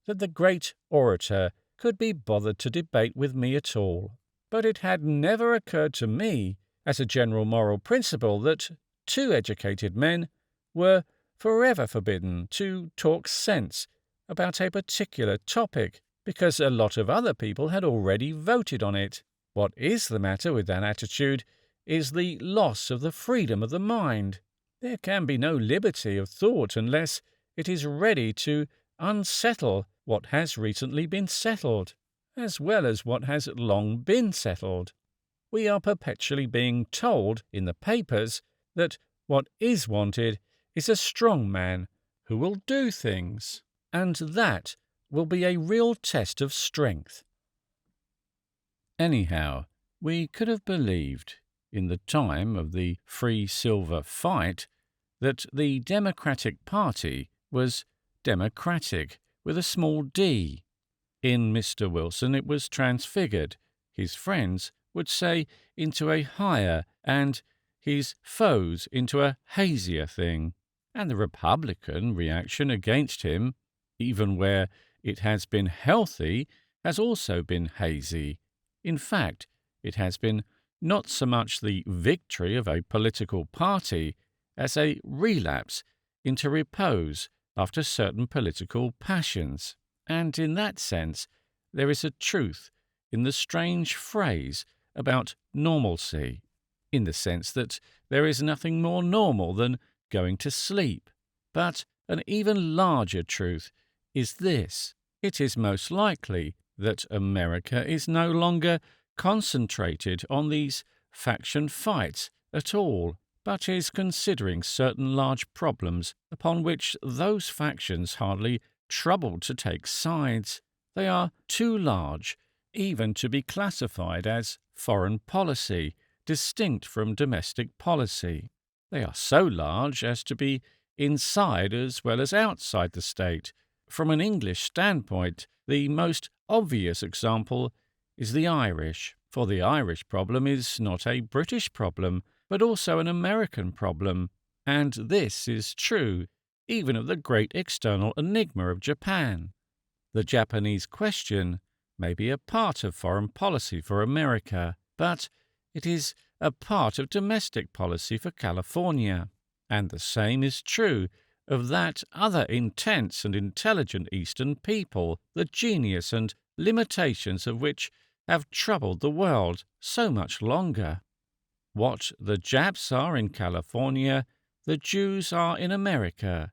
that the great orator could be bothered to debate with me at all. But it had never occurred to me, as a general moral principle, that two educated men were forever forbidden to talk sense about a particular topic, because a lot of other people had already voted on it. What is the matter with that attitude is the loss of the freedom of the mind. There can be no liberty of thought unless it is ready to unsettle what has recently been settled, as well as what has long been settled. We are perpetually being told in the papers that what is wanted is a strong man who will do things, and that will be a real test of strength. Anyhow, we could have believed, in the time of the Free Silver fight, that the Democratic Party was democratic with a small d. In Mr. Wilson it was transfigured, his friends would say, into a higher, and his foes into a hazier thing. And the Republican reaction against him, even where it has been healthy, has also been hazy. In fact, it has been not so much the victory of a political party as a relapse into repose after certain political passions. And in that sense, there is a truth in the strange phrase about normalcy, in the sense that there is nothing more normal than going to sleep. But an even larger truth is this: it is most likely that America is no longer concentrated on these faction fights at all, but is considering certain large problems upon which those factions hardly trouble to take sides. They are too large even to be classified as foreign policy, distinct from domestic policy. They are so large as to be inside as well as outside the state. From an English standpoint, the most obvious example is the Irish, for the Irish problem is not a British problem, but also an American problem, and this is true even of the great external enigma of Japan. The Japanese question may be a part of foreign policy for America, but it is a part of domestic policy for California, and the same is true of that other intense and intelligent Eastern people, the genius and limitations of which have troubled the world so much longer. What the Japs are in California, the Jews are in America.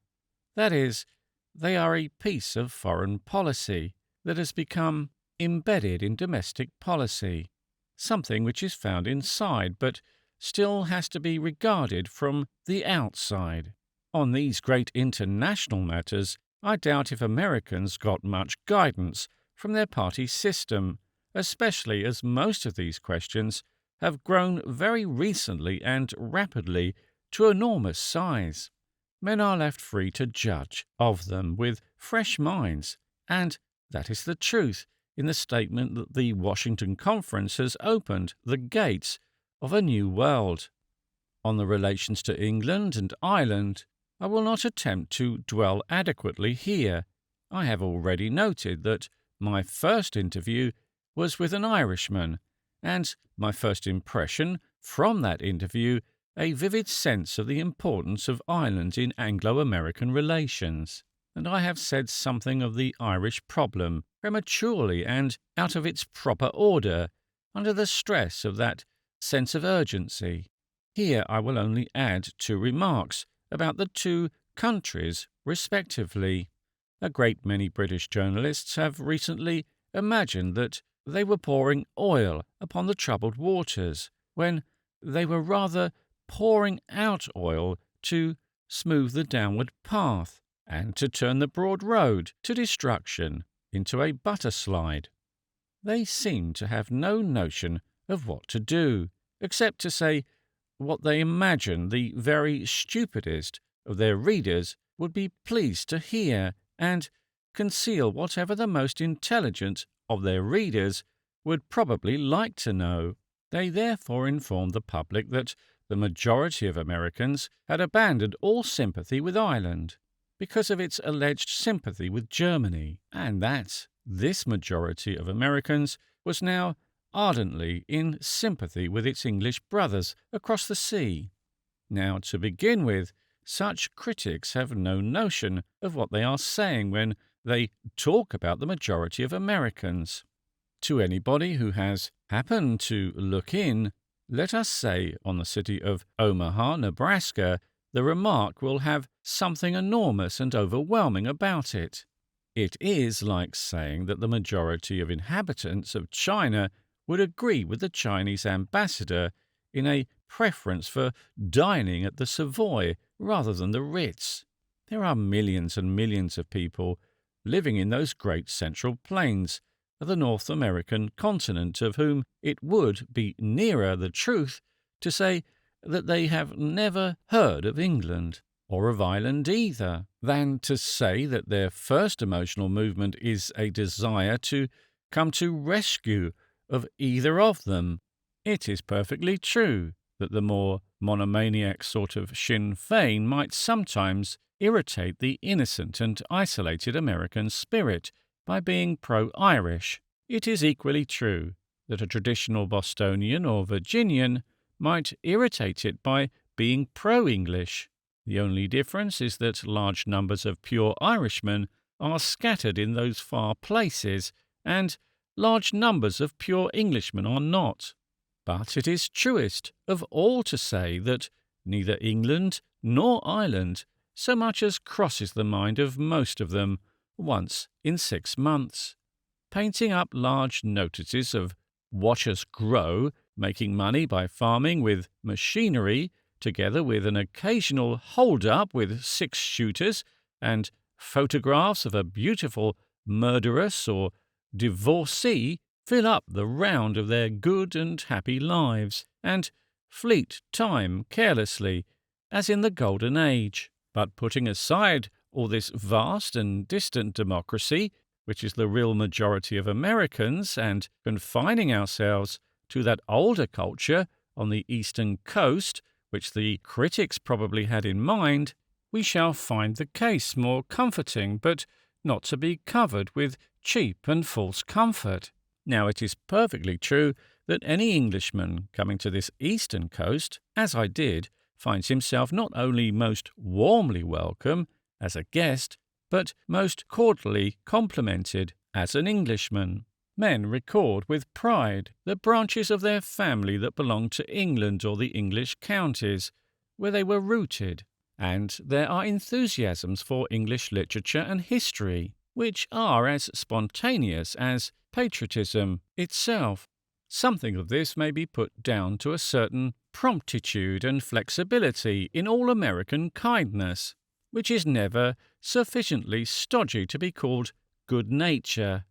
That is, they are a piece of foreign policy that has become embedded in domestic policy, something which is found inside but still has to be regarded from the outside. On these great international matters, I doubt if Americans got much guidance from their party system, especially as most of these questions have grown very recently and rapidly to enormous size. Men are left free to judge of them with fresh minds, and that is the truth in the statement that the Washington Conference has opened the gates of a new world. On the relations to England and Ireland, I will not attempt to dwell adequately here. I have already noted that my first interview was with an Irishman, and my first impression from that interview a vivid sense of the importance of Ireland in Anglo-American relations. And I have said something of the Irish problem prematurely and out of its proper order, under the stress of that sense of urgency. Here I will only add 2 remarks about the 2 countries, respectively. A great many British journalists have recently imagined that they were pouring oil upon the troubled waters, when they were rather pouring out oil to smooth the downward path, and to turn the broad road to destruction into a butter slide. They seemed to have no notion of what to do, except to say what they imagined the very stupidest of their readers would be pleased to hear, and conceal whatever the most intelligent of their readers would probably like to know. They therefore informed the public that the majority of Americans had abandoned all sympathy with Ireland because of its alleged sympathy with Germany, and that this majority of Americans was now ardently in sympathy with its English brothers across the sea. Now, to begin with, such critics have no notion of what they are saying when they talk about the majority of Americans. To anybody who has happened to look in, let us say, on the city of Omaha, Nebraska, the remark will have something enormous and overwhelming about it. It is like saying that the majority of inhabitants of China would agree with the Chinese ambassador in a preference for dining at the Savoy rather than the Ritz. There are millions and millions of people living in those great central plains of the North American continent of whom it would be nearer the truth to say that they have never heard of England, or of Ireland either, than to say that their first emotional movement is a desire to come to rescue of either of them. It is perfectly true that the more monomaniac sort of Sinn Féin might sometimes irritate the innocent and isolated American spirit by being pro-Irish. It is equally true that a traditional Bostonian or Virginian might irritate it by being pro-English. The only difference is that large numbers of pure Irishmen are scattered in those far places, and large numbers of pure Englishmen are not. But it is truest of all to say that neither England nor Ireland so much as crosses the mind of most of them once in 6 months. Painting up large notices of watch us grow, making money by farming with machinery, together with an occasional hold-up with 6-shooters and photographs of a beautiful murderess or divorcee, fill up the round of their good and happy lives, and fleet time carelessly, as in the Golden Age. But putting aside all this vast and distant democracy, which is the real majority of Americans, and confining ourselves to that older culture on the eastern coast, which the critics probably had in mind, we shall find the case more comforting, but not to be covered with cheap and false comfort. Now, it is perfectly true that any Englishman coming to this eastern coast, as I did, finds himself not only most warmly welcome as a guest, but most cordially complimented as an Englishman. Men record with pride the branches of their family that belong to England or the English counties, where they were rooted, and there are enthusiasms for English literature and history, which are as spontaneous as patriotism itself. Something of this may be put down to a certain promptitude and flexibility in all American kindness, which is never sufficiently stodgy to be called good nature.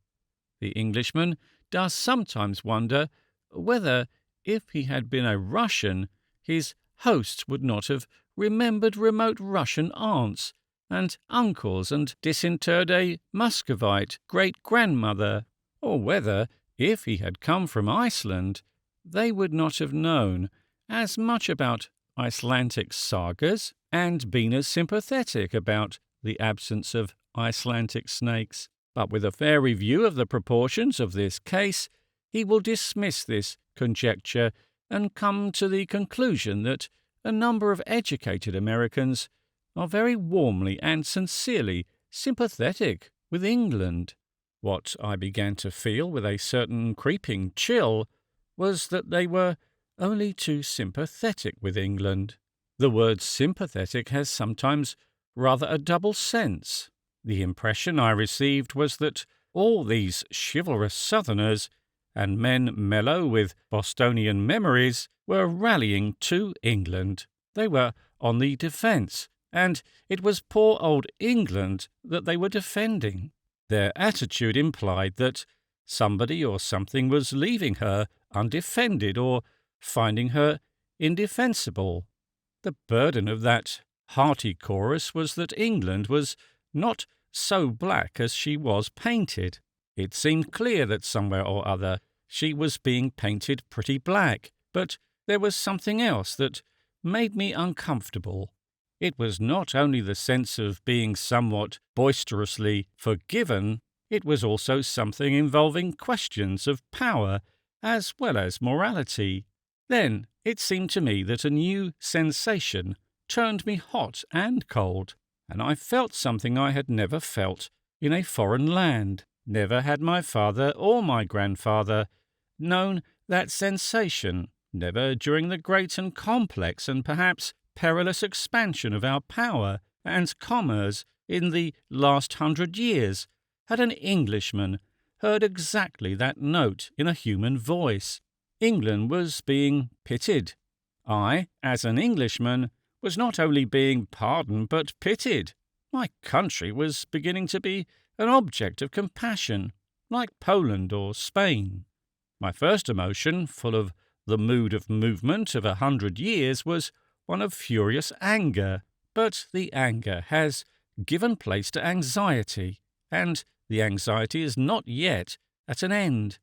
The Englishman does sometimes wonder whether, if he had been a Russian, his hosts would not have remembered remote Russian aunts and uncles and disinterred a Muscovite great-grandmother, or whether, if he had come from Iceland, they would not have known as much about Icelandic sagas and been as sympathetic about the absence of Icelandic snakes. But with a fair review of the proportions of this case, he will dismiss this conjecture and come to the conclusion that a number of educated Americans are very warmly and sincerely sympathetic with England. What I began to feel with a certain creeping chill was that they were only too sympathetic with England. The word sympathetic has sometimes rather a double sense. The impression I received was that all these chivalrous Southerners and men mellow with Bostonian memories were rallying to England. They were on the defence, and it was poor old England that they were defending. Their attitude implied that somebody or something was leaving her undefended or finding her indefensible. The burden of that hearty chorus was that England was not so black as she was painted. It seemed clear that somewhere or other she was being painted pretty black, but there was something else that made me uncomfortable. It was not only the sense of being somewhat boisterously forgiven, it was also something involving questions of power as well as morality. Then it seemed to me that a new sensation turned me hot and cold, and I felt something I had never felt in a foreign land. Never had my father or my grandfather known that sensation, never during the great and complex and perhaps perilous expansion of our power and commerce in the last 100 years, had an Englishman heard exactly that note in a human voice. England was being pitied. I, as an Englishman, was not only being pardoned but pitied. My country was beginning to be an object of compassion, like Poland or Spain. My first emotion, full of the mood of movement of 100 years, was one of furious anger. But the anger has given place to anxiety, and the anxiety is not yet at an end.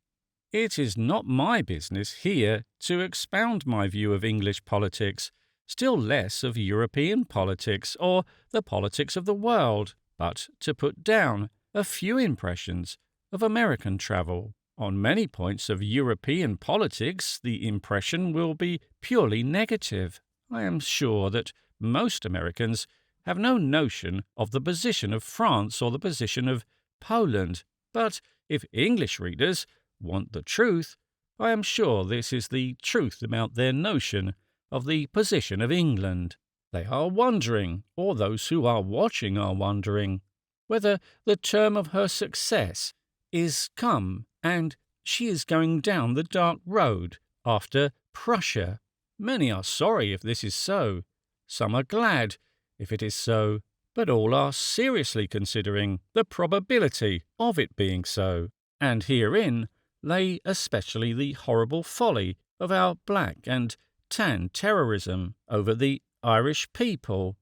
It is not my business here to expound my view of English politics, still less of European politics or the politics of the world, but to put down a few impressions of American travel. On many points of European politics, the impression will be purely negative. I am sure that most Americans have no notion of the position of France or the position of Poland, but if English readers want the truth, I am sure this is the truth about their notion of the position of England. They are wondering, or those who are watching are wondering, whether the term of her success is come and she is going down the dark road after Prussia. Many are sorry if this is so. Some are glad if it is so. But all are seriously considering the probability of it being so. And herein lay especially the horrible folly of our black and tan terrorism over the Irish people.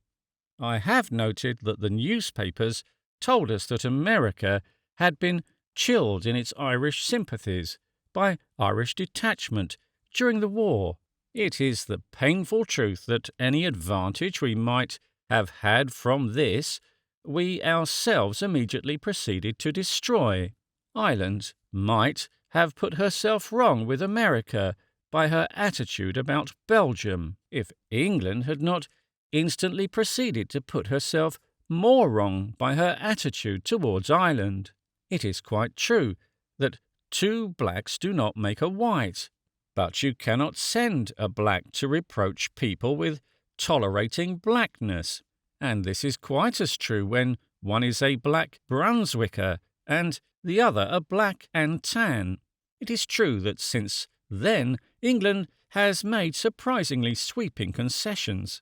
I have noted that the newspapers told us that America had been chilled in its Irish sympathies by Irish detachment during the war. It is the painful truth that any advantage we might have had from this, we ourselves immediately proceeded to destroy. Ireland might have put herself wrong with America by her attitude about Belgium, if England had not instantly proceeded to put herself more wrong by her attitude towards Ireland. It is quite true that two blacks do not make a white, but you cannot send a black to reproach people with tolerating blackness, and this is quite as true when one is a black Brunswicker and the other a black and tan. It is true that since then England has made surprisingly sweeping concessions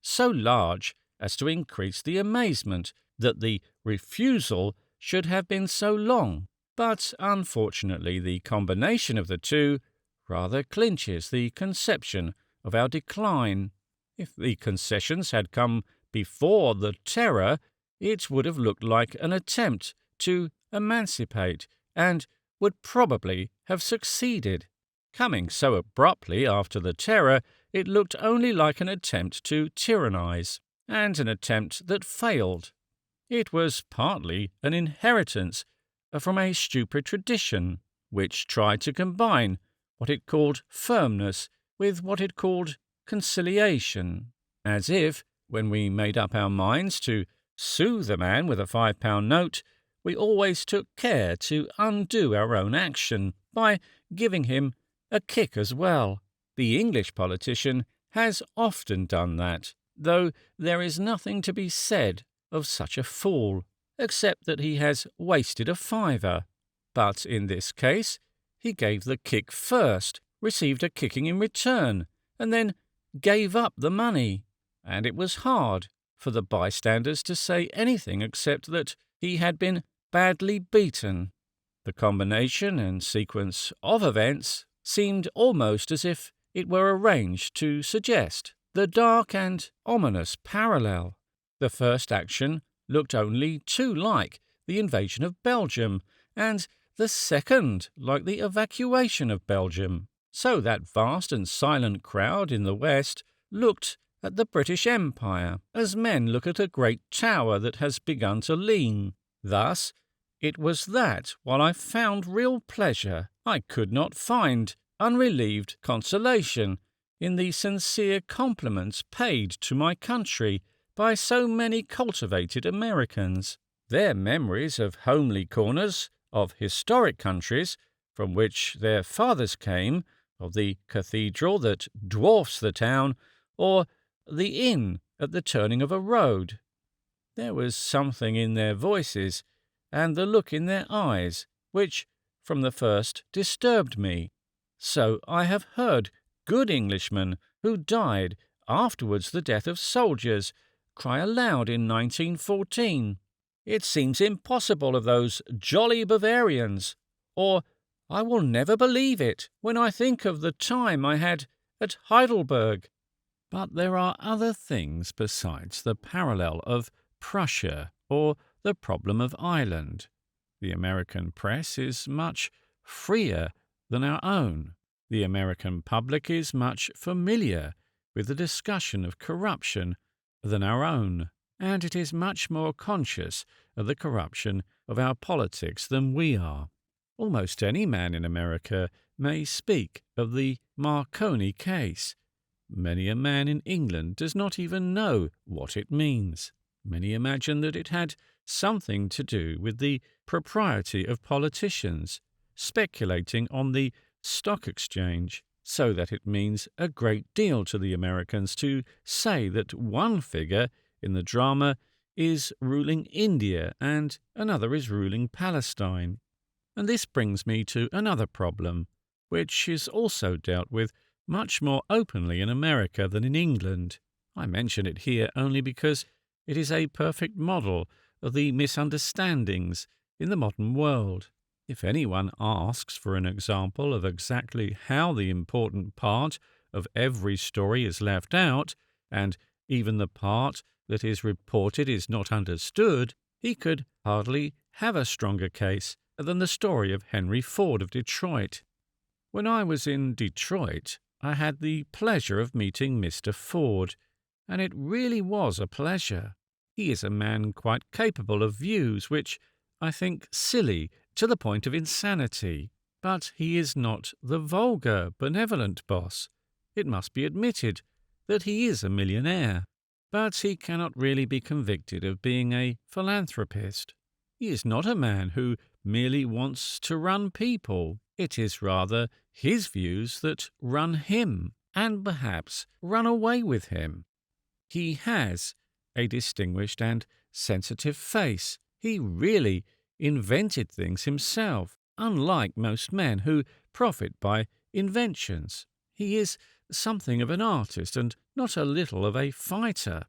so large as to increase the amazement that the refusal should have been so long. But unfortunately the combination of the two rather clinches the conception of our decline. If the concessions had come before the terror, it would have looked like an attempt to emancipate and would probably have succeeded. Coming so abruptly after the terror, it looked only like an attempt to tyrannize, and an attempt that failed. It was partly an inheritance from a stupid tradition, which tried to combine what it called firmness with what it called conciliation, as if, when we made up our minds to soothe a man with a £5 note, we always took care to undo our own action by giving him a kick as well. The English politician has often done that, though there is nothing to be said of such a fool, except that he has wasted a fiver. But in this case, he gave the kick first, received a kicking in return, and then gave up the money. And it was hard for the bystanders to say anything except that he had been badly beaten. The combination and sequence of events seemed almost as if it were arranged to suggest the dark and ominous parallel. The first action looked only too like the invasion of Belgium, and the second like the evacuation of Belgium, so that vast and silent crowd in the West looked at the British Empire as men look at a great tower that has begun to lean. Thus, it was that, while I found real pleasure, I could not find unrelieved consolation in the sincere compliments paid to my country by so many cultivated Americans. Their memories of homely corners, of historic countries from which their fathers came, of the cathedral that dwarfs the town, or the inn at the turning of a road. There was something in their voices and the look in their eyes which, from the first, disturbed me. So I have heard good Englishmen who died afterwards the death of soldiers cry aloud in 1914, "It seems impossible of those jolly Bavarians," or "I will never believe it when I think of the time I had at Heidelberg." But there are other things besides the parallel of Prussia or the problem of Ireland. The American press is much freer than our own. The American public is much familiar with the discussion of corruption than our own, and it is much more conscious of the corruption of our politics than we are. Almost any man in America may speak of the Marconi case. Many a man in England does not even know what it means. Many imagine that it had something to do with the propriety of politicians speculating on the stock exchange, so that it means a great deal to the Americans to say that one figure in the drama is ruling India and another is ruling Palestine. And this brings me to another problem, which is also dealt with much more openly in America than in England. I mention it here only because it is a perfect model of the misunderstandings in the modern world. If anyone asks for an example of exactly how the important part of every story is left out, and even the part that is reported is not understood, he could hardly have a stronger case than the story of Henry Ford of Detroit. When I was in Detroit, I had the pleasure of meeting Mr. Ford, and it really was a pleasure. He is a man quite capable of views which I think silly to the point of insanity, but he is not the vulgar, benevolent boss. It must be admitted that he is a millionaire, but he cannot really be convicted of being a philanthropist. He is not a man who merely wants to run people. It is rather his views that run him, and perhaps run away with him. He has a distinguished and sensitive face. He really invented things himself, unlike most men who profit by inventions. He is something of an artist and not a little of a fighter.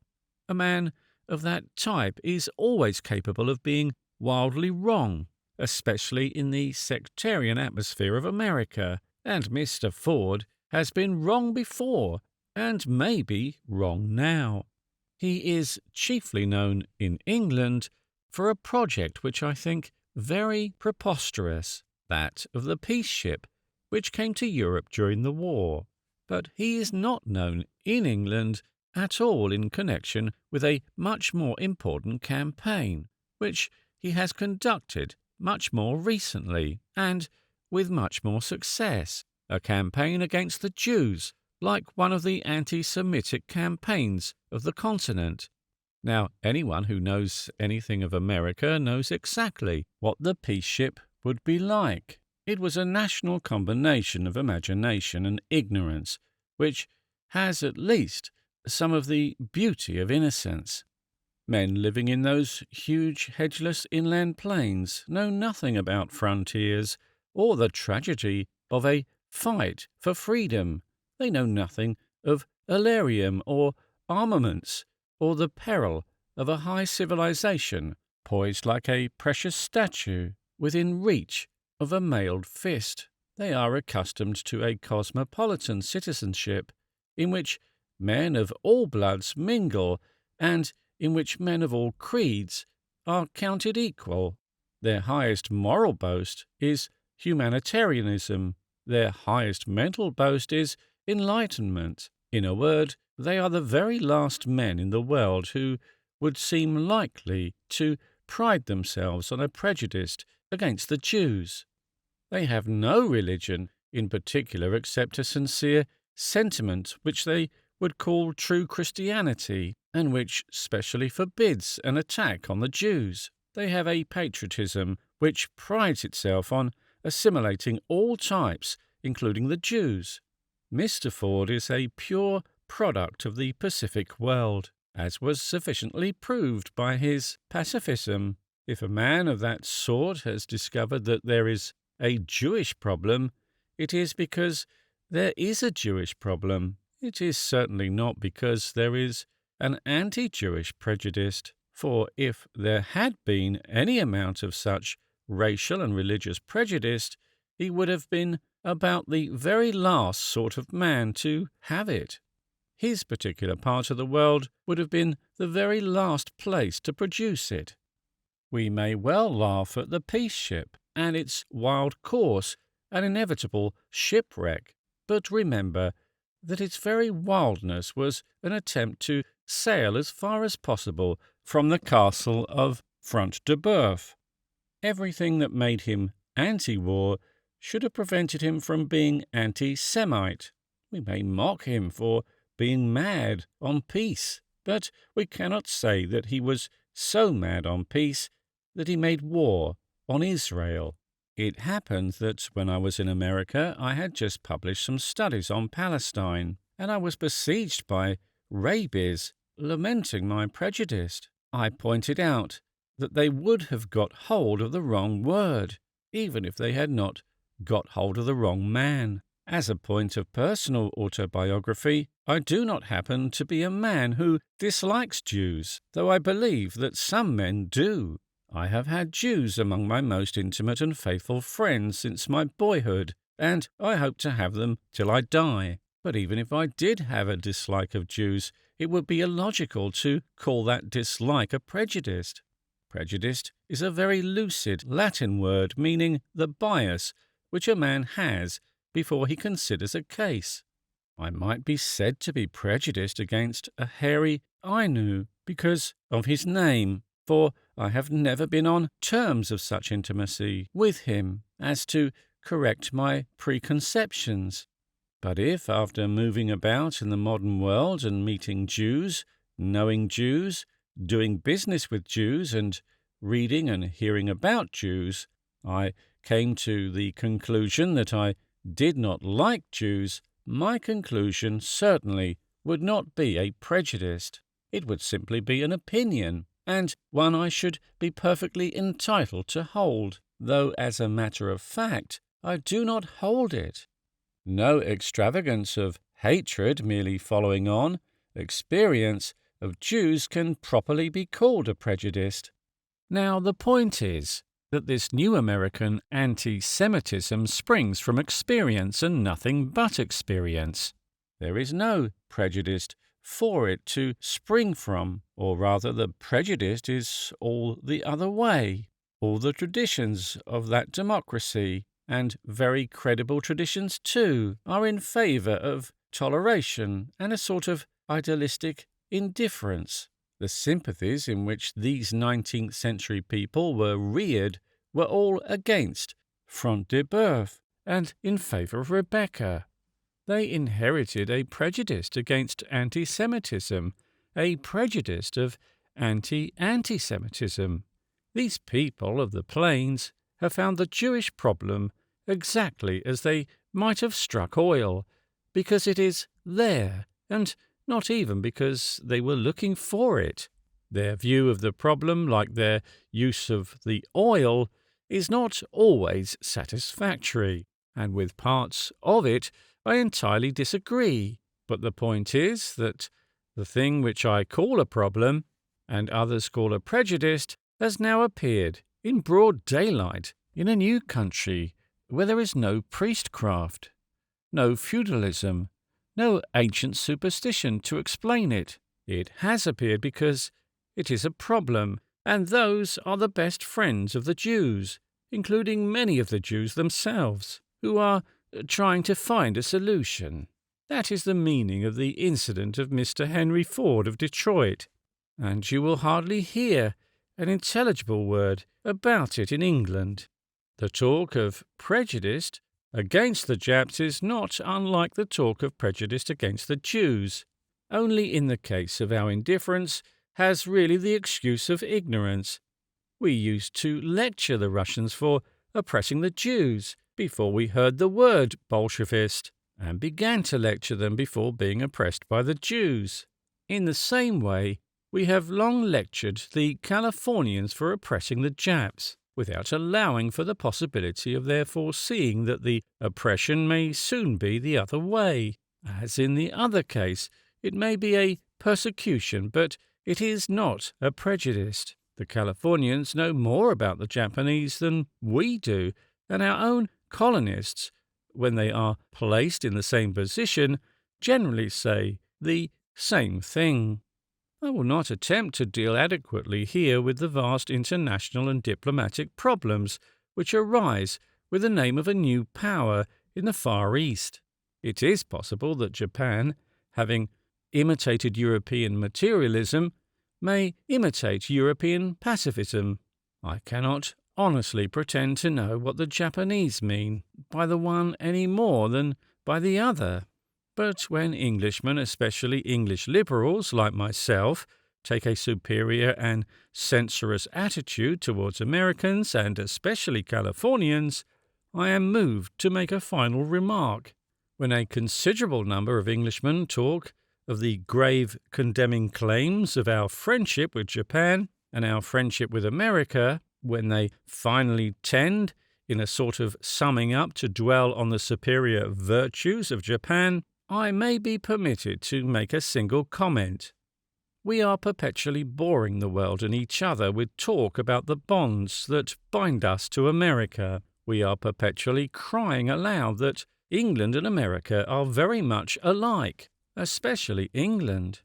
A man of that type is always capable of being wildly wrong, especially in the sectarian atmosphere of America, and Mr. Ford has been wrong before and may be wrong now. He is chiefly known in England for a project which I think very preposterous, that of the peace ship, which came to Europe during the war. But he is not known in England at all in connection with a much more important campaign, which he has conducted much more recently, and with much more success, a campaign against the Jews, like one of the anti-Semitic campaigns of the continent. Now, anyone who knows anything of America knows exactly what the peace ship would be like. It was a national combination of imagination and ignorance, which has at least some of the beauty of innocence. Men living in those huge hedgeless inland plains know nothing about frontiers or the tragedy of a fight for freedom. They know nothing of Illyrium or armaments or the peril of a high civilization poised like a precious statue within reach of a mailed fist. They are accustomed to a cosmopolitan citizenship in which men of all bloods mingle and in which men of all creeds are counted equal. Their highest moral boast is humanitarianism. Their highest mental boast is enlightenment. In a word, they are the very last men in the world who would seem likely to pride themselves on a prejudice against the Jews. They have no religion in particular except a sincere sentiment which they would call true Christianity, and which specially forbids an attack on the Jews. They have a patriotism which prides itself on assimilating all types, including the Jews. Mr. Ford is a pure product of the Pacific world, as was sufficiently proved by his pacifism. If a man of that sort has discovered that there is a Jewish problem, it is because there is a Jewish problem. It is certainly not because there is an anti-Jewish prejudice, for if there had been any amount of such racial and religious prejudice, he would have been about the very last sort of man to have it. His particular part of the world would have been the very last place to produce it. We may well laugh at the peace ship and its wild course and inevitable shipwreck, but remember that its very wildness was an attempt to sail as far as possible from the castle of Front-de-Bœuf. Everything that made him anti-war should have prevented him from being anti-Semite. We may mock him for being mad on peace, but we cannot say that he was so mad on peace that he made war on Israel. It happened that when I was in America, I had just published some studies on Palestine, and I was besieged by rabies lamenting my prejudice. I pointed out that they would have got hold of the wrong word, even if they had not got hold of the wrong man. As a point of personal autobiography, I do not happen to be a man who dislikes Jews, though I believe that some men do. I have had Jews among my most intimate and faithful friends since my boyhood, and I hope to have them till I die. But even if I did have a dislike of Jews, it would be illogical to call that dislike a prejudice. Prejudice is a very lucid Latin word meaning the bias which a man has before he considers a case. I might be said to be prejudiced against a hairy Ainu because of his name, for I have never been on terms of such intimacy with him as to correct my preconceptions. But if, after moving about in the modern world and meeting Jews, knowing Jews, doing business with Jews, and reading and hearing about Jews, I came to the conclusion that I did not like Jews, my conclusion certainly would not be a prejudice. It would simply be an opinion, and one I should be perfectly entitled to hold, though as a matter of fact I do not hold it. No extravagance of hatred merely following on experience of Jews can properly be called a prejudice. Now the point is that this new American anti-Semitism springs from experience and nothing but experience. There is no prejudice for it to spring from, or rather the prejudice is all the other way. All the traditions of that democracy, and very credible traditions too, are in favour of toleration and a sort of idealistic indifference. The sympathies in which these 19th century people were reared were all against Front-de-Bœuf and in favour of Rebecca. They inherited a prejudice against anti-Semitism, a prejudice of anti-Semitism. These people of the plains have found the Jewish problem exactly as they might have struck oil, because it is there, and not even because they were looking for it. Their view of the problem, like their use of the oil, is not always satisfactory, and with parts of it I entirely disagree. But the point is that the thing which I call a problem, and others call a prejudice, has now appeared in broad daylight in a new country where there is no priestcraft, no feudalism, no ancient superstition to explain it. It has appeared because it is a problem, and those are the best friends of the Jews, including many of the Jews themselves, who are trying to find a solution. That is the meaning of the incident of Mr. Henry Ford of Detroit, and you will hardly hear an intelligible word about it in England. The talk of prejudice against the Japs is not unlike the talk of prejudice against the Jews. Only in the case of our indifference has really the excuse of ignorance. We used to lecture the Russians for oppressing the Jews before we heard the word Bolshevist, and began to lecture them before being oppressed by the Jews. In the same way, we have long lectured the Californians for oppressing the Japs, without allowing for the possibility of their foreseeing that the oppression may soon be the other way. As in the other case, it may be a persecution, but it is not a prejudice. The Californians know more about the Japanese than we do, and our own colonists, when they are placed in the same position, generally say the same thing. I will not attempt to deal adequately here with the vast international and diplomatic problems which arise with the name of a new power in the Far East. It is possible that Japan, having imitated European materialism, may imitate European pacifism. I cannot honestly pretend to know what the Japanese mean by the one any more than by the other. But when Englishmen, especially English liberals like myself, take a superior and censorious attitude towards Americans and especially Californians, I am moved to make a final remark. When a considerable number of Englishmen talk of the grave condemning claims of our friendship with Japan and our friendship with America, when they finally tend, in a sort of summing up, to dwell on the superior virtues of Japan, I may be permitted to make a single comment. We are perpetually boring the world and each other with talk about the bonds that bind us to America. We are perpetually crying aloud that England and America are very much alike, especially England.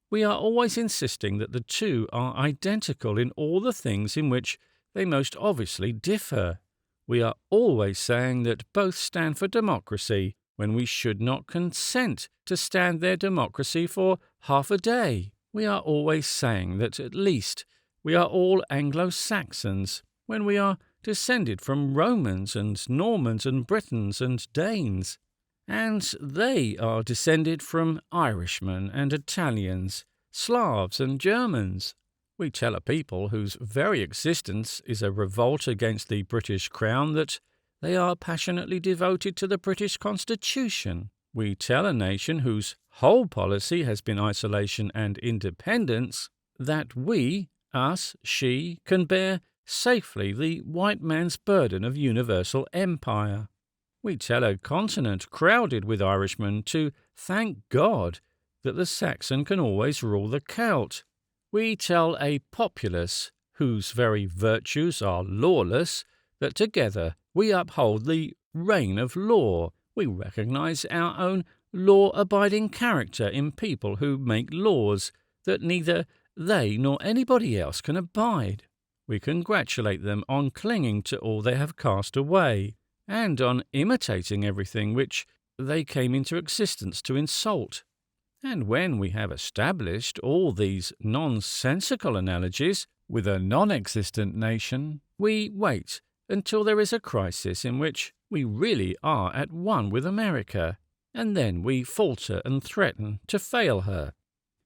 We are always insisting that the two are identical in all the things in which they most obviously differ. We are always saying that both stand for democracy, when we should not consent to stand their democracy for half a day. We are always saying that at least we are all Anglo-Saxons, when we are descended from Romans and Normans and Britons and Danes, and they are descended from Irishmen and Italians, Slavs and Germans. We tell a people whose very existence is a revolt against the British Crown that they are passionately devoted to the British Constitution. We tell a nation whose whole policy has been isolation and independence that we, us, she, can bear safely the white man's burden of universal empire. We tell a continent crowded with Irishmen to thank God that the Saxon can always rule the Celt. We tell a populace whose very virtues are lawless that together we uphold the reign of law. We recognize our own law-abiding character in people who make laws that neither they nor anybody else can abide. We congratulate them on clinging to all they have cast away, and on imitating everything which they came into existence to insult. And when we have established all these nonsensical analogies with a non-existent nation, we wait until there is a crisis in which we really are at one with America, and then we falter and threaten to fail her.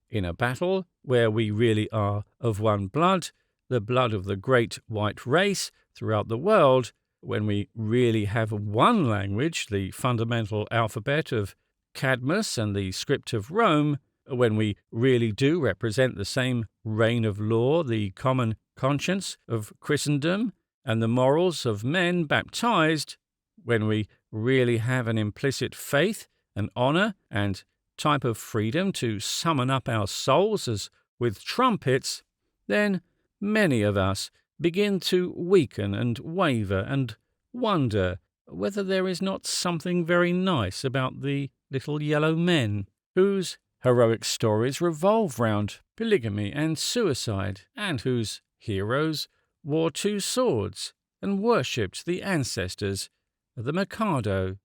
In a battle where we really are of one blood, the blood of the great white race throughout the world, when we really have one language, the fundamental alphabet of Cadmus and the script of Rome, when we really do represent the same reign of law, the common conscience of Christendom, and the morals of men baptized, when we really have an implicit faith and honour and type of freedom to summon up our souls as with trumpets, then many of us begin to weaken and waver and wonder whether there is not something very nice about the little yellow men, whose heroic stories revolve round polygamy and suicide, and whose heroes wore two swords and worshipped the ancestors of the Mikado.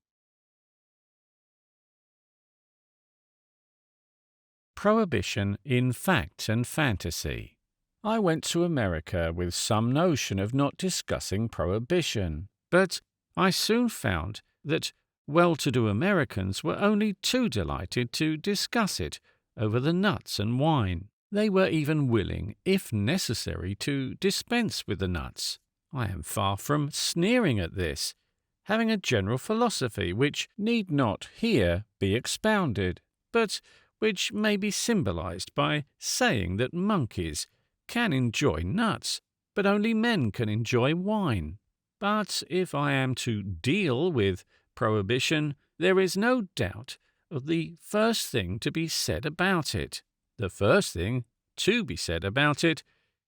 Prohibition in Fact and Fantasy. I went to America with some notion of not discussing prohibition, but I soon found that well-to-do Americans were only too delighted to discuss it over the nuts and wine. They were even willing, if necessary, to dispense with the nuts. I am far from sneering at this, having a general philosophy which need not here be expounded, but which may be symbolized by saying that monkeys can enjoy nuts, but only men can enjoy wine. But if I am to deal with prohibition, there is no doubt of the first thing to be said about it. The first thing to be said about it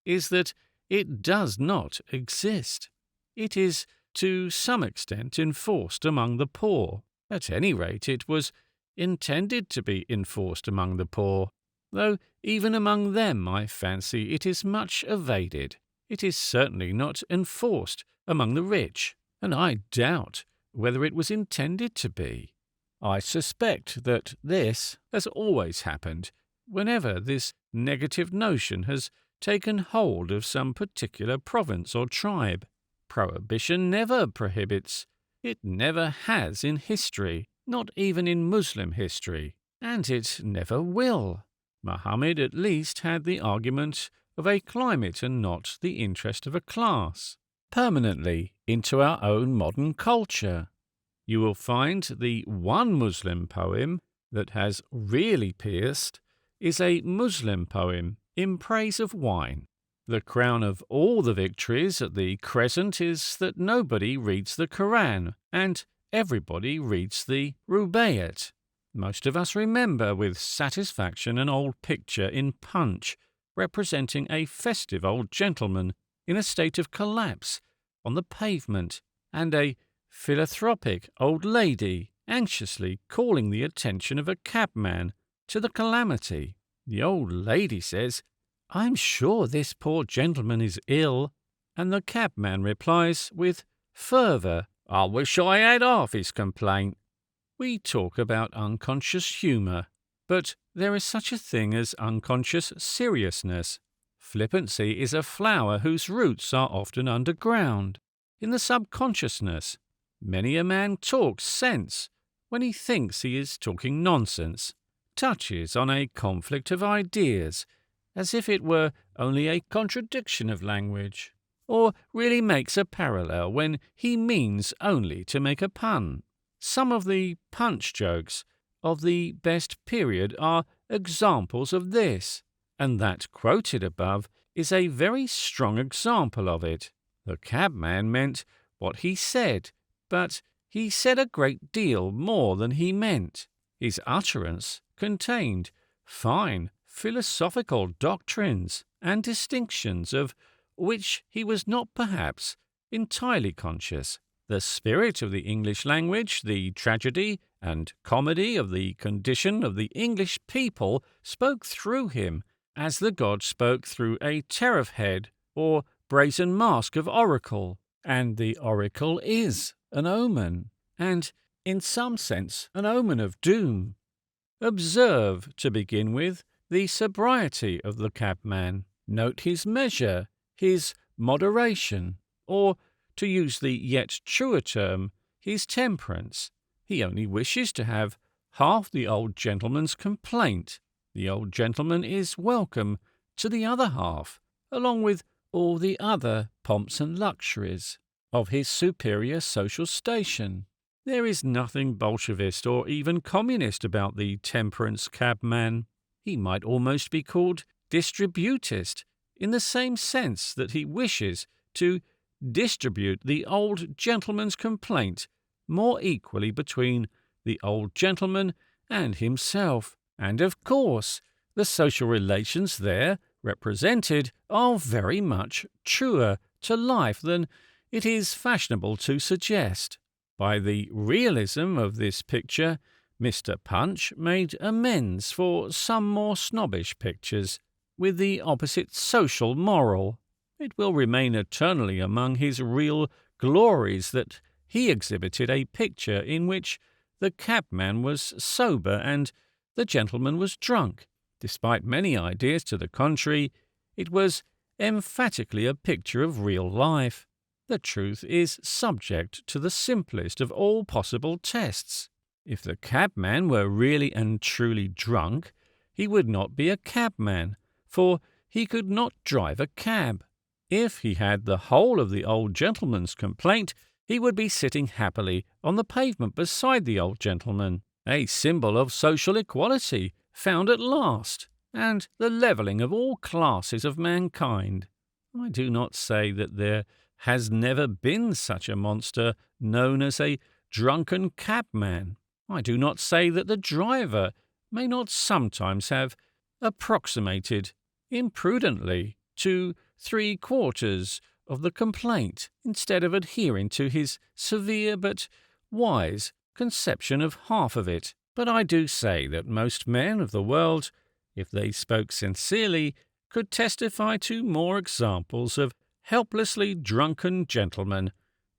is that it does not exist. It is to some extent enforced among the poor. At any rate, it was intended to be enforced among the poor, though even among them I fancy it is much evaded. It is certainly not enforced among the rich, and I doubt whether it was intended to be. I suspect that this has always happened whenever this negative notion has taken hold of some particular province or tribe. Prohibition never prohibits. It never has in history, not even in Muslim history, and it never will. Muhammad at least had the argument of a climate and not the interest of a class. Permanently into our own modern culture, you will find the one Muslim poem that has really pierced is a Muslim poem in praise of wine. The crown of all the victories at the Crescent is that nobody reads the Quran and everybody reads the Rubaiyat. Most of us remember with satisfaction an old picture in Punch representing a festive old gentleman in a state of collapse on the pavement, and a philanthropic old lady anxiously calling the attention of a cabman to the calamity. The old lady says, "I'm sure this poor gentleman is ill," and the cabman replies with fervour, "I wish I had half his complaint." We talk about unconscious humour, but there is such a thing as unconscious seriousness. Flippancy is a flower whose roots are often underground, in the subconsciousness. Many a man talks sense when he thinks he is talking nonsense, touches on a conflict of ideas as if it were only a contradiction of language, or really makes a parallel when he means only to make a pun. Some of the Punch jokes of the best period are examples of this, and that quoted above is a very strong example of it. The cabman meant what he said, but he said a great deal more than he meant. His utterance contained fine philosophical doctrines and distinctions of which he was not perhaps entirely conscious. The spirit of the English language, the tragedy and comedy of the condition of the English people spoke through him, as the god spoke through a tariff head or brazen mask of oracle, and the oracle is an omen, and in some sense an omen of doom. Observe, to begin with, the sobriety of the cabman. Note his measure, his moderation, or, to use the yet truer term, his temperance. He only wishes to have half the old gentleman's complaint. The old gentleman is welcome to the other half, along with all the other pomps and luxuries of his superior social station. There is nothing Bolshevist or even communist about the temperance cabman. He might almost be called distributist, in the same sense that he wishes to distribute the old gentleman's complaint more equally between the old gentleman and himself. And of course, the social relations there represented are very much truer to life than it is fashionable to suggest. By the realism of this picture, Mr. Punch made amends for some more snobbish pictures with the opposite social moral. It will remain eternally among his real glories that he exhibited a picture in which the cabman was sober and the gentleman was drunk. Despite many ideas to the contrary, it was emphatically a picture of real life. The truth is subject to the simplest of all possible tests. If the cabman were really and truly drunk, he would not be a cabman, for he could not drive a cab. If he had the whole of the old gentleman's complaint, he would be sitting happily on the pavement beside the old gentleman, a symbol of social equality found at last, and the levelling of all classes of mankind. I do not say that there has never been such a monster known as a drunken cabman. I do not say that the driver may not sometimes have approximated imprudently to 3/4 of the complaint, instead of adhering to his severe but wise conception of half of it. But I do say that most men of the world, if they spoke sincerely, could testify to more examples of helplessly drunken gentlemen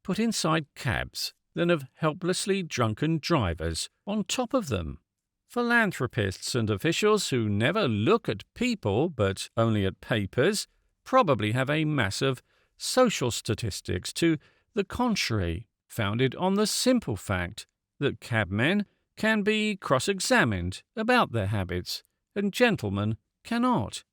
put inside cabs than of helplessly drunken drivers on top of them. Philanthropists and officials who never look at people but only at papers probably have a mass of social statistics to the contrary, founded on the simple fact that cabmen can be cross-examined about their habits, and gentlemen cannot.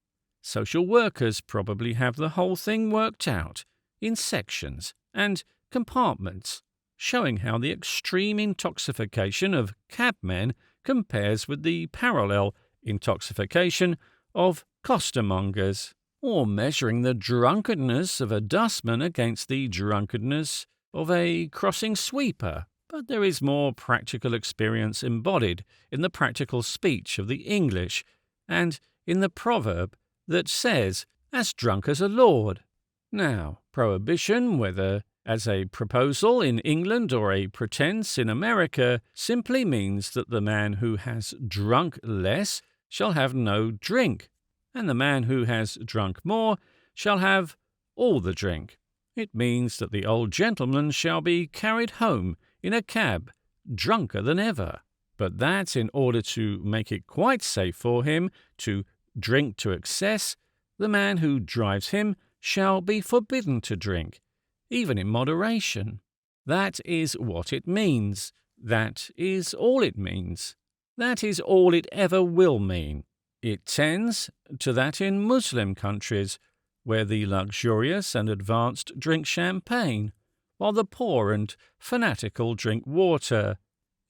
Social workers probably have the whole thing worked out in sections and compartments, showing how the extreme intoxication of cabmen compares with the parallel intoxication of costermongers, or measuring the drunkenness of a dustman against the drunkenness of a crossing sweeper. But there is more practical experience embodied in the practical speech of the English and in the proverb that says, "as drunk as a lord." Now, prohibition, whether as a proposal in England or a pretence in America, simply means that the man who has drunk less shall have no drink, and the man who has drunk more shall have all the drink. It means that the old gentleman shall be carried home in a cab, drunker than ever, but that in order to make it quite safe for him to drink to excess, the man who drives him shall be forbidden to drink, even in moderation. That is what it means. That is all it means. That is all it ever will mean. It tends to that in Muslim countries, where the luxurious and advanced drink champagne, while the poor and fanatical drink water.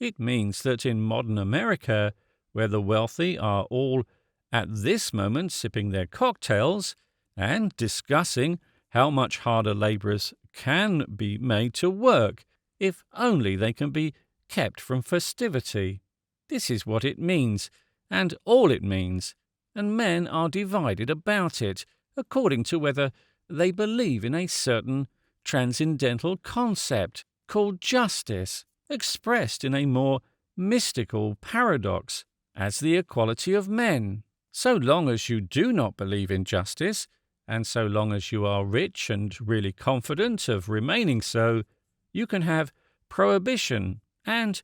It means that in modern America, where the wealthy are all at this moment sipping their cocktails and discussing how much harder labourers can be made to work if only they can be kept from festivity. This is what it means, and all it means, and men are divided about it according to whether they believe in a certain transcendental concept called justice, expressed in a more mystical paradox as the equality of men. So long as you do not believe in justice, and so long as you are rich and really confident of remaining so, you can have prohibition and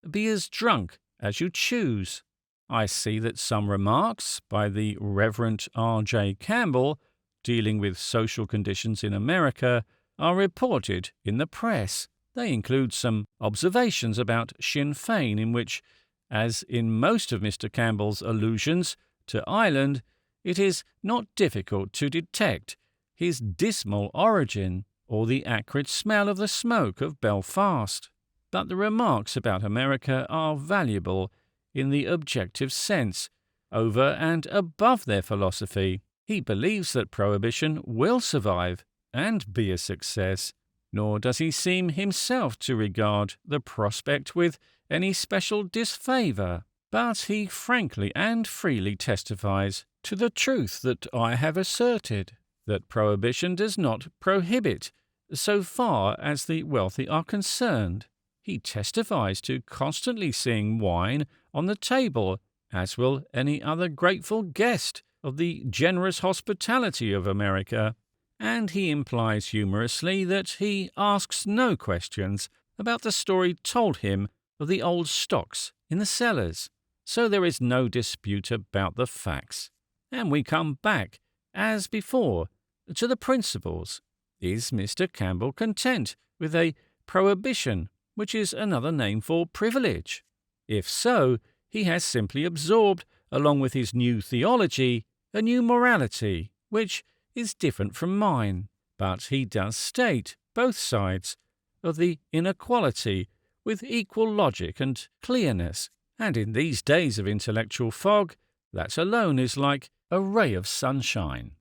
be as drunk as you choose. I see that some remarks by the Reverend R.J. Campbell, dealing with social conditions in America, are reported in the press. They include some observations about Sinn Féin in which, as in most of Mr. Campbell's allusions to Ireland, it is not difficult to detect his dismal origin or the acrid smell of the smoke of Belfast. But the remarks about America are valuable in the objective sense, over and above their philosophy. He believes that prohibition will survive and be a success, nor does he seem himself to regard the prospect with any special disfavour. But he frankly and freely testifies to the truth that I have asserted, that prohibition does not prohibit, so far as the wealthy are concerned. He testifies to constantly seeing wine on the table, as will any other grateful guest of the generous hospitality of America, and he implies humorously that he asks no questions about the story told him of the old stocks in the cellars. So there is no dispute about the facts. And we come back, as before, to the principles. Is Mr. Campbell content with a prohibition, which is another name for privilege? If so, he has simply absorbed, along with his new theology, a new morality, which is different from mine. But he does state both sides of the inequality with equal logic and clearness, and in these days of intellectual fog, that alone is like a ray of sunshine.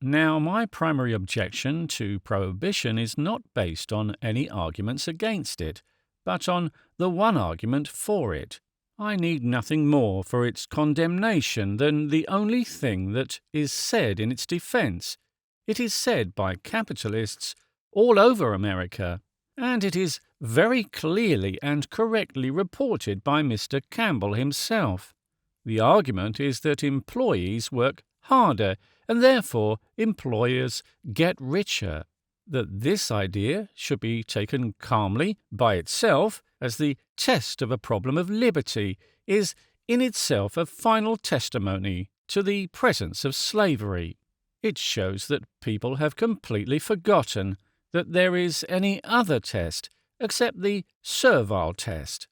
Now, my primary objection to prohibition is not based on any arguments against it, but on the one argument for it. I need nothing more for its condemnation than the only thing that is said in its defense. It is said by capitalists all over America, and it is very clearly and correctly reported by Mr. Campbell himself. The argument is that employees work harder, and therefore employers get richer. That this idea should be taken calmly by itself as the test of a problem of liberty is in itself a final testimony to the presence of slavery. It shows that people have completely forgotten that there is any other test except the servile test.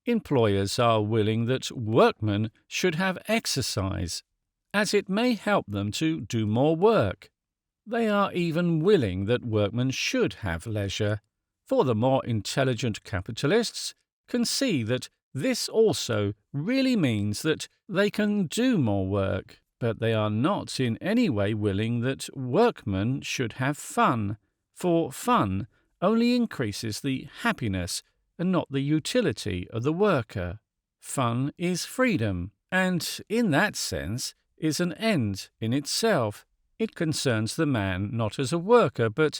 Employers are willing that workmen should have exercise, as it may help them to do more work. They are even willing that workmen should have leisure, for the more intelligent capitalists can see that this also really means that they can do more work, but they are not in any way willing that workmen should have fun, for fun only increases the happiness and not the utility of the worker. Fun is freedom, and in that sense is an end in itself. It concerns the man not as a worker, but